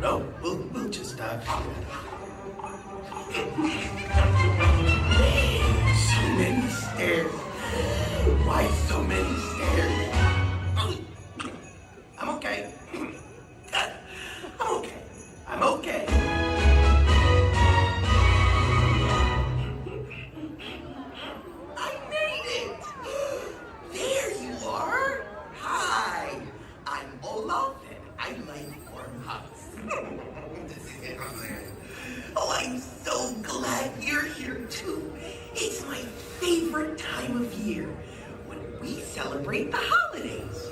No, we'll just stop here. time of year when we celebrate the holidays.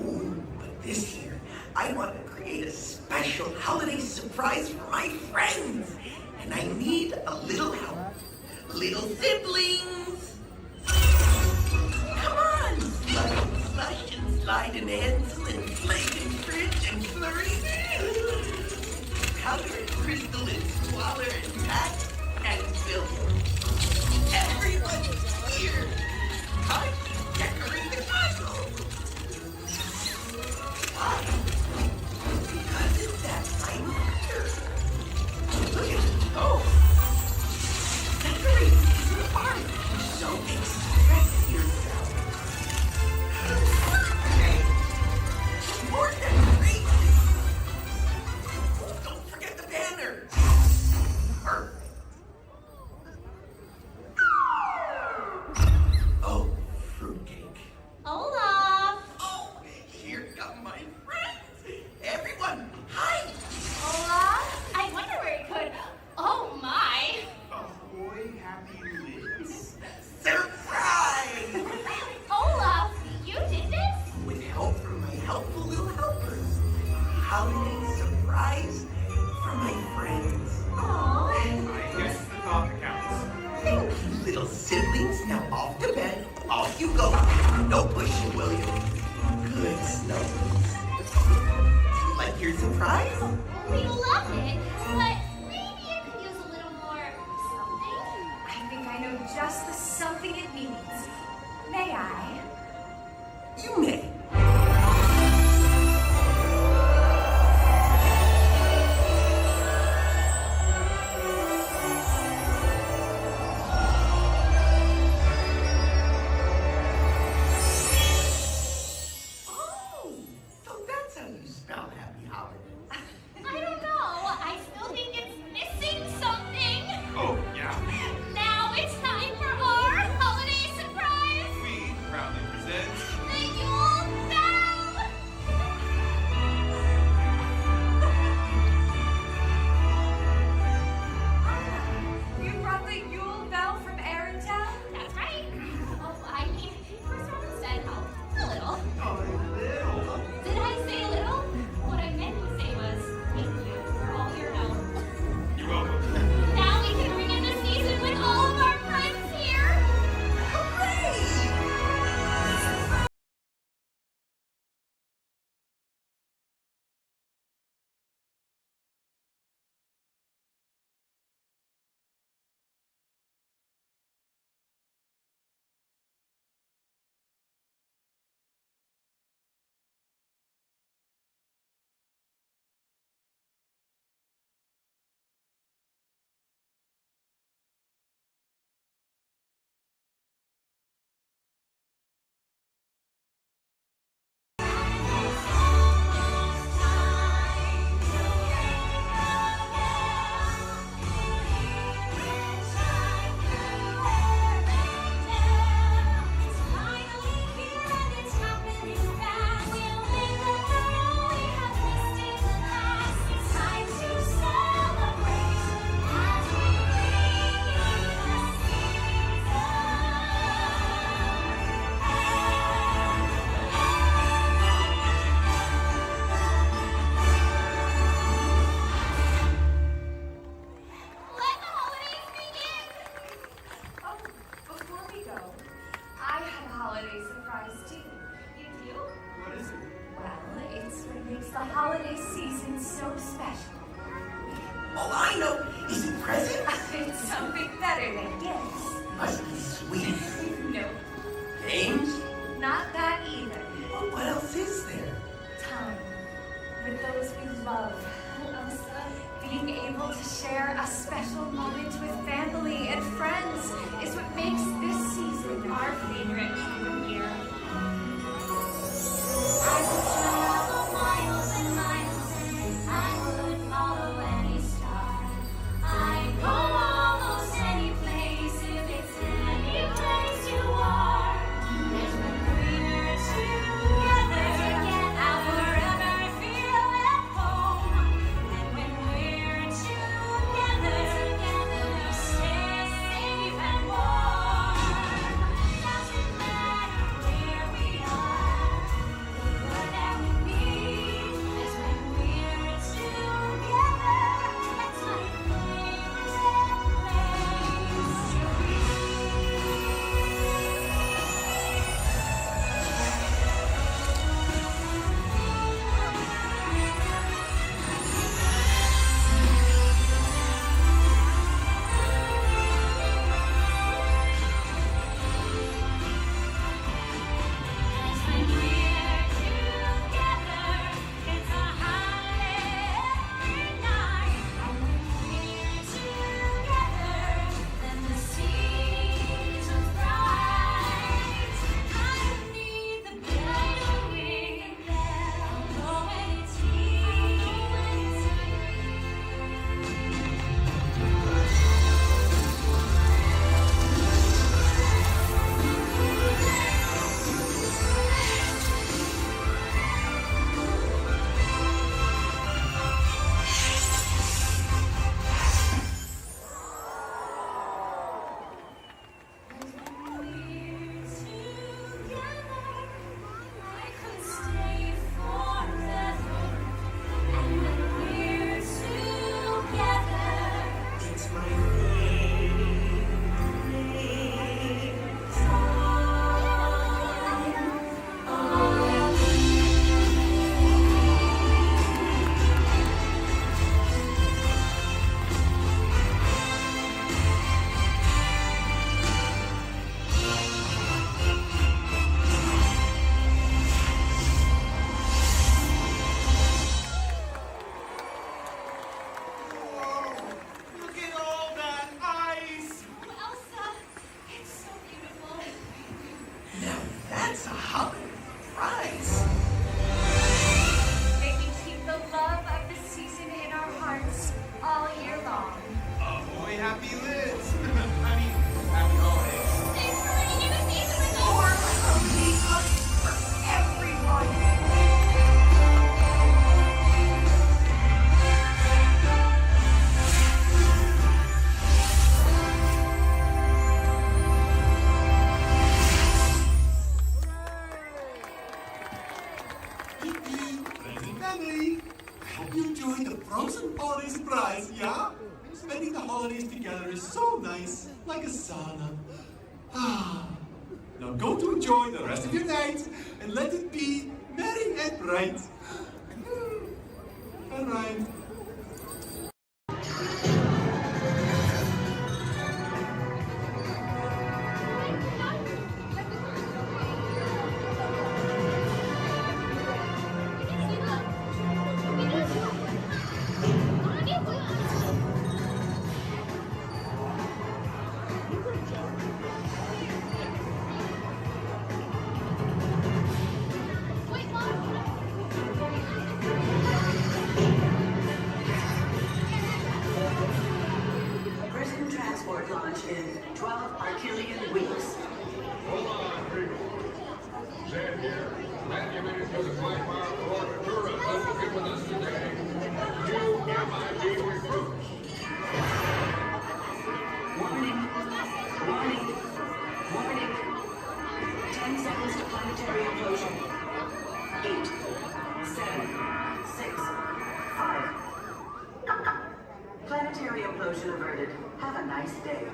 Oh, but this year, I want to create a special holiday surprise for my friends. And I need a little help. Little siblings! Come on! Slide and slush and slide and Hansel and slide and fridge and flurry. Powder and crystal and squalor and pat and silver. Everyone's here! Time to decorate the castle! Why? Because it's that time of year. Look at the toe. Decorating is an art, so express yourself. Okay. More decorations. Oh, don't forget the banner. Perfect. Oh, fruitcake. Olaf! Oh, here come my friends. Everyone, hi. Olaf? I wonder where it could. Oh my! Ahoy, happy lids. Surprise! Olaf, you did this? With help from my helpful little helpers. Holiday surprise for my friends. Aww. I guess the thought counts. Thank you, little siblings. Now off to bed. Off you go. No pushing, will you? Good snugglies. Do you like your surprise? We love it, but maybe it could use a little more something. I think I know just the something it needs. May I? You may. Oh, so that's how you spell happy holidays. I don't know. I still think it's missing something. Oh, yeah. Now it's time for our holiday surprise. We proudly present The Yule Bell. You brought the Yule Bell from Aarontown? That's right. Oh, I mean, first one said a little. Did I say a little? What I meant to say was thank you for all your help. You're welcome. Now we can ring in the season with all of our friends here. Let the holidays begin. Oh, before we go, I have a holiday surprise too. You do? What is it? Well, it's what makes the holiday season so special. Oh, I know. Is it present? It's something better than gifts. Must be sweet. No, Games? not that either. Well, what else is there? Time with those we love. Being able to share a special moment with family and friends is what makes this season our favorite time of year. I would travel miles and miles and I would follow any star. I'd go almost any place if it's any place you are. It's when we're together, I'll forever feel at home. And when we're together, we'll stay safe and warm. like a sauna. Now go to enjoy the rest of your night and let it be merry and bright. All right. Prison transport launch in 12 Archelian weeks. Hold on, people. Zed here. Glad you made it to the 5-mile corridor tourism to get with us today. New MIB recruits. Warning. Warning. Warning. 10 seconds to planetary implosion. 8, 7, 6, 5. Planetary implosion averted. Have a nice day.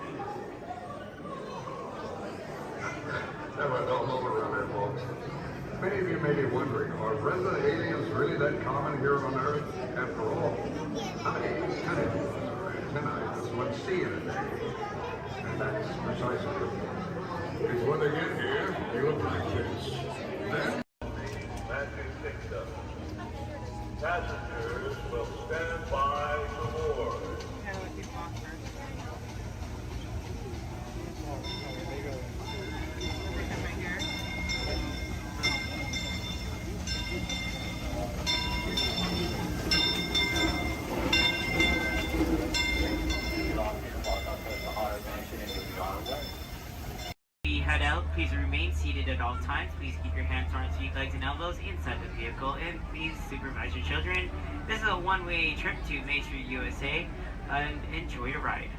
Have a dull moment around there, folks. Many of you may be wondering, are resident aliens really that common here on Earth? After all, how many tenants or antennae does one see in a day? And that's precisely it. It's when they get here, you look like this. Then Matthew 6 Passengers will stand by for board. We head out. Please remain seated at all times. Please keep your hands, arms, feet, legs, and elbows inside the vehicle, and please supervise your children. This is a one-way trip to Main Street, USA, and enjoy your ride.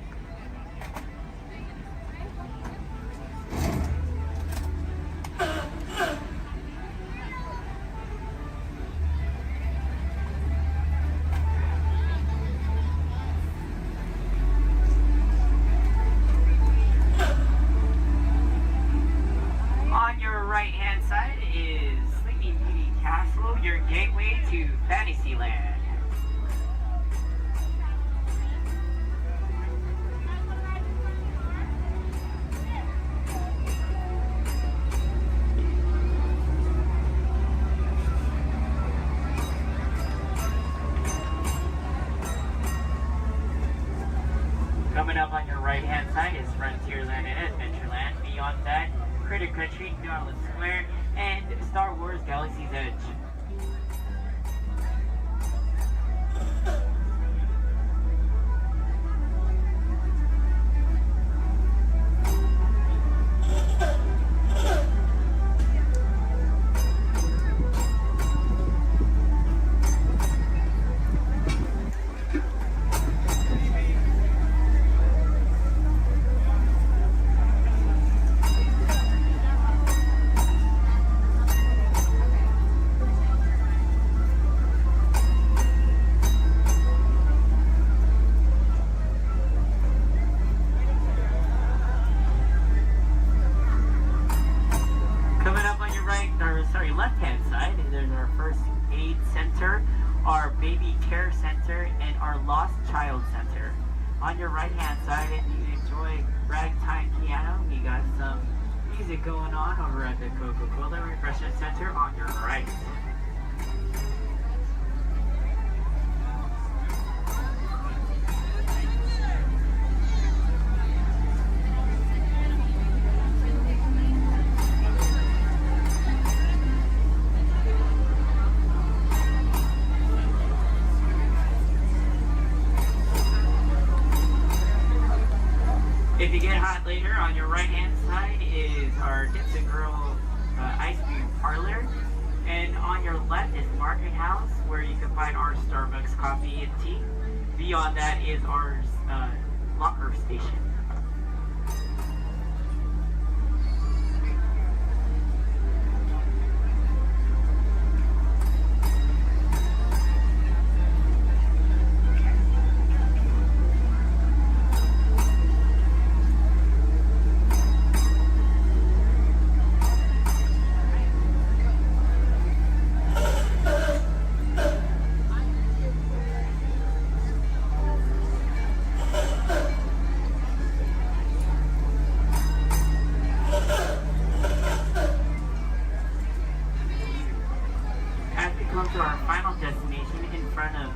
On your right-hand side is Sleeping Beauty Castle, your gateway to Fantasyland. Coming up on your right-hand side is Frontierland and Adventureland. Beyond that, Critter Country, Darling Square, and Star Wars Galaxy's Edge. Left-hand side, there's our first aid center, our baby care center, and our lost child center. On your right-hand side, if you enjoy ragtime piano, we got some music going on over at the Coca-Cola Refreshment Center on your right. If you get hot later, on your right-hand side is our Dips and Girl Ice Cream Parlor. And on your left is Market House, where you can find our Starbucks coffee and tea. Beyond that is our locker station.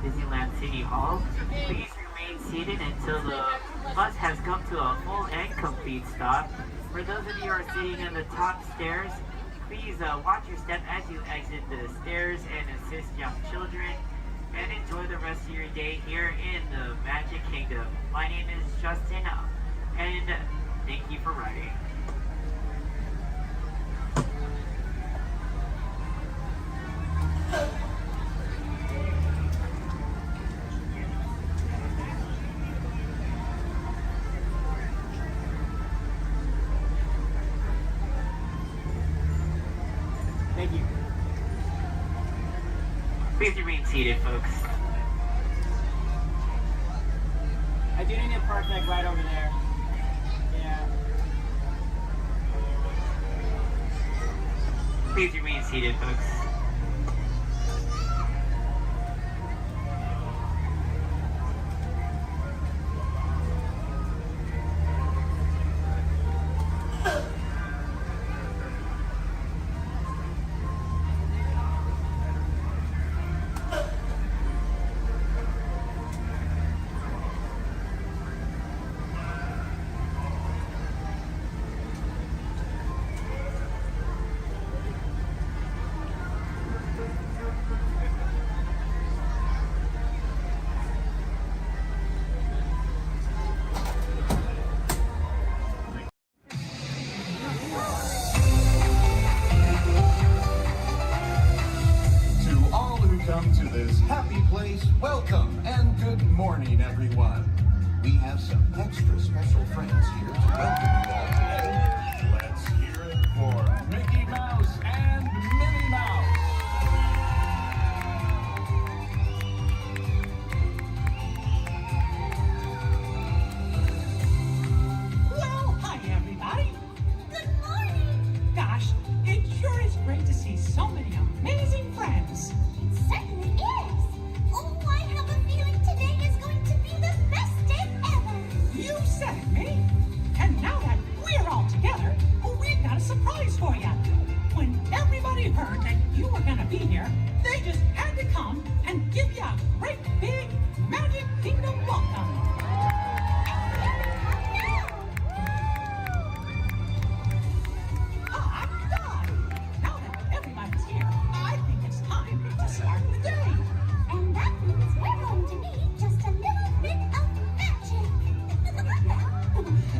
Disneyland City Hall. Please remain seated until the bus has come to a full and complete stop. For those of you who are sitting in the top stairs, please watch your step as you exit the stairs and assist young children. And enjoy the rest of your day here in the Magic Kingdom. My name is Justin, and thank you for riding. Thank you. Please remain seated, folks. I do need to park like right over there. Yeah. Please remain seated, folks. To this happy place, welcome and good morning, everyone. We have some extra special friends here to welcome you all today. Let's hear it for Mickey Mouse and Minnie Mouse. Well, hi, everybody. Good morning. Gosh, it sure is great to see so many amazing friends. Certainly is. Oh, I have a feeling today is going to be the best day ever. You said it, Minnie. And now that we're all together, we've got a surprise for you. When everybody heard that you were going to be here, they just had to come and give you a great big Magic Kingdom welcome. Now that everybody's here, I think it's time to start the day. And that means we're going to need just a little bit of magic.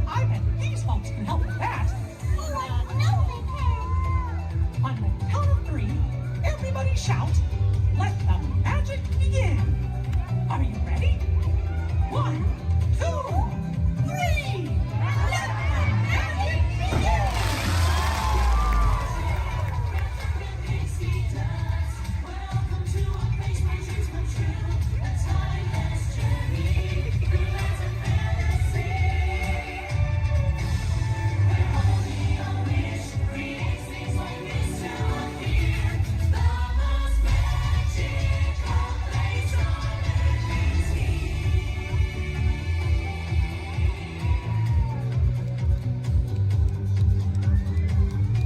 I bet these folks can help with that. Oh, I know they can. On the count of 3, everybody shout, "Let the magic begin." Are you ready? 1, 2, 3. Let the magic begin.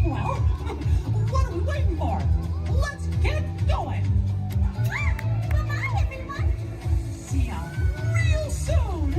Well, what are we waiting for? Let's get going. Bye-bye, everyone. See ya real soon.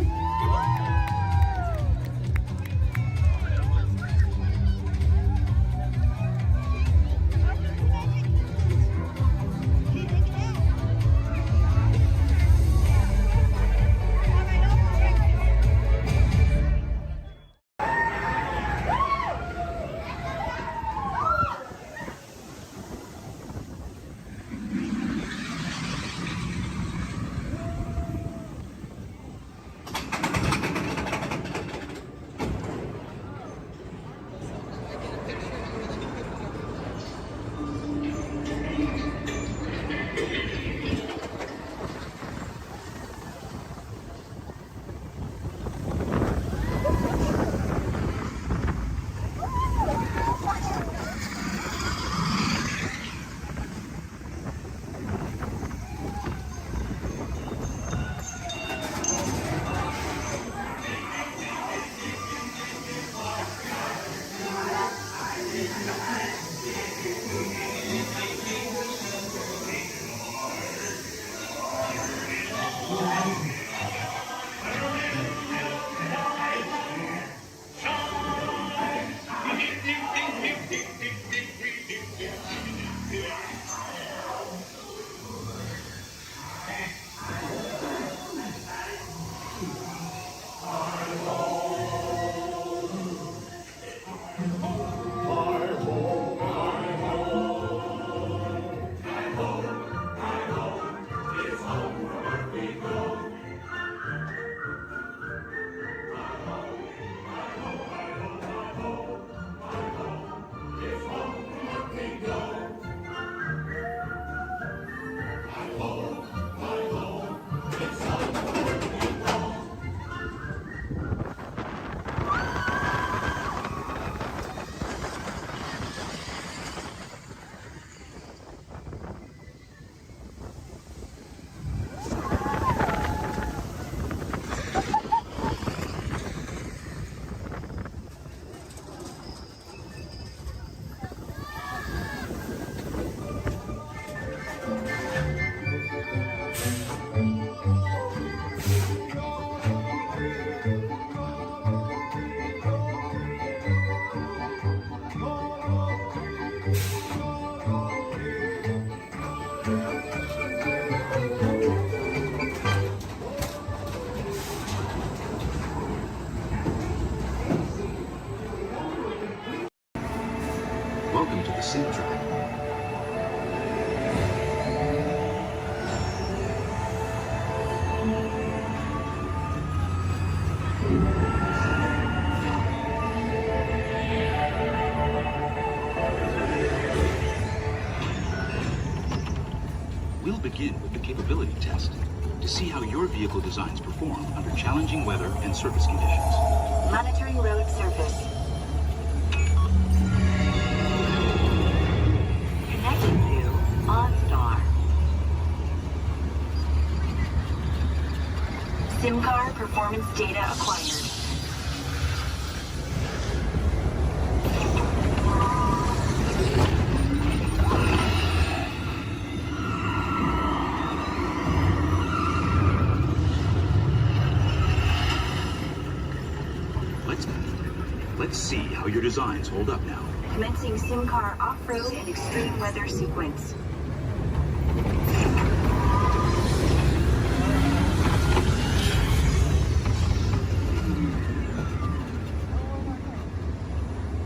Welcome to the Sim Track. We'll begin with the capability test to see how your vehicle designs perform under challenging weather and surface conditions. Monitoring road surface. Connecting to OnStar. SIM car performance data acquired. Let's see how your designs hold up now. Commencing SIM car off-road and extreme weather sequence.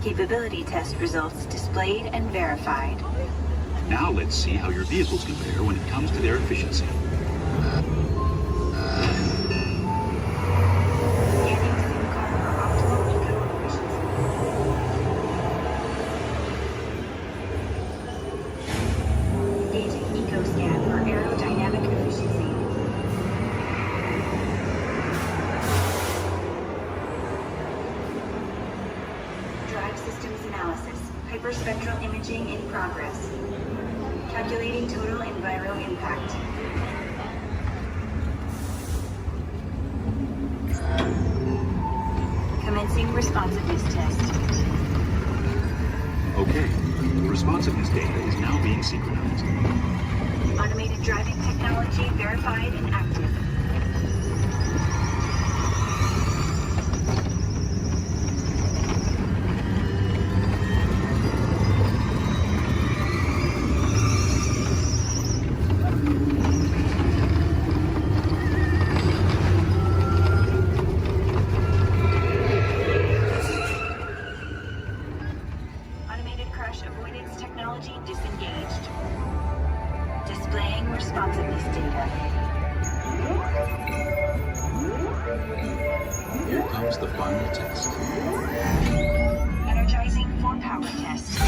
Capability test results displayed and verified. Now let's see how your vehicles compare when it comes to their efficiency. Hyperspectral imaging in progress. Calculating total enviro impact. Commencing responsiveness test. Okay, responsiveness data is now being synchronized. Automated driving technology verified and active. Responsiveness data. Here comes the final test. Energizing for power test.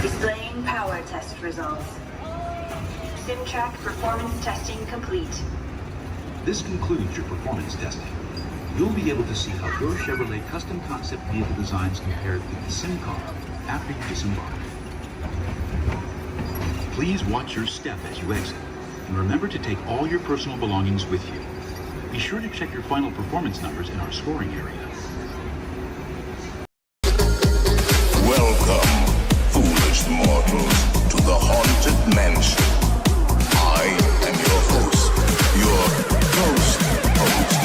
Displaying power test results. SimTrack performance testing complete. This concludes your performance testing. You'll be able to see how your Chevrolet custom concept vehicle designs compare with the sim car after you disembark. Please watch your step as you exit, and remember to take all your personal belongings with you. Be sure to check your final performance numbers in our scoring area. Welcome, foolish mortals, to the Haunted Mansion. I am your host, your ghost host.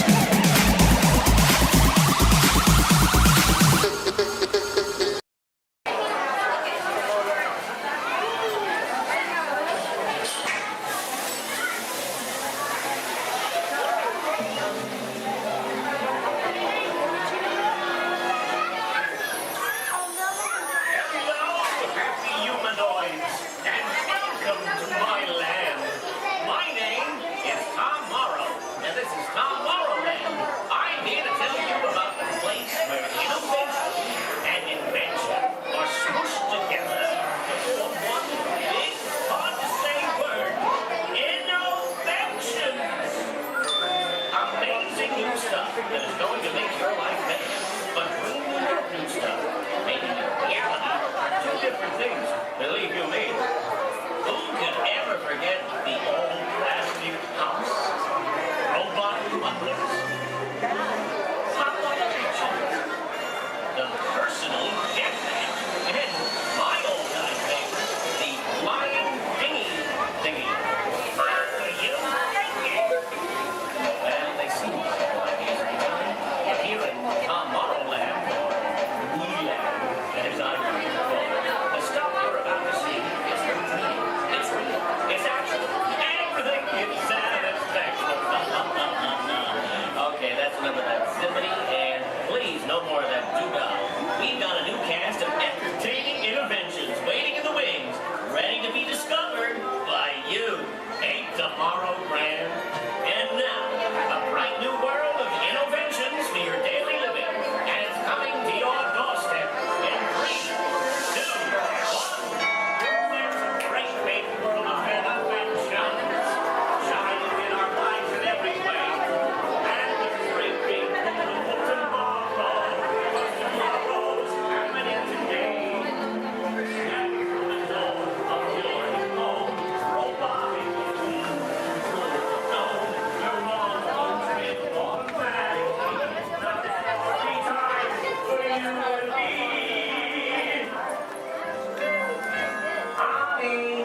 company.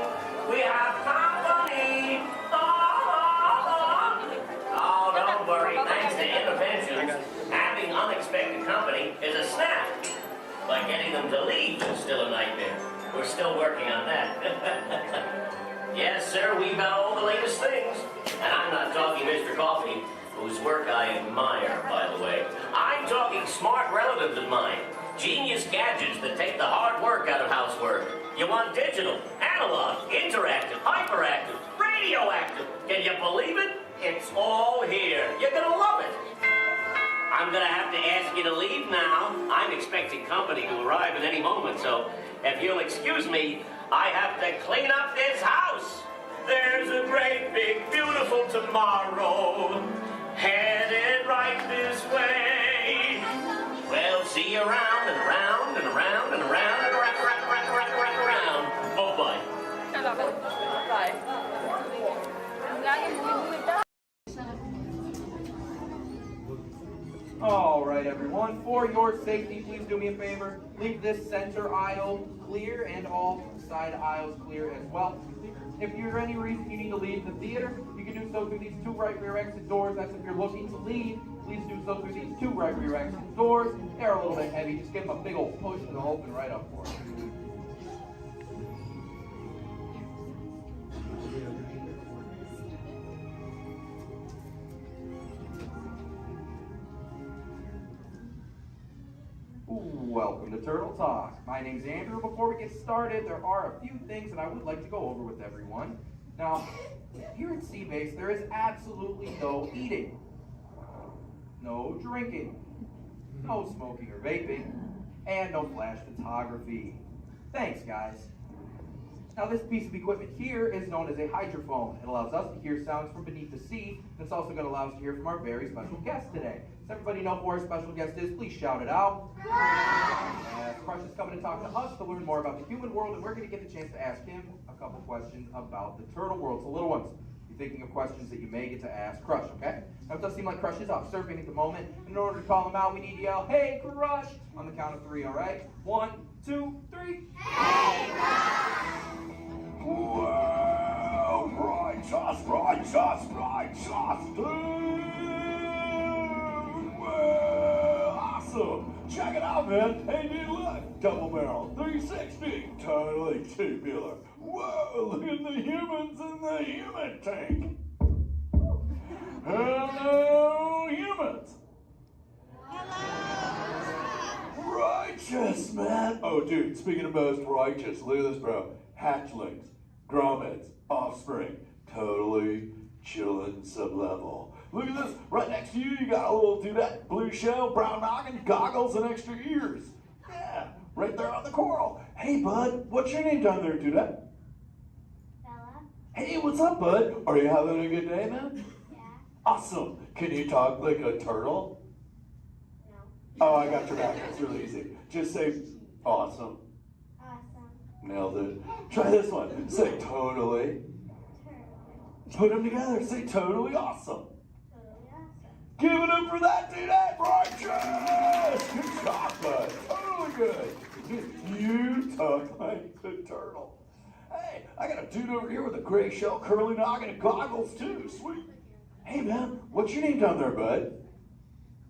We have company. Oh, don't worry. Thanks to interventions, having unexpected company is a snap. But getting them to leave is still a nightmare. We're still working on that. Yes, sir, we've got all the latest things. And I'm not talking Mr. Coffee, whose work I admire, by the way. I'm talking smart relatives of mine. Genius gadgets that take the hard work out of housework. You want digital, analog, interactive, hyperactive, radioactive. Can you believe it? It's all here. You're gonna love it. I'm gonna have to ask you to leave now. I'm expecting company to arrive at any moment, so if you'll excuse me, I have to clean up this house. There's a great, big, beautiful tomorrow, headed right this way. We'll see you around and around and around and around and around. Oh, bye. Bye. All right, everyone. For your safety, please do me a favor. Leave this center aisle clear and all side aisles clear as well. If for any reason you need to leave the theater, you can do so through these two right rear exit doors. That's if you're looking to leave. Please do so through these two right rear exit doors. They're a little bit heavy. Just give them a big old push and they'll open right up for you. Welcome to Turtle Talk. My name's Andrew. Before we get started, there are a few things that I would like to go over with everyone. Now, here at Seabase, there is absolutely no eating, no drinking, no smoking or vaping, and no flash photography. Thanks, guys. Now, this piece of equipment here is known as a hydrophone. It allows us to hear sounds from beneath the sea, and it's also going to allow us to hear from our very special guest today. Does everybody know who our special guest is? Please shout it out. Crush is coming to talk to us to learn more about the human world, and we're going to get the chance to ask him a couple questions about the turtle world. So, little ones, be thinking of questions that you may get to ask Crush, okay? Now, it does seem like Crush is off surfing at the moment. In order to call him out, we need to yell, "Hey, Crush!" on the count of 3, all right? 1, 2, 3. Hey, Crush! Well, righteous, well, awesome. Check it out, man. Hey, dude, look. Double barrel, 360, totally tubular. Whoa, look at the humans in the human tank. Hello, humans. Hello. Righteous, man. Oh, dude, speaking of most righteous, look at this, bro. Hatchlings, grommets, offspring, totally chillin' sub-level. Look at this, right next to you, you got a little dudette, blue shell, brown noggin, goggles, and extra ears. Yeah, right there on the coral. Hey, bud, what's your name down there, dudette? Bella. Hey, what's up, bud? Are you having a good day, man? Yeah. Awesome. Can you talk like a turtle? No. Oh, I got your back. It's really easy. Just say, awesome. Awesome. Nailed it. Try this one. Say totally. Put them together. Say totally awesome. Totally awesome. Give it up for that dude. That's righteous. Good job, bud. Totally good. You talk like the turtle. Hey, I got a dude over here with a gray shell, curly noggin, and goggles too. Sweet. Hey, man, what's your name down there, bud?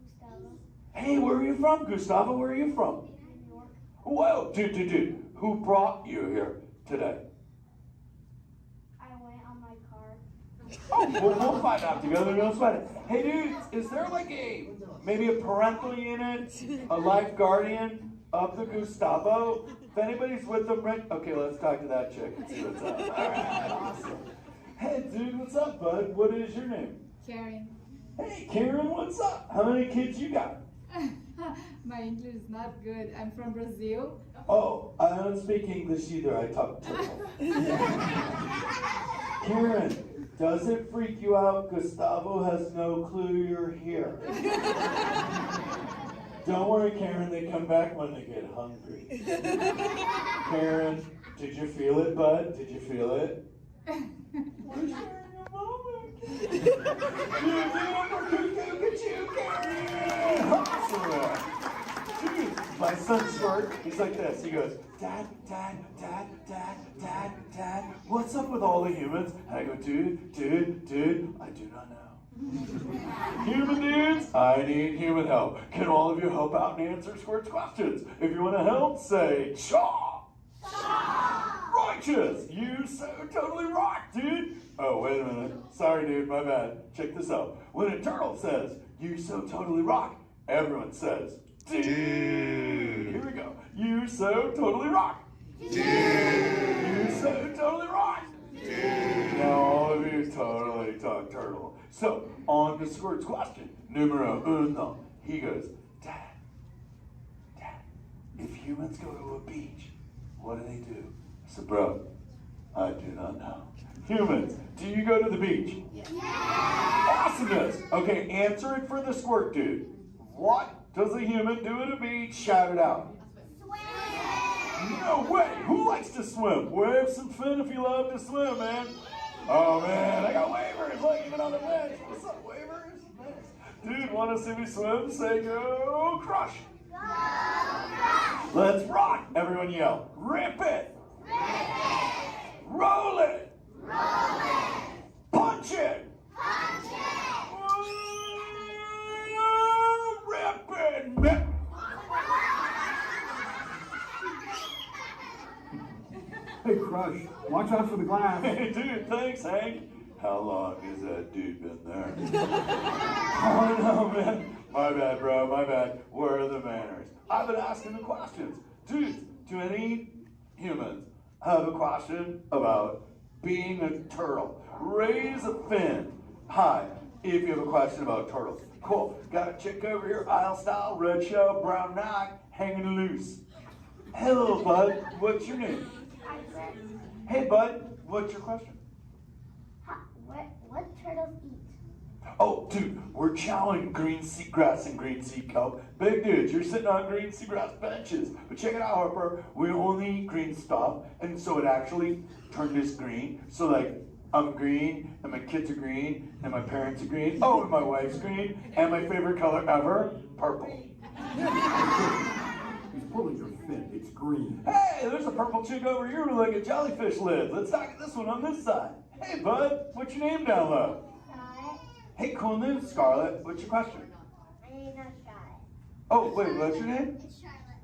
Gustavo. Hey, where are you from, Gustavo? Where are you from? New York. Whoa, dude. Who brought you here today? I went on my car. Oh, we'll find out together. Don't sweat it. Hey, dudes, is there like maybe a parental unit, a life guardian of the Gustavo? If anybody's with them, right? Okay, let's talk to that chick and see what's up. All right, awesome. Hey, dude, what's up, bud? What is your name? Karen. Hey, Karen, what's up? How many kids you got? My English is not good. I'm from Brazil. Oh, I don't speak English either. I talk turtle. Karen, does it freak you out Gustavo has no clue you're here? Don't worry, Karen. They come back when they get hungry. Karen, did you feel it, bud? Did you feel it? We're sharing a moment. Look at you, Karen. Awesome. Dude, my son's short. He's like this. He goes, Dad, what's up with all the humans? And I go, dude, I do not know. Human dudes, I need human help. Can all of you help out and answer Squirt's questions? If you want to help, say, Chaw! Righteous! You so totally rock, dude! Oh, wait a minute. Sorry, dude, my bad. Check this out. When a turtle says, you so totally rock, everyone says, dude! Here we go. You so totally rock! Dude! You so totally rock! Dude! Now all of you totally talk turtle. So, on to Squirt's question. Numero uno. He goes, Dad, if humans go to a beach, what do they do? I said, bro, I do not know. Humans, do you go to the beach? Yeah. Awesomeness. Okay, answer it for the Squirt dude. What does a human do at a beach? Shout it out. Swim. No way. Who likes to swim? Wave some fin if you love to swim, man. Oh, man, I got wavers, like even on the bench. What's up, wavers? Nice. Dude, want to see me swim? Say go crush. Go crush. Let's rock. Everyone yell. Rip it. Rip it. Roll it. Roll it. Punch it. Punch it. Rip it. Hey, Crush, watch out for the glass. Hey, dude, thanks, Hank. How long has that dude been there? Oh, no, man. My bad, bro, my bad. Where are the manners? I've been asking the questions. Dudes, do any humans have a question about being a turtle? Raise a fin. Hi, if you have a question about turtles. Cool. Got a chick over here, aisle style, red shell, brown knock, hanging loose. Hello, bud. What's your name? Hey, bud. What's your question? What turtles eat? Oh, dude, we're chowing green seagrass and green sea kelp. Big dudes, you're sitting on green seagrass benches. But check it out, Harper. We only eat green stuff, and so it actually turned us green. So, like, I'm green, and my kids are green, and my parents are green. Oh, and my wife's green, and my favorite color ever, purple. He's pulling your fin. It's green. Hey, there's a purple chick over here with like a jellyfish lid. Let's talk to this one on this side. Hey, bud, what's your name down low? Scarlet. Hey, cool name, Scarlet. What's your question? My name's not Scarlet. Oh, wait, what's your name? It's Charlotte.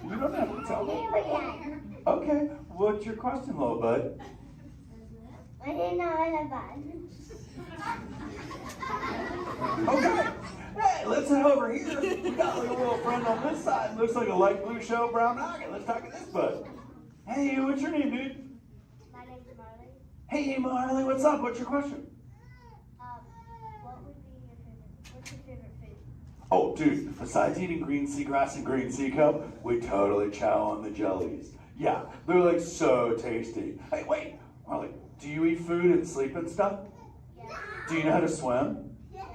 You don't have to tell me. Okay, what's your question, little bud? My name's not Bud. Okay. Hey, let's head over here. We got like a little friend on this side. Looks like a light blue shell, brown noggin. Let's talk to this bud. Hey, what's your name, dude? My name's Marley. Hey, Marley, what's up? What's your question? What's your favorite food? Oh, dude, besides eating green seagrass and green sea kelp, we totally chow on the jellies. Yeah, they're like so tasty. Hey, wait, Marley, do you eat food and sleep and stuff? Yeah. Do you know how to swim? Yeah.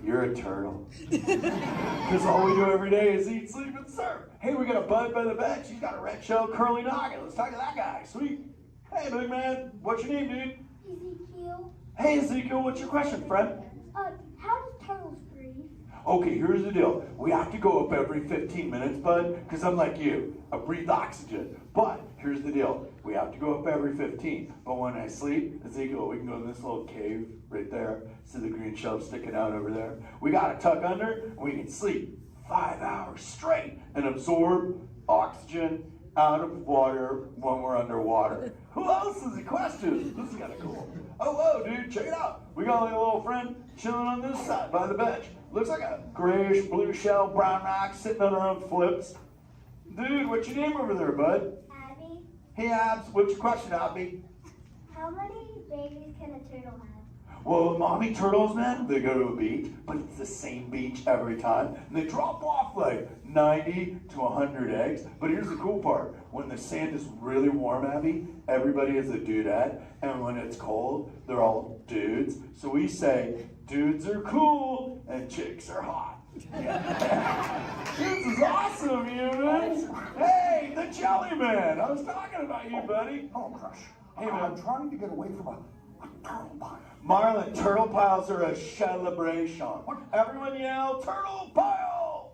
You're a turtle. Because all we do every day is eat, sleep, and surf. Hey, we got a bud by the bench. He's got a red shell curly noggin. Let's talk to that guy. Sweet. Hey, big man. What's your name, dude? Ezekiel. Hey, Ezekiel. What's your question, friend? How do turtles breathe? Okay, here's the deal. We have to go up every 15 minutes, bud, because I'm like you. I breathe oxygen. But here's the deal. We have to go up every 15. But when I sleep, Ezekiel, we can go in this little cave right there. See the green shelf sticking out over there? We got to tuck under, and we can sleep 5 hours straight and absorb oxygen out of water when we're underwater. Who else has a question? This is kind of cool. Oh, whoa, dude, check it out. We got like a little friend chilling on this side by the bench. Looks like a grayish blue shell, brown rock sitting on her own flips. Dude, what's your name over there, bud? Abby. Hey, Abs, what's your question, Abby? How many babies can a turtle have? Well, mommy turtles, man, they go to a beach, but it's the same beach every time. And they drop off like 90 to 100 eggs. But here's the cool part. When the sand is really warm, Abby, everybody is a dudette. And when it's cold, they're all dudes. So we say, dudes are cool and chicks are hot. This is awesome, humans. Hey, the Jelly Man. I was talking about you, buddy. Oh, Crush. Hey, man. I'm trying to get away from a Marlin, turtle piles are a celebration. Everyone yell, turtle pile!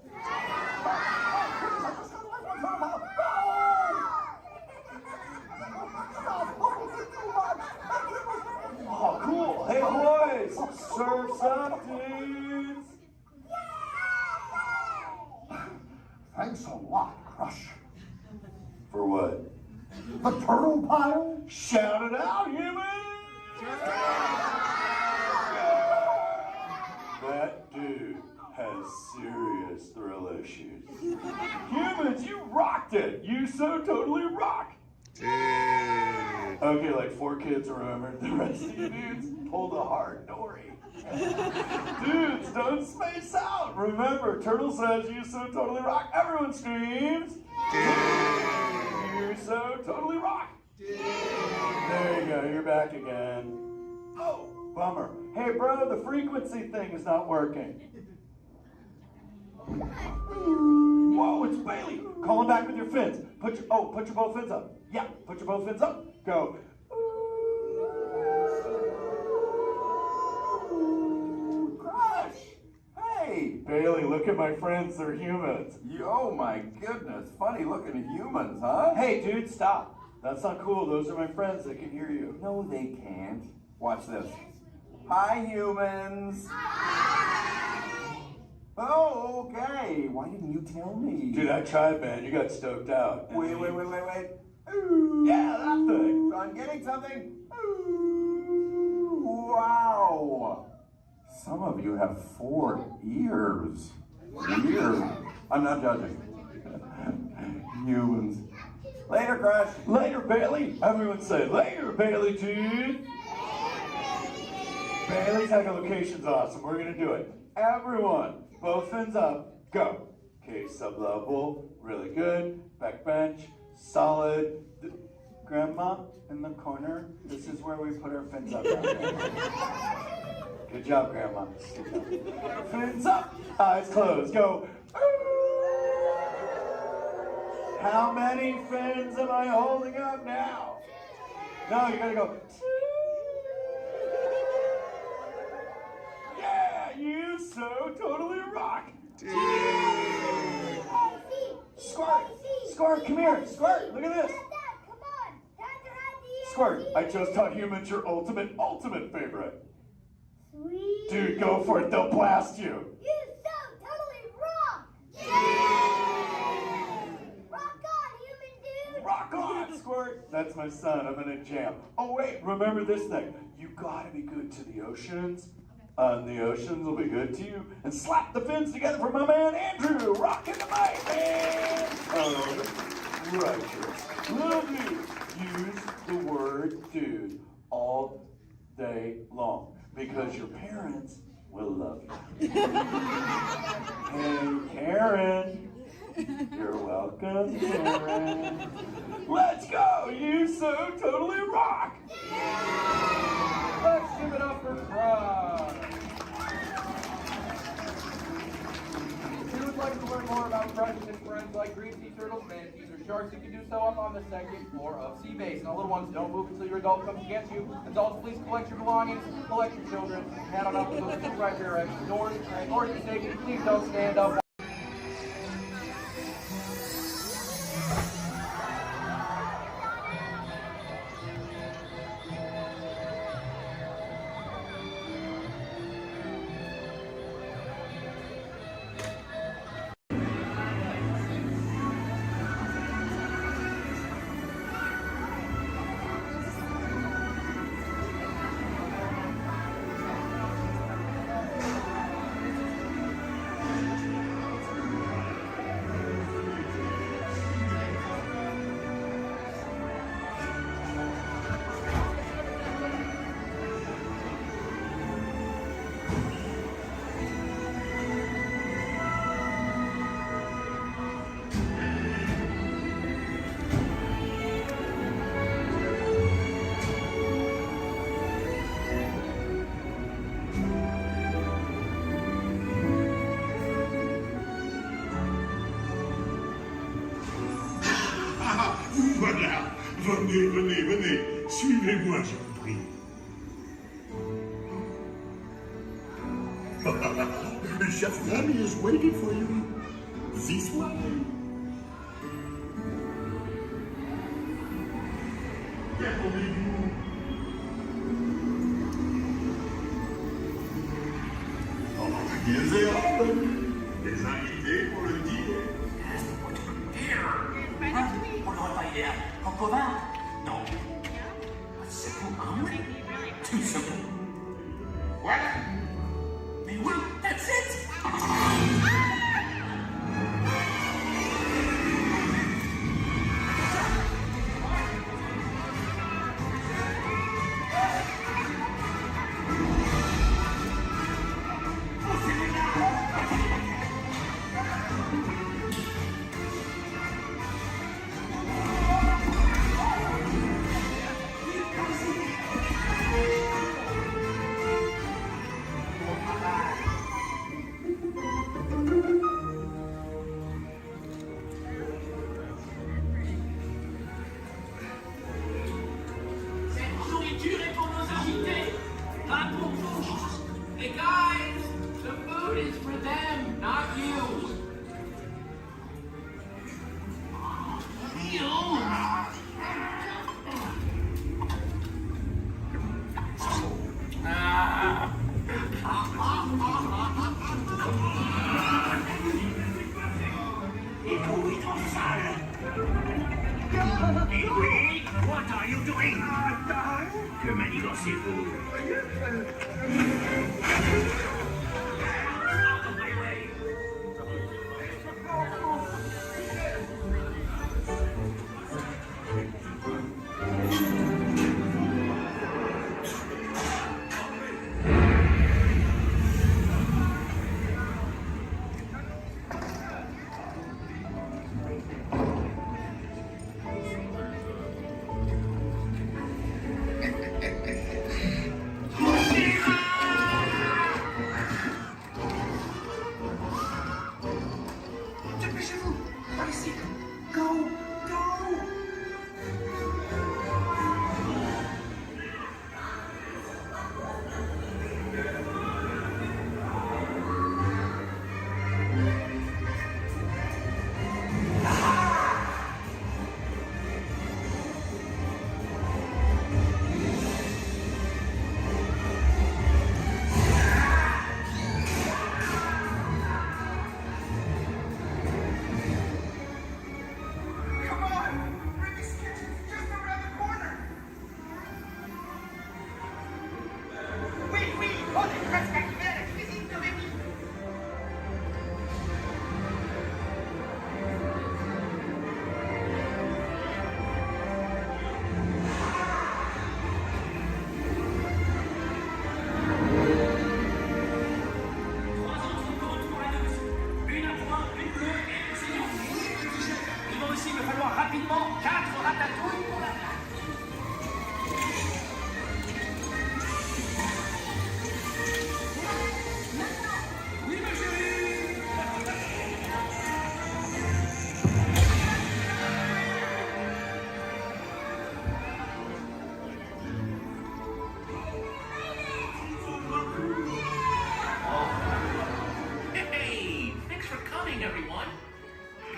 Oh, cool. Hey, boys, surf's up, dudes. Thanks a lot, Crush. For what? The turtle pile? Shout it out, humans! That dude has serious thrill issues. Humans, you rocked it! You so totally rock! Okay, like 4 kids remembered. The rest of you dudes pulled a hard dory. Dudes, don't space out! Remember, Turtle says you so totally rock. Everyone screams! You so totally rock! There you go, you're back again. Oh, bummer. Hey bro, the frequency thing is not working. Whoa, it's Bailey. Call him back with your fins. Put your both fins up. Yeah, put your both fins up. Go. Crush! Hey! Bailey, look at my friends, they're humans. Oh my goodness, funny looking humans, huh? Hey dude, stop. That's not cool, those are my friends, they can hear you. No, they can't. Watch this. Hi, humans! Oh, okay. Why didn't you tell me? Dude, I tried, man. You got stoked out. Wait. Ooh, yeah, that thing. I'm getting something. Ooh, wow. Some of you have 4 ears. Weird. I'm not judging. Humans. Later, Crush. Later, Bailey. Everyone say, later, Bailey, dude. Bailey's echolocation's awesome. We're going to do it. Everyone, both fins up. Go. Okay, sub-level. Really good. Back bench. Solid. Grandma, in the corner. This is where we put our fins up. Good job, Grandma. Good job. Fins up. Eyes closed. Go. How many fins am I holding up now? No, you gotta go. Yeah, you so totally rock. Squirt, come here. Squirt, look at this. Squirt, I just taught humans your ultimate favorite. Sweet. Dude, go for it. They'll blast you. You so totally rock. Yeah. Rock on, human dude. Rock on, Squirt. That's my son. I'm in a jam. Oh, wait. Remember this thing. You gotta be good to the oceans. And the oceans will be good to you. And slap the fins together for my man Andrew. Rockin' the mic, man. Oh, righteous. Little dude. Use the word dude all day long. Because your parents will love you. Hey, Karen. You're welcome, Karen. Let's go! You so totally rock! Let's give it up for Crush. If you would like to learn more about Crush and his friends like green sea turtles, manatees, or sharks, you can do so up on the 2nd floor of Sea Base. Now, little ones, don't move until your adult comes to get you. Adults, please collect your belongings, collect your children, head on up to those 2 right there exit doors. And in order to take it, please don't stand up. Voilà, venez, suivez-moi, je vous prie. Chef Lemmy is waiting for you. This way. Des invités pour le dîner. On n'aurait pas idée en commun. Non. C'est pour un oui. Tout ce bon. Voilà. Mais oui, that's it. Que manigancez-vous?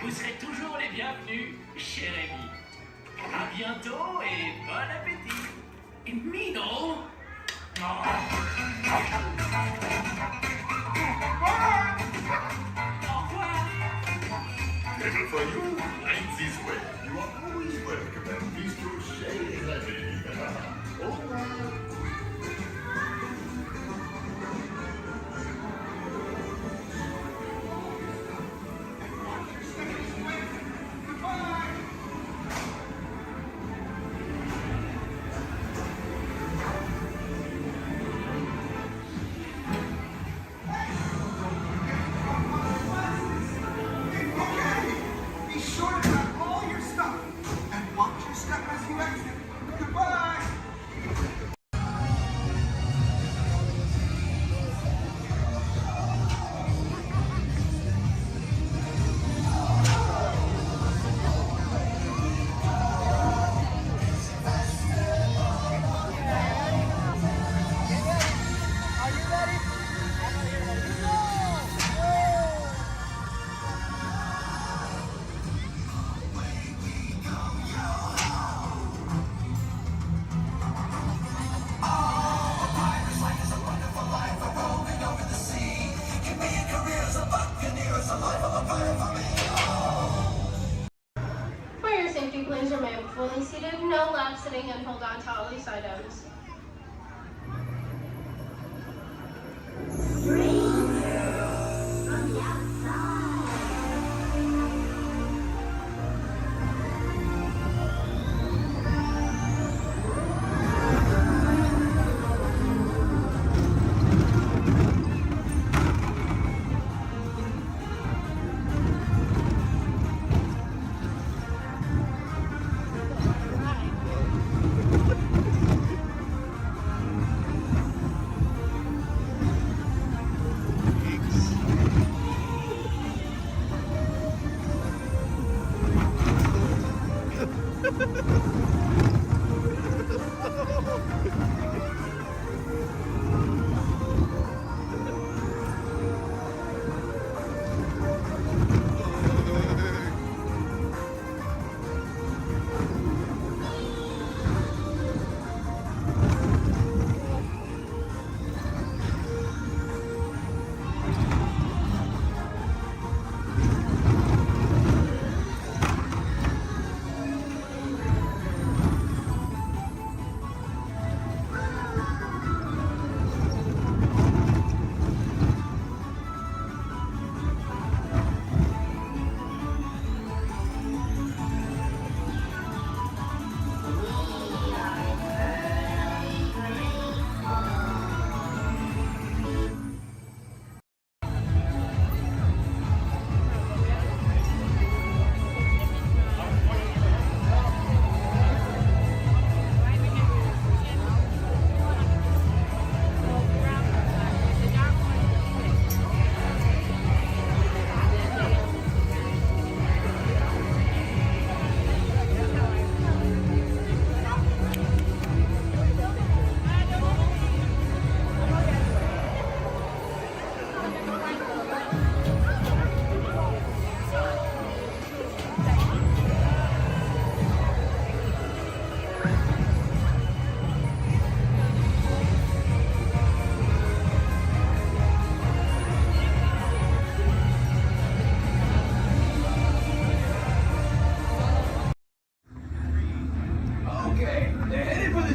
Vous serez toujours les bienvenus, cher ami. À bientôt et bon appétit. Mino. Little for you, right this way. You are always welcome at Bistro Chez Lemmy. Au revoir. Please remain fully seated, no lap sitting, and hold on to all loose items.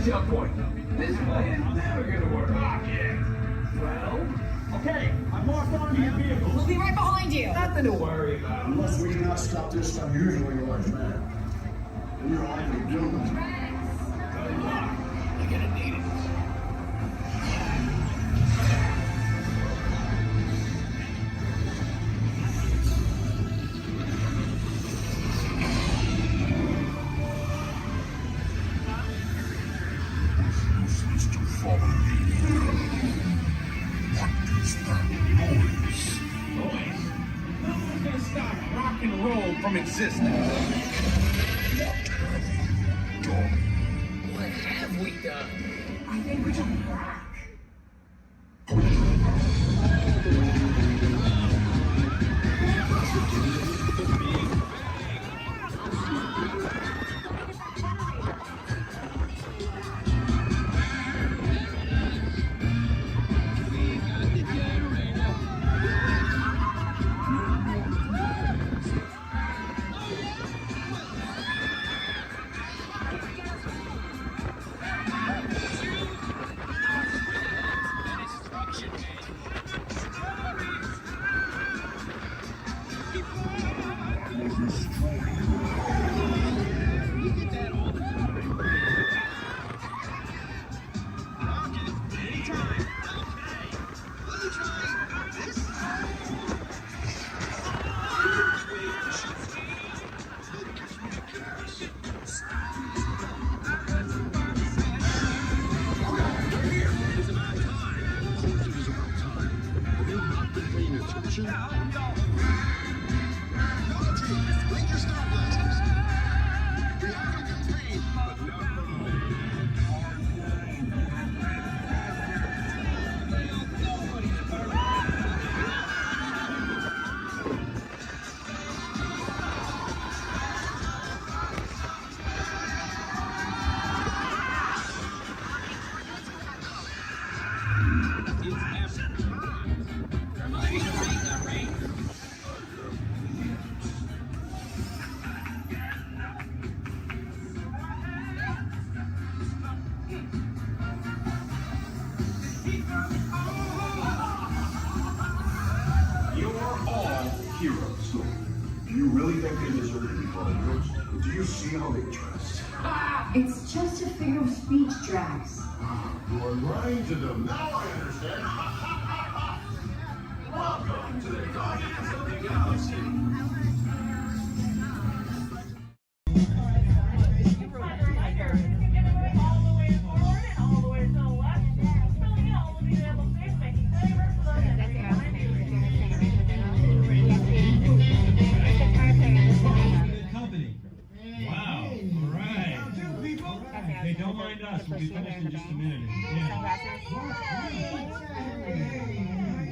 jump point. This way is never gonna work. Ah, yeah. Well, okay, I'm locked onto your vehicle. We'll be right behind you. Nothing to worry about. Unless we cannot stop this unusually large man. We're likely doomed. Good luck. You're gonna need it. From existence. What have we done? I think we're jumping back. Ranger Star Blasters. Oh, do you see how they dress? It's just a figure of speech, Drax. You are lying to them. Now I understand. Welcome to the Guardians of the Galaxy. Hey, don't mind us. We'll be finished in just a minute. Yeah. What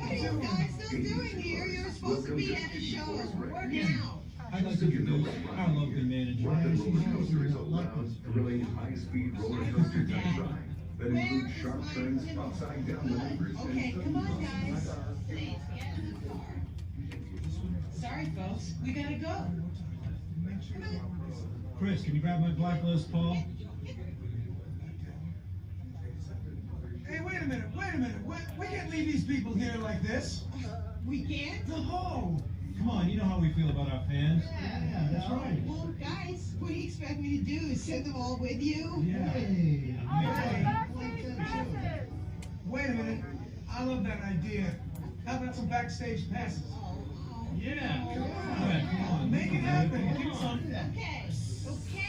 are you guys still doing here? You're supposed to be at a show. Working out. I'd like to introduce our local manager. Rocket Roller Coaster is a loud, thrilling, high-speed roller coaster type ride that includes sharp turns, upside-down maneuvers, Okay, come on, guys. Please, get in the car. Sorry, folks. We gotta go. Chris, can you grab my black Les Paul? Hey, wait a minute. We can't leave these people here like this. We can't? No! Come on, you know how we feel about our fans. Yeah, that's right. Well, guys, what do you expect me to do? Is send them all with you? Yeah. Hey. Wait a minute. I love that idea. How about some backstage passes? Yeah. Come on. Make it happen. Give us some.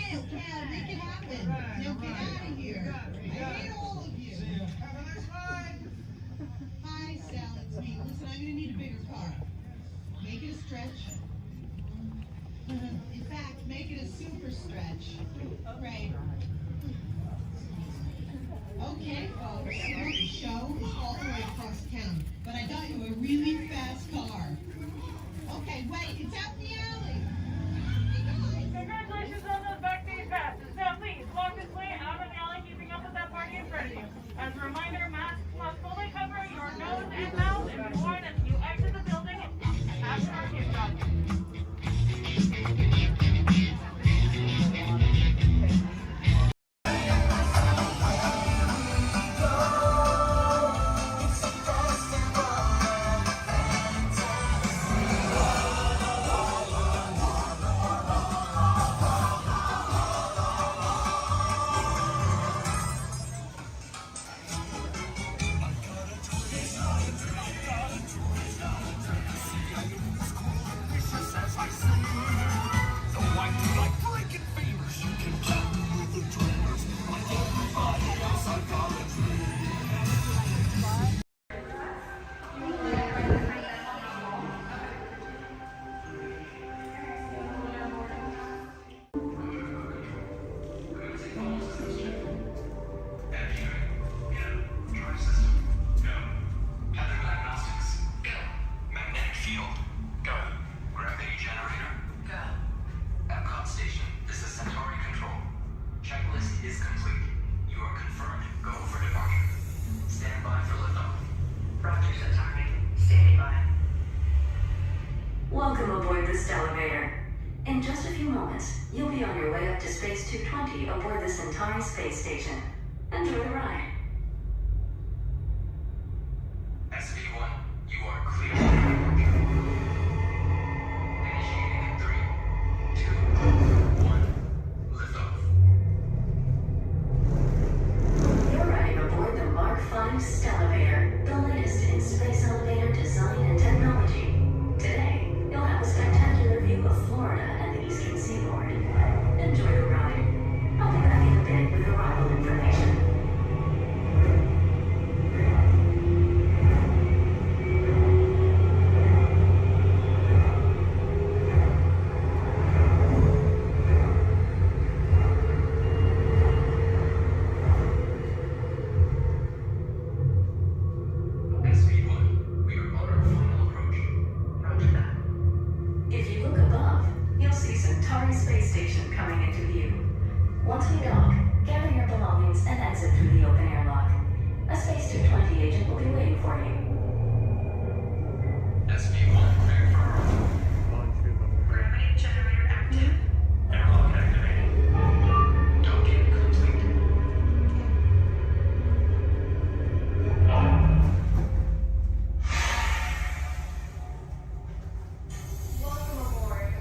Okay, I'll make it happen. Now get out of here. I hate all of you. Have a nice ride. Hi, Sal, it's me. Listen, I'm gonna need a bigger car. Make it a stretch. In fact, make it a super stretch. Right. Okay, folks, the show is all the way across town, but I got you a really fast car. Okay, wait, it's out in the alley. Congratulations on those backstage passes. Now please, walk this way out of the alley, keeping up with that party in front of you. As a reminder, masks must fully cover your nose and mouth and be worn as you exit the building after our kickoff. Welcome aboard this elevator. In just a few moments, you'll be on your way up to Space 220 aboard the Centauri space station. Enjoy the ride. SV1, you are clear. Initiating in 3, 2, 1, liftoff. You're riding aboard the Mark V Stellarator, the latest in space elevator design and technology. Today, you'll have a spectacular view of Florida and the eastern seaboard. Enjoy the ride. I'll be back in a bit with arrival information. SV1, we are on our final approach. Roger that. If you look above, you'll see Centauri space station coming into view. Once we dock, gather your belongings and exit through the open airlock. A Space 220 agent will be waiting for you. SV1, clear for Gravity generator active. airlock activated. Docking complete. Welcome aboard.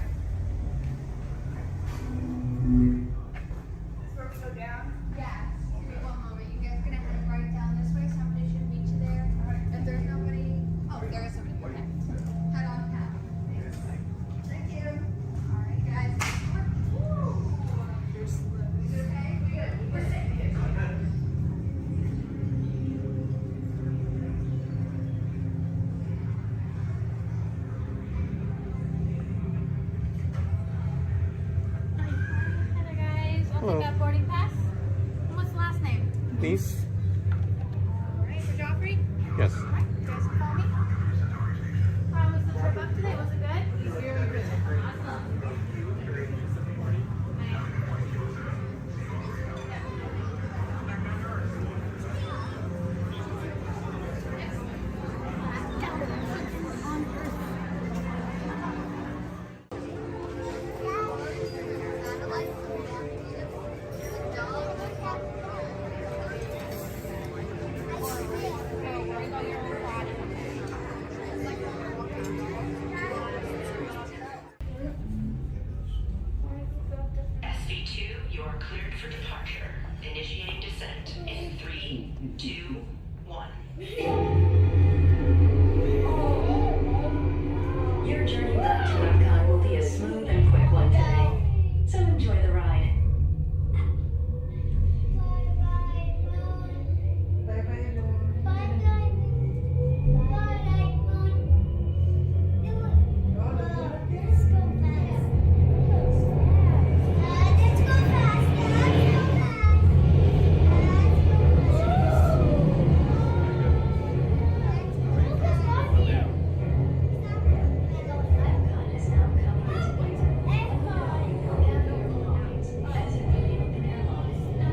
Hello. Got boarding pass? What's the last name? Niece? Alright, for Joffrey? Yes. Alright, you guys can call me. How was the trip up today? Was it good? Very good. Awesome. SV2, you're cleared for departure. Initiating descent in 3, 2, 1. Your journey back to Epcot will be a smooth and quick one today, so enjoy the ride.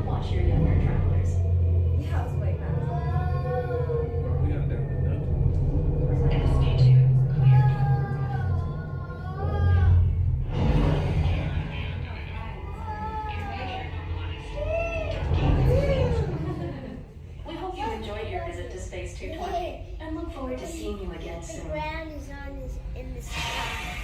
Watch your younger travelers. Yeah, it's way We hope you enjoyed your visit to Space 220 and look forward to seeing you again The soon. ground is in the sky.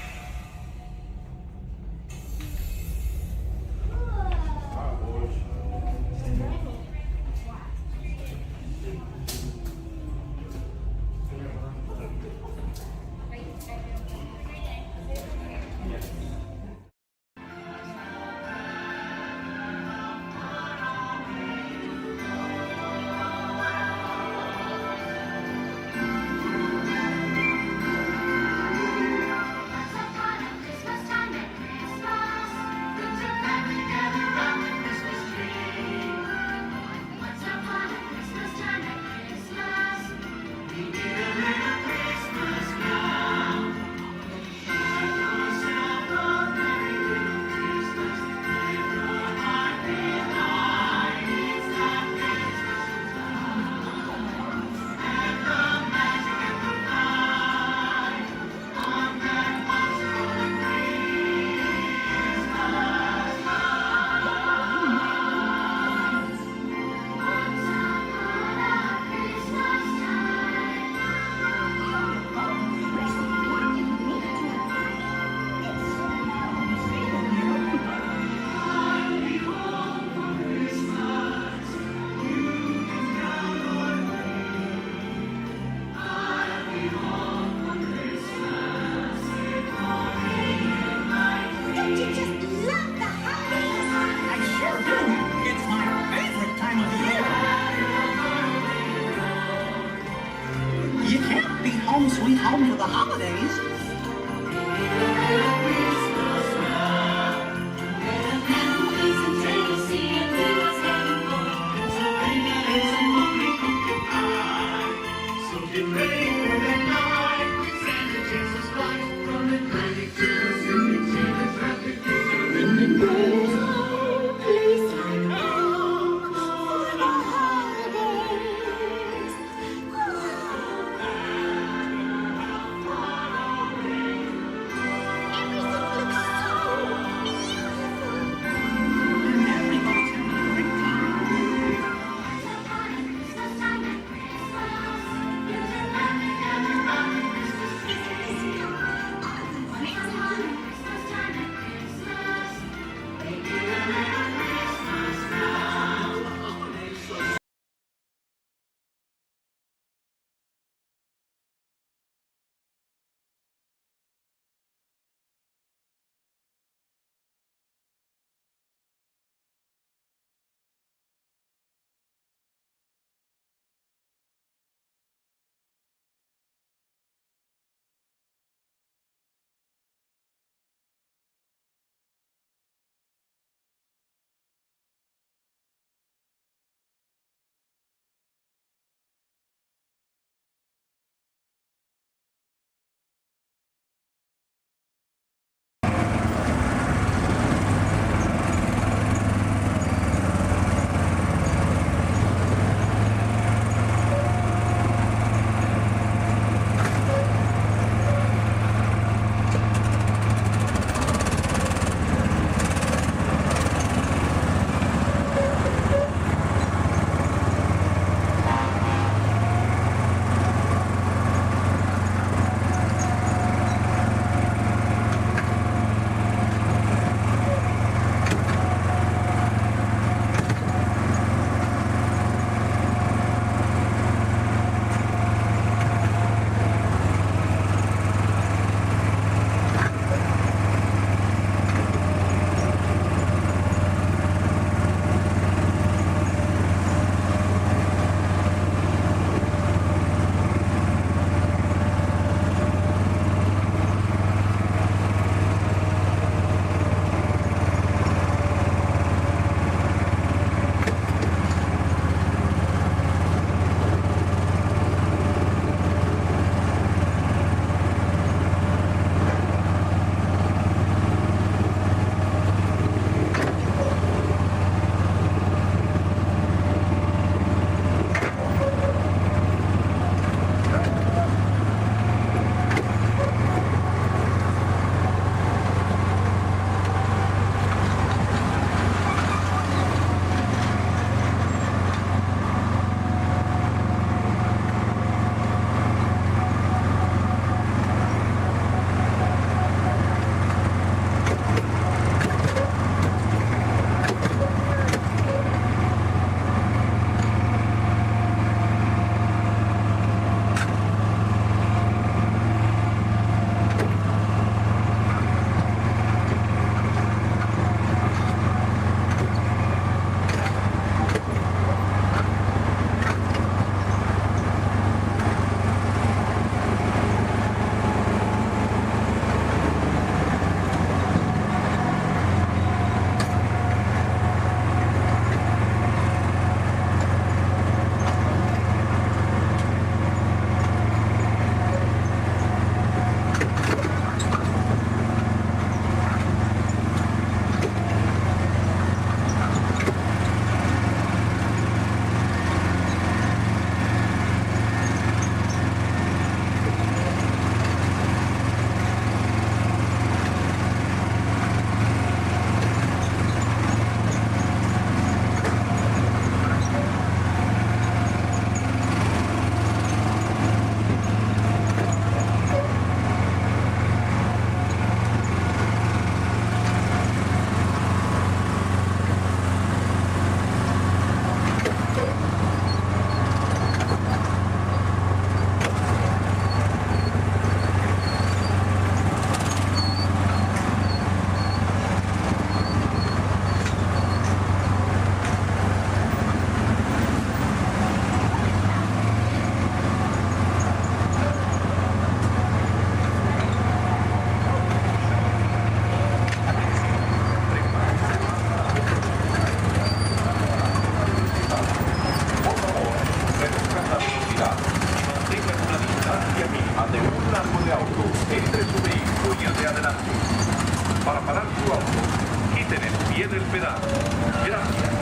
You can't beat home sweet home for the holidays. en el pie del pedal. Gracias.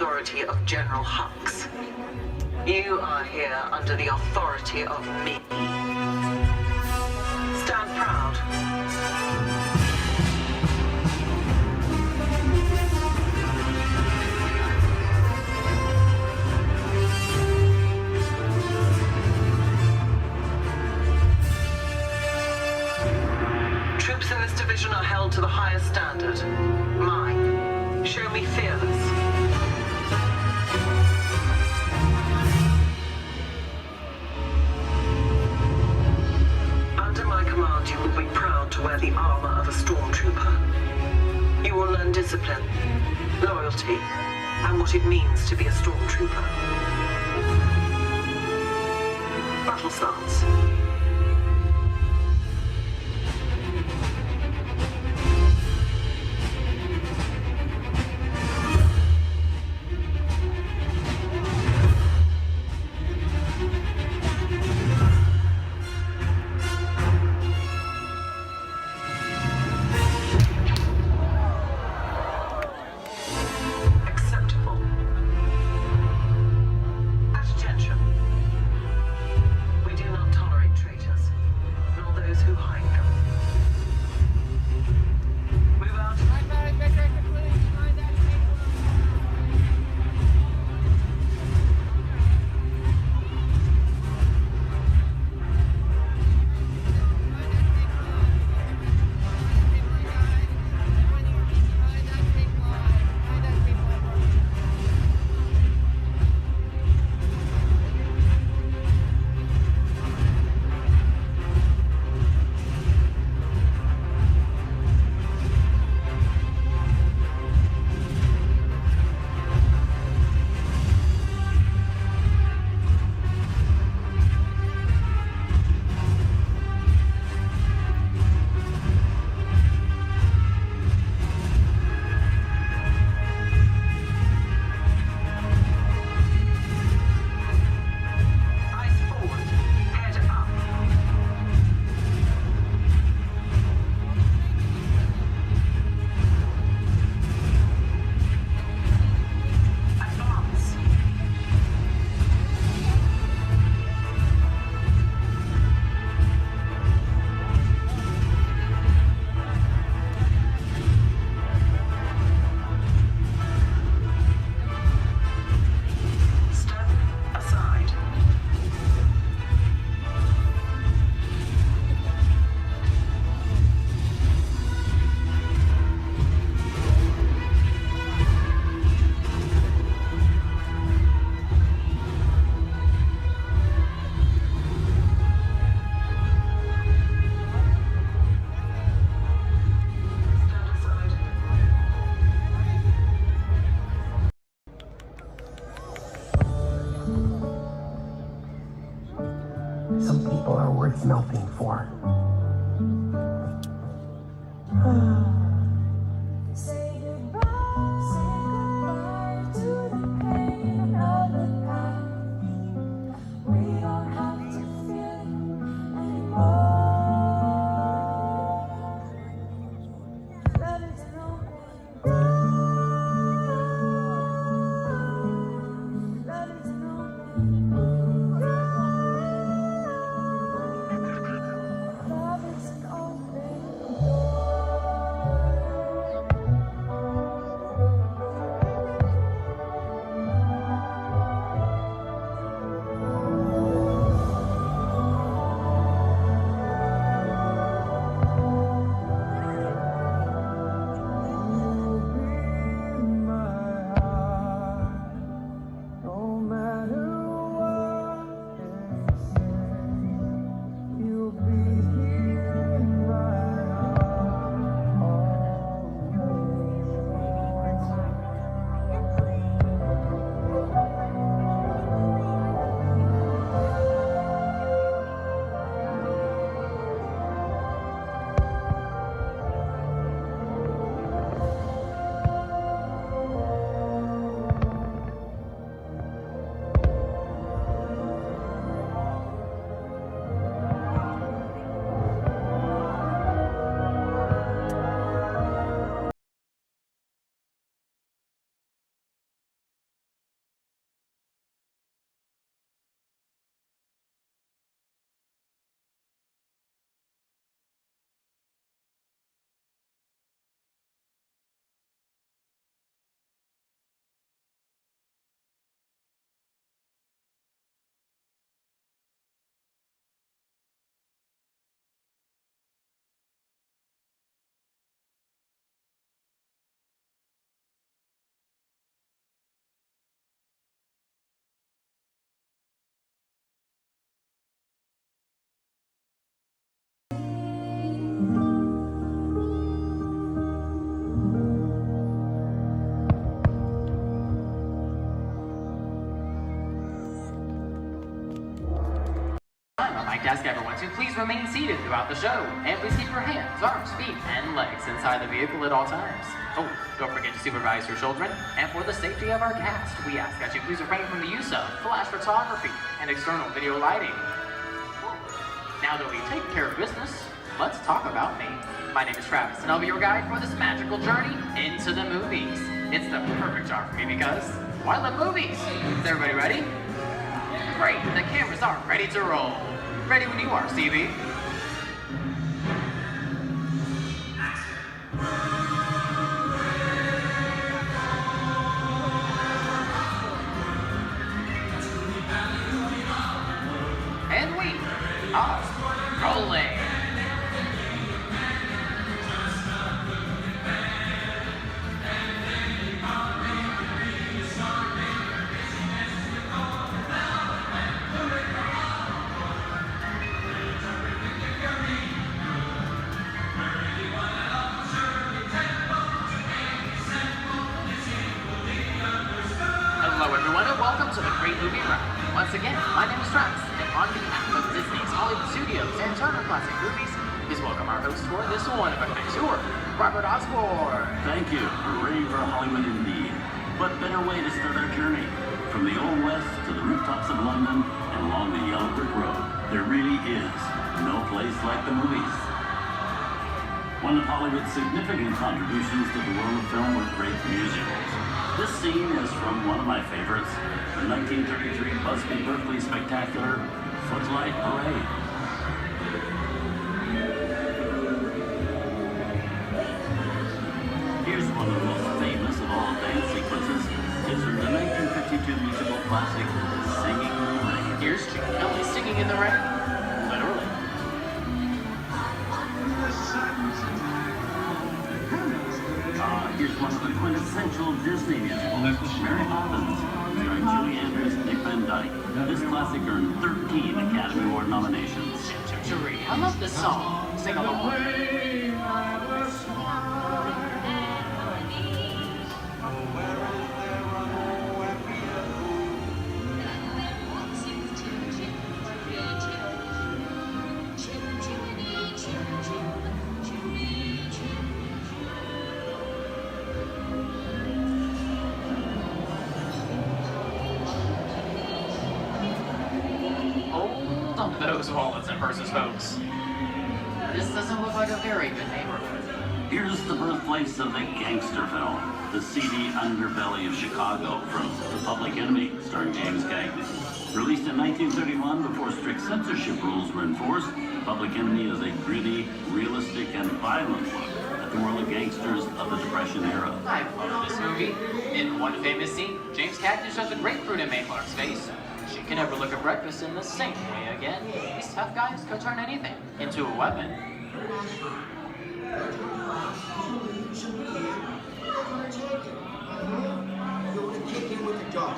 authority of General Hux. You are here under the authority of me. Stand proud. Troops in this division are held to the highest standard. Mine. Show me fearless. Under my command, you will be proud to wear the armor of a stormtrooper. You will learn discipline, loyalty, and what it means to be a stormtrooper. Battle stance. Some people are worth melting for. Say goodbye to the pain of the past. We don't have to feel it anymore. Love is an open door. Love is an open door. ask everyone to please remain seated throughout the show, and please keep your hands, arms, feet, and legs inside the vehicle at all times. Oh, don't forget to supervise your children, and for the safety of our cast, we ask that you please refrain from the use of flash photography and external video lighting. Now that we've taken care of business, let's talk about me. My name is Travis, and I'll be your guide for this magical journey into the movies. It's the perfect job for me because, well, I love movies. Is everybody ready? Great, the cameras are ready to roll. Ready when you are, CB. And we are rolling. Hello everyone and welcome to the Great Movie Run. Once again, my name is Travis, and on behalf of Disney's Hollywood Studios and Turner Classic Movies, please welcome our host for this one-of-a-kind tour, Robert Osborne. Thank you. Hooray for Hollywood indeed. What better way to start our journey? From the Old West to the rooftops of London and along the yellow brick road, there really is no place like the movies. One of Hollywood's significant contributions to the world of film were great musicals. This scene is from one of my favorites, the 1933 Busby Berkeley spectacular, Footlight Parade. Here's one of the most famous of all dance sequences. It's from the 1952 musical classic, Singing in the Rain. Here's Jim Kelly singing in the rain. Literally. Here's one of the quintessential Disney musicals, Mary Poppins, starring Julie Andrews and Dick Van Dyke. This classic earned 13 Academy Award nominations. I love this song. Sing along. Those wallets and purses, folks. This doesn't look like a very good neighborhood. Here's the birthplace of the gangster film, the seedy underbelly of Chicago from The Public Enemy, starring James Cagney. Released in 1931 before strict censorship rules were enforced, Public Enemy is a gritty, realistic, and violent look at the world of gangsters of the Depression era. I love this movie. In one famous scene, James Cagney shoves a grapefruit in Mae Clark's face. She can never look at breakfast in the same way again. These tough guys could turn anything into a weapon. You're going to kick in with the dog.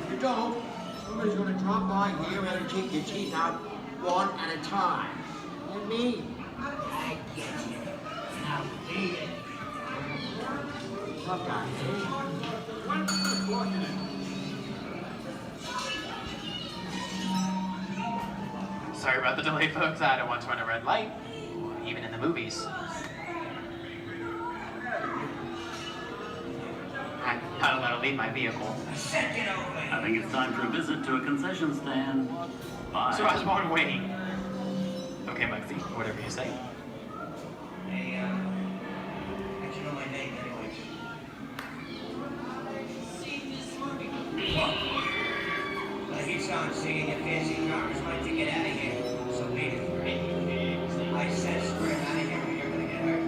If you don't, somebody's going to drop by here and take your teeth out one at a time. And me, I get you. Now eat it. Tough guy, Sorry about the delay, folks. I don't want to run a red light, even in the movies. I don't let her leave my vehicle. I think it's time for a visit to a concession stand. Bye. So I was born waiting. Okay, Lexi, whatever you say. Hey, how'd you know my name anyways? I hear someone singing your fancy drummers might to get out of here. So wait for it. I said square out of here or you're gonna get hurt.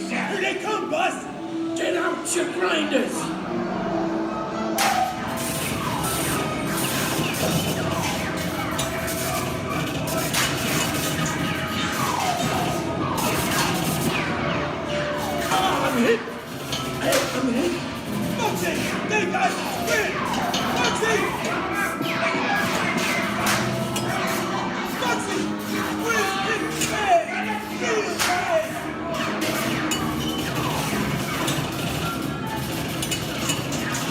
Here they come, Buzz! Get out, you grinders! I'm hit! Hey, I'm hit! Foxy! They got spin! Foxy! Foxy! Where's his head? His head!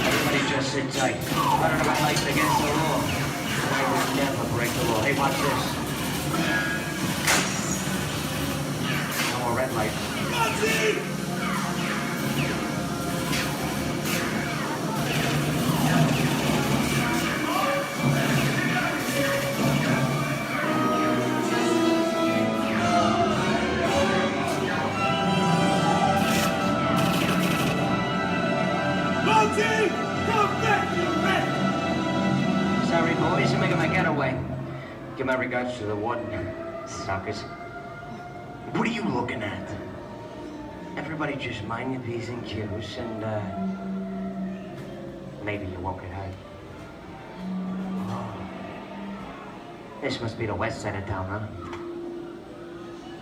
Everybody just sit tight. I don't know my life's against the law. I will never break the law. red light. Sorry, boys, I'm making my getaway. Give my regards to the warden. Suckers. What are you looking at? Everybody just mind your P's and Q's and, maybe you won't get hurt. Oh. This must be the west side of town, huh?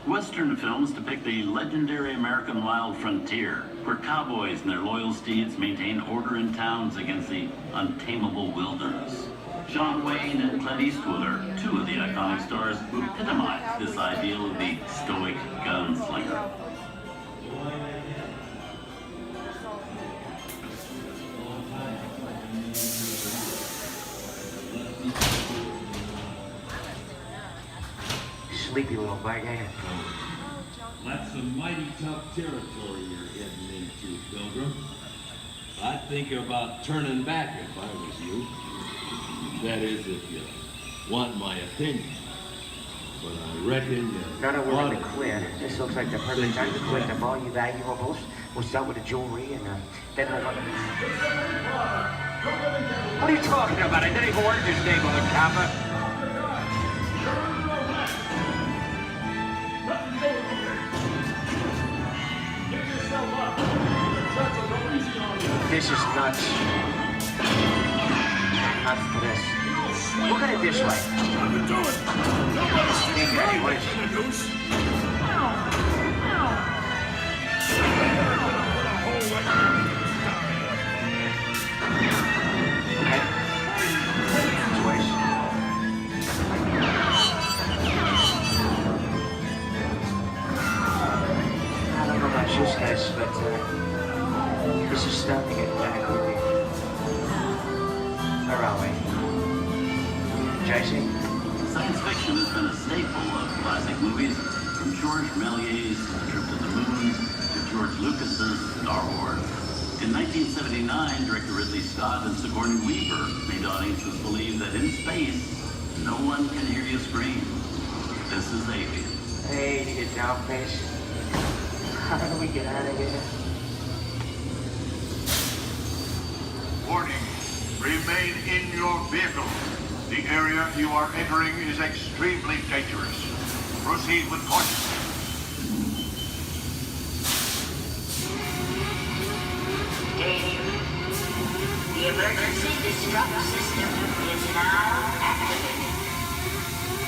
Western films depict the legendary American wild frontier, where cowboys and their loyal steeds maintain order in towns against the untamable wilderness. John Wayne and Clint Eastwood are two of the iconic stars who epitomize this ideal of the stoic gunslinger. Sleepy little bag, eh? That's some mighty tough territory you're heading into, Pilgrim. I'd think about turning back if I was you. That is, if you want my opinion. But I reckon Now that we're in the clear, this looks like the perfect time to collect all your valuables. We'll start with the jewelry and then we'll... What are you talking about? I didn't even order this neighborhood, Kappa. This is nuts. Nuts for this. Look at it this way. Hey, Daddy, what is it? Okay. Twice. I don't know about you guys, but this is starting to get kind of creepy. Where are we? Jason? Science fiction has been a staple of classic movies, from George Méliès's Trip to the Moon to George Lucas's Star Wars. In 1979, director Ridley Scott and Sigourney Weaver made audiences believe that in space, no one can hear you scream. This is Alien. Hey, you get down, face. How do we get out of here? Warning, remain in your vehicle. The area you are entering is extremely dangerous. Proceed with caution. Danger. The emergency disrupt system is now activated.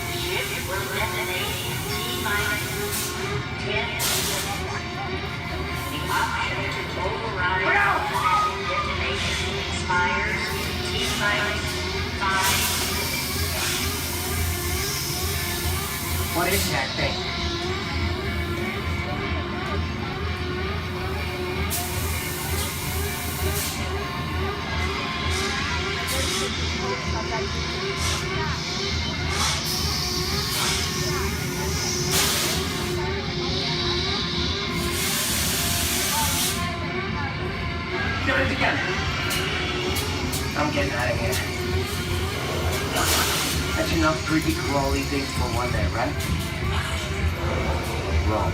The ship will detonate in T-minus 10 seconds. The option to override automatic detonation expires T-minus 5. What is that thing? Do it again. I'm getting out of here. That's enough creepy crawly things for one day, right? Wrong.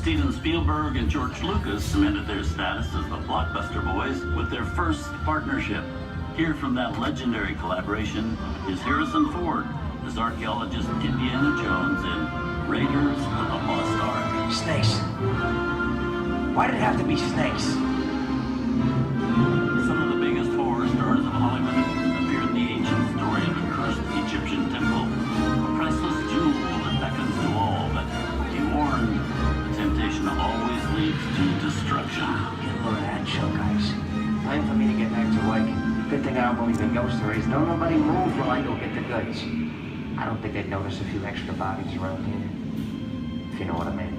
Steven Spielberg and George Lucas cemented their status as the blockbuster boys with their first partnership. Here from that legendary collaboration is Harrison Ford as archaeologist Indiana Jones in Raiders of the Lost Ark. Snakes. Why did it have to be snakes? Some of the biggest horror stars of Hollywood appear in the ancient story of a cursed Egyptian temple, a priceless jewel that beckons to all, but be warned, the temptation always leads to destruction. Get a load of that show, guys. Time for me to get back to work. Good thing I don't believe in ghost stories. Don't nobody move while I go get the goods. I don't think they'd notice a few extra bodies around here. If you know what I mean.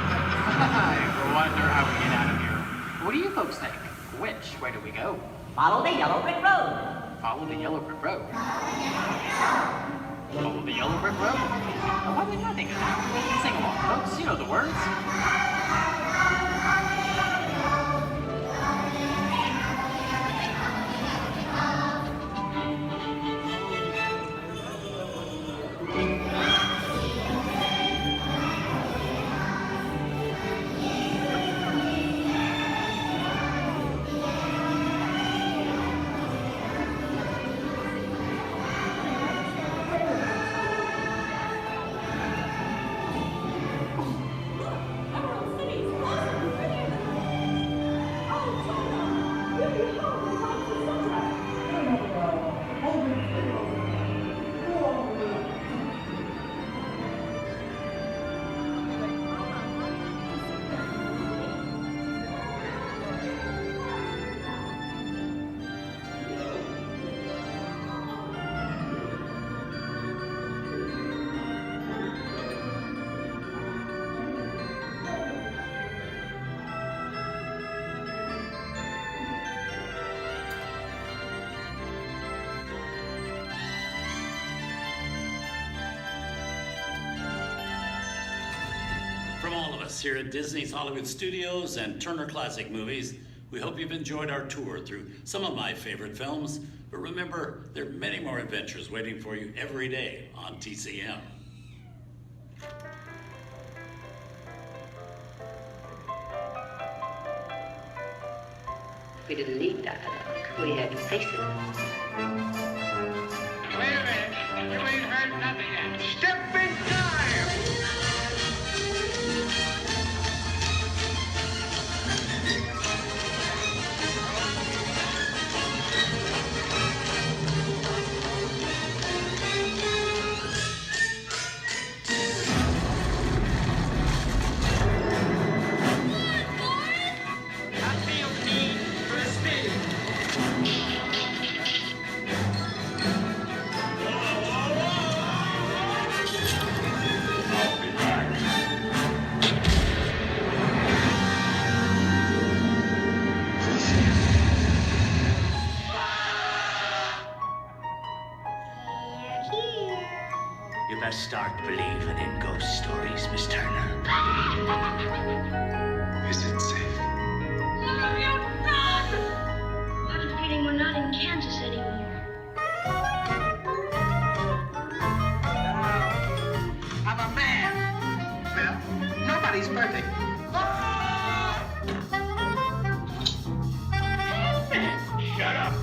way do we go? Follow the yellow brick road. Follow the yellow brick road. Follow the yellow brick road. Oh, why didn't I think of that? Sing along, folks. You know the words. From all of us here at Disney's Hollywood Studios and Turner Classic Movies, we hope you've enjoyed our tour through some of my favorite films. But remember, there are many more adventures waiting for you every day on TCM. We didn't need dialogue. We had faces. Wait a minute. You ain't heard nothing yet. Step in time! You best start believing in ghost stories, Miss Turner. Is it safe? Let me out! I have a feeling we're not in Kansas anymore. I'm a man. Well, nobody's perfect. Shut up!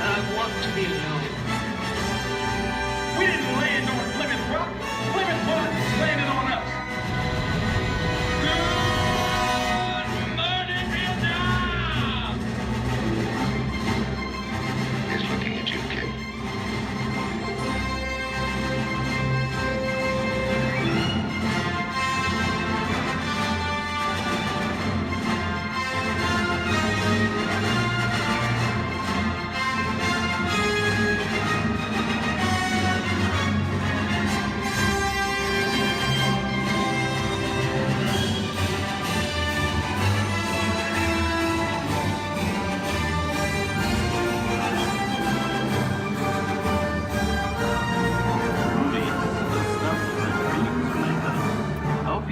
I want to be alone. We didn't land on Plymouth Rock. Plymouth Rock landed on us. Good morning, Vietnam! He's looking at you, kid.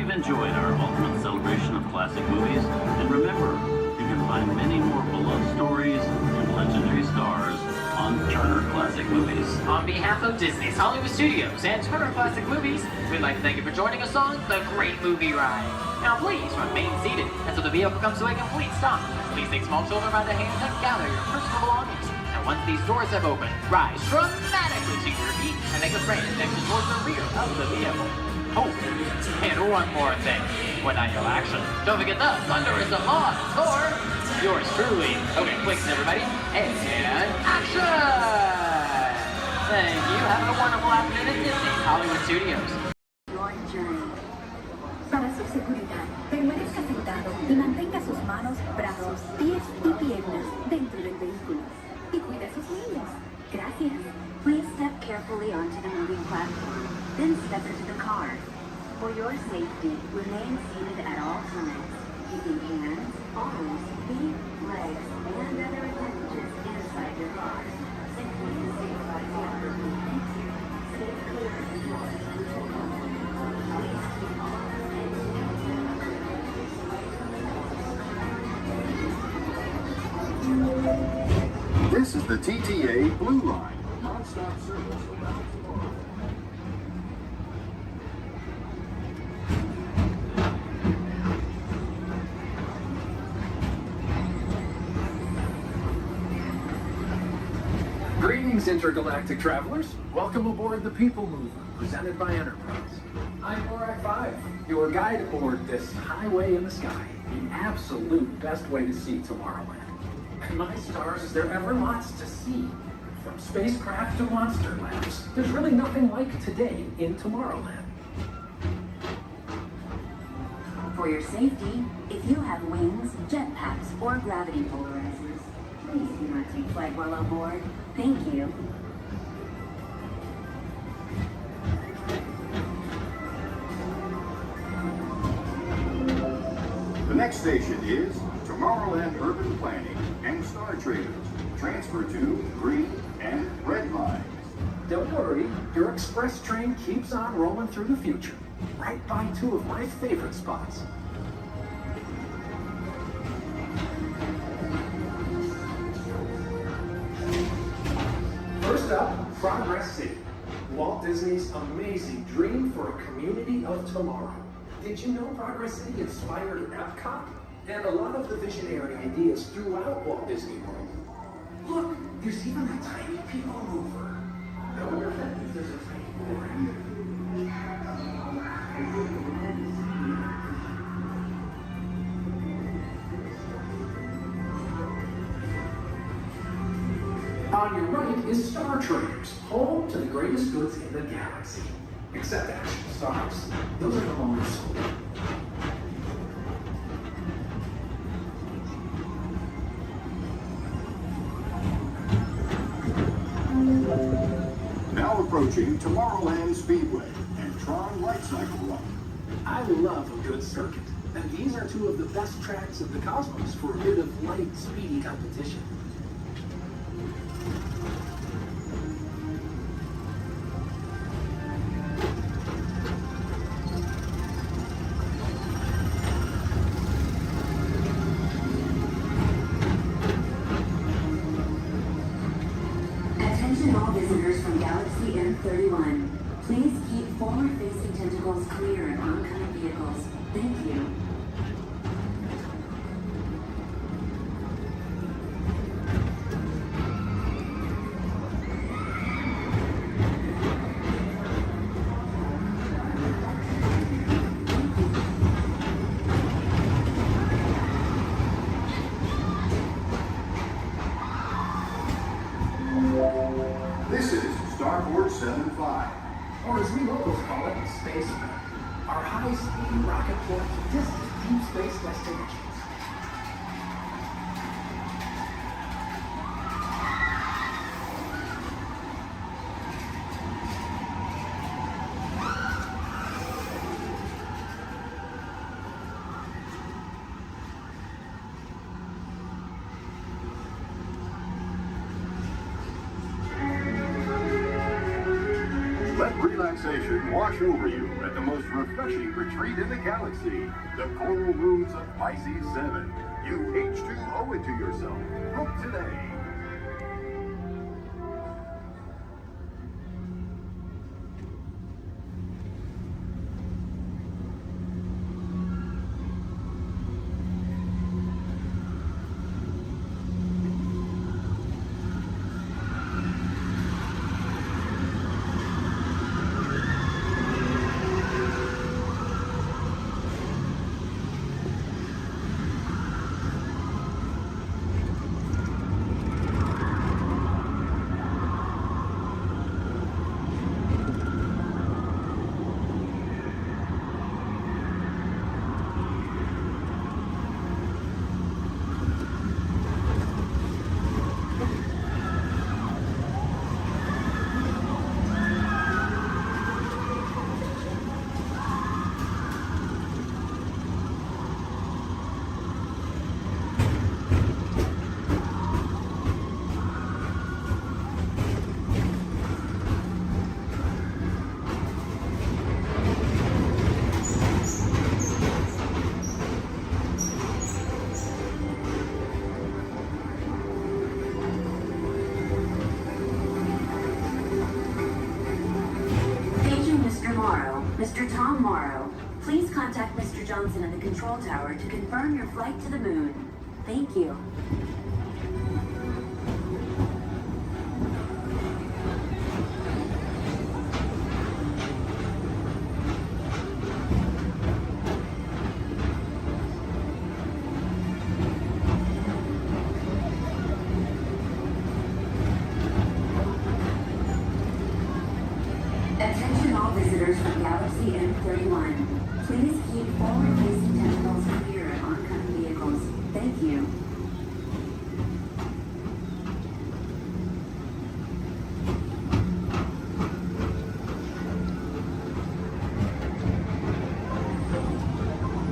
Enjoyed our ultimate celebration of classic movies, and remember, you can find many more beloved stories and legendary stars on Turner Classic Movies. On behalf of Disney's Hollywood Studios and Turner Classic Movies, we'd like to thank you for joining us on The Great Movie Ride. Now please remain seated until the vehicle comes to a complete stop. Please take small children by the hand and gather your personal belongings. And once these doors have opened, rise dramatically to your feet and make a grand extension towards the rear of the vehicle. Oh, and one more thing. When I yell action, don't forget the thunder is the law for yours truly. Okay, clicks everybody, and action! Thank you. Have a wonderful afternoon at Disney's Hollywood Studios. Your journey. Para su seguridad, permanezca sentado y mantenga sus manos, brazos, pies y piernas dentro del vehículo. Y cuida a sus niños. Gracias. Please step carefully onto the moving platform, then step into the car. For your safety, remain seated at all times, keeping hands, arms, feet, legs, and other appendages inside your car. Simply safeguard the other movement. Stay clear of the doors until comfortable. Please keep all This is the TTA Blue Line, non-stop service around tomorrow. Greetings, intergalactic travelers. Welcome aboard the People Mover, presented by Enterprise. I'm Borak 5, your guide aboard this highway in the sky, the absolute best way to see Tomorrowland. And my stars, is there ever lots to see? From spacecraft to monster labs, there's really nothing like today in Tomorrowland. For your safety, if you have wings, jetpacks, or gravity polarizers, please do not take flight while on board. Thank you. The next station is Tomorrowland Urban Planning and Star Traders. Transfer to green and red lines. Don't worry, your express train keeps on rolling through the future, right by two of my favorite spots. First up, Progress City, Walt Disney's amazing dream for a community of tomorrow. Did you know Progress City inspired Epcot and a lot of the visionary ideas throughout Walt Disney World? Look, there's even a tiny people mover. I wonder if there's a tiny board. On your right is Star Traders, home to the greatest goods in the galaxy. Except actual stars. Those are no longer sold. Now approaching Tomorrowland Speedway and Tron Light Cycle Run. I love a good circuit, and these are two of the best tracks of the cosmos for a bit of light, speedy competition. Attention all visitors from Galaxy M31. Please keep forward-facing tentacles clear of oncoming vehicles. Thank you. This is Starport 75. Or as we locals call it, Space Mountain. Our high-speed rocket port to distant deep space destinations. Let relaxation wash over you at the most refreshing retreat in the galaxy, the Coral Rooms of Pisces 7. You H2 owe it to yourself. Book today. control tower to confirm your flight to the moon. Thank you. Attention all visitors from Galaxy M31. Please keep forward-facing tentacles clear of oncoming vehicles. Thank you.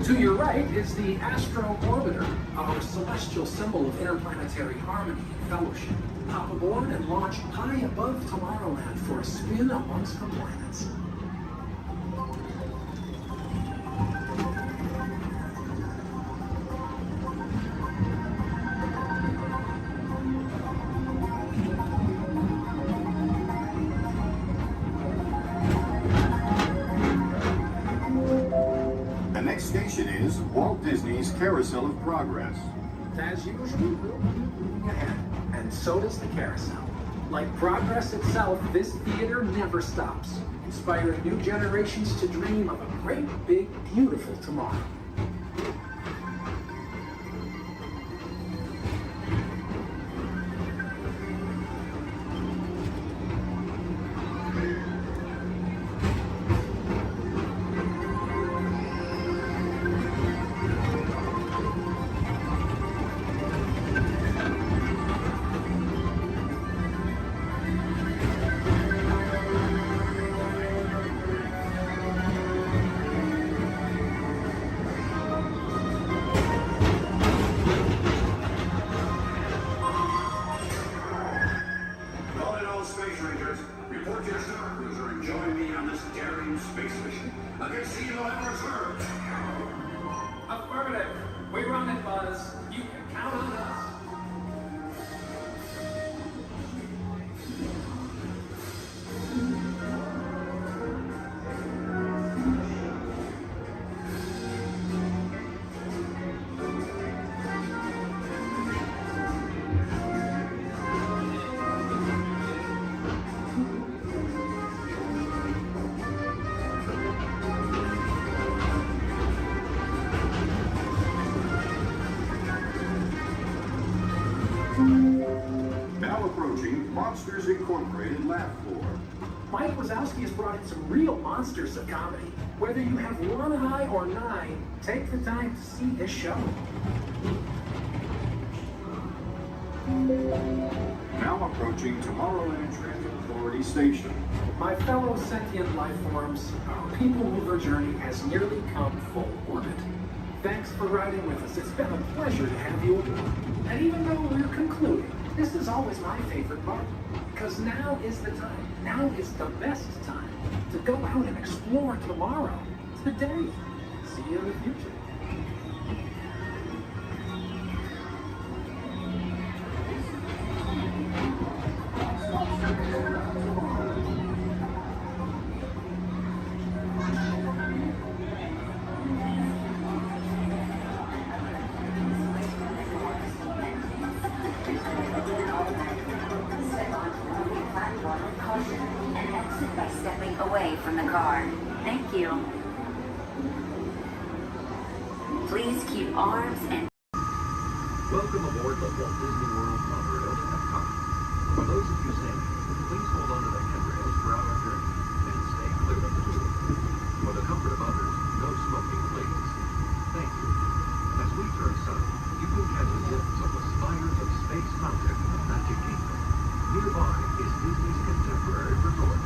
To your right is the Astro Orbiter, our celestial symbol of interplanetary harmony and fellowship. Hop aboard and launch high above Tomorrowland for a spin amongst the planets. The next station is Walt Disney's Carousel of Progress. As usual, we'll keep moving ahead, and so does the carousel. Like progress itself, this theater never stops, inspiring new generations to dream of a great, big, beautiful tomorrow. Affirmative. We run it, Buzz. You can count on us. Now approaching Monsters Incorporated Laugh Floor. Mike Wazowski has brought in some real monsters of comedy. Whether you have one eye or nine, take the time to see this show. Now approaching Tomorrowland Transit Authority Station. My fellow sentient life forms, our people mover journey has nearly come full orbit. Thanks for riding with us. It's been a pleasure to have you aboard. And even though we're concluding, this is always my favorite part. Because now is the time. Now is the best time to go out and explore tomorrow. Today. See you in the future. And exit by stepping away from the car. Thank you. Please keep arms and... Welcome aboard the Walt Disney World Monorail to Epcot. For those of you standing, please hold on to the handrails throughout our journey and stay clear of the door. For the comfort of others, no smoking, please. Thank you. As we turn south, you can catch a glimpse of the spires of Space Mountain in the Magic Kingdom. Nearby is Disney's contemporary resort.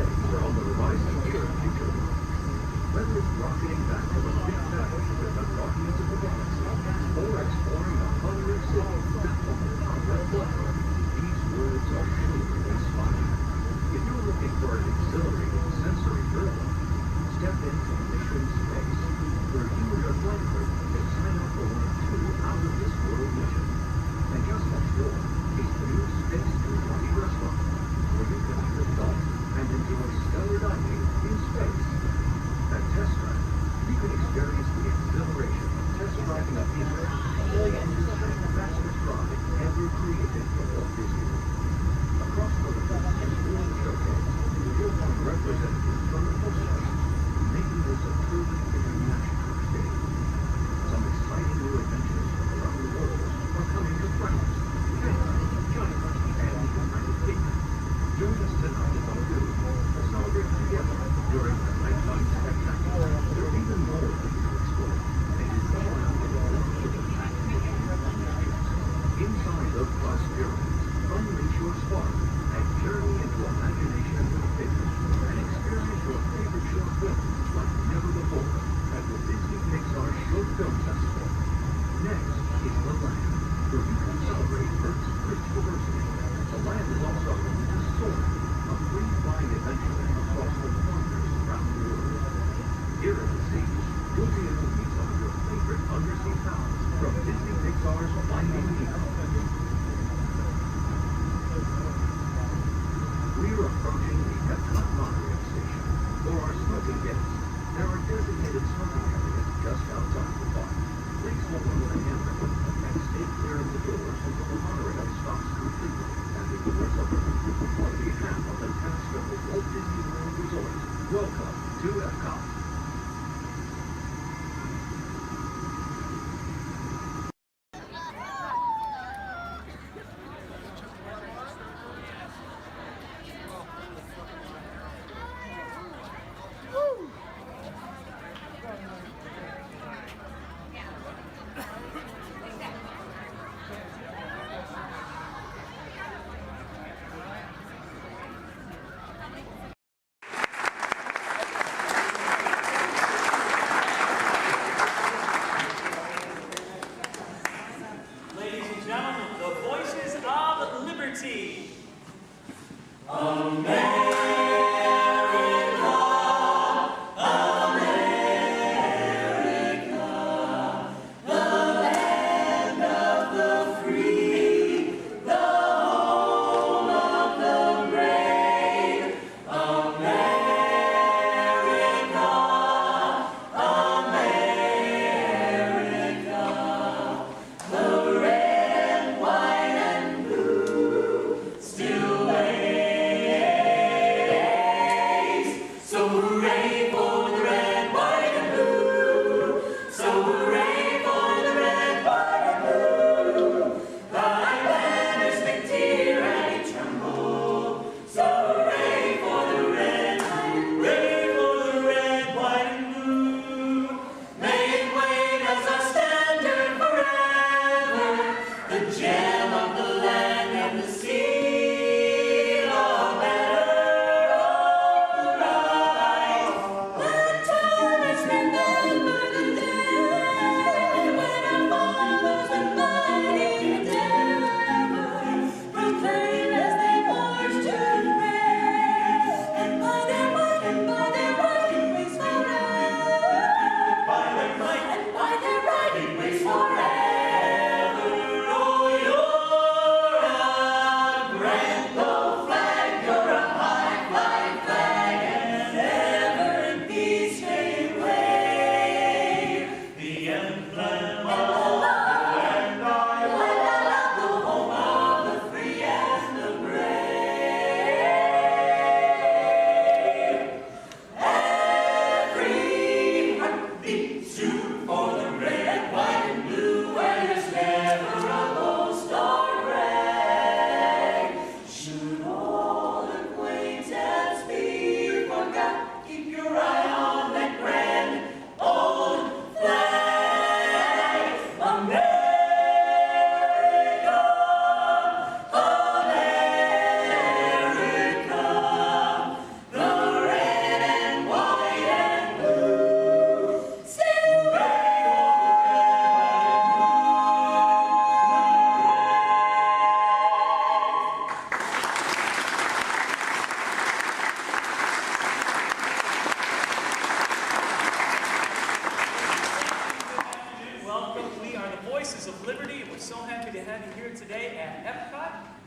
days are on the horizon near future. Whether it's rocketing back from a big battle with the Guardians of the Galaxy, or exploring a hungry city built on the power of blood, these worlds are sure to inspire. If you're looking for an exhilarating sensory thriller, step into Mission Space, where you and your flight crew can sign up for one of 2 out-of-this-world missions. And just next door is the new Space 220 restaurant, where you can eat adult and enjoy stellar dining in space. At Test Drive, you can experience the exhilaration of test driving a vehicle all on the fastest ride ever created for Walt Disney World. Across the booth is World Showcase, you'll find representatives from the postcards, making this a truly international experience. Some exciting new adventures from around the world are coming to France, Canada,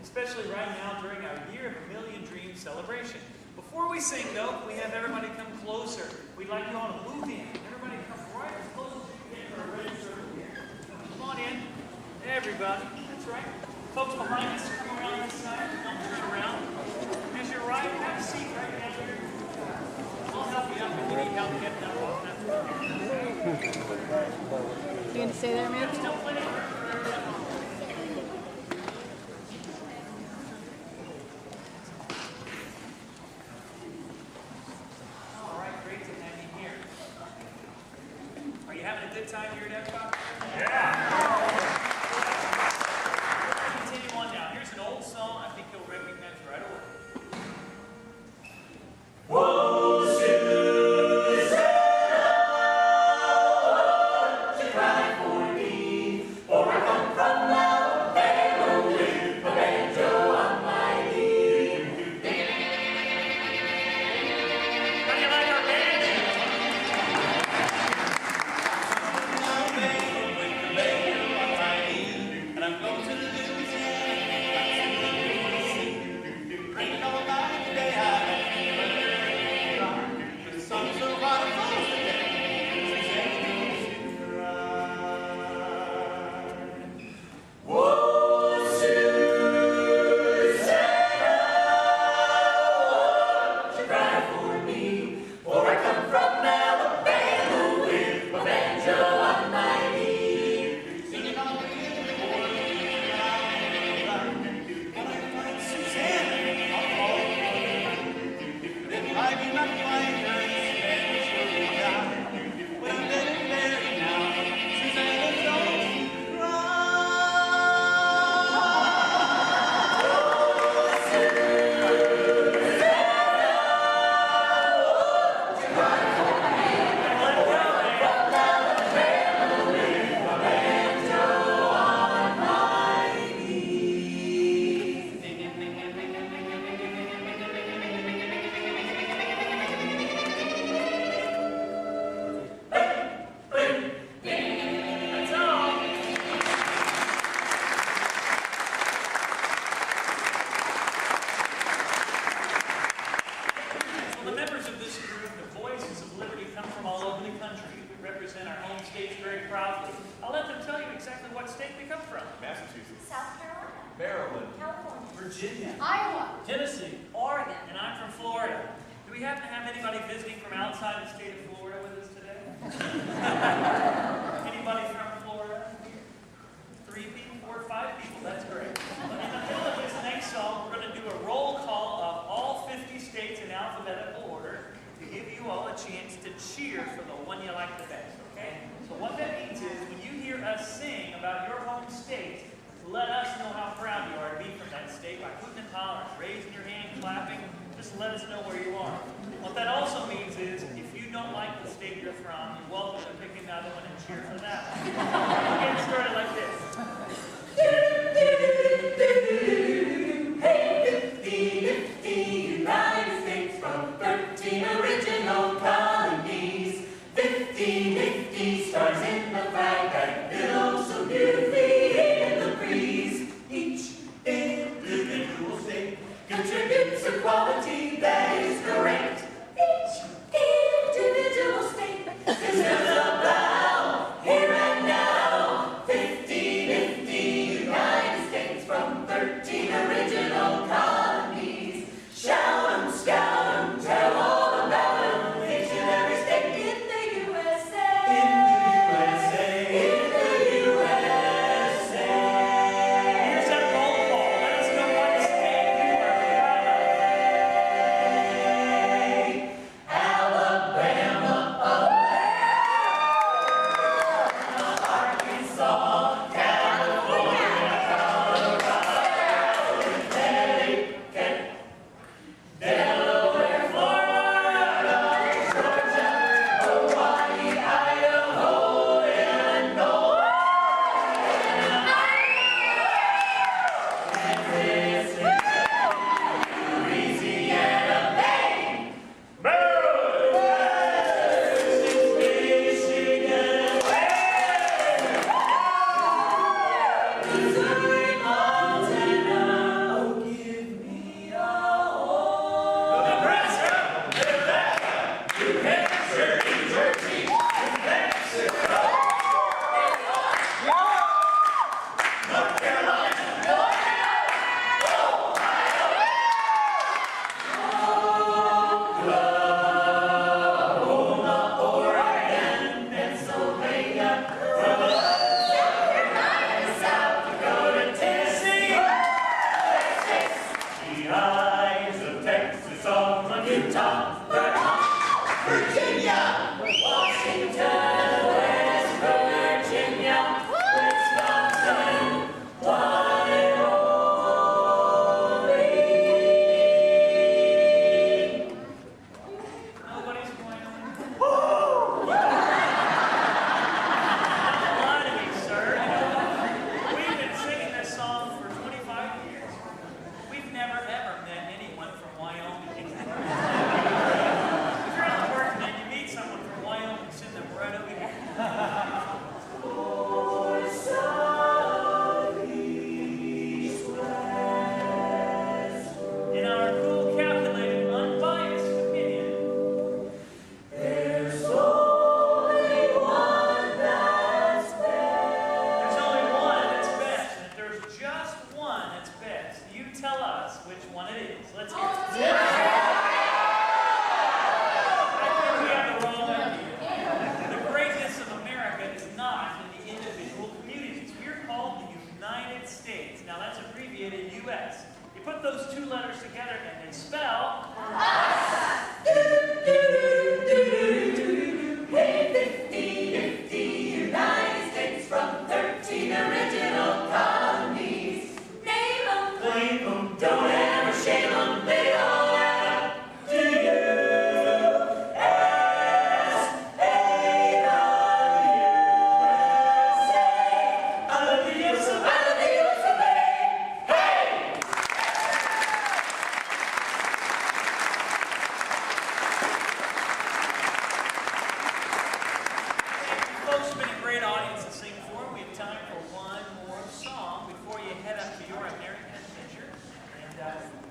especially right now during our Year of a Million Dreams celebration. Before we sing, though, we have everybody come closer. We'd like you all to move in. Everybody come right as close as you can for a red circle here. Come on in. Everybody. That's right. Folks behind us, come around this side. Don't turn around. As you're right, have a seat right down here. I'll help you out if you need help getting up off that. You going to stay there, man? Still plenty of room for everybody. All right, great to have you here. Are you having a good time here at Epcot? Continue on now. Here's an old song I think you'll recognize right away. Whoa, Susanna, won't you cry for me? For I come from Alabama with a banjo on my knee. How do you like our banjo? And I'm going to Louisiana. Raining all night today. The sun's so hot and close today. Whoa, Susanna, won't you cry for me? For I come from Alabama with my banjo on my knee. Singing on the Susanna, I do not find her in Spanish or but I'm getting married now. Susanna, don't you That's all. Well, the members of this group, the Voices of Liberty, come from all over the country. We represent our home states very proudly. I'll let them tell you exactly what state they come from. Massachusetts, South Carolina. Maryland, California. Virginia, Iowa. Tennessee, Oregon. and I'm from Florida. Do we happen to have anybody visiting from outside the state of Florida with us today? Anybody from Florida? 3 people, 4 or 5 people, that's great. In the middle of this next song, we're going to do a roll call of all 50 states in alphabetical order to give you all a chance to cheer for the one you like the best, okay? So what that means is when you hear us sing about your home state, let us know how proud you are to be from that state by hooting and hollering, raising your hand, clapping. Just let us know where you are. What that also means is if you don't like the state you're from, you're welcome to pick another one and cheer for that one. We'll get started like this. Hey, 50 United States from 13 original colonies. 50 stars in the flag that billows so beautifully in the breeze. Each individual state contributes a quality that is correct. Each individual state deserves a bow here and now. 50 United States from 13 original colonies. Shout 'em, scout 'em, tell all about 'em. Virginia, Washington, West Virginia, Wisconsin, Wyoming. Nobody's going on. We've been singing this song for 25 years. We've never ever met anyone from Wyoming. If you're out working and you meet someone from Wyoming, send them right over here. North, south, east, west. In our cool, calculated, unbiased opinion, there's only one that's best. There's only one that's best. And if there's just one that's best, you tell us which one it is. Let's hear it. I think we have the wrong idea. The greatness of America is not in the individual communities. We're called the United States. Now that's abbreviated U.S. You put those two letters together and they spell United States from 13 original colonies. Name 'em, claim 'em, don't ever shame 'em, they all add up to USA. I love the US of A. Hey! Folks have been a great audience to sing for. We have time for one more song before you head up to your American adventure. And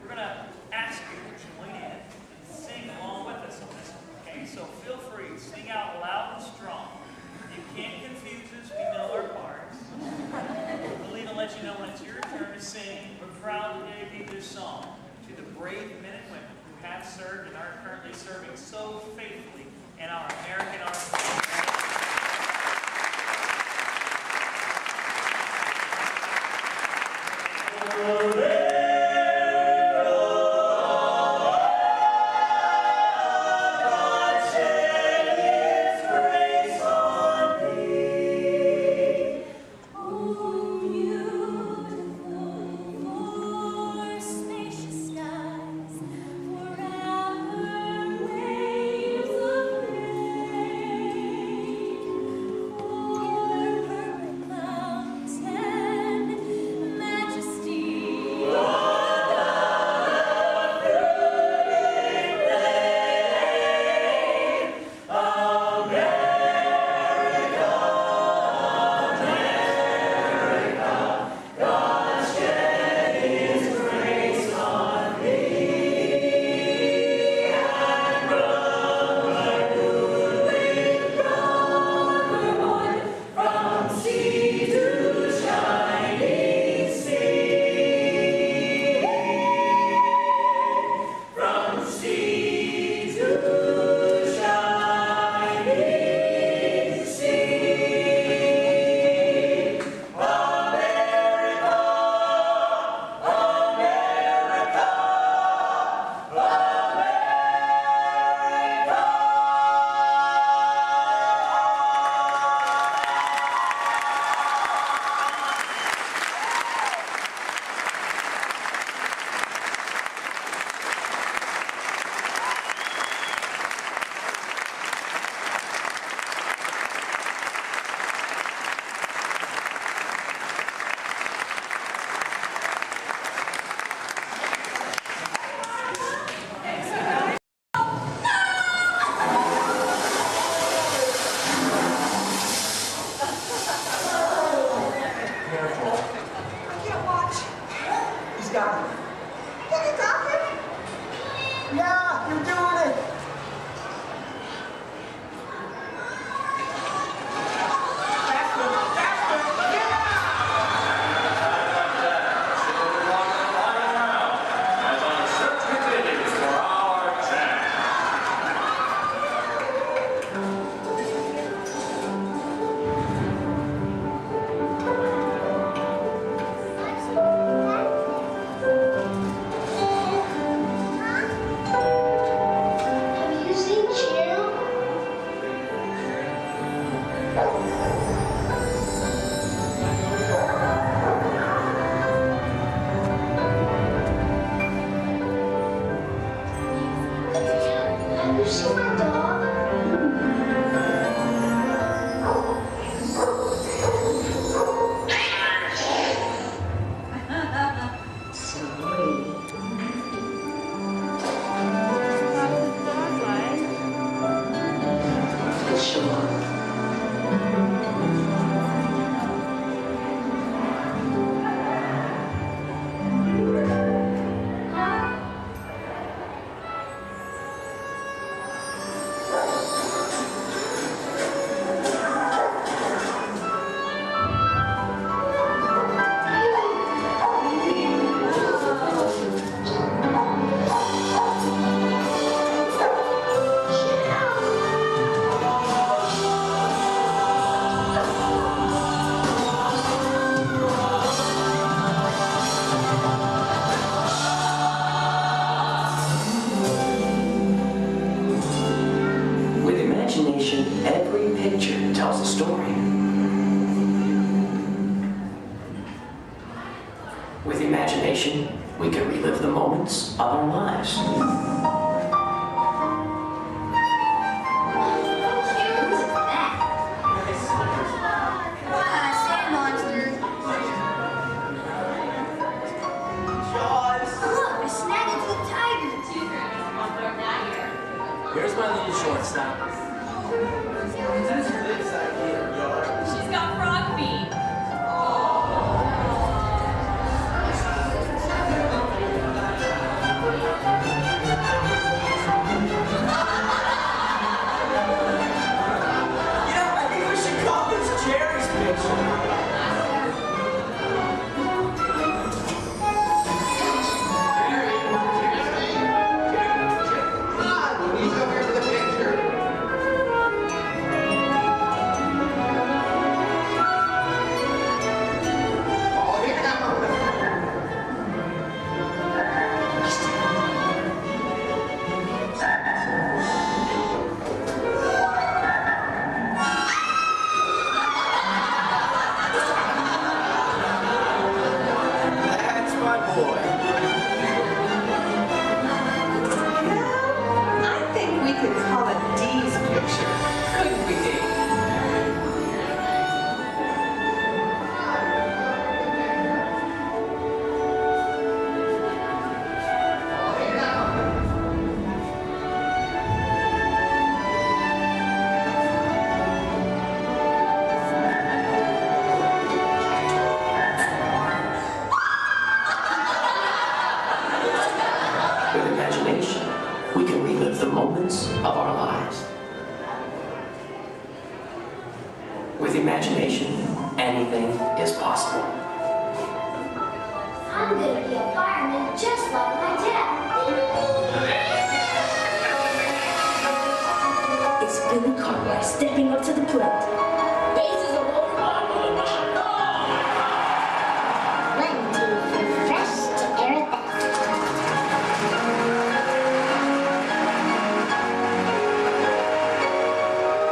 we're going to ask you to join in and sing along with us on this one, okay? So feel free, sing out loud and strong. You can't confuse us, we know our parts. We'll even let you know when it's your turn to sing. We're proud to dedicate this song to the brave men and women who have served and are currently serving so faithfully in our American Army. Spacious skies, forever waves of grace. imagination, every picture tells a story. With imagination, we can relive the moments of our lives. Sand monster. Look, I snagged into the tiger. Here's my little shortstop. She's got frog feet. I think we should call this Jerry's picture. That's my boy. I think we could call it Dee's picture. Couldn't we, Dee? With imagination, we can relive the moments of our lives. With imagination, anything is possible. I'm gonna be a fireman just like my dad. It's Billy Cartwright stepping up to the plate. Bases are rolling on with a man. One, two, three, fresh to air it back.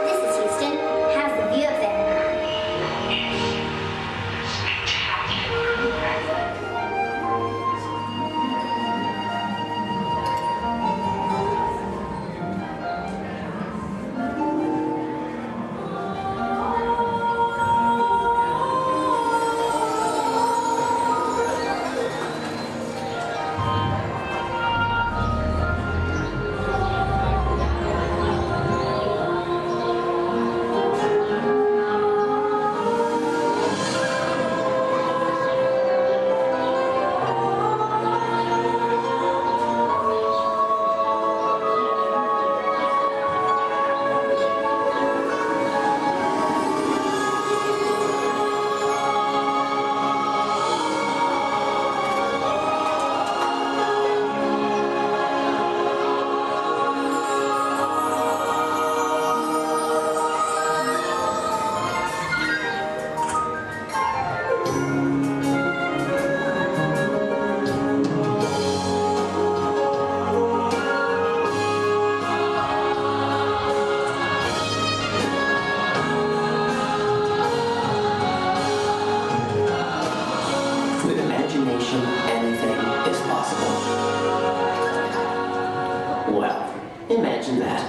This is Houston. How's the view up there? With imagination, anything is possible. Well, imagine that.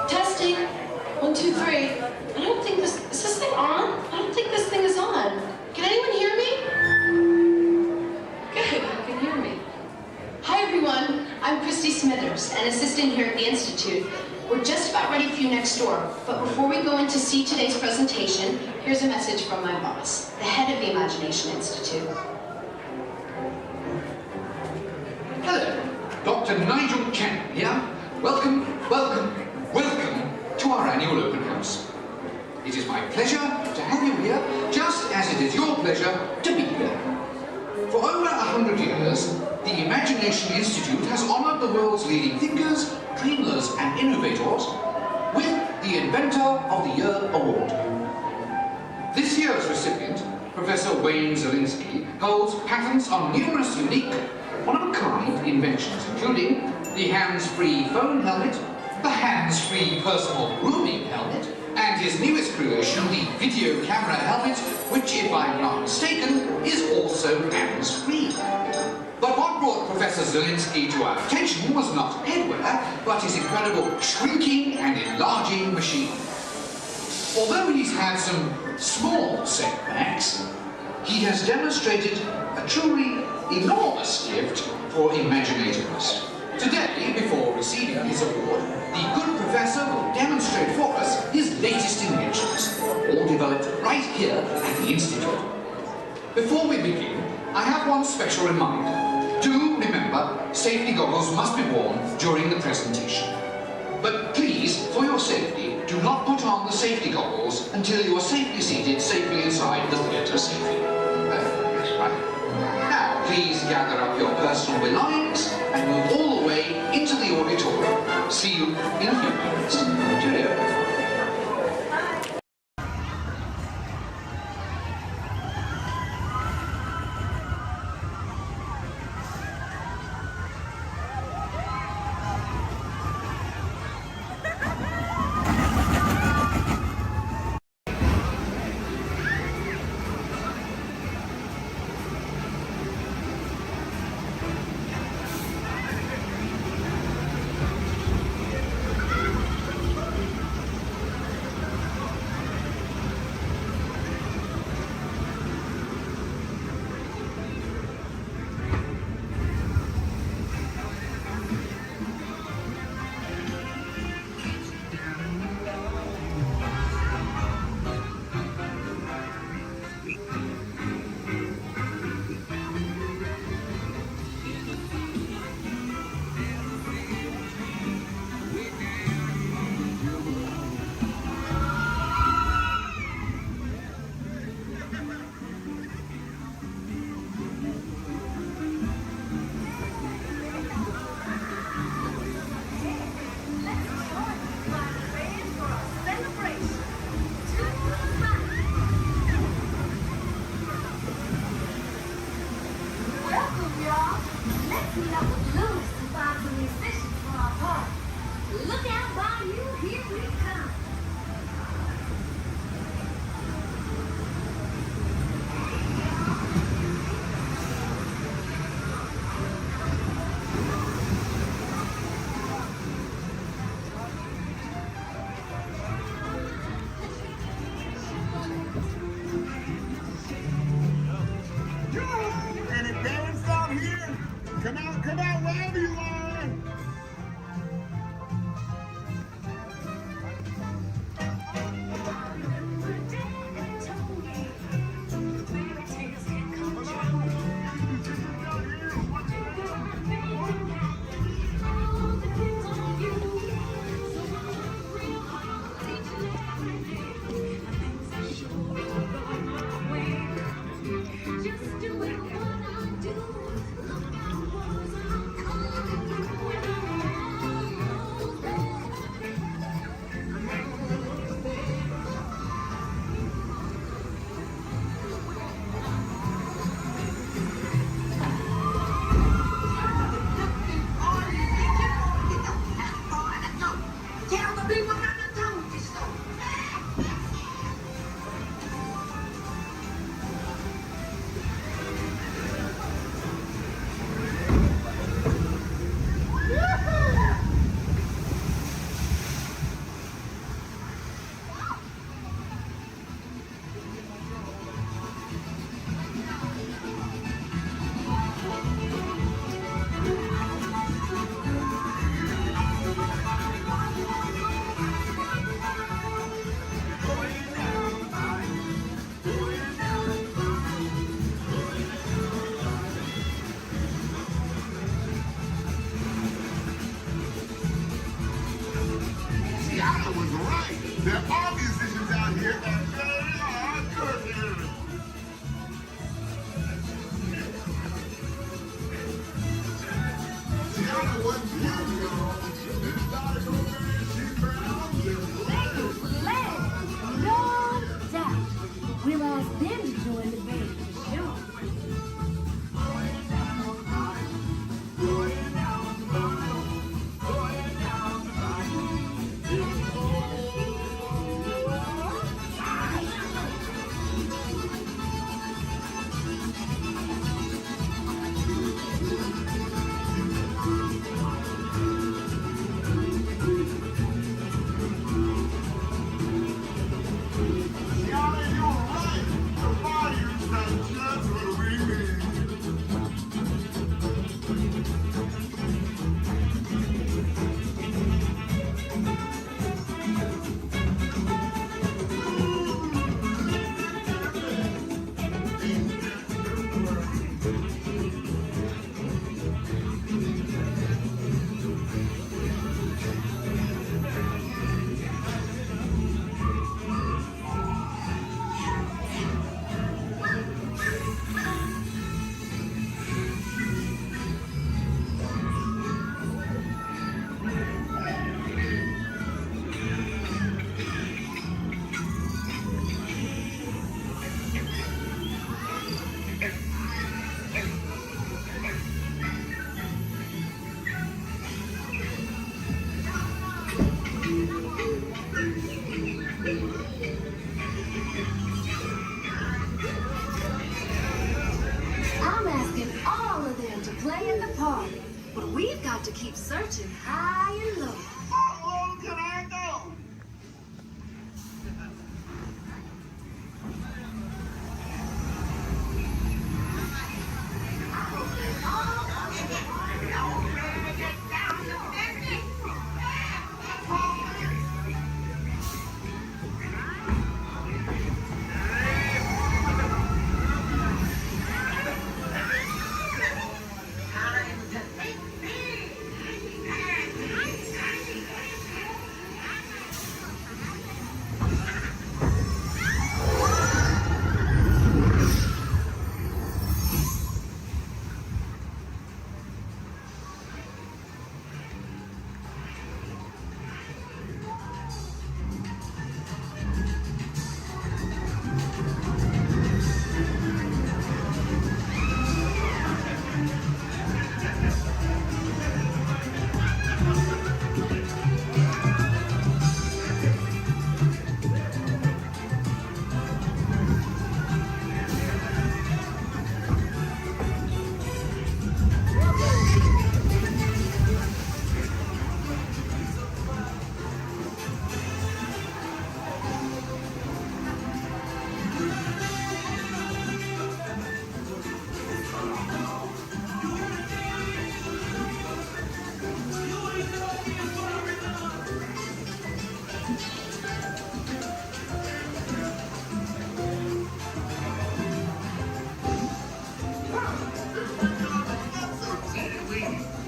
Testing. 1, 2, 3. I don't think this. Is this thing on? I don't think this thing is on. Can anyone hear me? Good, you can hear me. Hi, everyone. I'm Christy Smithers, an assistant here at the Institute. We're just about ready for you next door. But before we go in to see today's presentation, here's a message from my boss, the head of the Imagination Institute. Hello, Dr. Nigel Chen here. Welcome, welcome, welcome to our annual open house. It is my pleasure to have you here, just as it is your pleasure to be here. For over 100 years, the Imagination Institute has honored the world's leading thinkers, dreamers, and innovators with the Inventor of the Year Award. This year's recipient, Professor Wayne Zielinski, holds patents on numerous unique, one-of-a-kind inventions, including the hands-free phone helmet, the hands-free personal grooming helmet, and his newest creation, the video camera helmet, which, if I'm not mistaken, is also hands-free. But what brought Professor Zielinski to our attention was not headwear, but his incredible shrinking and enlarging machine. Although he's had some small setbacks, he has demonstrated a truly enormous gift for imaginativeness. Today, before receiving his award, the good professor will demonstrate for us his latest inventions, all developed right here at the Institute. Before we begin, I have one special reminder. Do remember, safety goggles must be worn during the presentation. But please, for your safety, do not put on the safety goggles until you are safely seated safely inside the theatre safely. Yes, right. Now, please gather up your personal belongings and move all the way into the auditorium. See you in a few minutes. Cheerio. Come out, wherever you are! There are musicians out here and they are cooking. keep searching high and low. How low can I go?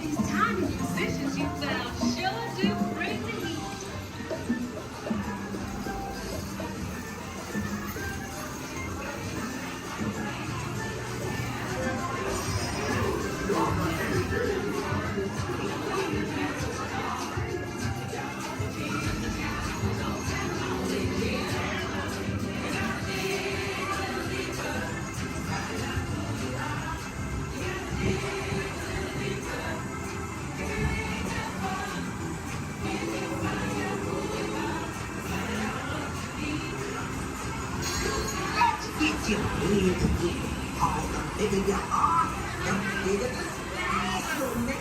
These tiny musicians you found sure do bring the heat. Get your hands again. All the bigger you are, the bigger the splash will make.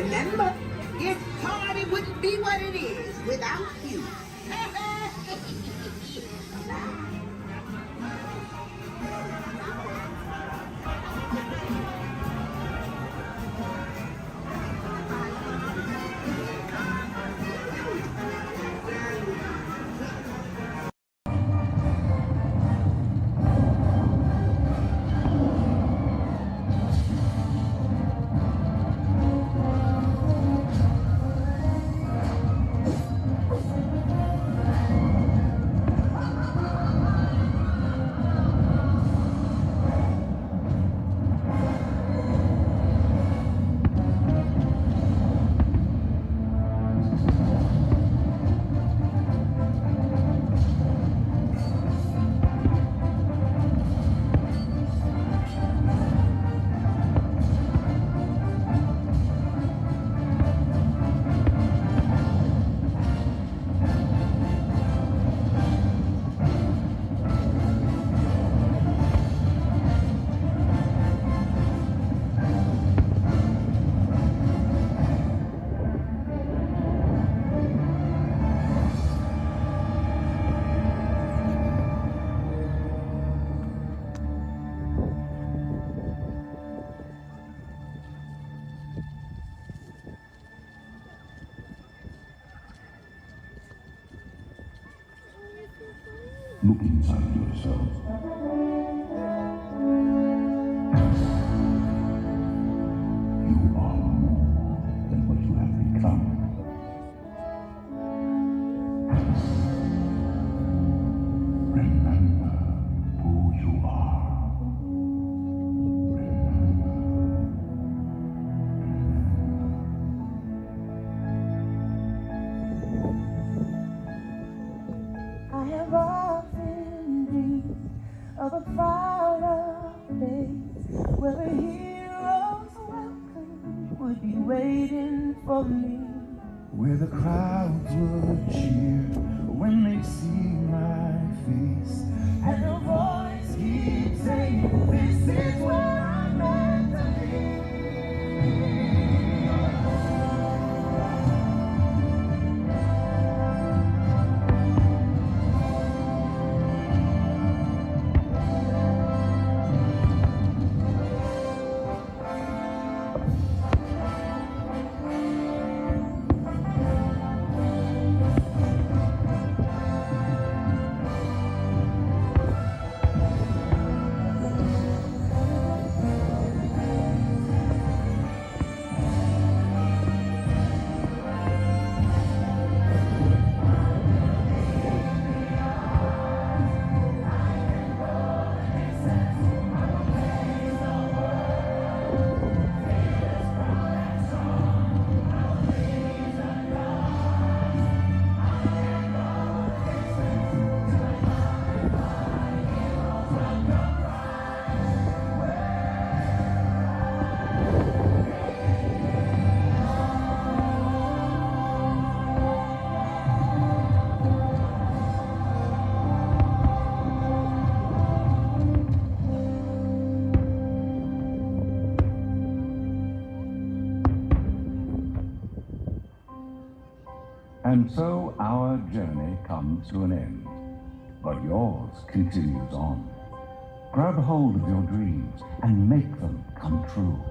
Remember, this party wouldn't be what it is without you. Look inside yourself. You are more than what you have become. Remember who you are. I have often dreamed of a far-off place where a hero's welcome would be waiting for me. Where the crowds would cheer when they see my face, And a voice keeps saying, this is where I'm meant to be. And so our journey comes to an end, but yours continues on. Grab hold of your dreams and make them come true.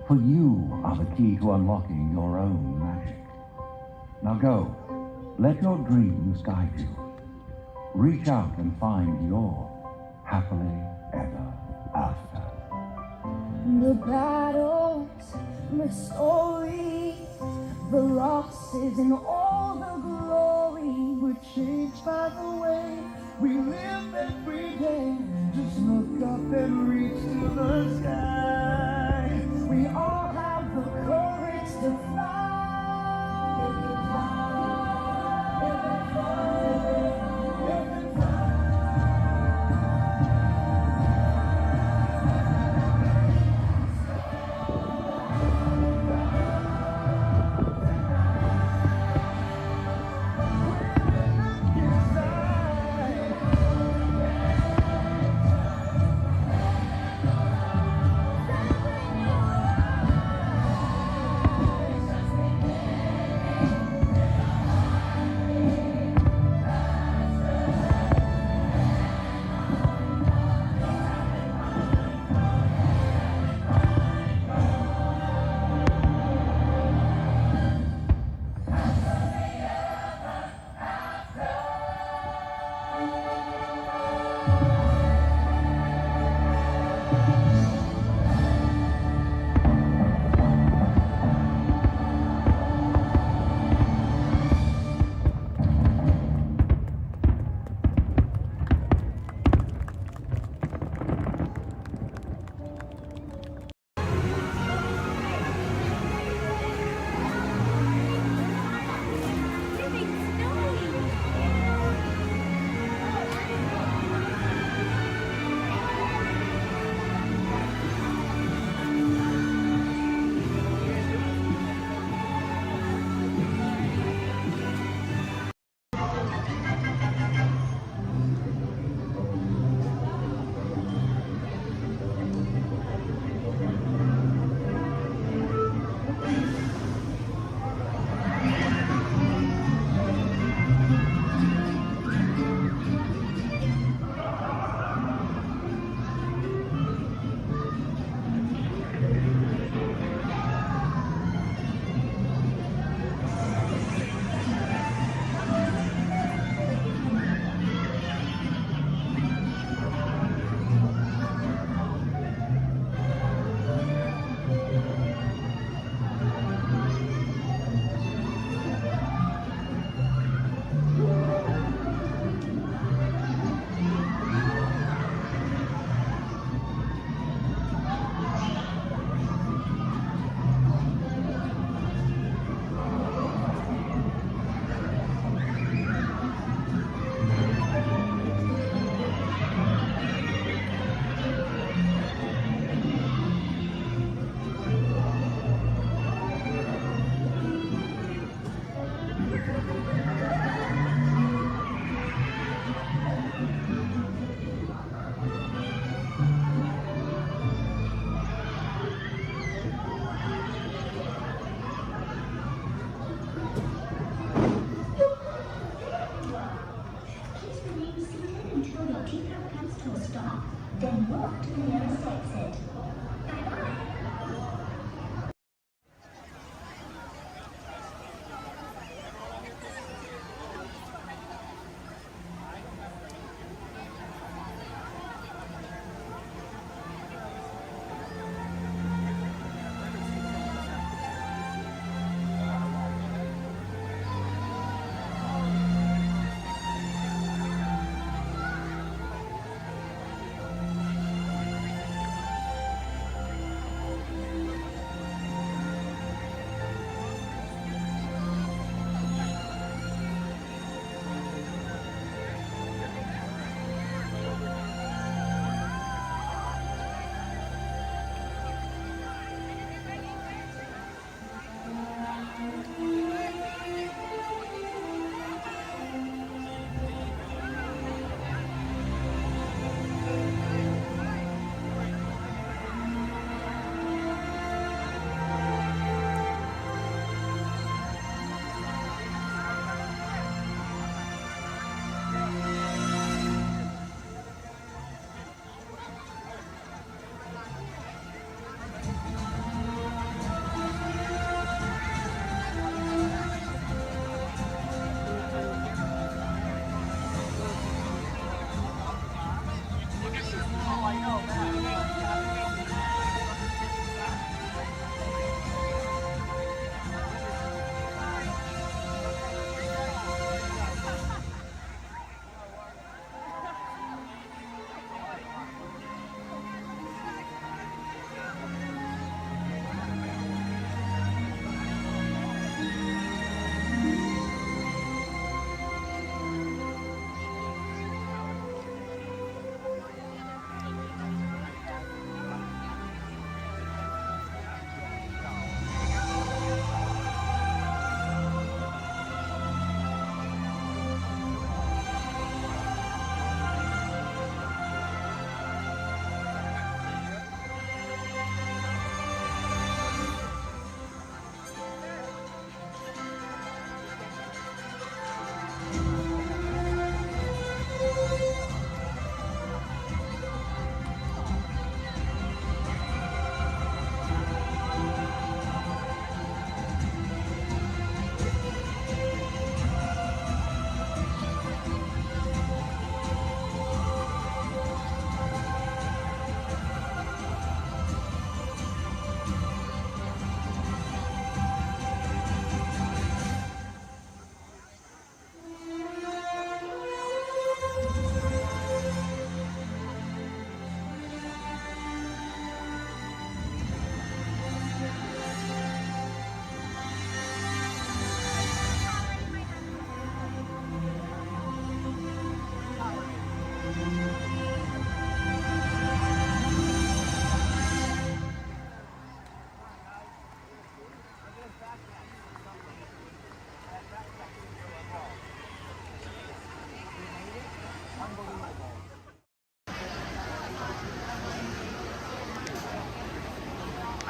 For you are the key to unlocking your own magic. Now go, let your dreams guide you. Reach out and find your happily ever after. The battles, the stories, the losses, and all the glory were changed by the way we live every day. Just look up and reach to the sky. We all have the courage to fly. teacup comes to a stop, then walk to the nearest exit. Bye-bye.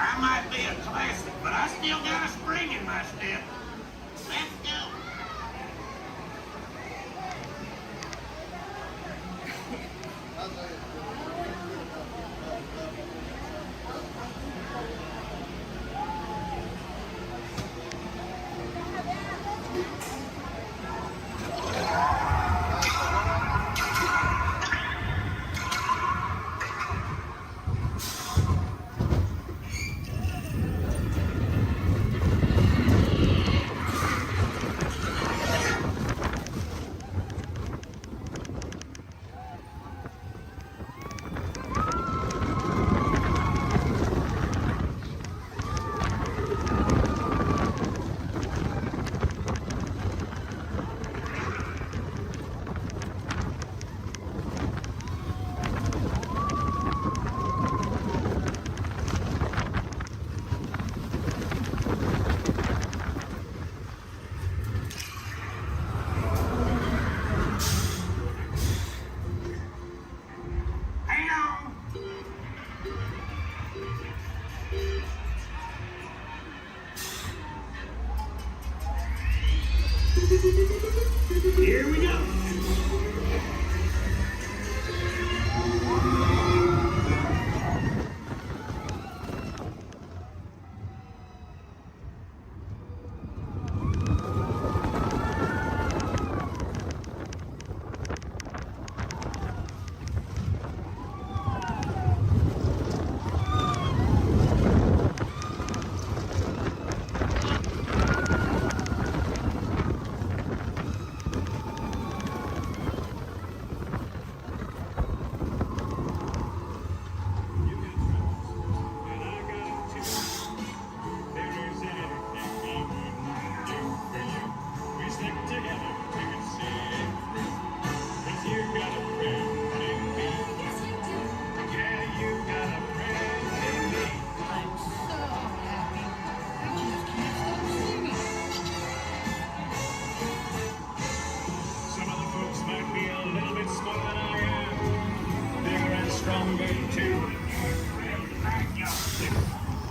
I might be a classic, but I still got a spring in my step. Let's go.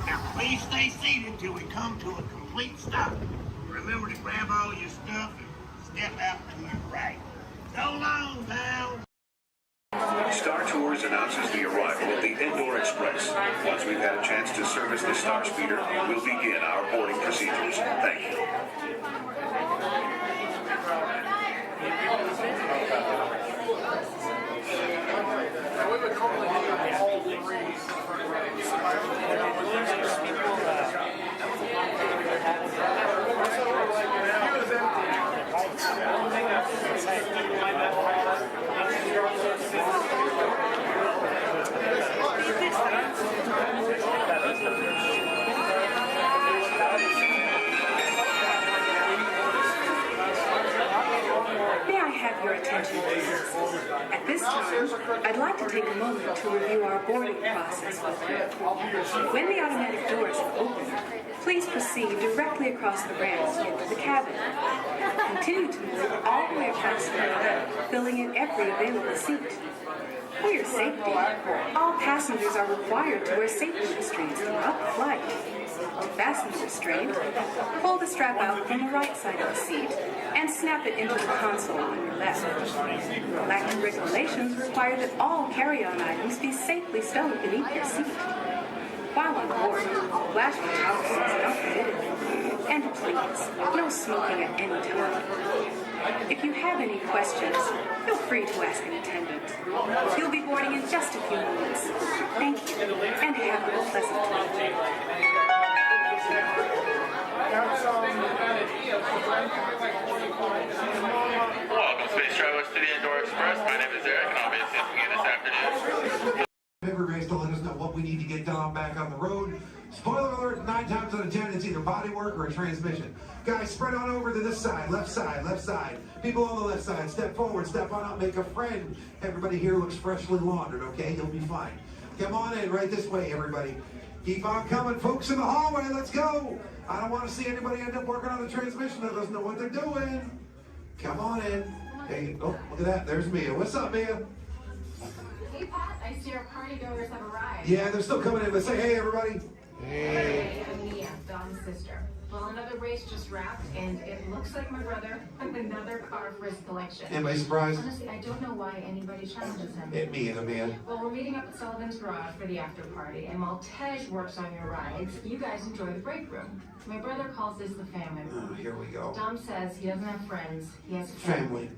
Now, please stay seated till we come to a complete stop. Remember to grab all your stuff and step out to your right. So long, pal. Star Tours announces the arrival of the Indoor Express. Once we've had a chance to service the Star Speeder, we'll begin our boarding procedures. Thank you. May I have your attention, please? At this time, I'd like to take a moment to review our boarding process with you. When the automatic doors are open, please proceed directly across the ramp into the cabin. Continue to move all the way across the ramp, filling in every available seat. For your safety, all passengers are required to wear safety restraints throughout the flight. To fasten the restraint, pull the strap out from the right side of the seat and snap it into the console on your left. Galactic regulations require that all carry-on items be safely stowed beneath your seat. While on board, flashing houses is not permitted. And please, no smoking at any time. If you have any questions, feel free to ask an attendant. He'll be boarding in just a few moments. Thank you, and have a pleasant time. Welcome, Space Travelers, to the Indoor Express. My name is Eric, and I'll be assisting you this afternoon. Everybody's to let us know what we need to get done back on the road. Spoiler alert, 9 times out of 10, it's either body work or a transmission. Guys, spread on over to this side, left side, left side. People on the left side, step forward, step on up, make a friend. Everybody here looks freshly laundered, okay? You'll be fine. Come on in, right this way, everybody. Keep on coming, folks in the hallway, let's go. I don't want to see anybody end up working on the transmission that doesn't know what they're doing. Come on in. Hey, oh, look at that, there's Mia. What's up, Mia? Hey, Pat, I see our party goers have arrived. Yeah, they're still coming in, but say hey, everybody. Hey, I'm Mia, Dom's sister. Well, another race just wrapped, and it looks like my brother with another car for his collection. Anybody surprised? Honestly, I don't know why anybody challenges him. Hit me in a man. Well, we're meeting up at Sullivan's Garage for the after party, and while Tej works on your rides, you guys enjoy the break room. My brother calls this the family room. Oh, here we go. Dom says he doesn't have friends, he has Family.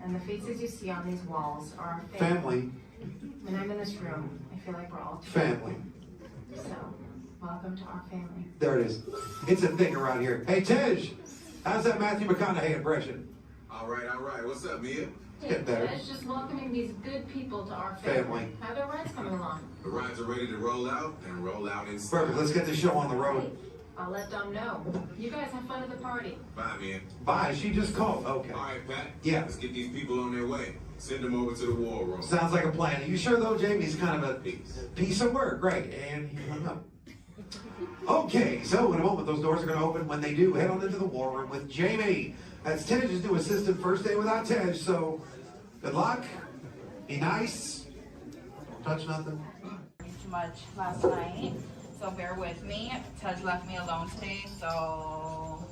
And the faces you see on these walls are our Family. When I'm in this room, I feel like we're all Family. So, welcome to our family. There it is. It's a thing around here. Hey, Tej, how's that Matthew McConaughey impression? All right, all right. What's up, Mia? Get better. Tej, just welcoming these good people to our family. How are their rides coming along? The rides are ready to roll out and roll out inside. Perfect. Let's get the show on the road. I'll let Dom know. You guys have fun at the party. Bye, Mia. Bye. She just called. Okay. All right, Pat. Yeah. Let's get these people on their way. Send them over to the war room. Sounds like a plan. Are you sure, though, Jamie? He's kind of a piece of work. Right. And he hung up. Okay, so in a moment, those doors are going to open. When they do, head on into the war room with Jamie. That's Tej's new assistant, first day without Tej, so good luck. Be nice. Don't touch nothing. Too much last night, so bear with me. Tej left me alone today, so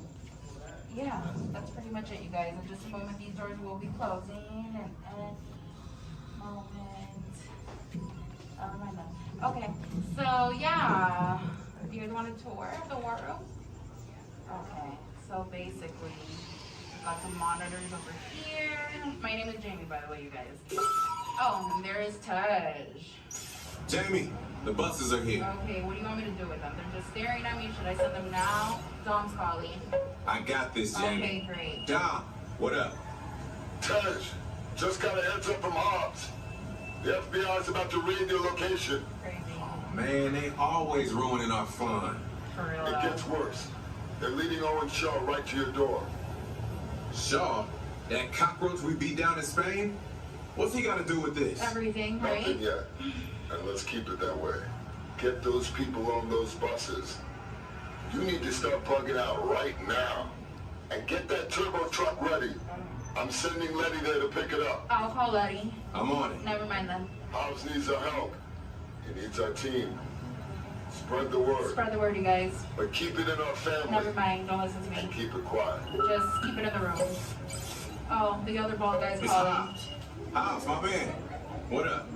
yeah, that's pretty much it, you guys. In just a moment, these doors will be closing, and okay, so yeah, you guys want a tour of the war room? Okay, so basically, got some monitors over here. My name is Jamie, by the way, you guys. Oh, and there is Tej. Jamie, the buses are here. Okay, what do you want me to do with them? They're just staring at me. Should I send them now? Dom's calling. I got this, Jamie. Okay, great. Dom, what up? Tej, just got a heads up from Hobbs. The FBI is about to raid your location. Man, they always ruining our fun. For real, it gets worse. They're leading Owen Shaw right to your door. Shaw? That cockroach we beat down in Spain? What's he got to do with this? Everything, right? Nothing yet. And let's keep it that way. Get those people on those buses. You need to start plugging out right now. And get that turbo truck ready. I'm sending Letty there to pick it up. I'll call Letty. I'm on it. Never mind then. Hobbs needs our help. He needs our team. Spread the word. Spread the word, you guys. But keep it in our family. Never mind, don't listen to me. And keep it quiet. Just keep it in the room. Oh, the other bald guy's calling. Hobbs, my man. What up?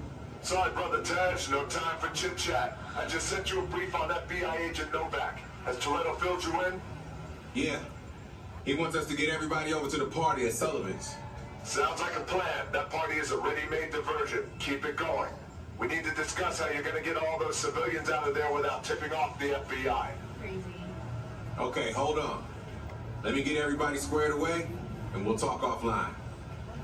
Sorry, Brother Taj, no time for chit-chat. I just sent you a brief on FBI agent Novak. Has Toretto filled you in? Yeah. He wants us to get everybody over to the party at Sullivan's. Sounds like a plan. That party is a ready-made diversion. Keep it going. We need to discuss how you're going to get all those civilians out of there without tipping off the FBI. Crazy. Okay, hold on. Let me get everybody squared away, and we'll talk offline.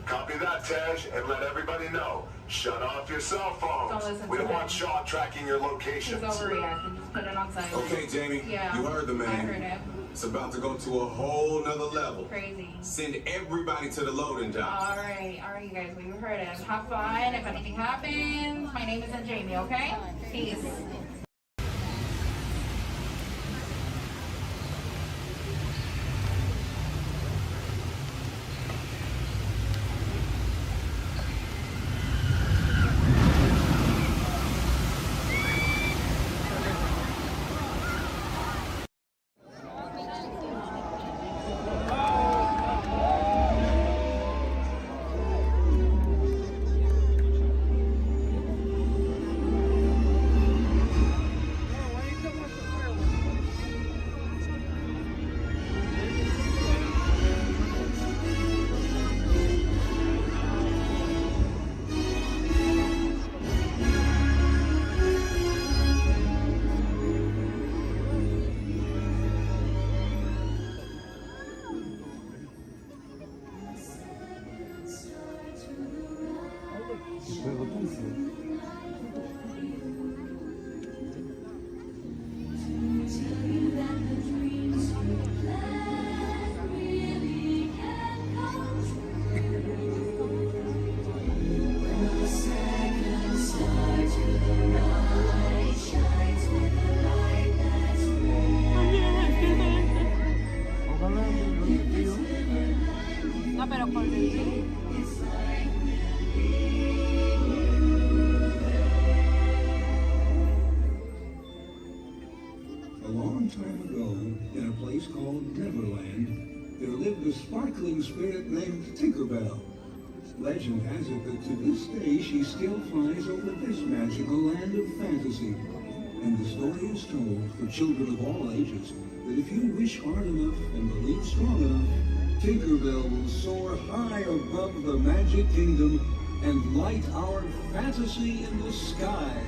Copy that, Tej, and let everybody know. Shut off your cell phones. Don't listen We to don't him. want Shaw tracking your locations. He's overreacting. Just put it on silent. Okay, Jamie. Yeah. You heard the man. I heard him. It's about to go to a whole nother level. Crazy. Send everybody to the loading dock. All right, you guys. We heard him. Have fun. If anything happens, my name isn't Jamie. Okay? Peace. No, pero por dentro. A long time ago, in a place called Neverland, there lived a sparkling spirit named Tinkerbell. Legend has it that to this day she still flies over this magical land of fantasy. And the story is told for children of all ages that if you wish hard enough and believe strong enough, Tinkerbell will soar high above the magic kingdom and light our fantasy in the sky.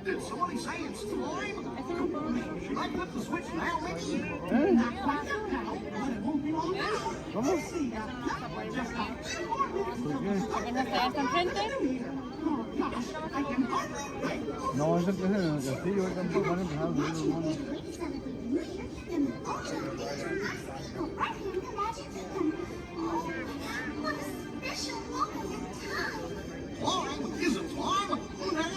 Did somebody say it's time? Should I flip the switch now, Mickey? Not quite yet now, but it won't be long now. ¿Cómo? See, just a few more minutes. ¿En esta hasta enfrente? Oh, gosh, I can hardly wait. No, eso que es en el castillo, ahorita van a empezar a subir los monos. Climb? Is it climb? Now,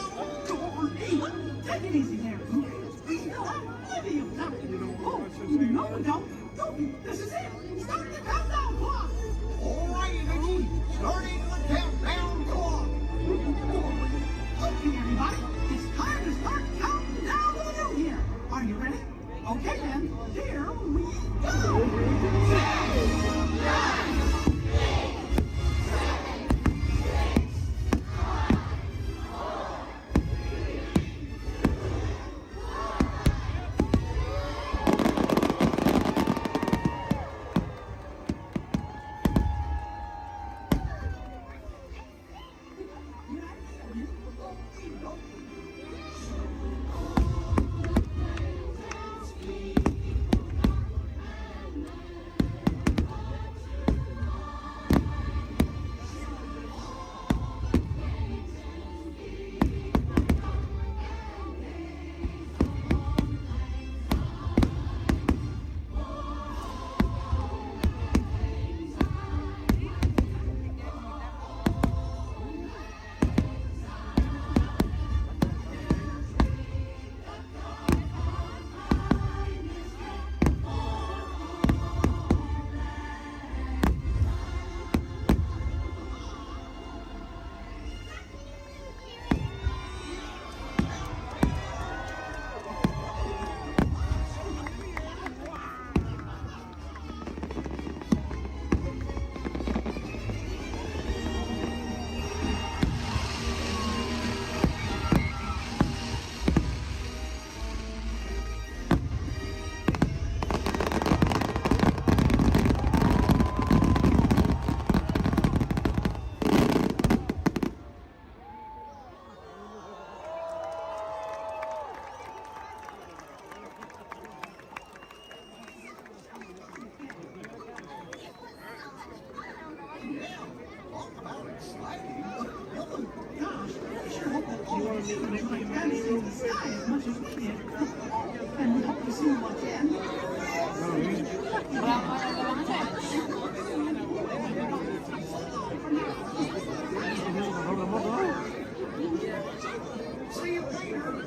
go over here. Take it easy there, Luke. You know I'm plenty of time to go home. No, don't. This is it. Start the countdown clock. All right, Mickey. Starting the countdown clock. Okay, everybody. It's time to start counting down to the new year. Are you ready? Okay, then. Here we go. 10, 9, secret like dancing in the sky as much as we can. And we hope to see you again. See you later.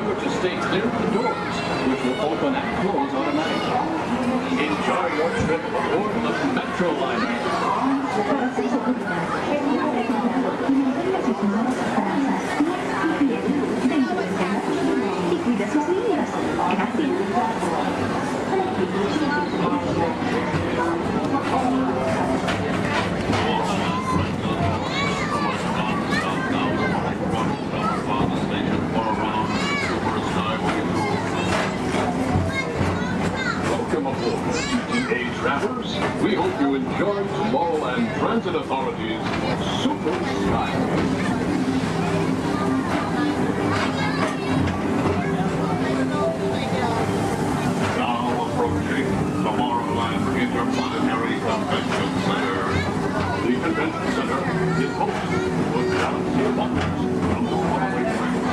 remember to stay clear of the doors, which will open and close automatically. Enjoy your trip aboard the Metro liner. Para su seguridad, es muy recomendado que mantenga sus manos atrás, pies y pies dentro del camarote y cuide a sus niños. Gracias. Welcome aboard, GTA travelers. We hope you enjoyed Tomorrowland Transit Authority's Super Skyway. Now approaching Tomorrowland Interplanetary Convention Center. The convention center is home to a galaxy of wonders from the following places.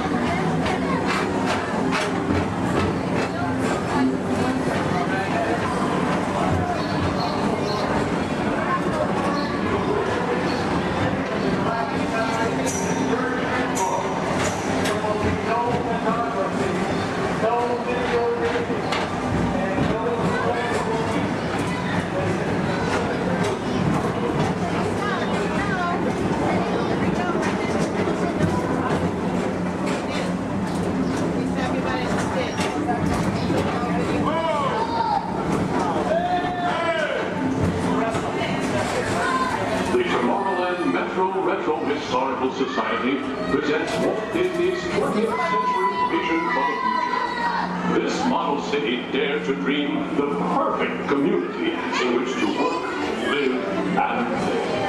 The Tomorrowland Metro Retro Historical Society presents Walt Disney's 20th century vision for the future. This model city dared to dream the perfect community in which to work, live, and play.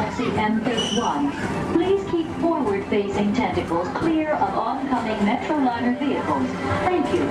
Galaxy M31. Please keep forward-facing tentacles clear of oncoming Metroliner vehicles. Thank you.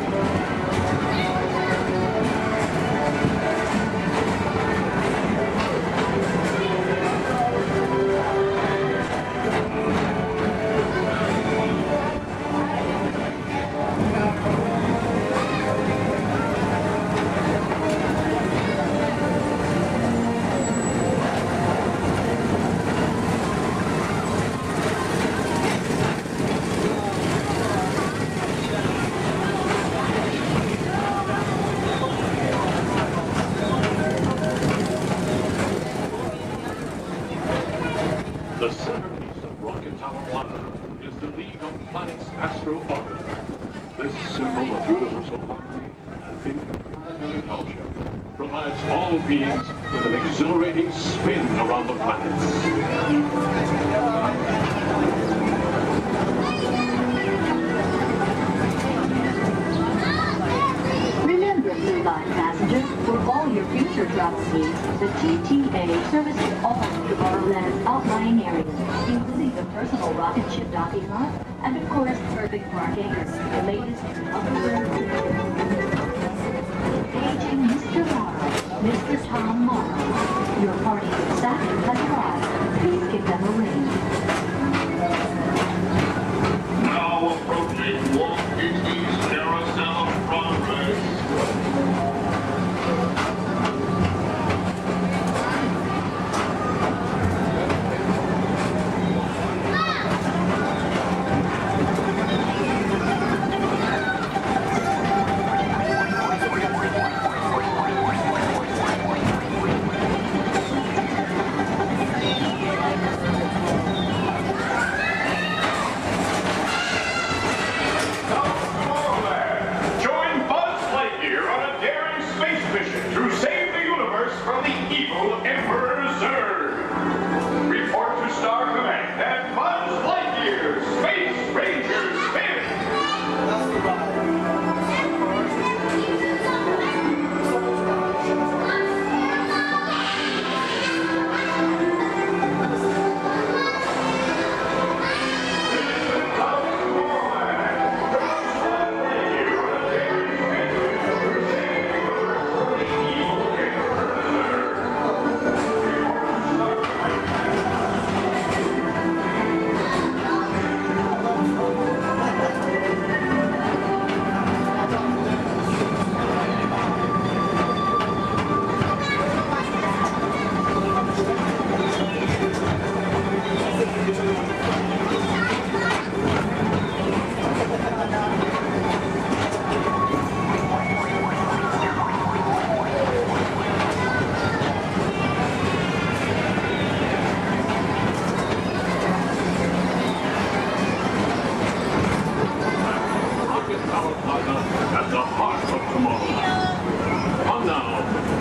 The centerpiece of Rocket Tower Plaza is the League of Planets Astro Orbiter. This symbol of universal harmony and interplanetary fellowship provides all beings with an exhilarating spin around the planets. Remember, Blue Line passengers, for all your future travel needs, the TTA services all of Tomorrowland's outlying areas, including the personal rocket ship docking lot, and of course, perfect parking, the latest upgrade. Paging Mr. Morrow, Mr. Tom Morrow. Your party with Saturn has arrived. Please give them a ring. Now approaching Walt Disney's Carousel of Progress.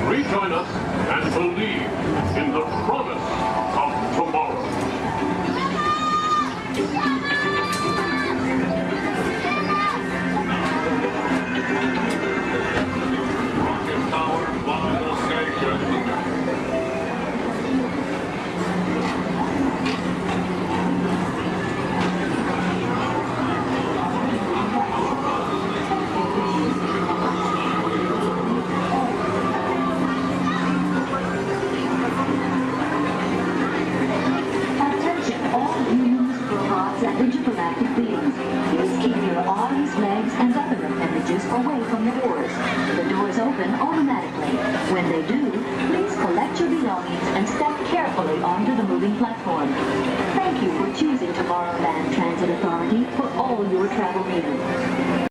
Rejoin us and believe in the promise of tomorrow. Rocket Tower Plaza Station. Intergalactic beings. Please keep your arms, legs, and other appendages away from the doors. The doors open automatically. When they do, please collect your belongings and step carefully onto the moving platform. Thank you for choosing Tomorrowland Transit Authority for all your travel needs.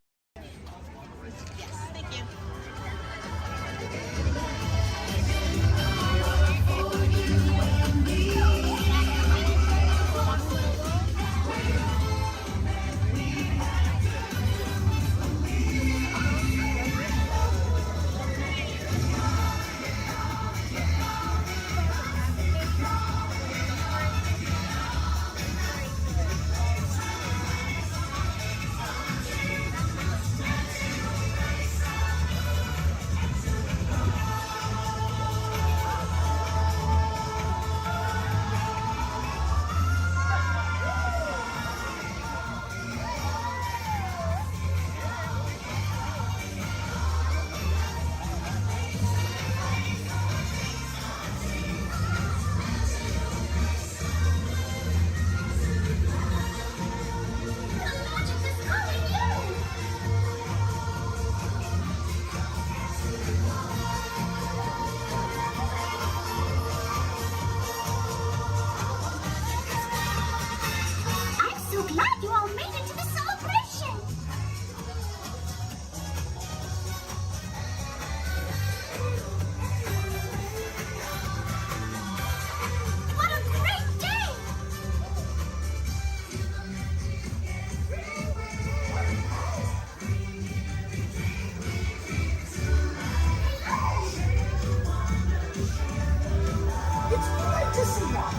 to see one.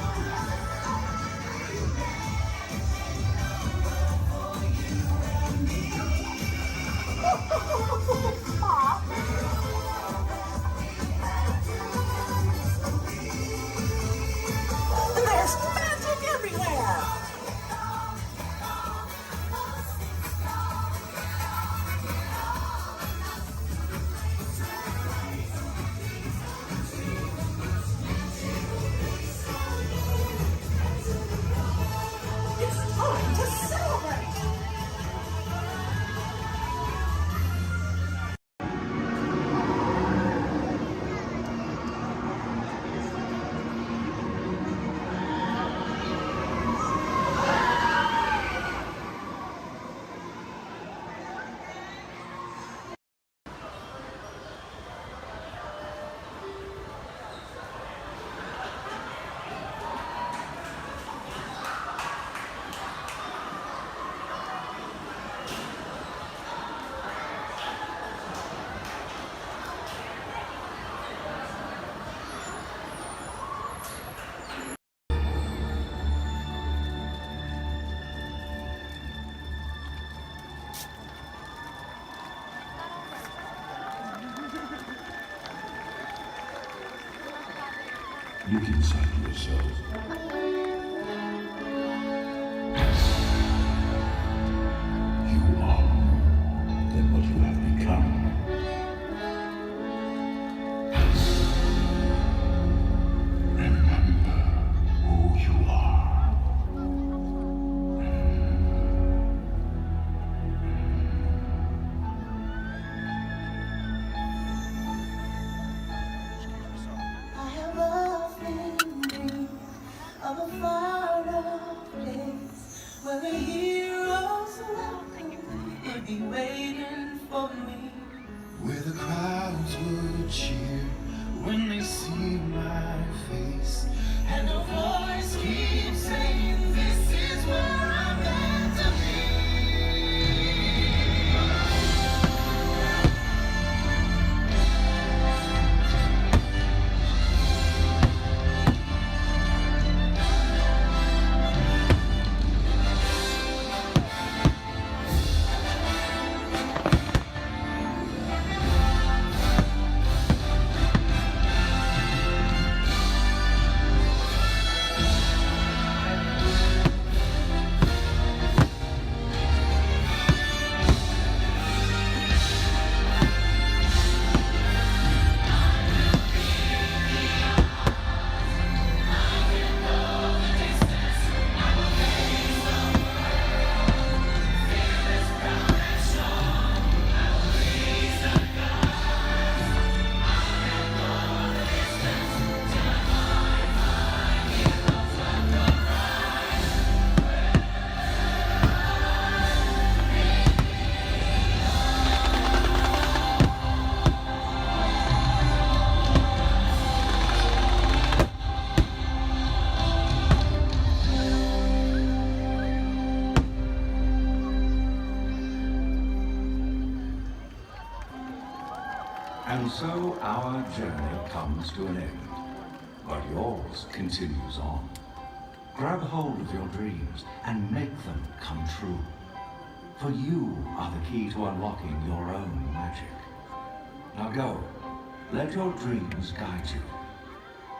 There's magic everywhere. It's time to celebrate. Look inside yourself. You are more than what you have become. Remember who you are. I have often dreamed of a far-off place where the heroes would be waiting for me, where the crowds would cheer when they see my face, and a voice keeps saying, "This is where I'm meant to be." And so our journey comes to an end, but yours continues on. Grab hold of your dreams and make them come true. For you are the key to unlocking your own magic. Now go, let your dreams guide you.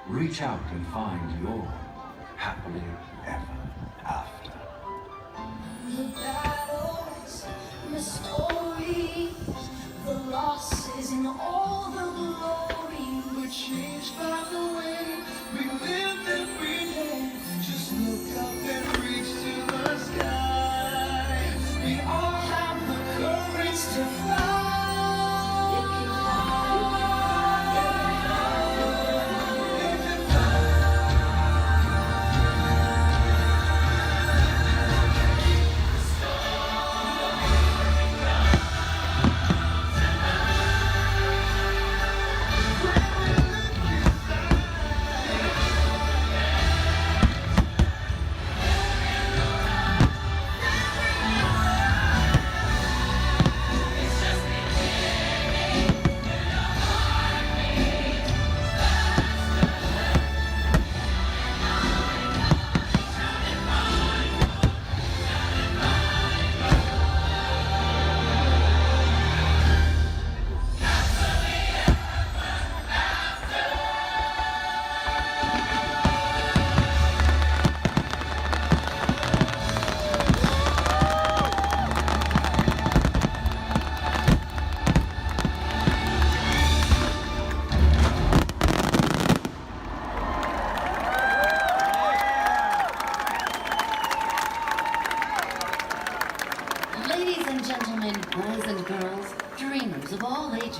Reach out and find your happily ever after. The battles, the stories, the losses, and all the glory were changed by the way we lived every day. Just look up and reach to the sky. We all have the courage to fly. all ages.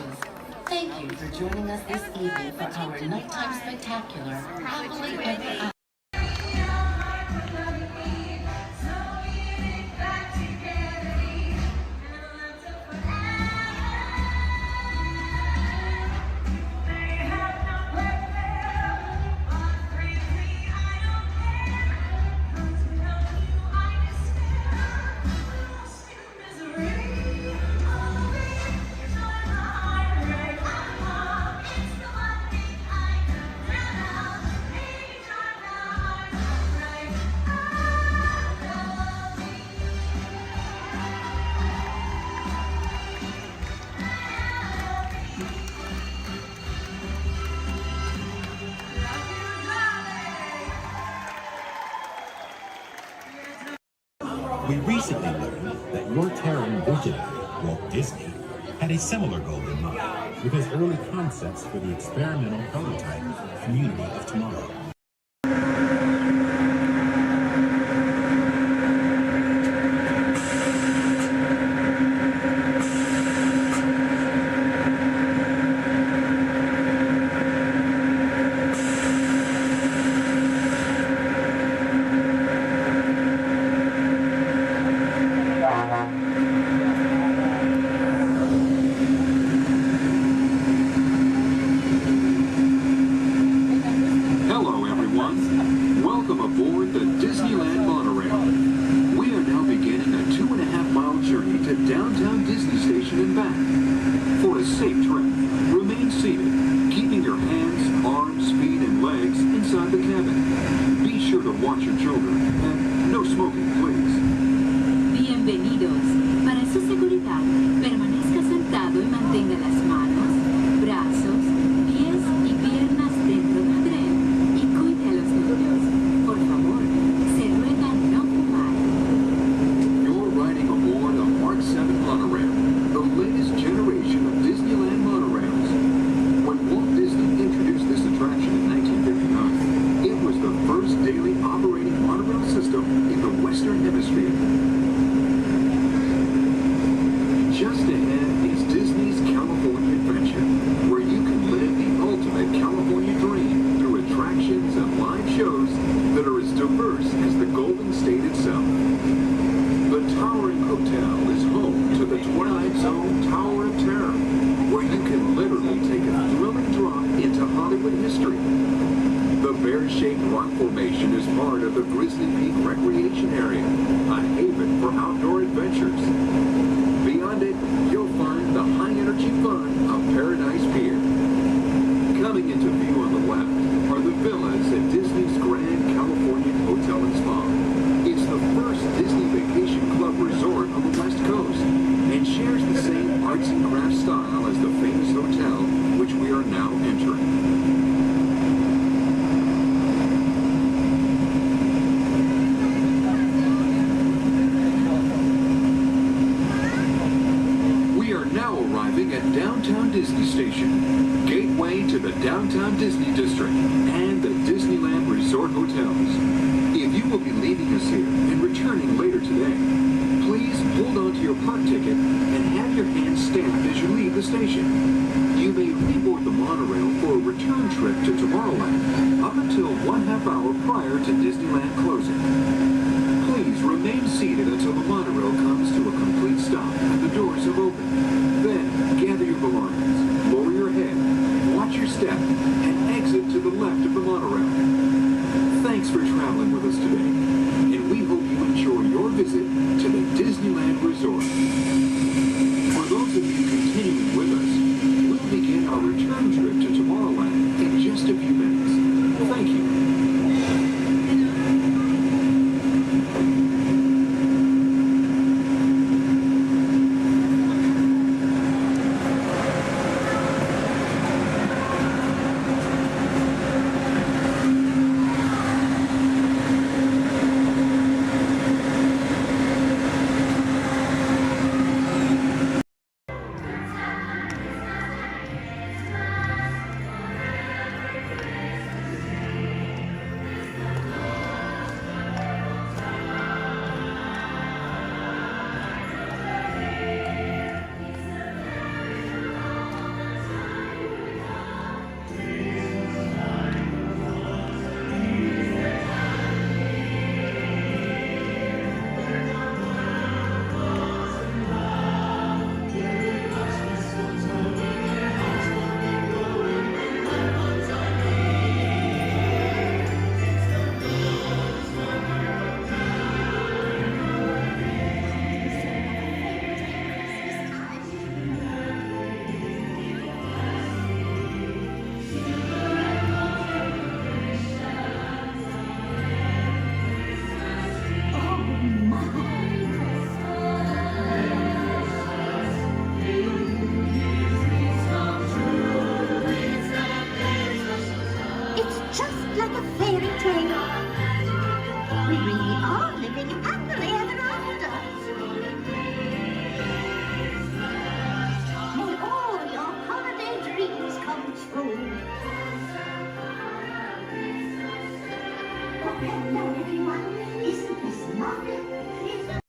Thank you for joining us this evening for our nighttime spectacular, Happily Ever After. We recently learned that your Terran visionary, Walt Disney, had a similar goal in mind with his early concepts for the experimental prototype Community of Tomorrow. Hello, everyone. Welcome aboard the Disneyland monorail. We are now beginning a 2.5-mile journey to downtown Disney Station and back. For a safe trip, remain seated, keeping your hands, arms, feet, and legs inside the cabin. Be sure to watch your children, and no smoking, please. Bienvenidos. Para su seguridad, permanezca sentado y mantenga las manos, brazos, pies y piernas dentro del tren y cuide a los niños. Por favor, se ruega no fumar. You're riding aboard a Mark 7 monorail, the latest generation of Disneyland monorails. When Walt Disney introduced this attraction in 1959, it was the first daily operating monorail system in the Western Hemisphere. Just ahead is Disney's California Adventure, where you can live the ultimate California dream through attractions and live shows that are as diverse as the Golden State itself. The Towering Hotel is home to the Twilight Zone Tower of Terror, where you can literally take a thrilling drop into Hollywood history. The bear-shaped rock formation is part of the Grizzly Peak Recreation Area, a haven for outdoor adventures. Beyond it, you'll find the high-energy fun of Paradise Pier. Coming into view on the left are the villas at Disney's Grand Californian Hotel and Spa. It's the first Disney Vacation Club resort on the West Coast and shares the same arts and crafts style as the famous hotel, which we are now entering. Arriving at Downtown Disney Station, gateway to the Downtown Disney District and the Disneyland Resort Hotels. If you will be leaving us here and returning later today, please hold on to your park ticket and have your hands stamped as you leave the station. You may reboard the monorail for a return trip to Tomorrowland up until 1/2 hour prior to Disneyland closing. Please remain seated until the monorail comes to a complete stop and the doors have opened. Then, gather your belongings, lower your head, watch your step, and exit to the left of the monorail. Thanks for traveling with us today, and we hope you enjoy your visit to the Disneyland Resort. For those of you continuing with us, we'll begin our return trip to Tomorrowland in just a few minutes. Thank you. just like a fairy tale. We really are living happily ever after. May all your holiday dreams come true. Oh, hello, everyone. Isn't this lovely?